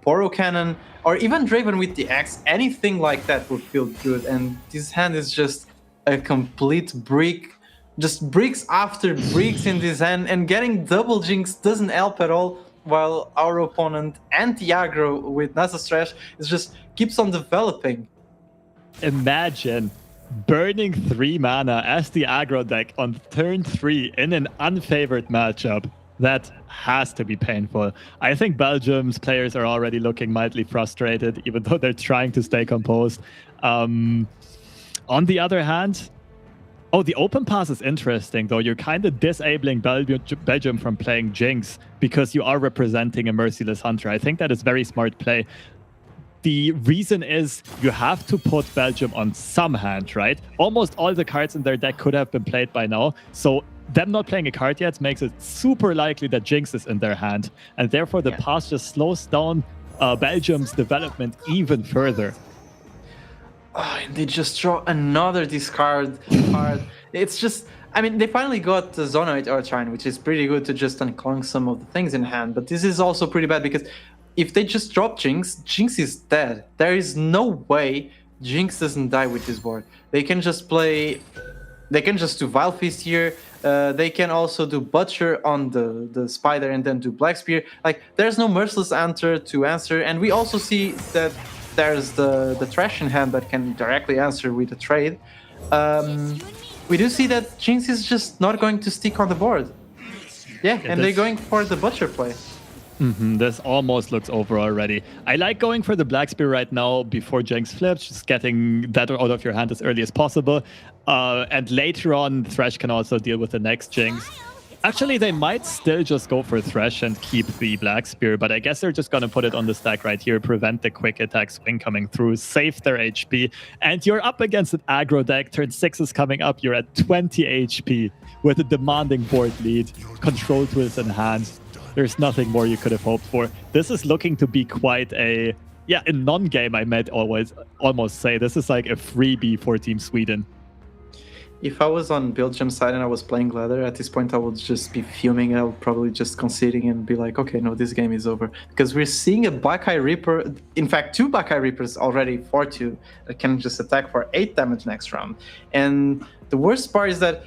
Poro Cannon, or even Draven with the Axe. Anything like that would feel good. And this hand is just a complete brick, just bricks after bricks in this hand, and getting double Jinx doesn't help at all, while our opponent anti-aggro with Nasa's Thresh is just keeps on developing. Imagine burning 3 mana as the aggro deck on turn 3 in an unfavored matchup. That has to be painful. I think Belgium's players are already looking mildly frustrated, even though they're trying to stay composed. On the other hand, the open pass is interesting, though. You're kind of disabling Belgium from playing Jinx because you are representing a Merciless Hunter. I think that is very smart play. The reason is you have to put Belgium on some hand, right? Almost all the cards in their deck could have been played by now. So them not playing a card yet makes it super likely that Jinx is in their hand. And therefore the pass just slows down Belgium's development even further. And they just draw another discard card. It's just, I mean, they finally got the Zonoid Earthshine, which is pretty good to just unclunk some of the things in hand. But this is also pretty bad, because if they just drop Jinx, Jinx is dead. There is no way Jinx doesn't die with this board. They can just play, they can just do Vive Feast here. They can also do Butcher on the Spider and then do Black Spear. Like, there's no Merciless Hunter to answer. And we also see that there's the Thresh in hand that can directly answer with a trade. We do see that Jinx is just not going to stick on the board. Yeah, and they're going for the Butcher play. This almost looks over already. I like going for the Black Spear right now before Jinx flips, just getting that out of your hand as early as possible. And later on, Thresh can also deal with the next Jinx. Actually, they might still just go for Thresh and keep the Black Spear, but I guess they're just going to put it on the stack right here, prevent the quick attack swing coming through, save their HP, and you're up against an aggro deck. Turn 6 is coming up. You're at 20 HP with a demanding board lead, control tools in hand. There's nothing more you could have hoped for. This is looking to be quite a non-game, I might almost say. This is like a freebie for Team Sweden. If I was on Belgium's side and I was playing Ladder, at this point I would just be fuming. I would probably just conceding and be like, okay, no, this game is over. Because we're seeing a Bakai Reaper, in fact, 2 Bakai Reapers already 4-2 that can just attack for 8 damage next round. And the worst part is that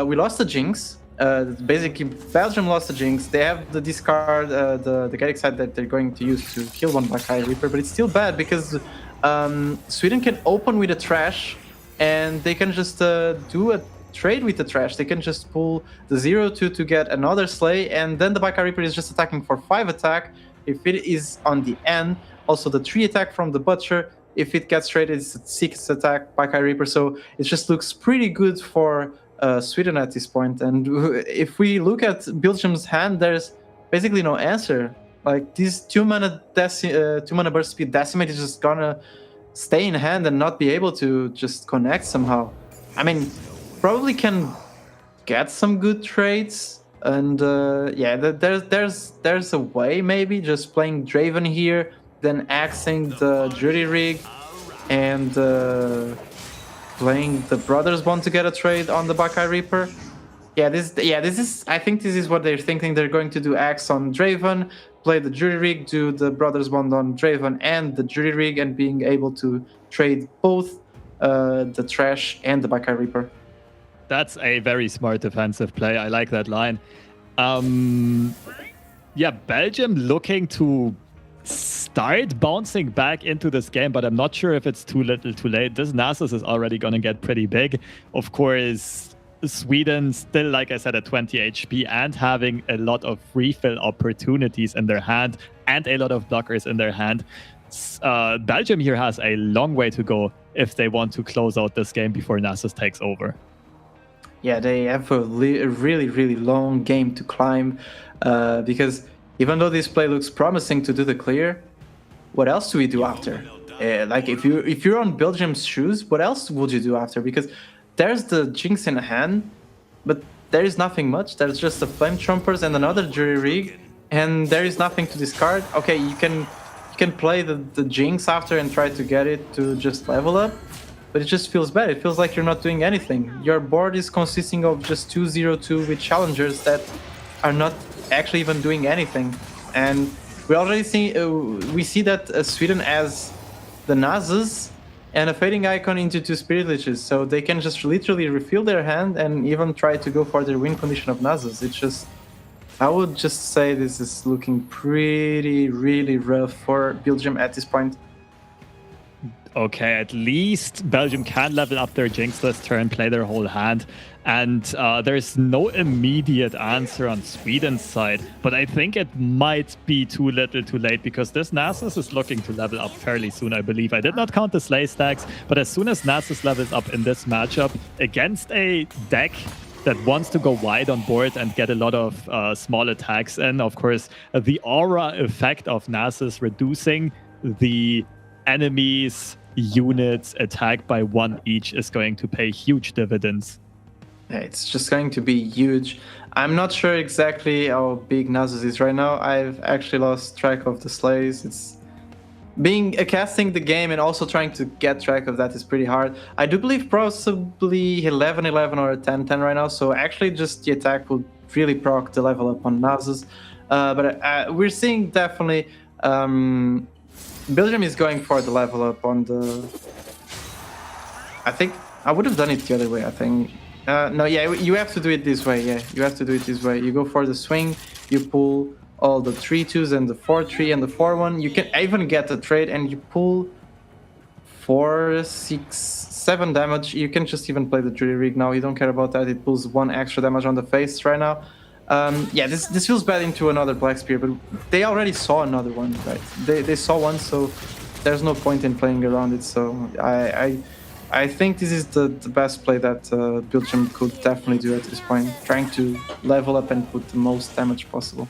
we lost the Jinx, Basically, Belgium lost the Jinx. They have the discard, the Garrick side that they're going to use to kill one Bakai Reaper, but it's still bad because Sweden can open with a trash, and they can just do a trade with the trash. They can just pull the 0-2 to get another Slay, and then the Bakai Reaper is just attacking for 5 attack. If it is on the end, also the 3 attack from the Butcher. If it gets traded, it's a 6 attack Bakai Reaper. So it just looks pretty good for Sweden at this point. And if we look at Belgium's hand, there's basically no answer. Like this 2 mana burst speed Decimate is just gonna stay in hand and not be able to just connect somehow. I mean, probably can get some good trades. And yeah, there's a way, maybe just playing Draven here, then axing the Jury Rig, and playing the Brothers Bond to get a trade on the Bakai Reaper. Yeah, this is. I think this is what they're thinking. They're going to do axe on Draven, play the Jury Rig, do the Brothers Bond on Draven and the Jury Rig, and being able to trade both the Trash and the Bakai Reaper. That's a very smart defensive play. I like that line. Yeah, Belgium looking to start bouncing back into this game, but I'm not sure if it's too little too late. This Nasus is already going to get pretty big. Of course, Sweden still, like I said, at 20 HP and having a lot of refill opportunities in their hand and a lot of blockers in their hand. Belgium here has a long way to go if they want to close out this game before Nasus takes over. Yeah, they have a really, really long game to climb because even though this play looks promising to do the clear, what else do we do after? Like if you're on Belgium's shoes, what else would you do after? Because there's the Jinx in hand, but there is nothing much. There's just the Flame Trumpers and another Jury Rig, and there is nothing to discard. Okay, you can play the Jinx after and try to get it to just level up, but it just feels bad. It feels like you're not doing anything. Your board is consisting of just 2-0-2 with challengers that are not actually even doing anything. And we already see that Sweden has the Nasus and a Fading Icon into 2 Spirit Liches, so they can just literally refill their hand and even try to go for their win condition of Nasus. It's just, I would just say this is looking pretty, really rough for Belgium at this point. Okay, at least Belgium can level up their Jinx this turn, play their whole hand, and there's no immediate answer on Sweden's side, but I think it might be too little too late because this Nasus is looking to level up fairly soon, I believe. I did not count the Slay stacks, but as soon as Nasus levels up in this matchup against a deck that wants to go wide on board and get a lot of small attacks in, of course, the aura effect of Nasus reducing the enemy's units attack by 1 each is going to pay huge dividends. Yeah, it's just going to be huge. I'm not sure exactly how big Nasus is right now. I've actually lost track of the slays. It's casting the game and also trying to get track of that is pretty hard. I do believe possibly 11-11 or 10-10 right now, so actually just the attack will really proc the level up on Nasus. But we're seeing definitely Belgium is going for the level up on the... I think I would have done it the other way, I think. No, yeah, you have to do it this way, yeah. You have to do it this way. You go for the swing, you pull all the 3-2s and the 4-3 and the 4-1. You can even get a trade and you pull 4, 6, 7 damage. You can just even play the Jury Rig now. You don't care about that. It pulls 1 extra damage on the face right now. Yeah, this feels bad into another Black Spear, but they already saw another one, right? They saw one, so there's no point in playing around it. So I think this is the best play that Belgium could definitely do at this point, trying to level up and put the most damage possible.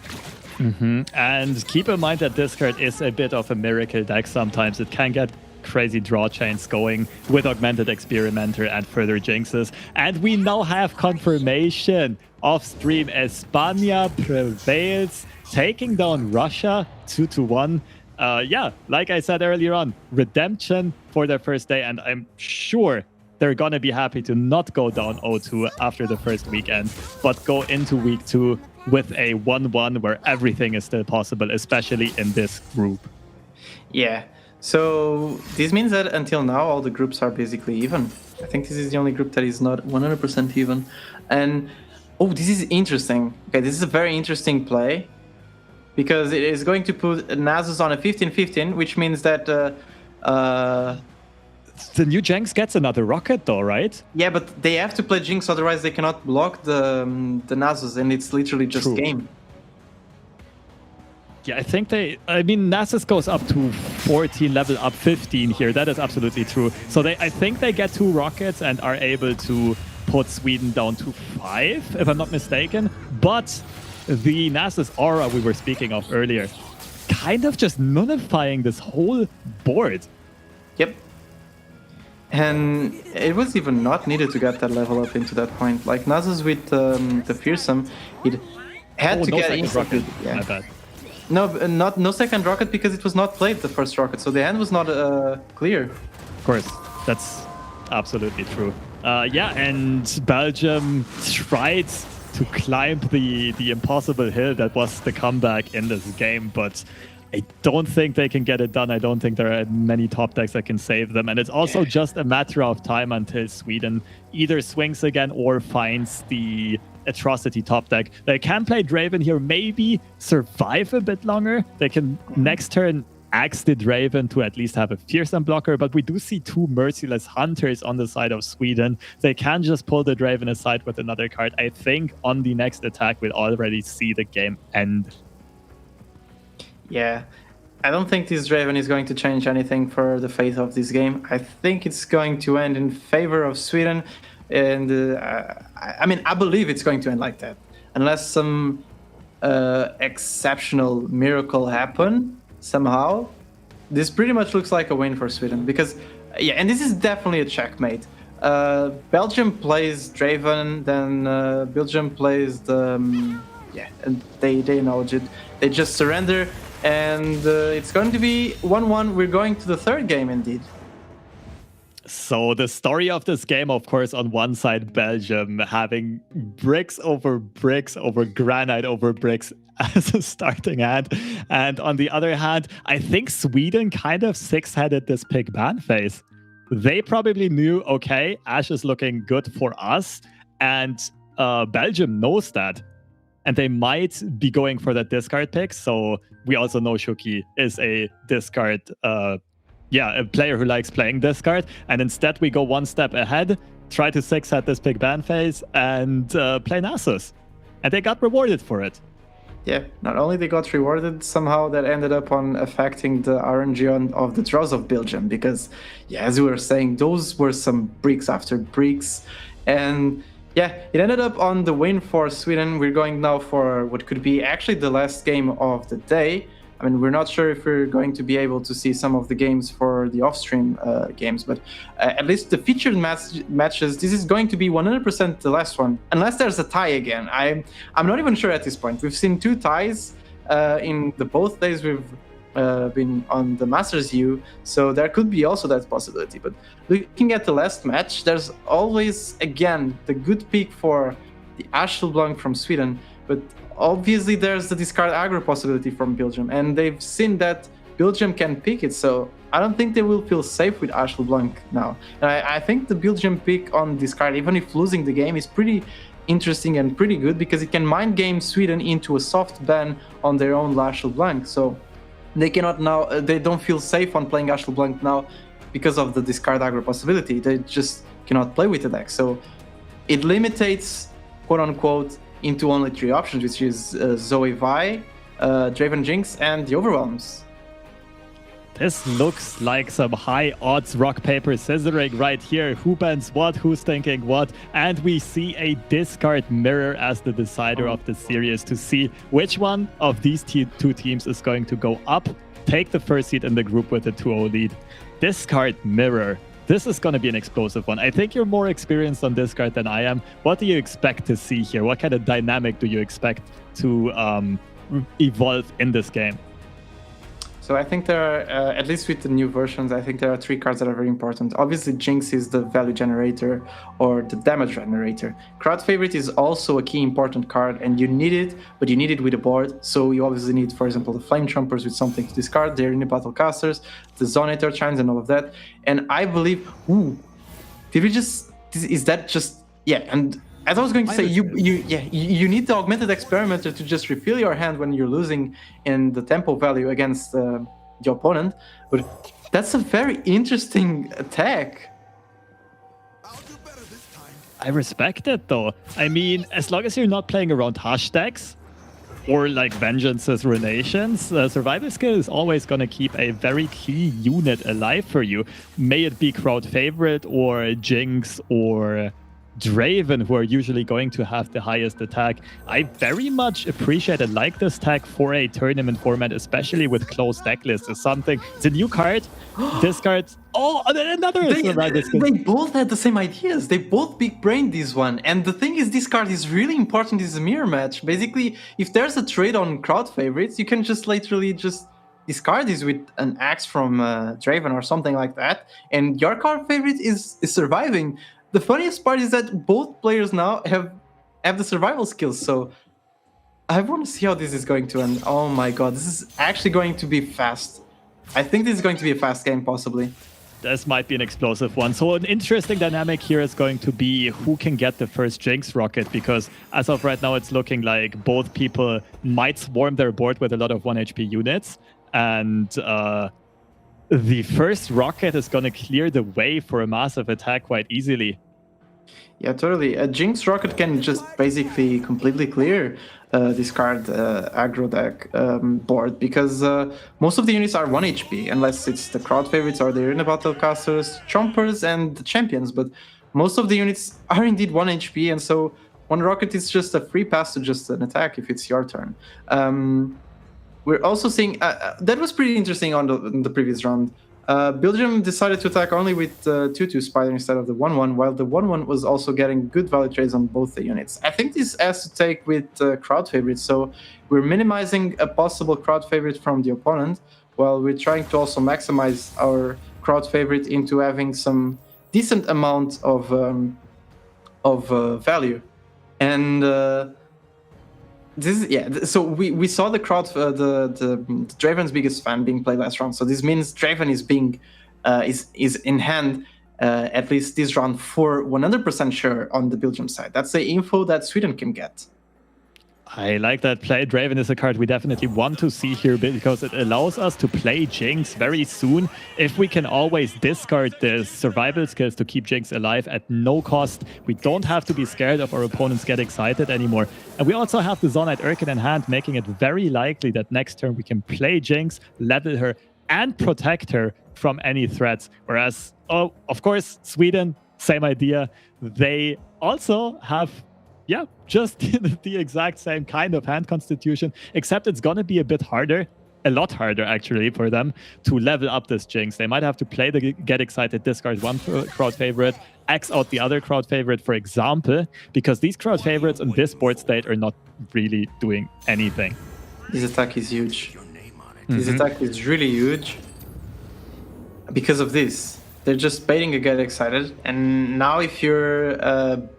And keep in mind that this card is a bit of a miracle deck sometimes. It can get crazy draw chains going with Augmented Experimenter and further Jinxes. And we now have confirmation off stream. España prevails, taking down Russia 2-1. Yeah, like I said earlier on, redemption for their first day, and I'm sure they're gonna be happy to not go down 0-2 after the first weekend, but go into week 2 with a 1-1 where everything is still possible, especially in this group. Yeah, so this means that until now all the groups are basically even. I think this is the only group that is not 100% even. And Oh, this is interesting. Okay, this is a very interesting play because it is going to put Nasus on a 15-15, which means that the new Jinx gets another rocket though, right? Yeah, but they have to play Jinx, otherwise they cannot block the Nasus, and it's literally just True. game. Yeah, I think Nasus goes up to 14, level up 15 here. That is absolutely true. So I think they get 2 rockets and are able to put Sweden down to 5, if I'm not mistaken. But the Nasus aura we were speaking of earlier, kind of just nullifying this whole board. Yep. And it was even not needed to get that level up into that point. Like Nasus with the Fearsome, it had to no get second instantly. rocket. Yeah. My bad. No second rocket because it was not played the first rocket, so the hand was not clear. Of course, that's absolutely true. Yeah, and Belgium tried to climb the impossible hill that was the comeback in this game, but I don't think they can get it done. I don't think there are many top decks that can save them. And it's also just a matter of time until Sweden either swings again or finds the Atrocity top deck. They can play Draven here, maybe survive a bit longer. They can next turn axe the Draven to at least have a fearsome blocker, but we do see 2 merciless hunters on the side of Sweden. They can just pull the Draven aside with another card. I think on the next attack we'll already see the game end. Yeah, I don't think this Draven is going to change anything for the fate of this game. I think it's going to end in favor of Sweden, and I believe it's going to end like that, unless some exceptional miracle happen somehow. This pretty much looks like a win for Sweden because, yeah, and this is definitely a checkmate. Belgium plays Draven, then Belgium plays the and they acknowledge it. They just surrender. And it's going to be 1-1. We're going to the third game, indeed. So the story of this game, of course, on one side, Belgium having bricks over granite over bricks as a starting hand. And on the other hand, I think Sweden kind of six-headed this pick ban phase. They probably knew, okay, Ash is looking good for us. And Belgium knows that. And they might be going for that discard pick. So we also know Shuki is a discard, a player who likes playing discard. And instead we go one step ahead, try to six-head this pick ban phase, and play Nasus. And they got rewarded for it. Yeah, not only they got rewarded, somehow that ended up on affecting the RNG of the draws of Belgium. Because, yeah, as we were saying, those were some bricks after bricks. And yeah, it ended up on the win for Sweden. We're going now for what could be actually the last game of the day. I mean, we're not sure if we're going to be able to see some of the games for the off-stream games, but at least the featured matches, this is going to be 100% the last one, unless there's a tie again. I'm not even sure at this point. We've seen 2 ties in the both days we've been on the Masters U, so there could be also that possibility. But looking at the last match, there's always, again, the good pick for the Ash LeBlanc from Sweden, but obviously there's the discard aggro possibility from Belgium, and they've seen that Belgium can pick it, so I don't think they will feel safe with Ash LeBlanc now. And I think the Belgium pick on discard, even if losing the game, is pretty interesting and pretty good, because it can mind game Sweden into a soft ban on their own Ash LeBlanc, so they cannot now, they don't feel safe on playing Ash LeBlanc now because of the discard aggro possibility. They just cannot play with the deck. So it limits, quote unquote, into only 3 options, which is Zoe Vi, Draven Jinx, and the Overwhelms. This looks like some high odds rock, paper, scissoring right here. Who bans what, who's thinking what, and we see a discard mirror as the decider of the series to see which one of these 2 teams is going to go up, take the first seat in the group with a 2-0 lead. Discard mirror. This is going to be an explosive one. I think you're more experienced on discard than I am. What do you expect to see here? What kind of dynamic do you expect to evolve in this game? So I think there are, at least with the new versions, I think there are 3 cards that are very important. Obviously, Jinx is the value generator or the damage generator. Crowd Favorite is also a key important card, and you need it, but you need it with a board. So you obviously need, for example, the Flame Trumpers with something to discard, the Arena Battle Casters, the Zonator Chimes, and all of that. And I believe, did we just, is that just, yeah, and As I was going to say, you need the augmented experimenter to just refill your hand when you're losing in the tempo value against the opponent. But that's a very interesting attack. I respect it though. I mean, as long as you're not playing around hashtags or like Vengeance's Renations, survival skill is always going to keep a very key unit alive for you. May it be crowd favorite or Jinx or Draven, who are usually going to have the highest attack. I very much appreciate and like this tag for a tournament format, especially with closed deck lists. It's a new card. This card. Oh, another. They both had the same ideas. They both big brained this one. And the thing is, this card is really important in this mirror match. Basically, if there's a trade on crowd favorites, you can just literally just discard this with an axe from Draven or something like that. And your crowd favorite is surviving. The funniest part is that both players now have the survival skills, so I want to see how this is going to end. Oh my god, this is actually going to be fast. I think this is going to be a fast game, possibly. This might be an explosive one. So an interesting dynamic here is going to be who can get the first Jinx rocket, because as of right now, it's looking like both people might swarm their board with a lot of 1 HP units, and the first rocket is going to clear the way for a massive attack quite easily. Yeah, totally. A Jinx rocket can just basically completely clear this card aggro deck board, because most of the units are 1 HP, unless it's the crowd favorites or the arena battlecasters, chompers, and the champions. But most of the units are indeed 1 HP, and so one rocket is just a free pass to just an attack if it's your turn. We're also seeing that was pretty interesting on the previous round. Belgium decided to attack only with 2/2 Spider instead of the 1/1, while the 1/1 was also getting good value trades on both the units. I think this has to take with crowd favorites, so we're minimizing a possible crowd favorite from the opponent, while we're trying to also maximize our crowd favorite into having some decent amount of value. And this is, so we saw the crowd, the Draven's biggest fan being played last round. So this means Draven is being is in hand at least this round for 100% sure on the Belgium side. That's the info that Sweden can get. I like that play. Draven is a card we definitely want to see here because it allows us to play Jinx very soon. If we can always discard the survival skills to keep Jinx alive at no cost, we don't have to be scared of our opponents get excited anymore. And we also have the Zonite Urkin in hand, making it very likely that next turn we can play Jinx, level her, and protect her from any threats. Whereas, of course, Sweden, same idea. They also have just the exact same kind of hand constitution, except it's going to be a lot harder actually for them to level up this Jinx. They might have to play the get excited, discard one crowd favorite, X out the other crowd favorite, for example, because these crowd favorites in this board state are not really doing anything. This attack is huge. This attack is really huge because of this. They're just baiting to get excited. And now if you're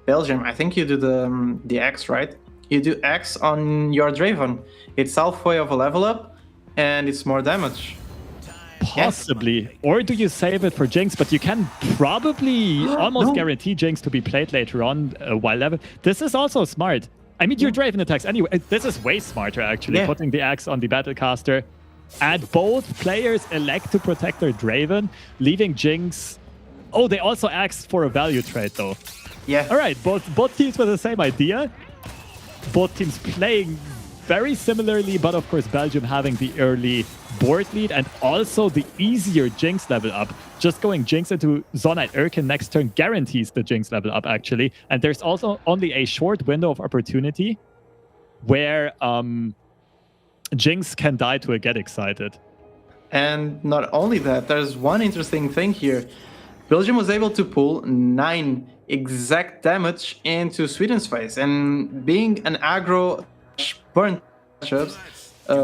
Belgium, I think you do the X, right? You do X on your Draven. It's halfway of a level up, and it's more damage. Possibly. Yes. Or do you save it for Jinx? But you can probably almost guarantee Jinx to be played later on while level. This is also smart. I mean, your Draven attacks anyway. This is way smarter, actually, putting the X on the Battlecaster. And both players elect to protect their Draven, leaving Jinx... Oh, they also asked for a value trade, though. Yeah. All right, both teams with the same idea. Both teams playing very similarly, but of course Belgium having the early board lead and also the easier Jinx level up. Just going Jinx into Zonite Urkin next turn guarantees the Jinx level up, actually. And there's also only a short window of opportunity where... Jinx can die to a get excited. And not only that, there's one interesting thing here. Belgium was able to pull 9 exact damage into Sweden's face. And being an aggro burn matchups,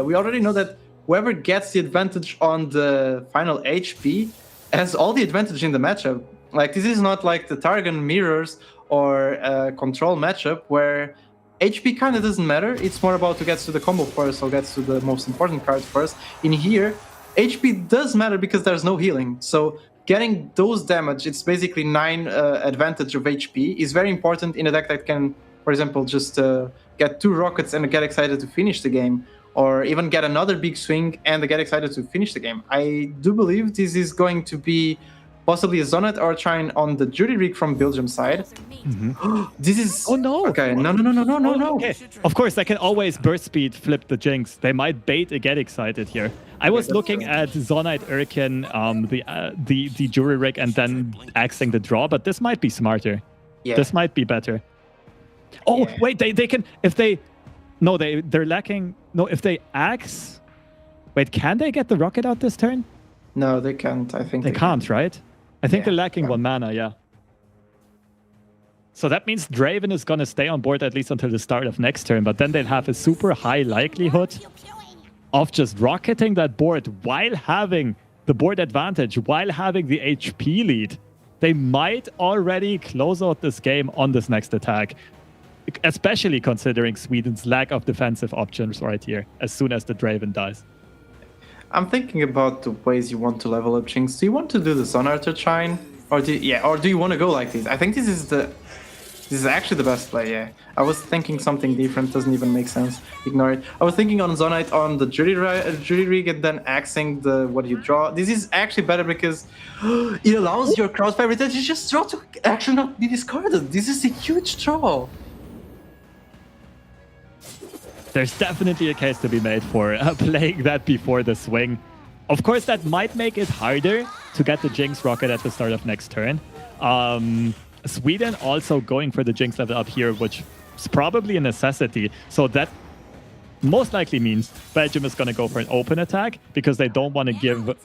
we already know that whoever gets the advantage on the final HP has all the advantage in the matchup. Like, this is not like the Targon mirrors or control matchup where HP kind of doesn't matter. It's more about who gets to the combo first or gets to the most important card first. In here, HP does matter because there's no healing. So getting those damage, it's basically 9 advantage of HP, is very important in a deck that can, for example, just get 2 rockets and get excited to finish the game, or even get another big swing and get excited to finish the game. I do believe this is going to be possibly a Zonet or Trine on the Jury Rig from Belgium side. This is... Oh no! Okay, no. Okay. Of course, they can always burst speed flip the Jinx. They might bait a get excited here. I was looking at Zonite Urkin, the Jury Rig, and then axing the draw, but this might be smarter. Yeah. This might be better. Oh, wait, they can... If they... No, they're lacking... No, if they axe... Wait, can they get the rocket out this turn? No, they can't. I think they can't, right? I think they're lacking 1 mana, yeah. So that means Draven is going to stay on board at least until the start of next turn, but then they'll have a super high likelihood of just rocketing that board while having the board advantage, while having the HP lead. They might already close out this game on this next attack, especially considering Sweden's lack of defensive options right here, as soon as the Draven dies. I'm thinking about the ways you want to level up Jinx. Do you want to do the Sun Archer Trine? Or do you want to go like this? I think this is actually the best play, yeah. I was thinking something different, doesn't even make sense. Ignore it. I was thinking on Zonite on the Jury Rig and then axing the what you draw. This is actually better because it allows your crowd favorite that you just draw to actually not be discarded. This is a huge draw. There's definitely a case to be made for playing that before the swing. Of course, that might make it harder to get the Jinx rocket at the start of next turn. Sweden also going for the Jinx level up here, which is probably a necessity. So that most likely means Belgium is going to go for an open attack because they don't want to give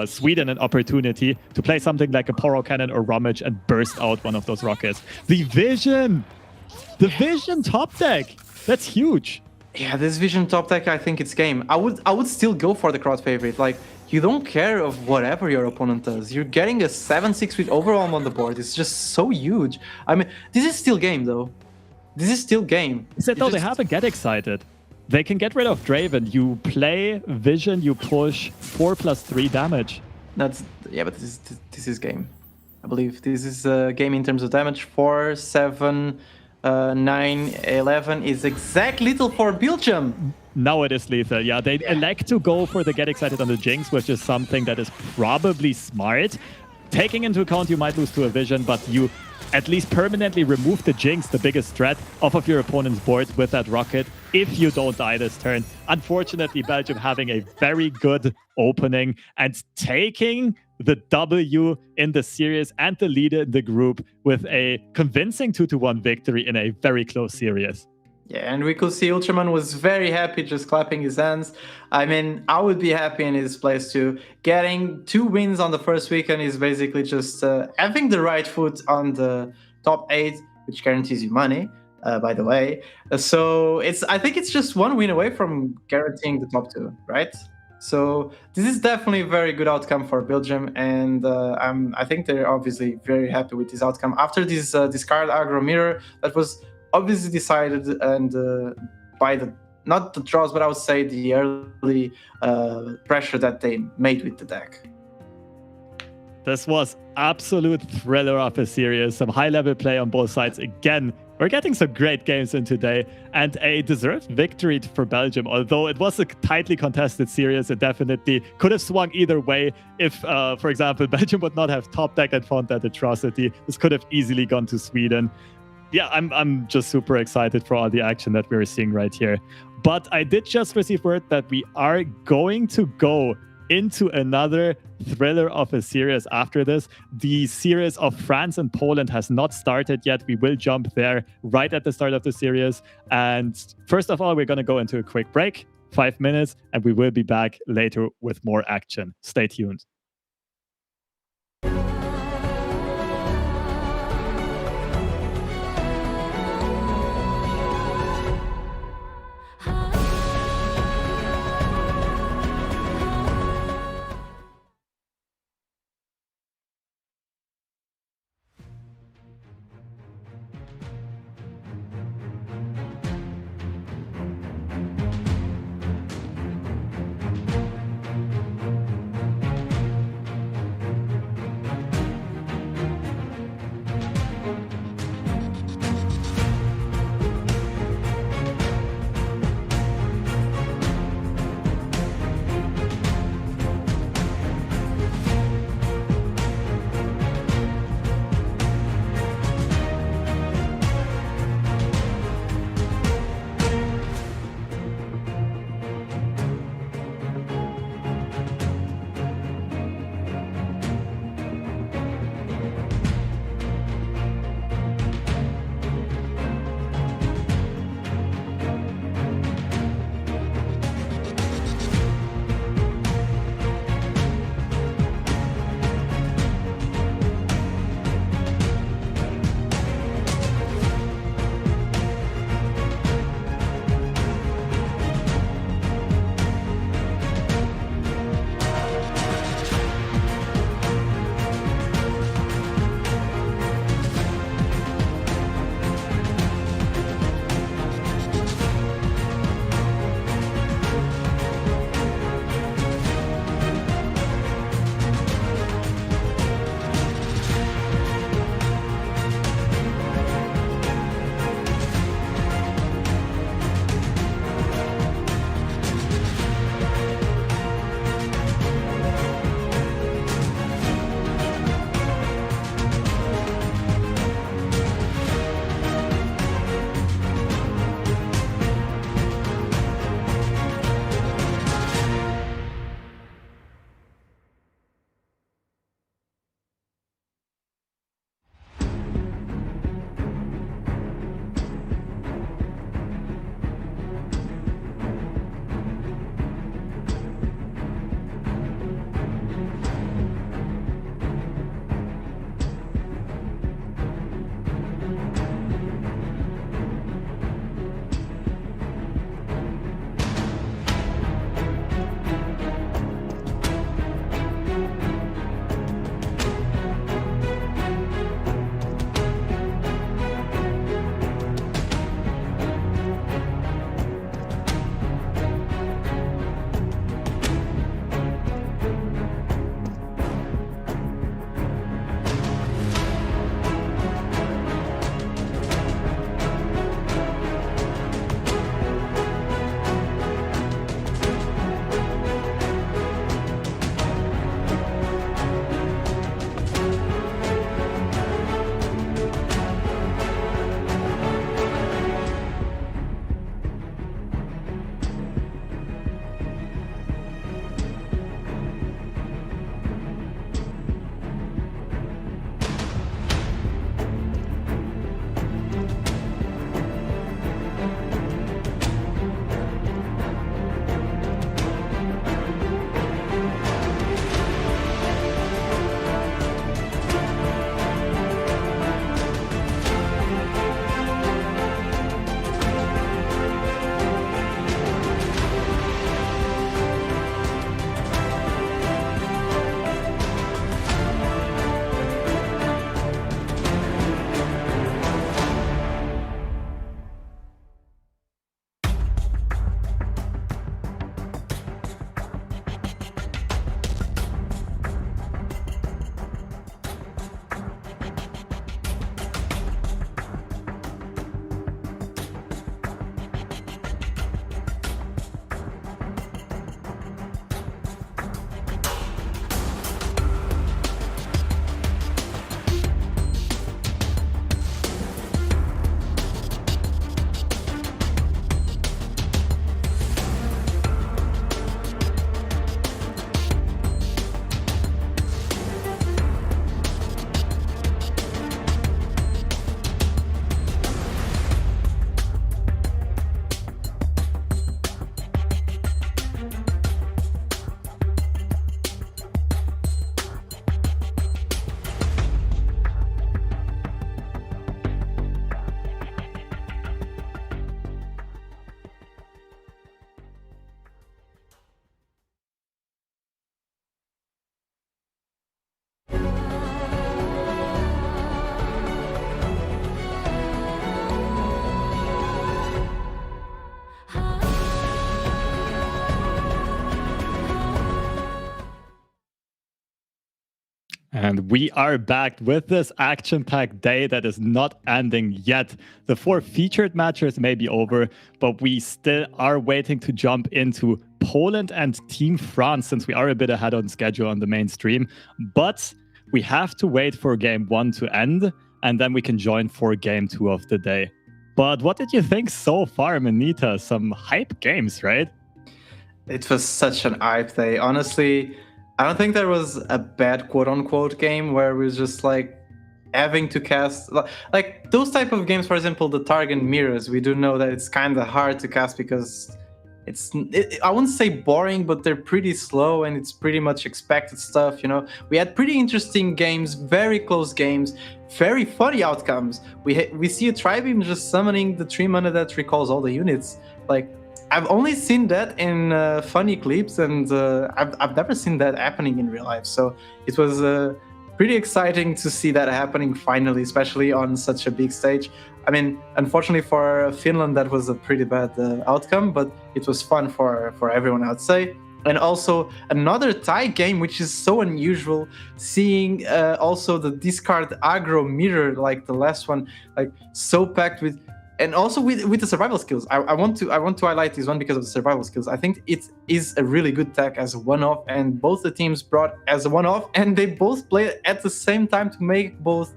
Sweden an opportunity to play something like a Poro Cannon or Rummage and burst out one of those rockets. The Vision! The Vision top deck! That's huge! Yeah, this Vision top deck, I think it's game. I would still go for the crowd favorite. Like, you don't care of whatever your opponent does. You're getting a 7-6 with overwhelm on the board. It's just so huge. I mean, this is still game, though. This is still game. No, they have a get excited. They can get rid of Draven. You play Vision, you push 4+3 damage. But this is game. I believe this is a game in terms of damage. 4, 7, 9, 11 is exact lethal for Belgium. Now it is lethal, yeah. They elect to go for the get excited on the Jinx, which is something that is probably smart. Taking into account you might lose to a Vision, but you at least permanently remove the Jinx, the biggest threat, off of your opponent's board with that rocket if you don't die this turn. Unfortunately, Belgium having a very good opening and taking the W in the series and the leader in the group with a convincing 2-1 victory in a very close series. Yeah, and we could see Ultraman was very happy, just clapping his hands. I mean, I would be happy in his place too. Getting 2 wins on the first weekend is basically just having the right foot on the top 8, which guarantees you money, by the way. So I think it's just 1 win away from guaranteeing the top 2, right? So this is definitely a very good outcome for Belgium, and I think they're obviously very happy with this outcome. After this discard aggro mirror, that was obviously decided and by not the draws, but I would say the early pressure that they made with the deck. This was absolute thriller of a series. Some high-level play on both sides. Again, we're getting some great games in today, and a deserved victory for Belgium. Although it was a tightly contested series, it definitely could have swung either way. If, for example, Belgium would not have top deck and found that atrocity, this could have easily gone to Sweden. Yeah, I'm just super excited for all the action that we're seeing right here. But I did just receive word that we are going to go into another thriller of a series after this. The series of France and Poland has not started yet. We will jump there right at the start of the series. And first of all, we're going to go into a quick break, 5 minutes, and we will be back later with more action. Stay tuned. And we are back with this action-packed day that is not ending yet. The 4 featured matches may be over, but we still are waiting to jump into Poland and Team France since we are a bit ahead on schedule on the main stream. But we have to wait for Game 1 to end, and then we can join for Game 2 of the day. But what did you think so far, Manita? Some hype games, right? It was such an hype day. Honestly, I don't think there was a bad quote-unquote game where we was just like having to cast like those type of games. For example, the Target mirrors. We do know that it's kind of hard to cast because I wouldn't say boring, but they're pretty slow and it's pretty much expected stuff. You know, we had pretty interesting games, very close games, very funny outcomes. We see a Tribeam just summoning the 3 mana that recalls all the units. Like, I've only seen that in funny clips, and I've never seen that happening in real life. So it was pretty exciting to see that happening finally, especially on such a big stage. I mean, unfortunately for Finland, that was a pretty bad outcome, but it was fun for everyone, I'd say. And also another tie game, which is so unusual, seeing also the discard aggro mirror, like the last one, like so packed with. And also with the survival skills, I want to highlight this one because of the survival skills. I think it is a really good tech as a one-off, and both the teams brought as a one-off, and they both play at the same time to make both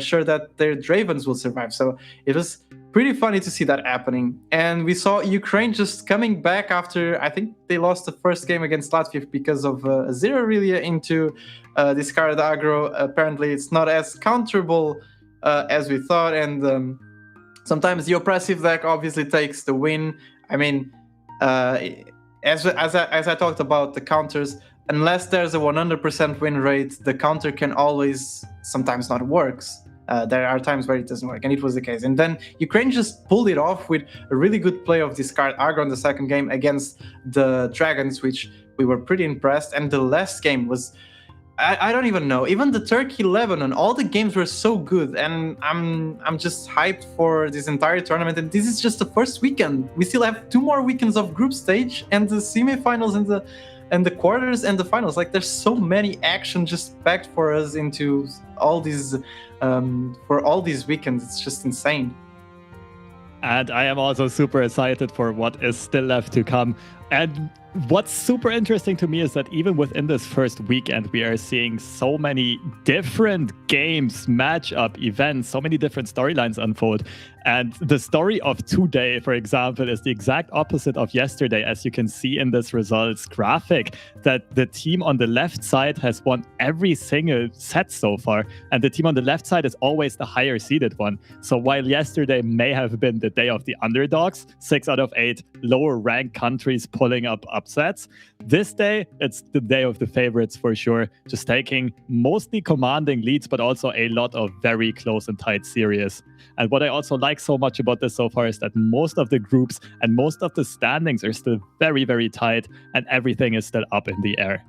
sure that their Dravens will survive. So it was pretty funny to see that happening. And we saw Ukraine just coming back after, I think they lost the first game against Latvia because of zero really into discard aggro. Apparently it's not as counterable as we thought, and sometimes the oppressive deck obviously takes the win. I mean, as I talked about the counters, unless there's a 100% win rate, the counter can always sometimes not works. There are times where it doesn't work, and it was the case. And then Ukraine just pulled it off with a really good play of discard aggro in the second game against the Dragons, which we were pretty impressed. And the last game was, I don't even know. Even the Turkey-Lebanon, all the games were so good, and I'm just hyped for this entire tournament. And this is just the first weekend. We still have 2 more weekends of group stage and the semifinals and the quarters and the finals. Like, there's so many action just packed for us into all these for all these weekends. It's just insane. And I am also super excited for what is still left to come. And what's super interesting to me is that even within this first weekend, we are seeing so many different games, matchup, events, so many different storylines unfold. And the story of today, for example, is the exact opposite of yesterday, as you can see in this results graphic, that the team on the left side has won every single set so far. And the team on the left side is always the higher seeded one. So while yesterday may have been the day of the underdogs, 6 out of 8 lower ranked countries pulling up upsets, this day, it's the day of the favorites for sure, just taking mostly commanding leads, but also a lot of very close and tight series. And what I also like so much about this so far is that most of the groups and most of the standings are still very, very tight, and everything is still up in the air.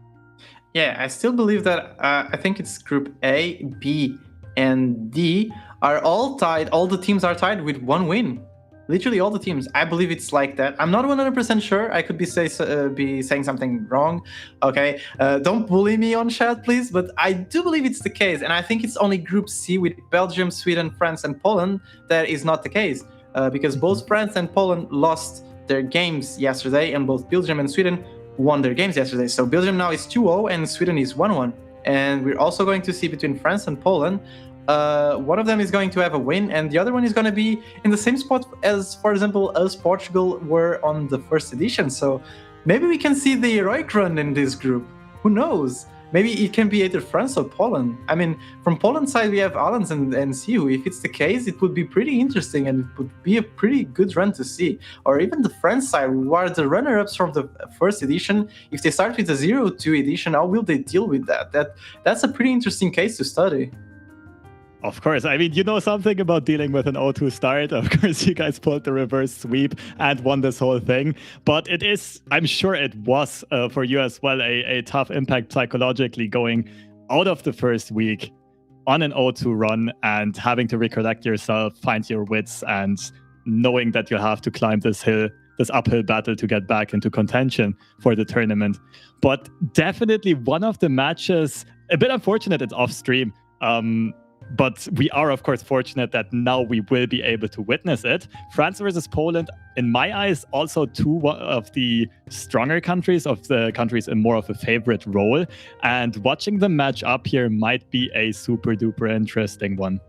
Yeah, I still believe that I think it's Group A, B, and D are all tied. All the teams are tied with 1 win. Literally all the teams. I believe it's like that. I'm not 100% sure. I could be saying something wrong. Okay, don't bully me on chat, please. But I do believe it's the case, and I think it's only Group C with Belgium, Sweden, France, and Poland that is not the case, because both France and Poland lost their games yesterday, and both Belgium and Sweden won their games yesterday. So Belgium now is 2-0, and Sweden is 1-1. And we're also going to see between France and Poland. One of them is going to have a win, and the other one is going to be in the same spot as, for example, us, Portugal, were on the first edition. So maybe we can see the heroic run in this group. Who knows? Maybe it can be either France or Poland. I mean, from Poland's side, we have Alans and Siu. If it's the case, it would be pretty interesting, and it would be a pretty good run to see. Or even the France side, who are the runner-ups from the first edition. If they start with the 0-2 edition, how will they deal with that? That's a pretty interesting case to study. Of course. I mean, you know something about dealing with an 0-2 start. Of course, you guys pulled the reverse sweep and won this whole thing. But it is, I'm sure it was for you as well, a tough impact psychologically going out of the first week on an 0-2 run and having to recollect yourself, find your wits, and knowing that you'll have to climb this hill, this uphill battle to get back into contention for the tournament. But definitely one of the matches a bit unfortunate it's off stream. But we are, of course, fortunate that now we will be able to witness it. France versus Poland, in my eyes, also two of the stronger countries, of the countries in more of a favorite role. And watching them match up here might be a super duper interesting one.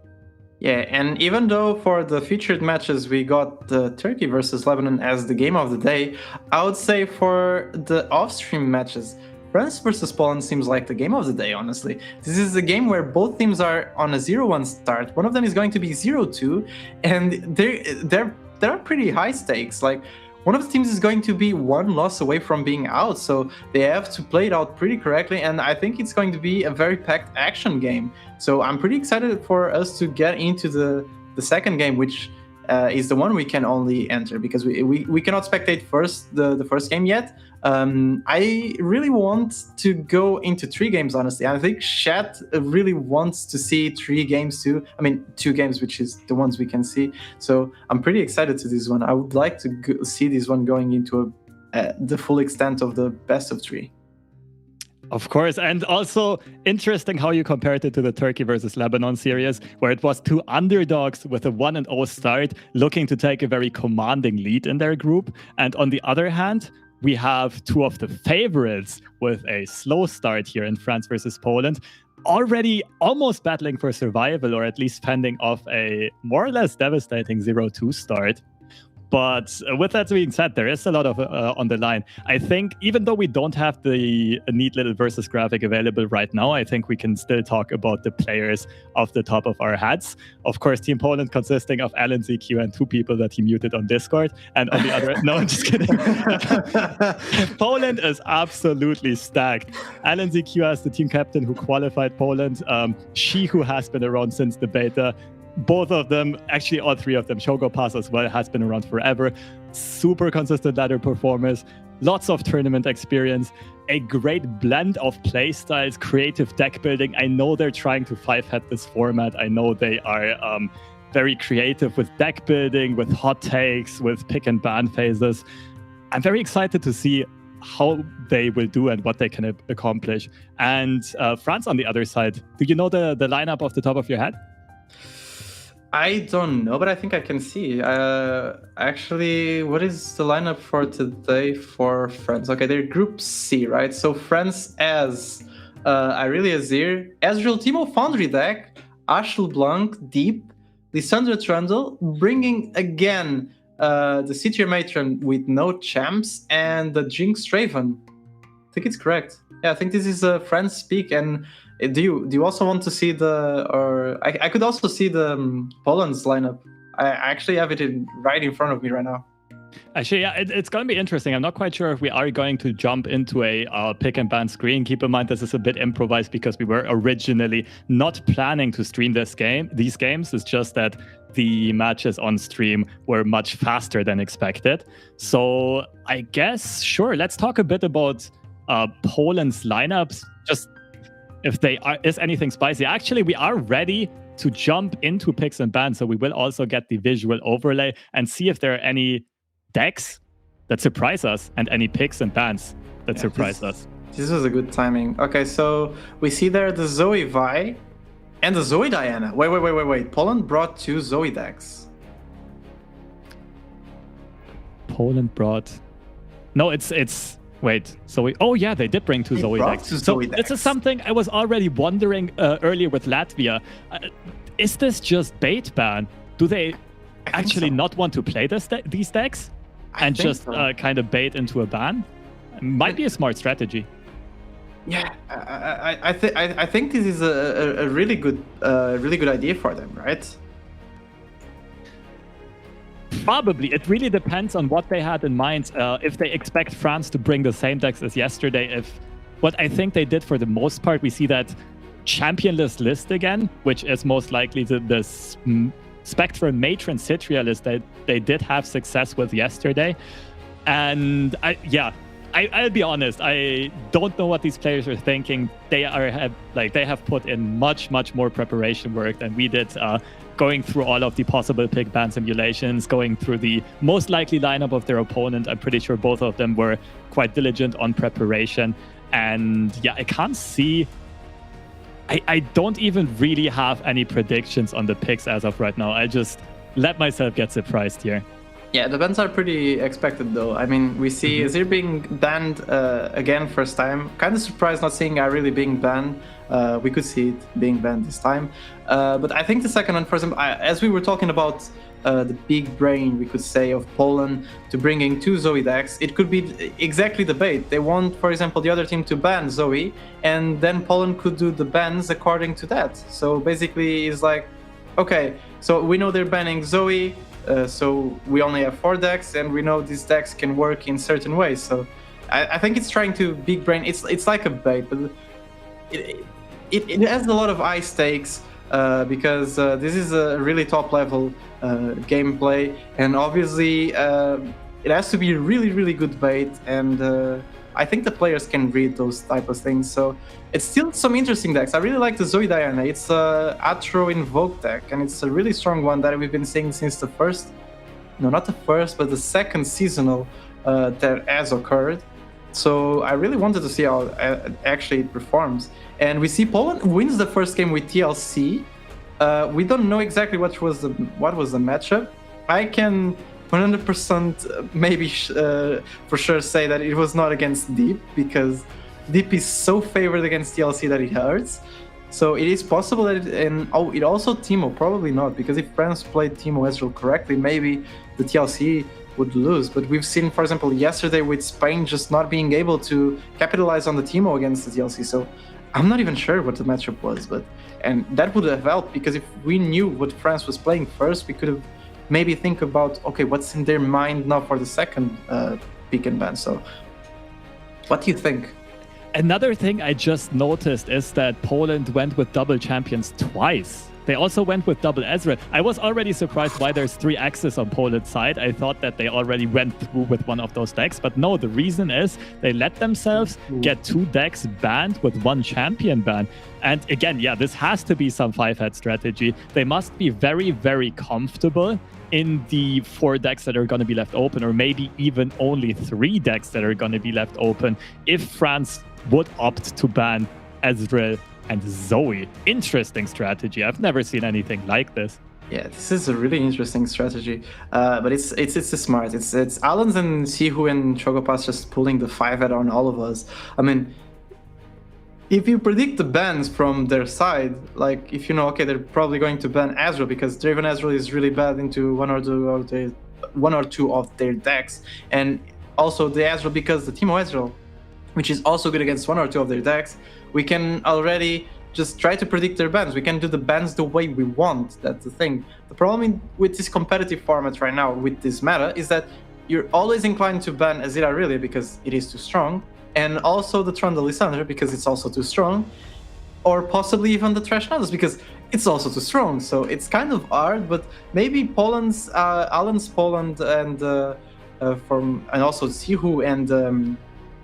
Yeah, and even though for the featured matches we got Turkey versus Lebanon as the game of the day, I would say for the off-stream matches, France versus Poland seems like the game of the day, honestly. This is a game where both teams are on a 0-1 start. One of them is going to be 0-2, and there are pretty high stakes. Like, one of the teams is going to be one loss away from being out, so they have to play it out pretty correctly, and I think it's going to be a very packed action game. So I'm pretty excited for us to get into the second game, which is the one we can only enter, because we cannot spectate the first game yet. I really want to go into 3 games, honestly. I think Chat really wants to see 3 games too. I mean, 2 games, which is the ones we can see. So I'm pretty excited to this one. I would like to see this one going into the full extent of the best of 3. Of course, and also interesting how you compared it to the Turkey versus Lebanon series, where it was 2 underdogs with a 1-0 start looking to take a very commanding lead in their group. And on the other hand, we have 2 of the favorites with a slow start here in France versus Poland, already almost battling for survival, or at least fending off a more or less devastating 0-2 start. But with that being said, there is a lot of on the line. I think even though we don't have the neat little versus graphic available right now, I think we can still talk about the players off the top of our heads. Of course, Team Poland consisting of LNZQ and 2 people that he muted on Discord. And on the other end, no, I'm just kidding. Poland is absolutely stacked. LNZQ as the team captain who qualified Poland. She who has been around since the beta. Both of them, actually all 3 of them, Shogo Pass as well, has been around forever. Super consistent ladder performers, lots of tournament experience, a great blend of play styles, creative deck building. I know they're trying to 5-hat this format. I know they are very creative with deck building, with hot takes, with pick and ban phases. I'm very excited to see how they will do and what they can accomplish. And France on the other side, do you know the lineup off the top of your head? I don't know, but I think I can see. Actually, what is the lineup for today for France? Okay, they're Group C, right? So France as Irelia Azir, Ezreal Timo Foundry deck, Ashel Blanc, Deep, Lissandra Trundle, bringing again the Cityr Matron with no champs, and the Jinx Raven. I think it's correct. Yeah, I think this is a France speak. And do you also want to see I could also see the Poland's lineup. I actually have it right in front of me right now. Actually, yeah, it's going to be interesting. I'm not quite sure if we are going to jump into a pick and ban screen. Keep in mind, this is a bit improvised because we were originally not planning to stream these games. It's just that the matches on stream were much faster than expected. So I guess, sure, let's talk a bit about Poland's lineups. Just if is anything spicy. Actually, we are ready to jump into picks and bans, so we will also get the visual overlay and see if there are any decks that surprise us and any picks and bans that surprise us. This was a good timing. Okay, so we see there the Zoe Vi and the Zoe Diana. Wait. Poland brought 2 Zoe decks. Poland brought... No, it's... Wait, so oh yeah, they did bring 2 Zoe decks. This is something I was already wondering earlier with Latvia. Is this just bait ban? Do they actually not want to play these decks and just kind of bait into a ban? Might be a smart strategy. Yeah, I think this is a really good idea for them, right? Probably. It really depends on what they had in mind. If they expect France to bring the same decks as yesterday, what I think they did for the most part, we see that championless list again, which is most likely the Spectre Matron Citria list that they did have success with yesterday. And I'll be honest, I don't know what these players are thinking. They have put in much more preparation work than we did. Going through all of the possible pick ban simulations, going through the most likely lineup of their opponent. I'm pretty sure both of them were quite diligent on preparation. And yeah, I can't see I don't even really have any predictions on the picks as of right now. I just let myself get surprised here. Yeah, the bans are pretty expected though. I mean, we see Azir being banned again first time. Kind of surprised not seeing really being banned. We could see it being banned this time. But I think the second one, for example, as we were talking about the big brain, we could say, of Poland to bringing two Zoe decks, it could be exactly the bait. They want, for example, the other team to ban Zoe, and then Poland could do the bans according to that. So basically, it's like, okay, so we know they're banning Zoe, so we only have 4 decks, and we know these decks can work in certain ways. So I think it's trying to big brain. It's like a bait, but it has a lot of high stakes because this is a really top level gameplay, and obviously it has to be a really good bait, and I think the players can read those type of things. So it's still some interesting decks. I really like the Zoe Diana. It's a Atro Invoke deck, and it's a really strong one that we've been seeing since the first, no, not the first, but the second seasonal that has occurred. So I really wanted to see how actually it performs. And we see Poland wins the first game with TLC. We don't know exactly what was the matchup. I can 100% maybe for sure say that it was not against Deep, because Deep is so favored against TLC that it hurts. So it is possible that it also Teemo, probably not, because if France played Teemo Ezreal correctly, maybe the TLC would lose. But we've seen, for example, yesterday with Spain just not being able to capitalize on the Teemo against the TLC. So I'm not even sure what the matchup was, and that would have helped, because if we knew what France was playing first, we could have maybe think about, okay, what's in their mind now for the second pick and ban. So what do you think? Another thing I just noticed is that Poland went with double champions twice. They also went with double Ezreal. I was already surprised why there's 3 axes on Poland's side. I thought that they already went through with one of those decks. But no, the reason is they let themselves get 2 decks banned with 1 champion ban. And again, yeah, this has to be some 5-head strategy. They must be very comfortable in the 4 decks that are going to be left open, or maybe even only 3 decks that are going to be left open, if France would opt to ban Ezreal and Zoe. Interesting strategy. I've never seen anything like this. Yeah, this is a really interesting strategy, but it's smart. It's Alans and Sihu and Chocopass just pulling the 5-head on all of us. I mean, if you predict the bans from their side, like if you know, okay, they're probably going to ban Ezreal because Draven Ezreal is really bad into one or two of their decks, and also the Ezreal because the Teemo Ezreal, which is also good against 1 or 2 of their decks, we can already just try to predict their bans. We can do the bans the way we want. That's the thing. The problem with this competitive format right now, with this meta, is that you're always inclined to ban Azir Aurelia because it is too strong, and also the Trundle Lysandra because it's also too strong, or possibly even the Thresh Nasus because it's also too strong. So it's kind of hard, but maybe Alan's Poland and also Sihu and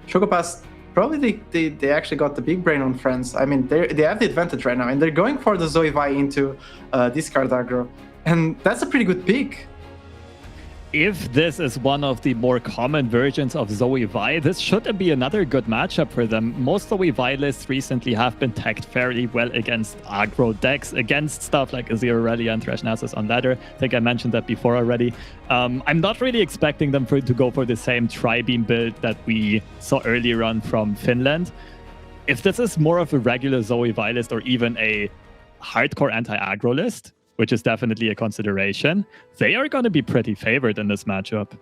Chocopass, probably they actually got the big brain on France. I mean, they have the advantage right now, and they're going for the Zoe Vi into discard aggro, and that's a pretty good pick. If this is one of the more common versions of Zoe Vi, this should be another good matchup for them. Most Zoe Vi lists recently have been tagged fairly well against aggro decks, against stuff like Azir Aurelia and Thresh Nasus on ladder. I think I mentioned that before already. I'm not really expecting them to go for the same Tri-Beam build that we saw earlier on from Finland. If this is more of a regular Zoe Vi list, or even a hardcore anti-aggro list, which is definitely a consideration, they are going to be pretty favored in this matchup.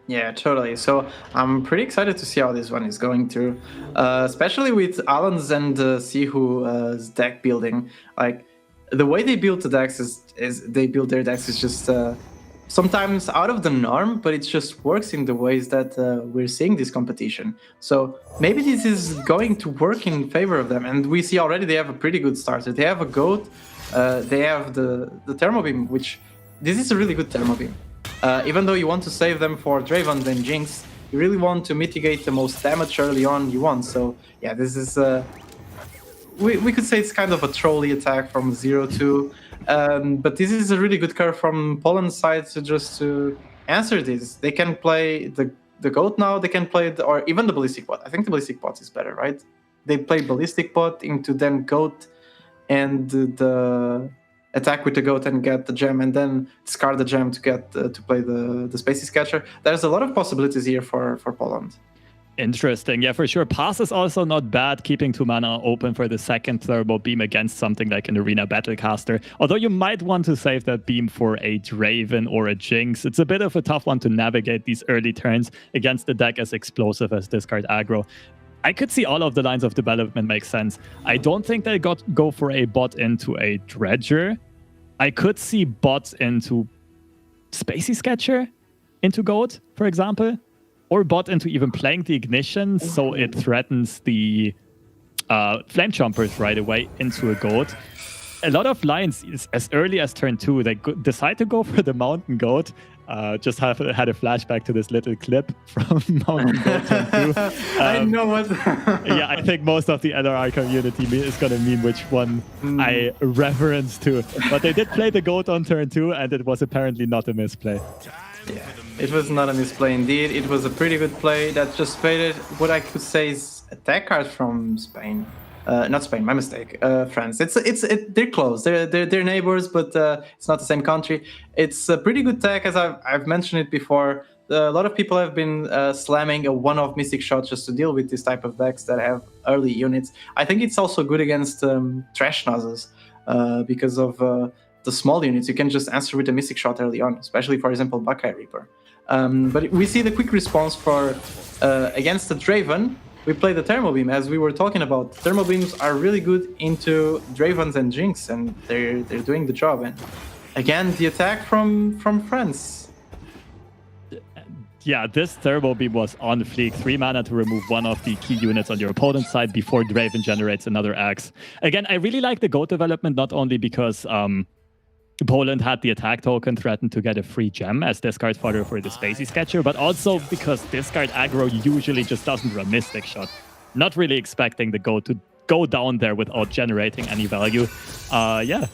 Yeah, totally. So I'm pretty excited to see how this one is going through, especially with Alan's and Sihu's deck building. Like, the way they build the decks is they build their decks is just sometimes out of the norm, but it just works in the ways that we're seeing this competition. So maybe this is going to work in favor of them. And we see already they have a pretty good starter. They have a GOAT. They have the Thermo Beam, which this is a really good Thermo Beam. Even though you want to save them for Draven and Jinx, you really want to mitigate the most damage early on you want. So yeah, this is we could say it's kind of a trolley attack from 0-2, but this is a really good card from Poland's side to answer this. They can play the GOAT now. They can play or even the Ballistic Bot. I think the Ballistic Bot is better, right? They play Ballistic Bot into then GOAT. and the attack with the goat and get the gem, and then discard the gem to get to play the Spacey Catcher. There's a lot of possibilities here for Poland. Interesting. Yeah, for sure. Pass is also not bad, keeping 2 mana open for the second Turbo Beam against something like an Arena Battlecaster. Although you might want to save that beam for a Draven or a Jinx. It's a bit of a tough one to navigate these early turns against a deck as explosive as Discard Aggro. I could see all of the lines of development make sense. I don't think they go for a bot into a Dredger. I could see bots into Spacey Catcher into Goat, for example. Or bot into even playing the Ignition, so it threatens the Flame Chompers right away into a Goat. A lot of lines, as early as turn 2, they decide to go for the Mountain Goat. Just had a flashback to this little clip from Mountain Goat turn 2. I know what... Yeah, I think most of the LRR community is going to mean which one I reference to. But they did play the Goat on turn 2, and it was apparently not a misplay. Yeah, it was not a misplay indeed. It was a pretty good play that just faded what I could say is attack card from Spain. Not Spain, my mistake. France. They're close. They're neighbors, but it's not the same country. It's a pretty good tech, as I've mentioned it before. A lot of people have been slamming a one-off Mystic Shot just to deal with this type of decks that have early units. I think it's also good against Trash Nozzles because of the small units. You can just answer with a Mystic Shot early on, especially, for example, Buckeye Reaper. But we see the quick response for against the Draven. We play the Thermal Beam, as we were talking about. Thermal Beams are really good into Dravens and Jinx, and they're doing the job. And again, the attack from France. Yeah, this Turbo Beam was on fleek. 3 mana to remove one of the key units on your opponent's side before Draven generates another axe. Again, I really like the GOAT development, not only because Poland had the attack token threatened to get a free gem as discard fodder for the Spacey Catcher, but also because discard aggro usually just doesn't run Mystic Shot. Not really expecting the GOAT to go down there without generating any value. Yeah.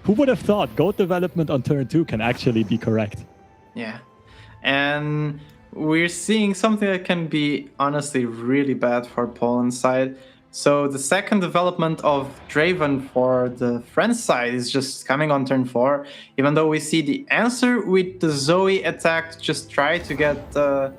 Who would have thought GOAT development on turn 2 can actually be correct? Yeah. And we're seeing something that can be honestly really bad for Poland's side. So the second development of Draven for the French side is just coming on turn 4, even though we see the answer with the Zoe attack to just try to get try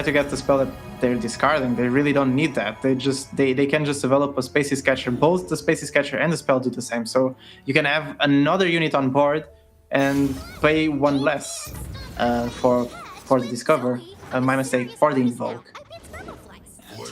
to get the spell that they're discarding. They really don't need that. They can just develop a Spacey Catcher. Both the Spacey Catcher and the spell do the same. So you can have another unit on board and pay 1 less for the Discover. My mistake, for the Invoke.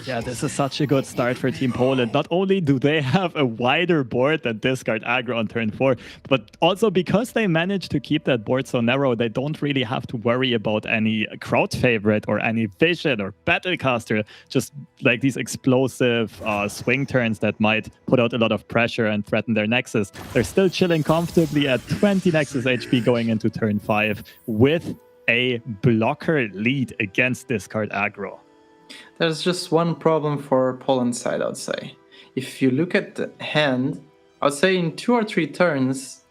Yeah, this is such a good start for Team Poland. Not only do they have a wider board than discard aggro on turn 4, but also because they managed to keep that board so narrow, they don't really have to worry about any crowd favorite or any vision or battlecaster. Just like these explosive swing turns that might put out a lot of pressure and threaten their Nexus. They're still chilling comfortably at 20 Nexus HP going into turn 5 with a blocker lead against discard aggro. There's just one problem for Poland's side, I would say. If you look at the hand, I would say in 2 or 3 turns,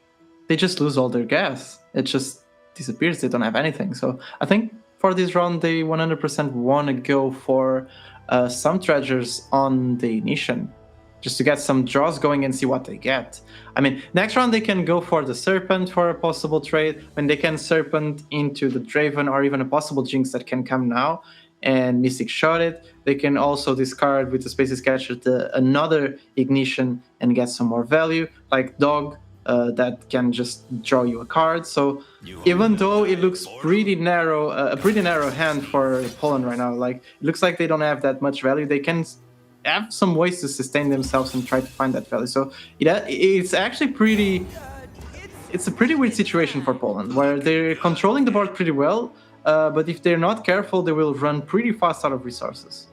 they just lose all their gas. It just disappears. They don't have anything. So I think for this round, they 100% want to go for some treasures on the Ignition, just to get some draws going and see what they get. I mean, next round, they can go for the Serpent for a possible trade. When they can Serpent into the Draven or even a possible Jinx that can come now and Mystic Shot it. They can also discard with the Spacey Catcher another Ignition and get some more value, like Dog, that can just draw you a card. So even though it looks pretty narrow, a pretty narrow hand for Poland right now, like it looks like they don't have that much value, they can have some ways to sustain themselves and try to find that value. So it's actually it's a pretty weird situation for Poland, where they're controlling the board pretty well, but if they're not careful, they will run pretty fast out of resources.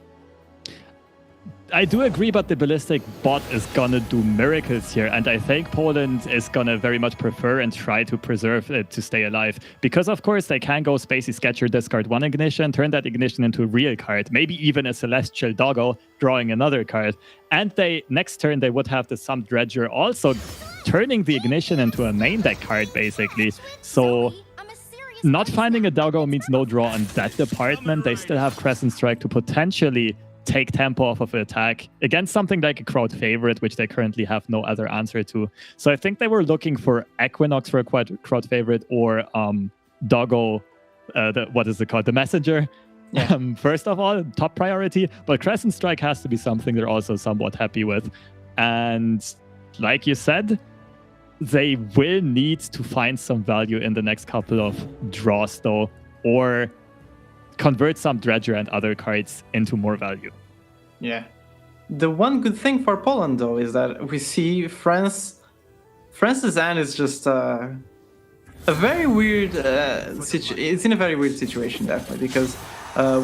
I do agree, but the Ballistic bot is gonna do miracles here, and I think Poland is gonna very much prefer and try to preserve it to stay alive. Because of course they can go Spacey Catcher, discard 1 Ignition, turn that Ignition into a real card, maybe even a Celestial Doggo, drawing another card. And next turn they would have the Some Dredger also turning the Ignition into a main deck card, basically. So not finding a Doggo means no draw on that department. They still have Crescent Strike to potentially take tempo off of the attack against something like a crowd favorite, which they currently have no other answer to. So I think they were looking for Equinox for a crowd favorite, or Doggo, what is it called? The Messenger. Yeah. First of all, top priority, but Crescent Strike has to be something they're also somewhat happy with. And like you said, they will need to find some value in the next couple of draws, though, or convert some Dredger and other cards into more value. Yeah. The one good thing for Poland, though, is that we see France's end is just a very weird it's in a very weird situation, definitely, because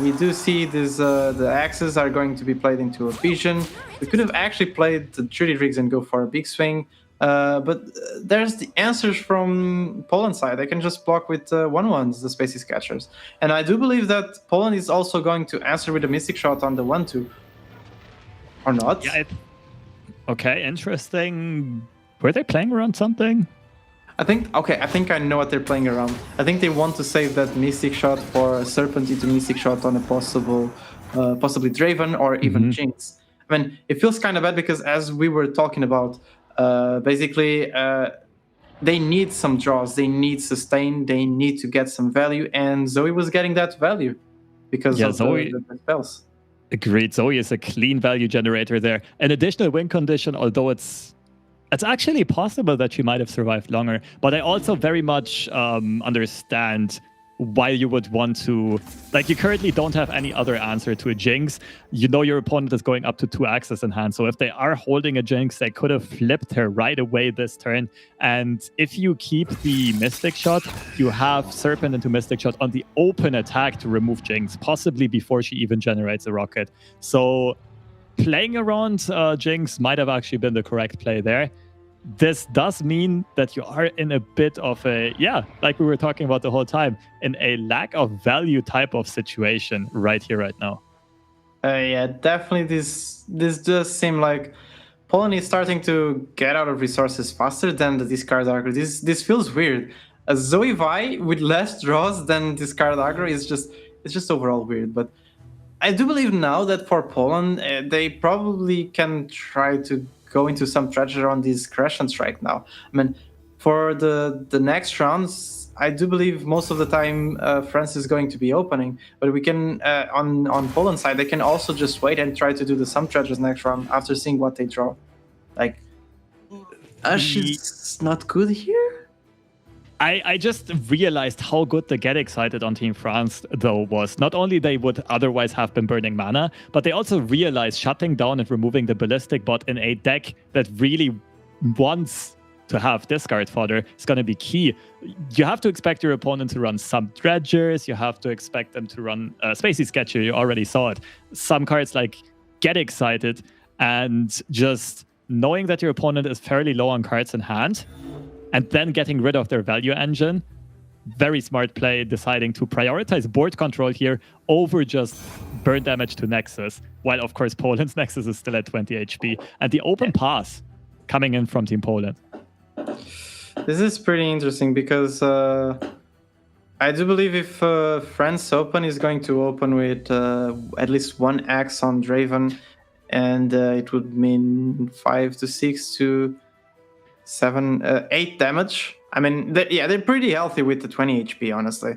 we do see this the axes are going to be played into a vision. We could have actually played the 3D rigs and go for a big swing, but there's the answers from Poland's side. They can just block with 1/1s, the Spaces Catchers. And I do believe that Poland is also going to answer with a Mystic Shot on the 1/2. Or not? Yeah. Okay, interesting. Were they playing around something? I think I know what they're playing around. I think they want to save that Mystic Shot for a Serpent into Mystic Shot on a possibly Draven or even Jinx. I mean, it feels kind of bad because, as we were talking about, basically they need some draws, they need sustain, they need to get some value, and Zoe was getting that value because of the spells. Agreed. Zoe is a clean value generator there. An additional win condition, although it's actually possible that she might have survived longer. But I also very much understand why you would want to... Like, you currently don't have any other answer to a Jinx. You know your opponent is going up to 2 axes in hand. So if they are holding a Jinx, they could have flipped her right away this turn. And if you keep the Mystic Shot, you have Serpent into Mystic Shot on the open attack to remove Jinx, possibly before she even generates a rocket. So playing around Jinx might have actually been the correct play there. This does mean that you are in a bit of a, like we were talking about the whole time, in a lack of value type of situation right here, right now. Yeah, definitely this does seem like Poland is starting to get out of resources faster than the discard aggro. This feels weird. A Zoe Vi with less draws than discard aggro is just overall weird. But I do believe now that for Poland, they probably can try to go into some treasure on these Crescent Strike now. I mean, for the next rounds, I do believe most of the time France is going to be opening, but we can, on Poland's side, they can also just wait and try to do some treasures next round after seeing what they draw. Like, she's not good here? I just realized how good the Get Excited on Team France, though, was. Not only they would otherwise have been burning mana, but they also realized shutting down and removing the Ballistic Bot in a deck that really wants to have discard fodder is going to be key. You have to expect your opponent to run some Dredgers, you have to expect them to run Spaces Catcher, you already saw it. Some cards like Get Excited, and just knowing that your opponent is fairly low on cards in hand, and then getting rid of their value engine. Very smart play, deciding to prioritize board control here over just burn damage to Nexus, while of course Poland's Nexus is still at 20 HP. And the open pass coming in from Team Poland. This is pretty interesting because I do believe if France Open is going to open with at least 1 axe on Draven, and it would mean 5 to 6 to 7, 8 damage. I mean, they're pretty healthy with the 20 HP, honestly.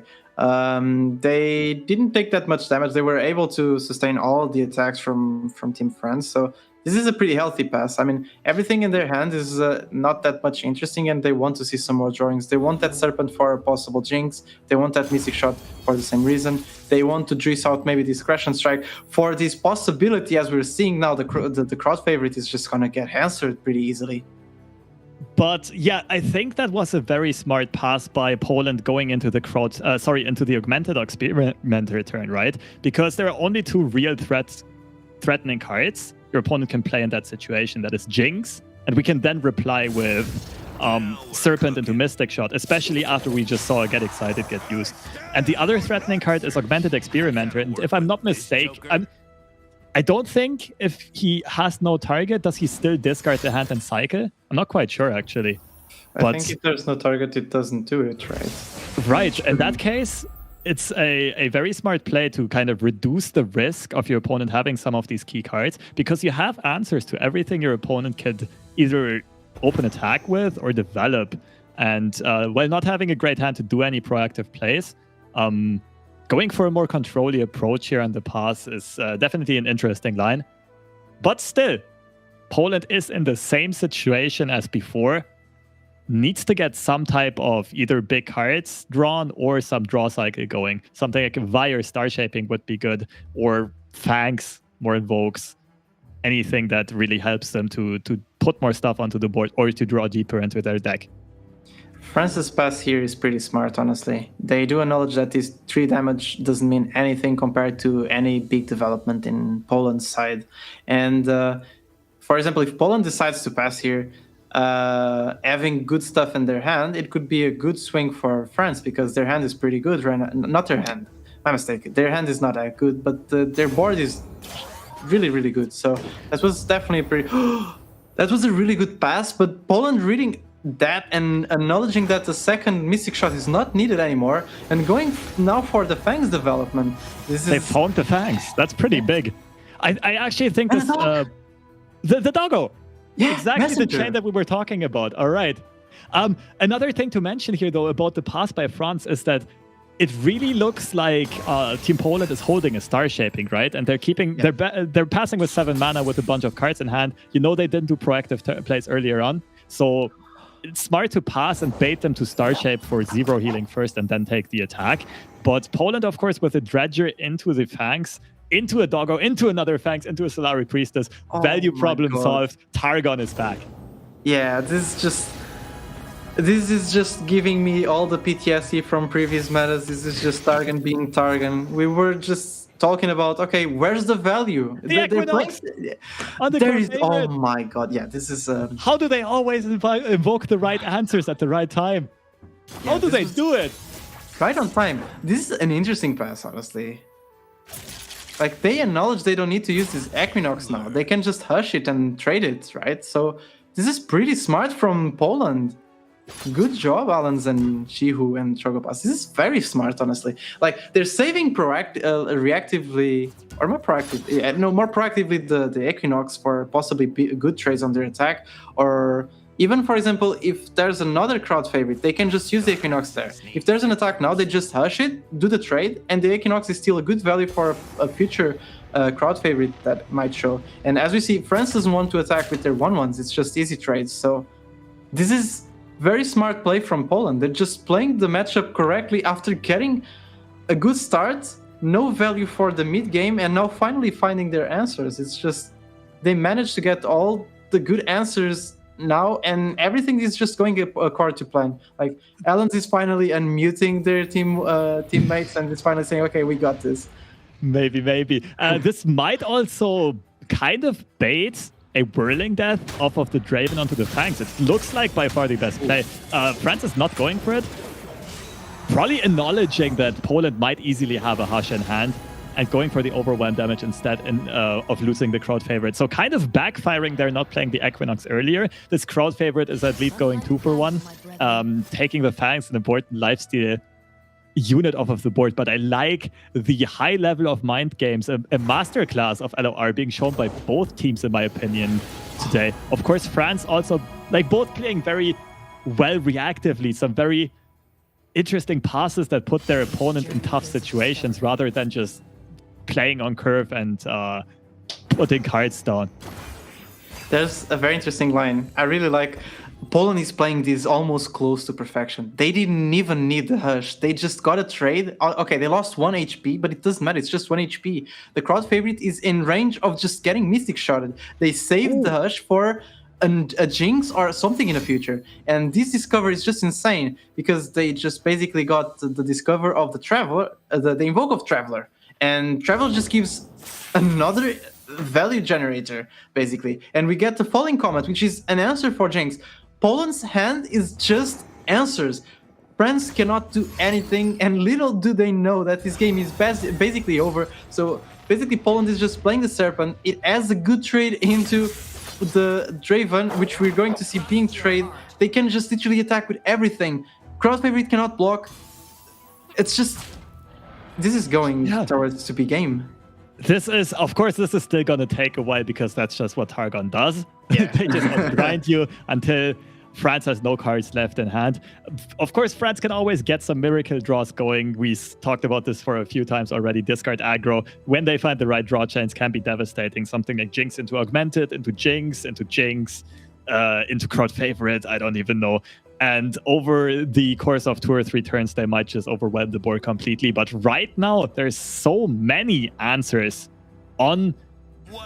They didn't take that much damage. They were able to sustain all the attacks from Team France. So this is a pretty healthy pass. I mean, everything in their hand is not that much interesting, and they want to see some more drawings. They want that Serpent for a possible Jinx. They want that Mystic Shot for the same reason. They want to Driss out maybe this Crescent Strike for this possibility. As we're seeing now, the crowd favorite is just going to get answered pretty easily. But yeah, I think that was a very smart pass by Poland going into the into the Augmented Experimenter turn, right? Because there are only 2 real threatening cards your opponent can play in that situation. That is Jinx, and we can then reply with Serpent into Mystic Shot, especially after we just saw a Get Excited get used. And the other threatening card is Augmented Experimenter, and if I'm not mistaken, I don't think if he has no target, does he still discard the hand and cycle? I'm not quite sure, actually. I think if there's no target, it doesn't do it, right? Right. In that case, it's a very smart play to kind of reduce the risk of your opponent having some of these key cards, because you have answers to everything your opponent could either open attack with or develop. And while not having a great hand to do any proactive plays, going for a more controlly approach here on the pass is definitely an interesting line. But still, Poland is in the same situation as before. Needs to get some type of either big cards drawn or some draw cycle going. Something like Vire Star Shaping would be good, or Fangs, more invokes. Anything that really helps them to put more stuff onto the board or to draw deeper into their deck. France's pass here is pretty smart, honestly. They do acknowledge that this 3 damage doesn't mean anything compared to any big development in Poland's side. And for example, if Poland decides to pass here, having good stuff in their hand, it could be a good swing for France, because their hand is pretty good right now. Not their hand, my mistake. Their hand is not that good, but their board is really, really good. So that was definitely a pretty... that was a really good pass, but Poland reading that and acknowledging that the second Mystic Shot is not needed anymore, and going now for the Fangs development. They found the Fangs. That's pretty big. I actually think this... the doggo! Yeah, exactly messenger. The chain that we were talking about. All right. Another thing to mention here, though, about the pass by France is that it really looks like Team Poland is holding a Star Shaping, right? And they're keeping they're passing with 7 mana with a bunch of cards in hand. You know they didn't do proactive plays earlier on, so it's smart to pass and bait them to Star Shape for 0 healing first and then take the attack. But Poland, of course, with a Dredger into the Fangs, into a Doggo, into another Fangs, into a Solari Priestess. Value problem solved. Targon is back. Yeah, this is just giving me all the PTSD from previous metas. This is just Targon being Targon. We were just talking about, okay, where's the value? The Equinox! Oh my god, yeah, this is... How do they always invoke the right answers at the right time? How do they do it? Right on time. This is an interesting pass, honestly. Like, they acknowledge they don't need to use this Equinox now. They can just hush it and trade it, right? So this is pretty smart from Poland. Good job, Alans and Shihu and Trogopas. This is very smart, honestly. Like, they're saving reactively, or more proactively, more proactively the Equinox for possibly good trades on their attack, or even, for example, if there's another crowd favorite, they can just use the Equinox there. If there's an attack now, they just hush it, do the trade, and the Equinox is still a good value for a future crowd favorite that might show. And as we see, France doesn't want to attack with their 1/1s, it's just easy trades. So this is very smart play from Poland. They're just playing the matchup correctly after getting a good start, no value for the mid game, and now finally finding their answers. It's just, they managed to get all the good answers now, and everything is just going according to plan. Like, Alans is finally unmuting their teammates and is finally saying, okay, we got this. Maybe. This might also kind of bait a Whirling Death off of the Draven onto the Fangs. It looks like by far the best play. France is not going for it. Probably acknowledging that Poland might easily have a Hush in hand and going for the overwhelm damage instead of losing the crowd favorite. So kind of backfiring there, not playing the Equinox earlier. This crowd favorite is at least going 2 for 1. Taking the Fangs, an important lifesteal unit off of the board, but I like the high level of mind games, a masterclass of LoR being shown by both teams, in my opinion, today. Of course, France also, like, both playing very well reactively, some very interesting passes that put their opponent in tough situations rather than just playing on curve and putting cards down. There's a very interesting line. I really like Poland is playing this almost close to perfection. They didn't even need the Hush. They just got a trade. Okay, they lost 1 HP, but it doesn't matter. It's just 1 HP. The crowd favorite is in range of just getting Mystic Shotted. They saved the Hush for a Jinx or something in the future. And this discovery is just insane because they just basically got the discover of the Traveler, the Invoke of Traveler. And Traveler just gives another value generator, basically. And we get the Falling Comet, which is an answer for Jinx. Poland's hand is just answers. France cannot do anything, and little do they know that this game is basically over. So basically Poland is just playing the Serpent. It has a good trade into the Draven, which we're going to see being traded. They can just literally attack with everything. Crowd favorite cannot block. It's just this is going towards to be game. This is, of course, this is still going to take a while because that's just what Targon does. Yeah. They just grind you until France has no cards left in hand. Of course, France can always get some miracle draws going. We talked about this for a few times already. Discard aggro, when they find the right draw chains, can be devastating. Something like Jinx into Augmented, into Jinx, into Crowd Favorite, I don't even know. And over the course of 2 or 3 turns, they might just overwhelm the board completely. But right now, there's so many answers on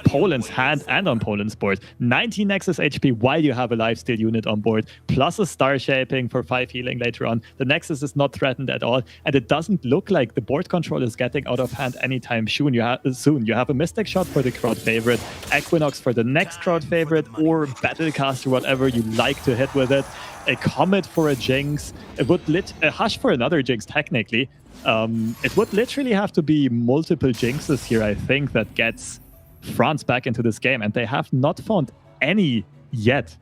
Poland's hand and on Poland's board. 19 Nexus HP while you have a lifesteal unit on board, plus a Star Shaping for 5 healing later on. The Nexus is not threatened at all, and it doesn't look like the board control is getting out of hand anytime soon. You have a Mystic Shot for the Crowd Favorite, Equinox for the next Crowd Favorite, or Battlecaster, whatever you like to hit with it. A Comet for a Jinx. It would a Hush for another Jinx, technically. It would literally have to be multiple Jinxes here, I think, that gets France back into this game, and they have not found any yet.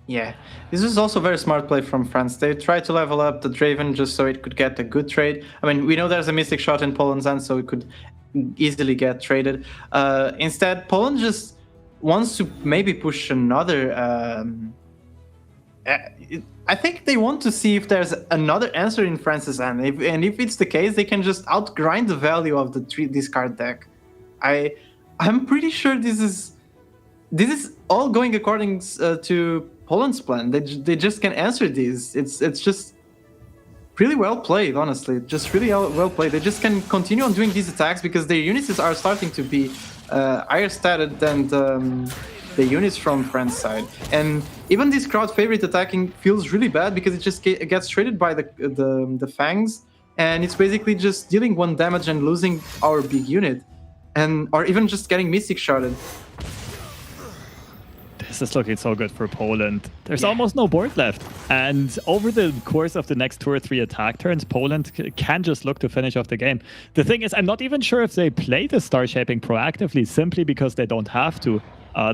Yeah, this is also a very smart play from France. They tried to level up the Draven just so it could get a good trade. I mean, we know there's a Mystic Shot in Poland's hand, so it could easily get traded. Instead, Poland just wants to maybe push another... I think they want to see if there's another answer in France's hand. And if it's the case, they can just outgrind the value of the discard deck. I'm pretty sure this is all going according to Poland's plan. They just can answer these. It's just really well played, honestly. Just really well played. They just can continue on doing these attacks because their units are starting to be higher statted than the units from France's side. And even this Crowd Favorite attacking feels really bad because it just gets traded by the Fangs, and it's basically just dealing 1 damage and losing our big unit. Or even just getting Mystic Shotted. This is looking so good for Poland. There's almost no board left. And over the course of the next 2 or 3 attack turns, Poland can just look to finish off the game. The thing is, I'm not even sure if they play the Star Shaping proactively, simply because they don't have to.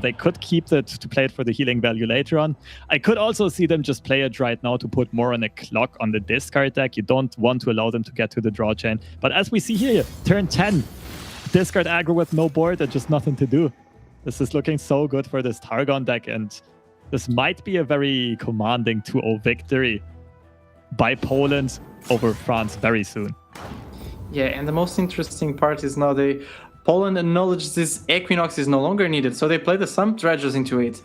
They could keep it to play it for the healing value later on. I could also see them just play it right now to put more on a clock on the discard deck. You don't want to allow them to get to the draw chain. But as we see here, turn 10. Discard aggro with no board and just nothing to do. This is looking so good for this Targon deck, and this might be a very commanding 2-0 victory by Poland over France very soon. Yeah, and the most interesting part is now Poland acknowledges this Equinox is no longer needed, so they play the Sump Dredgers into it.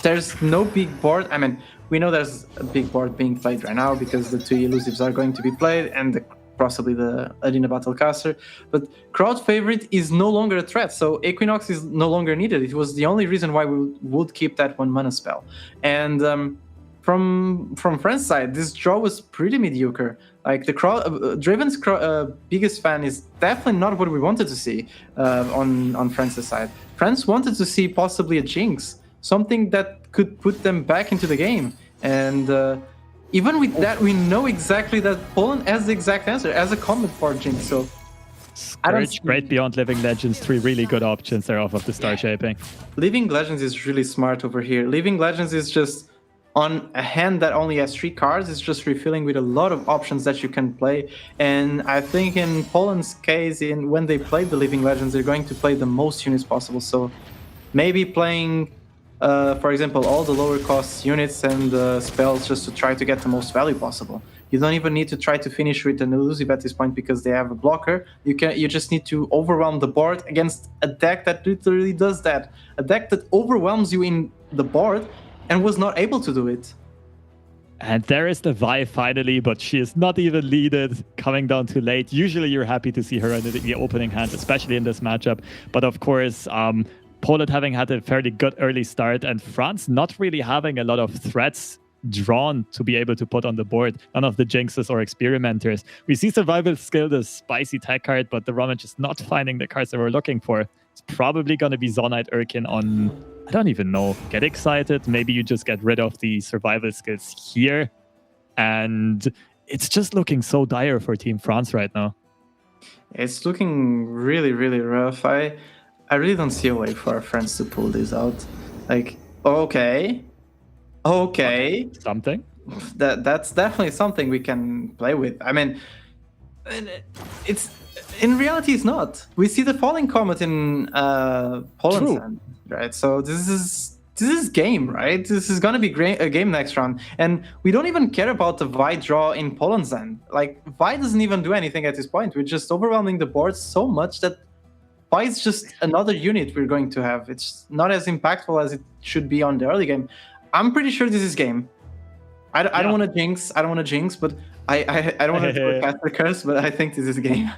There's no big board. I mean, we know there's a big board being played right now because the 2 elusives are going to be played and possibly the Arena Battlecaster, but Crowd Favorite is no longer a threat, so Equinox is no longer needed. It was the only reason why we would keep that 1 mana spell. And from France's side, this draw was pretty mediocre. Like Draven's biggest fan is definitely not what we wanted to see on France's side. France wanted to see possibly a Jinx, something that could put them back into the game. And even with that, we know exactly that Poland has the exact answer as a Comet for Jinx. So Scourge, Great Beyond, Living Legends, 3 really good options there off of the Star Shaping. Living Legends is really smart over here. Living Legends is just on a hand that only has 3 cards. It's just refilling with a lot of options that you can play. And I think in Poland's case, when they play the Living Legends, they're going to play the most units possible. So maybe playing... for example, all the lower cost units and spells just to try to get the most value possible. You don't even need to try to finish with an elusive at this point because they have a blocker. You just need to overwhelm the board against a deck that literally does that. A deck that overwhelms you in the board and was not able to do it. And there is the Vi finally, but she is not even leaded, coming down too late. Usually you're happy to see her in the opening hand, especially in this matchup. But of course, Poland having had a fairly good early start, and France not really having a lot of threats drawn to be able to put on the board. None of the Jinxes or Experimenters. We see Survival Skill, the spicy tech card, but the Rummage is not finding the cards they were looking for. It's probably going to be Zonite Urkin on, I don't even know, Get Excited. Maybe you just get rid of the Survival Skills here. And it's just looking so dire for Team France right now. It's looking really, really rough. I really don't see a way for our friends to pull this out. Like, okay. Something? That's definitely something we can play with. I mean, And it's in reality, it's not. We see the falling comet in Poland, right? So this is game, right? This is gonna be a game next round, and we don't even care about the Vi draw in Poland's end. Like Vi doesn't even do anything at this point. We're just overwhelming the board so much that Vi is just another unit we're going to have. It's not as impactful as it should be on the early game. I'm pretty sure this is game. I don't want to jinx. I don't want to jinx, but I don't want to cast the curse. But I think this is a game.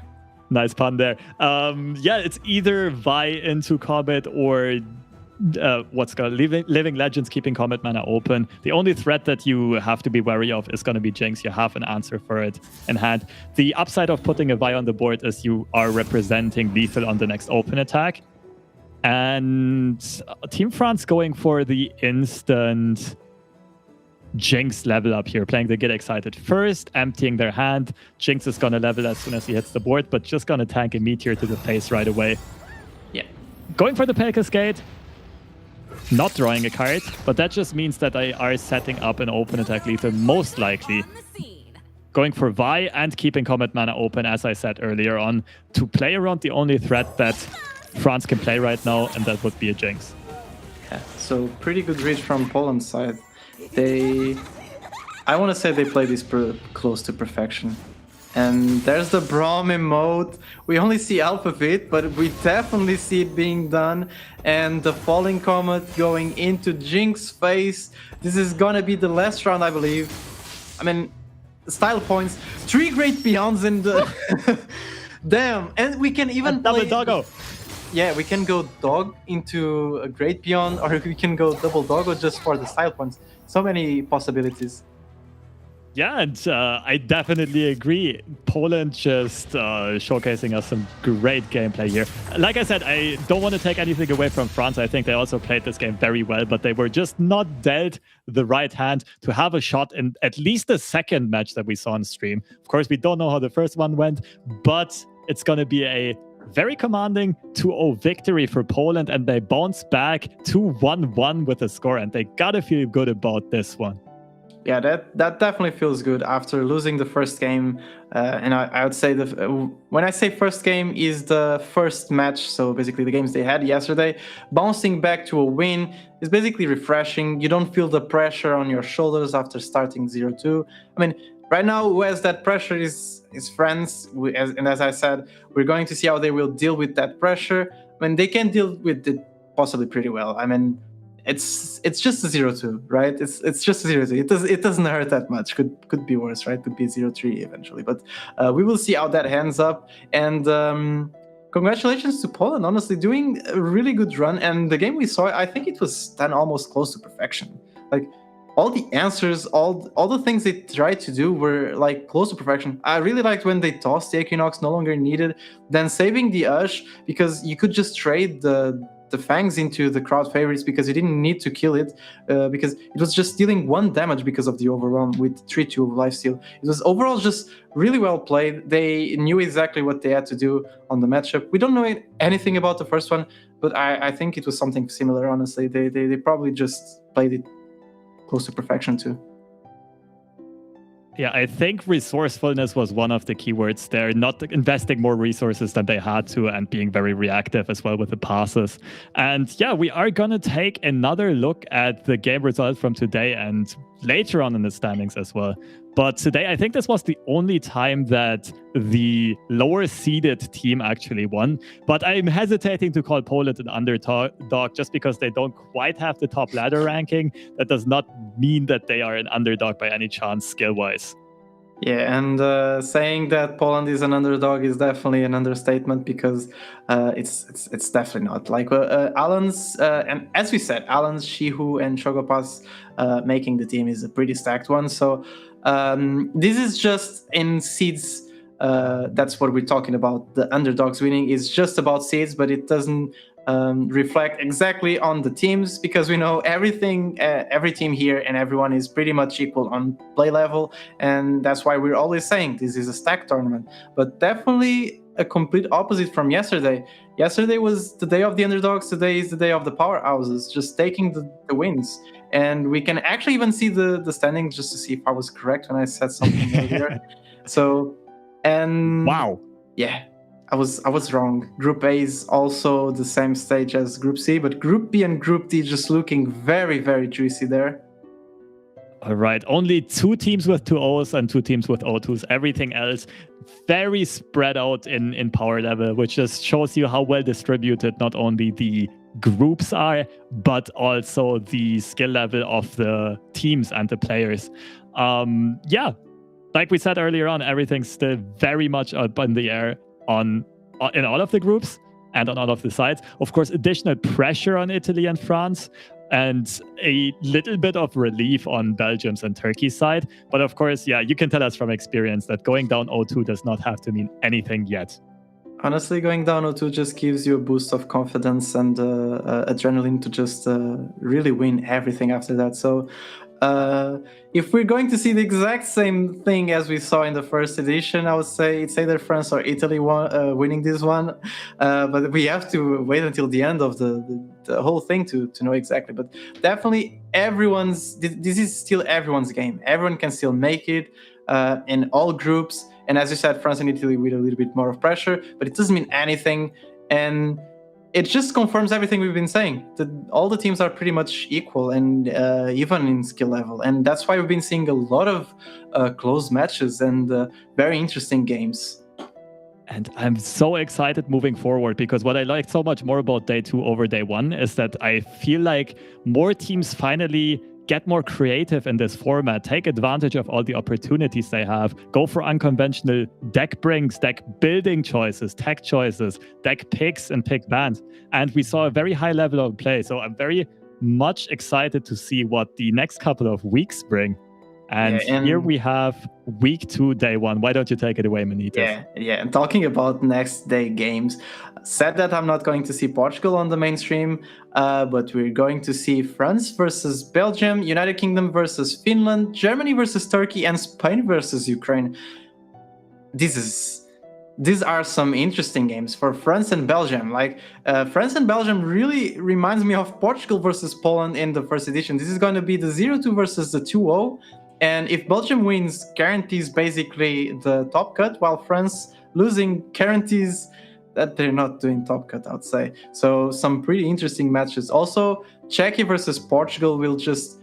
Nice pun there. Yeah, it's either Vi into Comet or Living Legends keeping Comet mana open. The only threat that you have to be wary of is going to be Jinx. You have an answer for it in hand. The upside of putting a Vi on the board is you are representing lethal on the next open attack. And Team France going for the instant Jinx level up here, playing the Get Excited first, emptying their hand. Jinx is going to level as soon as he hits the board, but just going to tank a Meteor to the face right away. Yeah. Going for the Pale Cascade. Not drawing a card, but that just means that they are setting up an open attack lethal, most likely. Going for Vi and keeping Comet mana open, as I said earlier on, to play around the only threat that France can play right now, and that would be a Jinx. Yeah, so pretty good read from Poland's side. I want to say they play this close to perfection. And there's the Braum emote. We only see half of it, but we definitely see it being done. And the Falling Comet going into Jinx's face. This is gonna be the last round, I believe. I mean, style points. 3 Great Beyonds in the... Damn, and we can even double doggo. Yeah, we can go dog into a Great Beyond, or we can go double doggo just for the style points. So many possibilities. Yeah, and I definitely agree. Poland just showcasing us some great gameplay here. Like I said, I don't want to take anything away from France. I think they also played this game very well, but they were just not dealt the right hand to have a shot in at least the second match that we saw on stream. Of course, we don't know how the first one went, but it's going to be a very commanding 2-0 victory for Poland, and they bounce back to 1-1 with a score, and they gotta feel good about this one. Yeah, that definitely feels good after losing the first game. And I would say when I say first game is the first match, so basically the games they had yesterday, bouncing back to a win is basically refreshing. You don't feel the pressure on your shoulders after starting 0-2. I mean, right now, who has that pressure is France. And as I said, we're going to see how they will deal with that pressure. I mean, they can deal with it possibly pretty well. I mean, it's just a 0-2, right? It's just a 0-2. It doesn't hurt that much. Could be worse, right? Could be 0-3 eventually. But we will see how that ends up. And congratulations to Poland, honestly, doing a really good run. And the game we saw, I think it was done almost close to perfection. Like all the answers, all the things they tried to do were like close to perfection. I really liked when they tossed the Equinox, no longer needed, then saving the Ush because you could just trade the Fangs into the crowd favorites because you didn't need to kill it because it was just dealing 1 damage because of the overwhelm with 3-2 of lifesteal. It was overall just really well played. They knew exactly what they had to do on the matchup. We don't know anything about the first one, but I think it was something similar, honestly. They probably just played it close to perfection too. Yeah, I think resourcefulness was one of the keywords there, not investing more resources than they had to and being very reactive as well with the passes. And yeah, we are going to take another look at the game results from today and later on in the standings as well. But today, I think this was the only time that the lower seeded team actually won. But I'm hesitating to call Poland an underdog just because they don't quite have the top ladder ranking. That does not mean that they are an underdog by any chance skill-wise. Yeah, and saying that Poland is an underdog is definitely an understatement because it's definitely not. Like Alan's, and as we said, Alan's, Shihu, and Chogopas making the team is a pretty stacked one. So this is just in seeds. That's what we're talking about. The underdogs winning is just about seeds, but it doesn't reflect exactly on the teams because we know everything, every team here and everyone is pretty much equal on play level, and that's why we're always saying this is a stacked tournament. But definitely a complete opposite from yesterday. Yesterday was the day of the underdogs. Today is the day of the powerhouses, just taking the wins. And we can actually even see the standings just to see if I was correct when I said something earlier. So And wow. Yeah, I was wrong. Group A is also the same stage as Group C, but Group B and Group D just looking very, very juicy there. All right, only 2 teams with 2-0s and 2 teams with 0-2s. Everything else very spread out in power level, which just shows you how well distributed not only the groups are, but also the skill level of the teams and the players. Yeah, like we said earlier on, everything's still very much up in the air in all of the groups and on all of the sides. Of course, additional pressure on Italy and France, and a little bit of relief on Belgium's and Turkey's side. But of course, yeah, you can tell us from experience that going down 0-2 does not have to mean anything yet. Honestly, going down 0-2 just gives you a boost of confidence and adrenaline to just really win everything after that. So if we're going to see the exact same thing as we saw in the first edition, I would say it's either France or Italy winning this one. But we have to wait until the end of the whole thing to know exactly. But definitely this is still everyone's game. Everyone can still make it in all groups. And as you said, France and Italy with a little bit more of pressure, but it doesn't mean anything. And it just confirms everything we've been saying, that all the teams are pretty much equal and even in skill level. And that's why we've been seeing a lot of close matches and very interesting games. And I'm so excited moving forward, because what I like so much more about day 2 over day 1 is that I feel like more teams finally get more creative in this format, take advantage of all the opportunities they have, go for unconventional deck brings, deck building choices, tech choices, deck picks and pick bans. And we saw a very high level of play. So I'm very much excited to see what the next couple of weeks bring. And here we have week 2, day 1. Why don't you take it away, Manitas? Yeah. And talking about next day games, said that I'm not going to see Portugal on the mainstream, but we're going to see France versus Belgium, United Kingdom versus Finland, Germany versus Turkey, and Spain versus Ukraine. These are some interesting games for France and Belgium. Like France and Belgium really reminds me of Portugal versus Poland in the first edition. This is going to be the 0-2 versus the 2-0. And if Belgium wins, guarantees basically the top cut, while France losing guarantees that they're not doing top cut, I would say. So some pretty interesting matches. Also, Czechia versus Portugal will just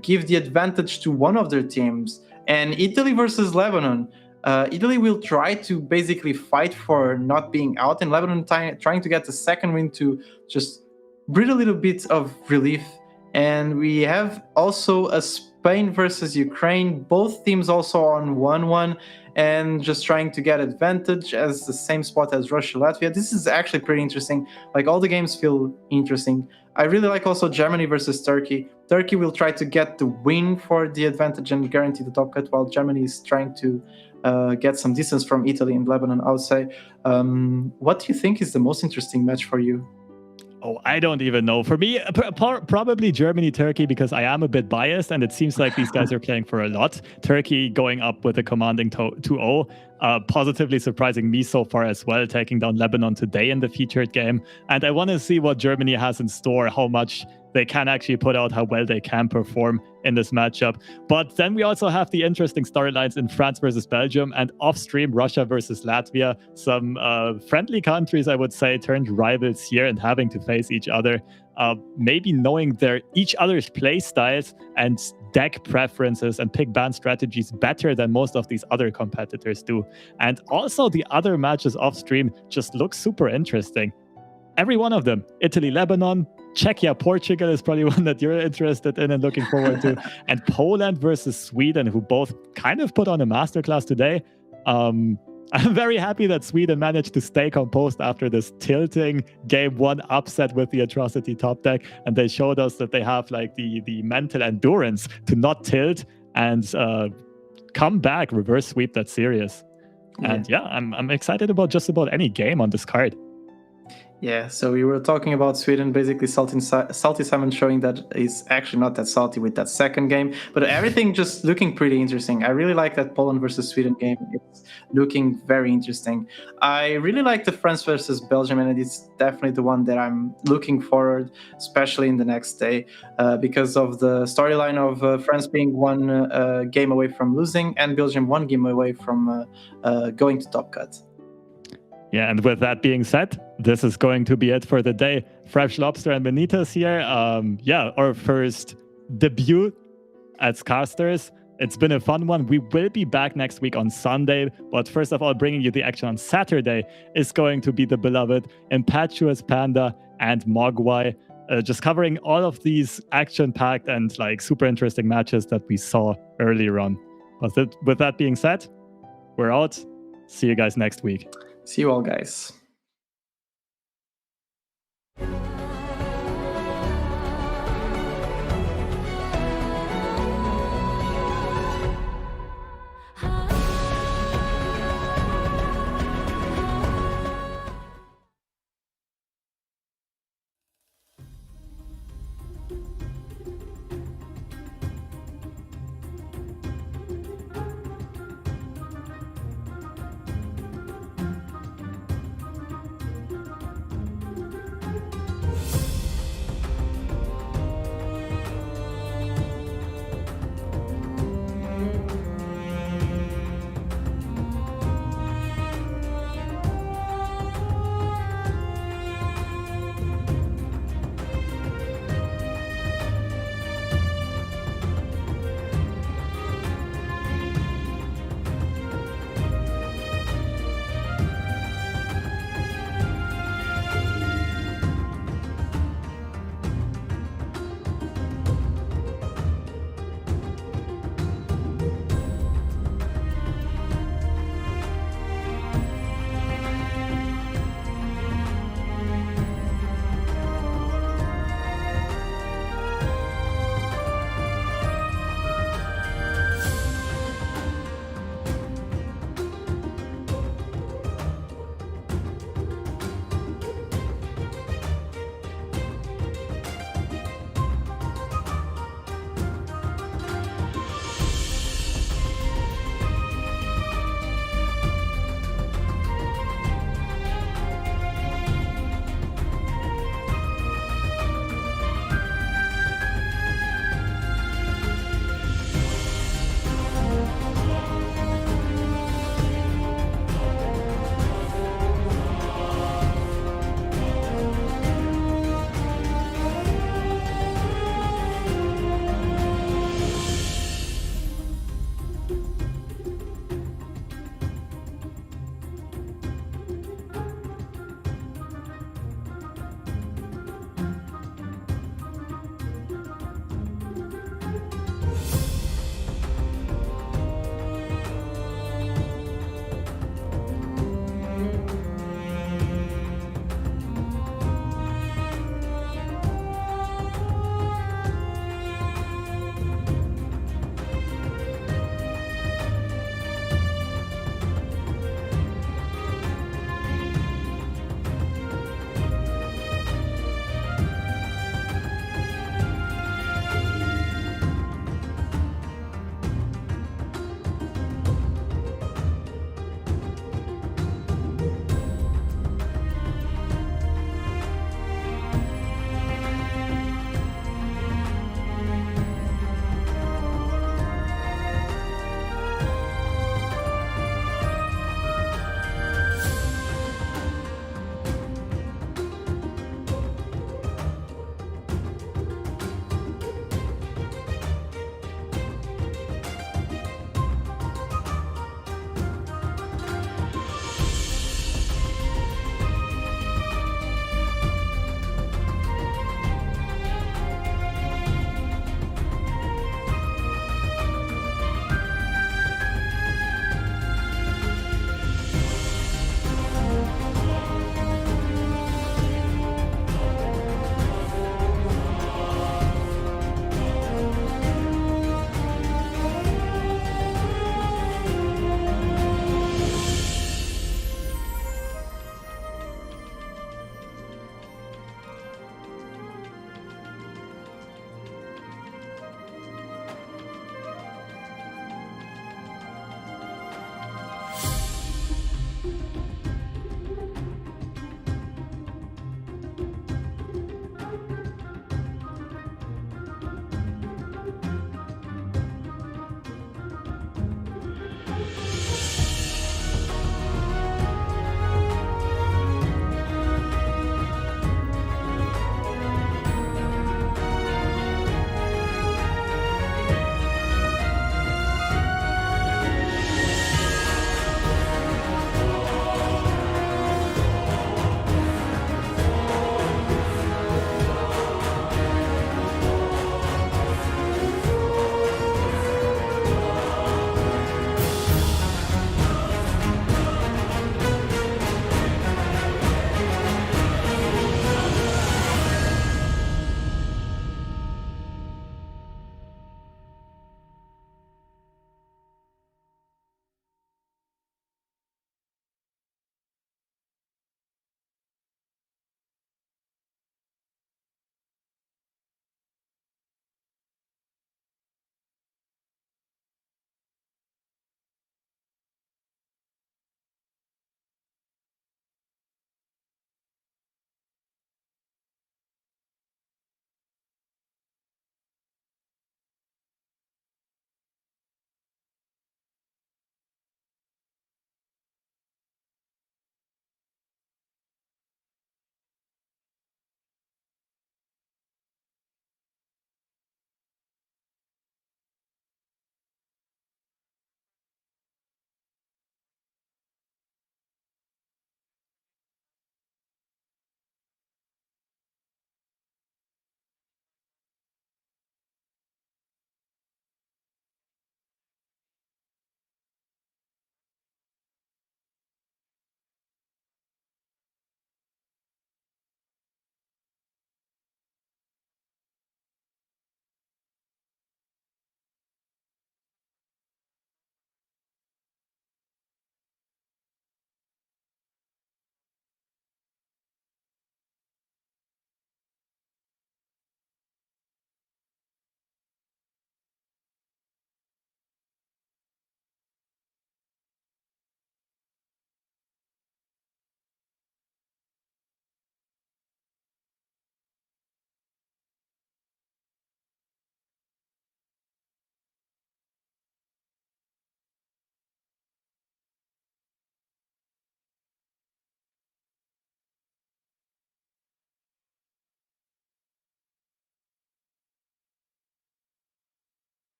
give the advantage to one of their teams. And Italy versus Lebanon. Italy will try to basically fight for not being out, and Lebanon trying to get the second win to just breathe a little bit of relief. And we have also a Spain versus Ukraine, both teams also on 1-1 and just trying to get advantage as the same spot as Russia, Latvia. This is actually pretty interesting. Like, all the games feel interesting. I really like also Germany versus Turkey. Turkey will try to get the win for the advantage and guarantee the top cut, while Germany is trying to get some distance from Italy and Lebanon, I would say. What do you think is the most interesting match for you? Oh, I don't even know. For me, probably Germany, Turkey, because I am a bit biased, and it seems like these guys are playing for a lot. Turkey going up with a commanding 2-0, positively surprising me so far as well, taking down Lebanon today in the featured game. And I want to see what Germany has in store, how much they can actually put out, how well they can perform in this matchup. But then we also have the interesting storylines in France versus Belgium, and off-stream Russia versus Latvia. Some friendly countries, I would say, turned rivals here and having to face each other. Maybe knowing each other's play styles and deck preferences and pick ban strategies better than most of these other competitors do. And also the other matches off-stream just look super interesting. Every one of them. Italy, Lebanon, Czechia, Portugal is probably one that you're interested in and looking forward to. And Poland versus Sweden, who both kind of put on a masterclass today. I'm very happy that Sweden managed to stay composed after this tilting game 1 upset with the Atrocity top deck. And they showed us that they have like the mental endurance to not tilt and come back, reverse sweep that series. And yeah, I'm excited about just about any game on this card. Yeah, so we were talking about Sweden, basically Salty Simon showing that he's actually not that salty with that second game, but everything just looking pretty interesting. I really like that Poland versus Sweden game. It's looking very interesting. I really like the France versus Belgium, and it's definitely the one that I'm looking forward, especially in the next day, because of the storyline of France being one game away from losing and Belgium one game away from going to top cut. Yeah, and with that being said, this is going to be it for the day. Fresh Lobster and Benitez here. Our first debut as casters. It's been a fun one. We will be back next week on Sunday, but first of all, bringing you the action on Saturday is going to be the beloved Impetuous Panda and Mogwai, just covering all of these action-packed and like super interesting matches that we saw earlier on. But with that being said, we're out. See you guys next week. See you all, guys.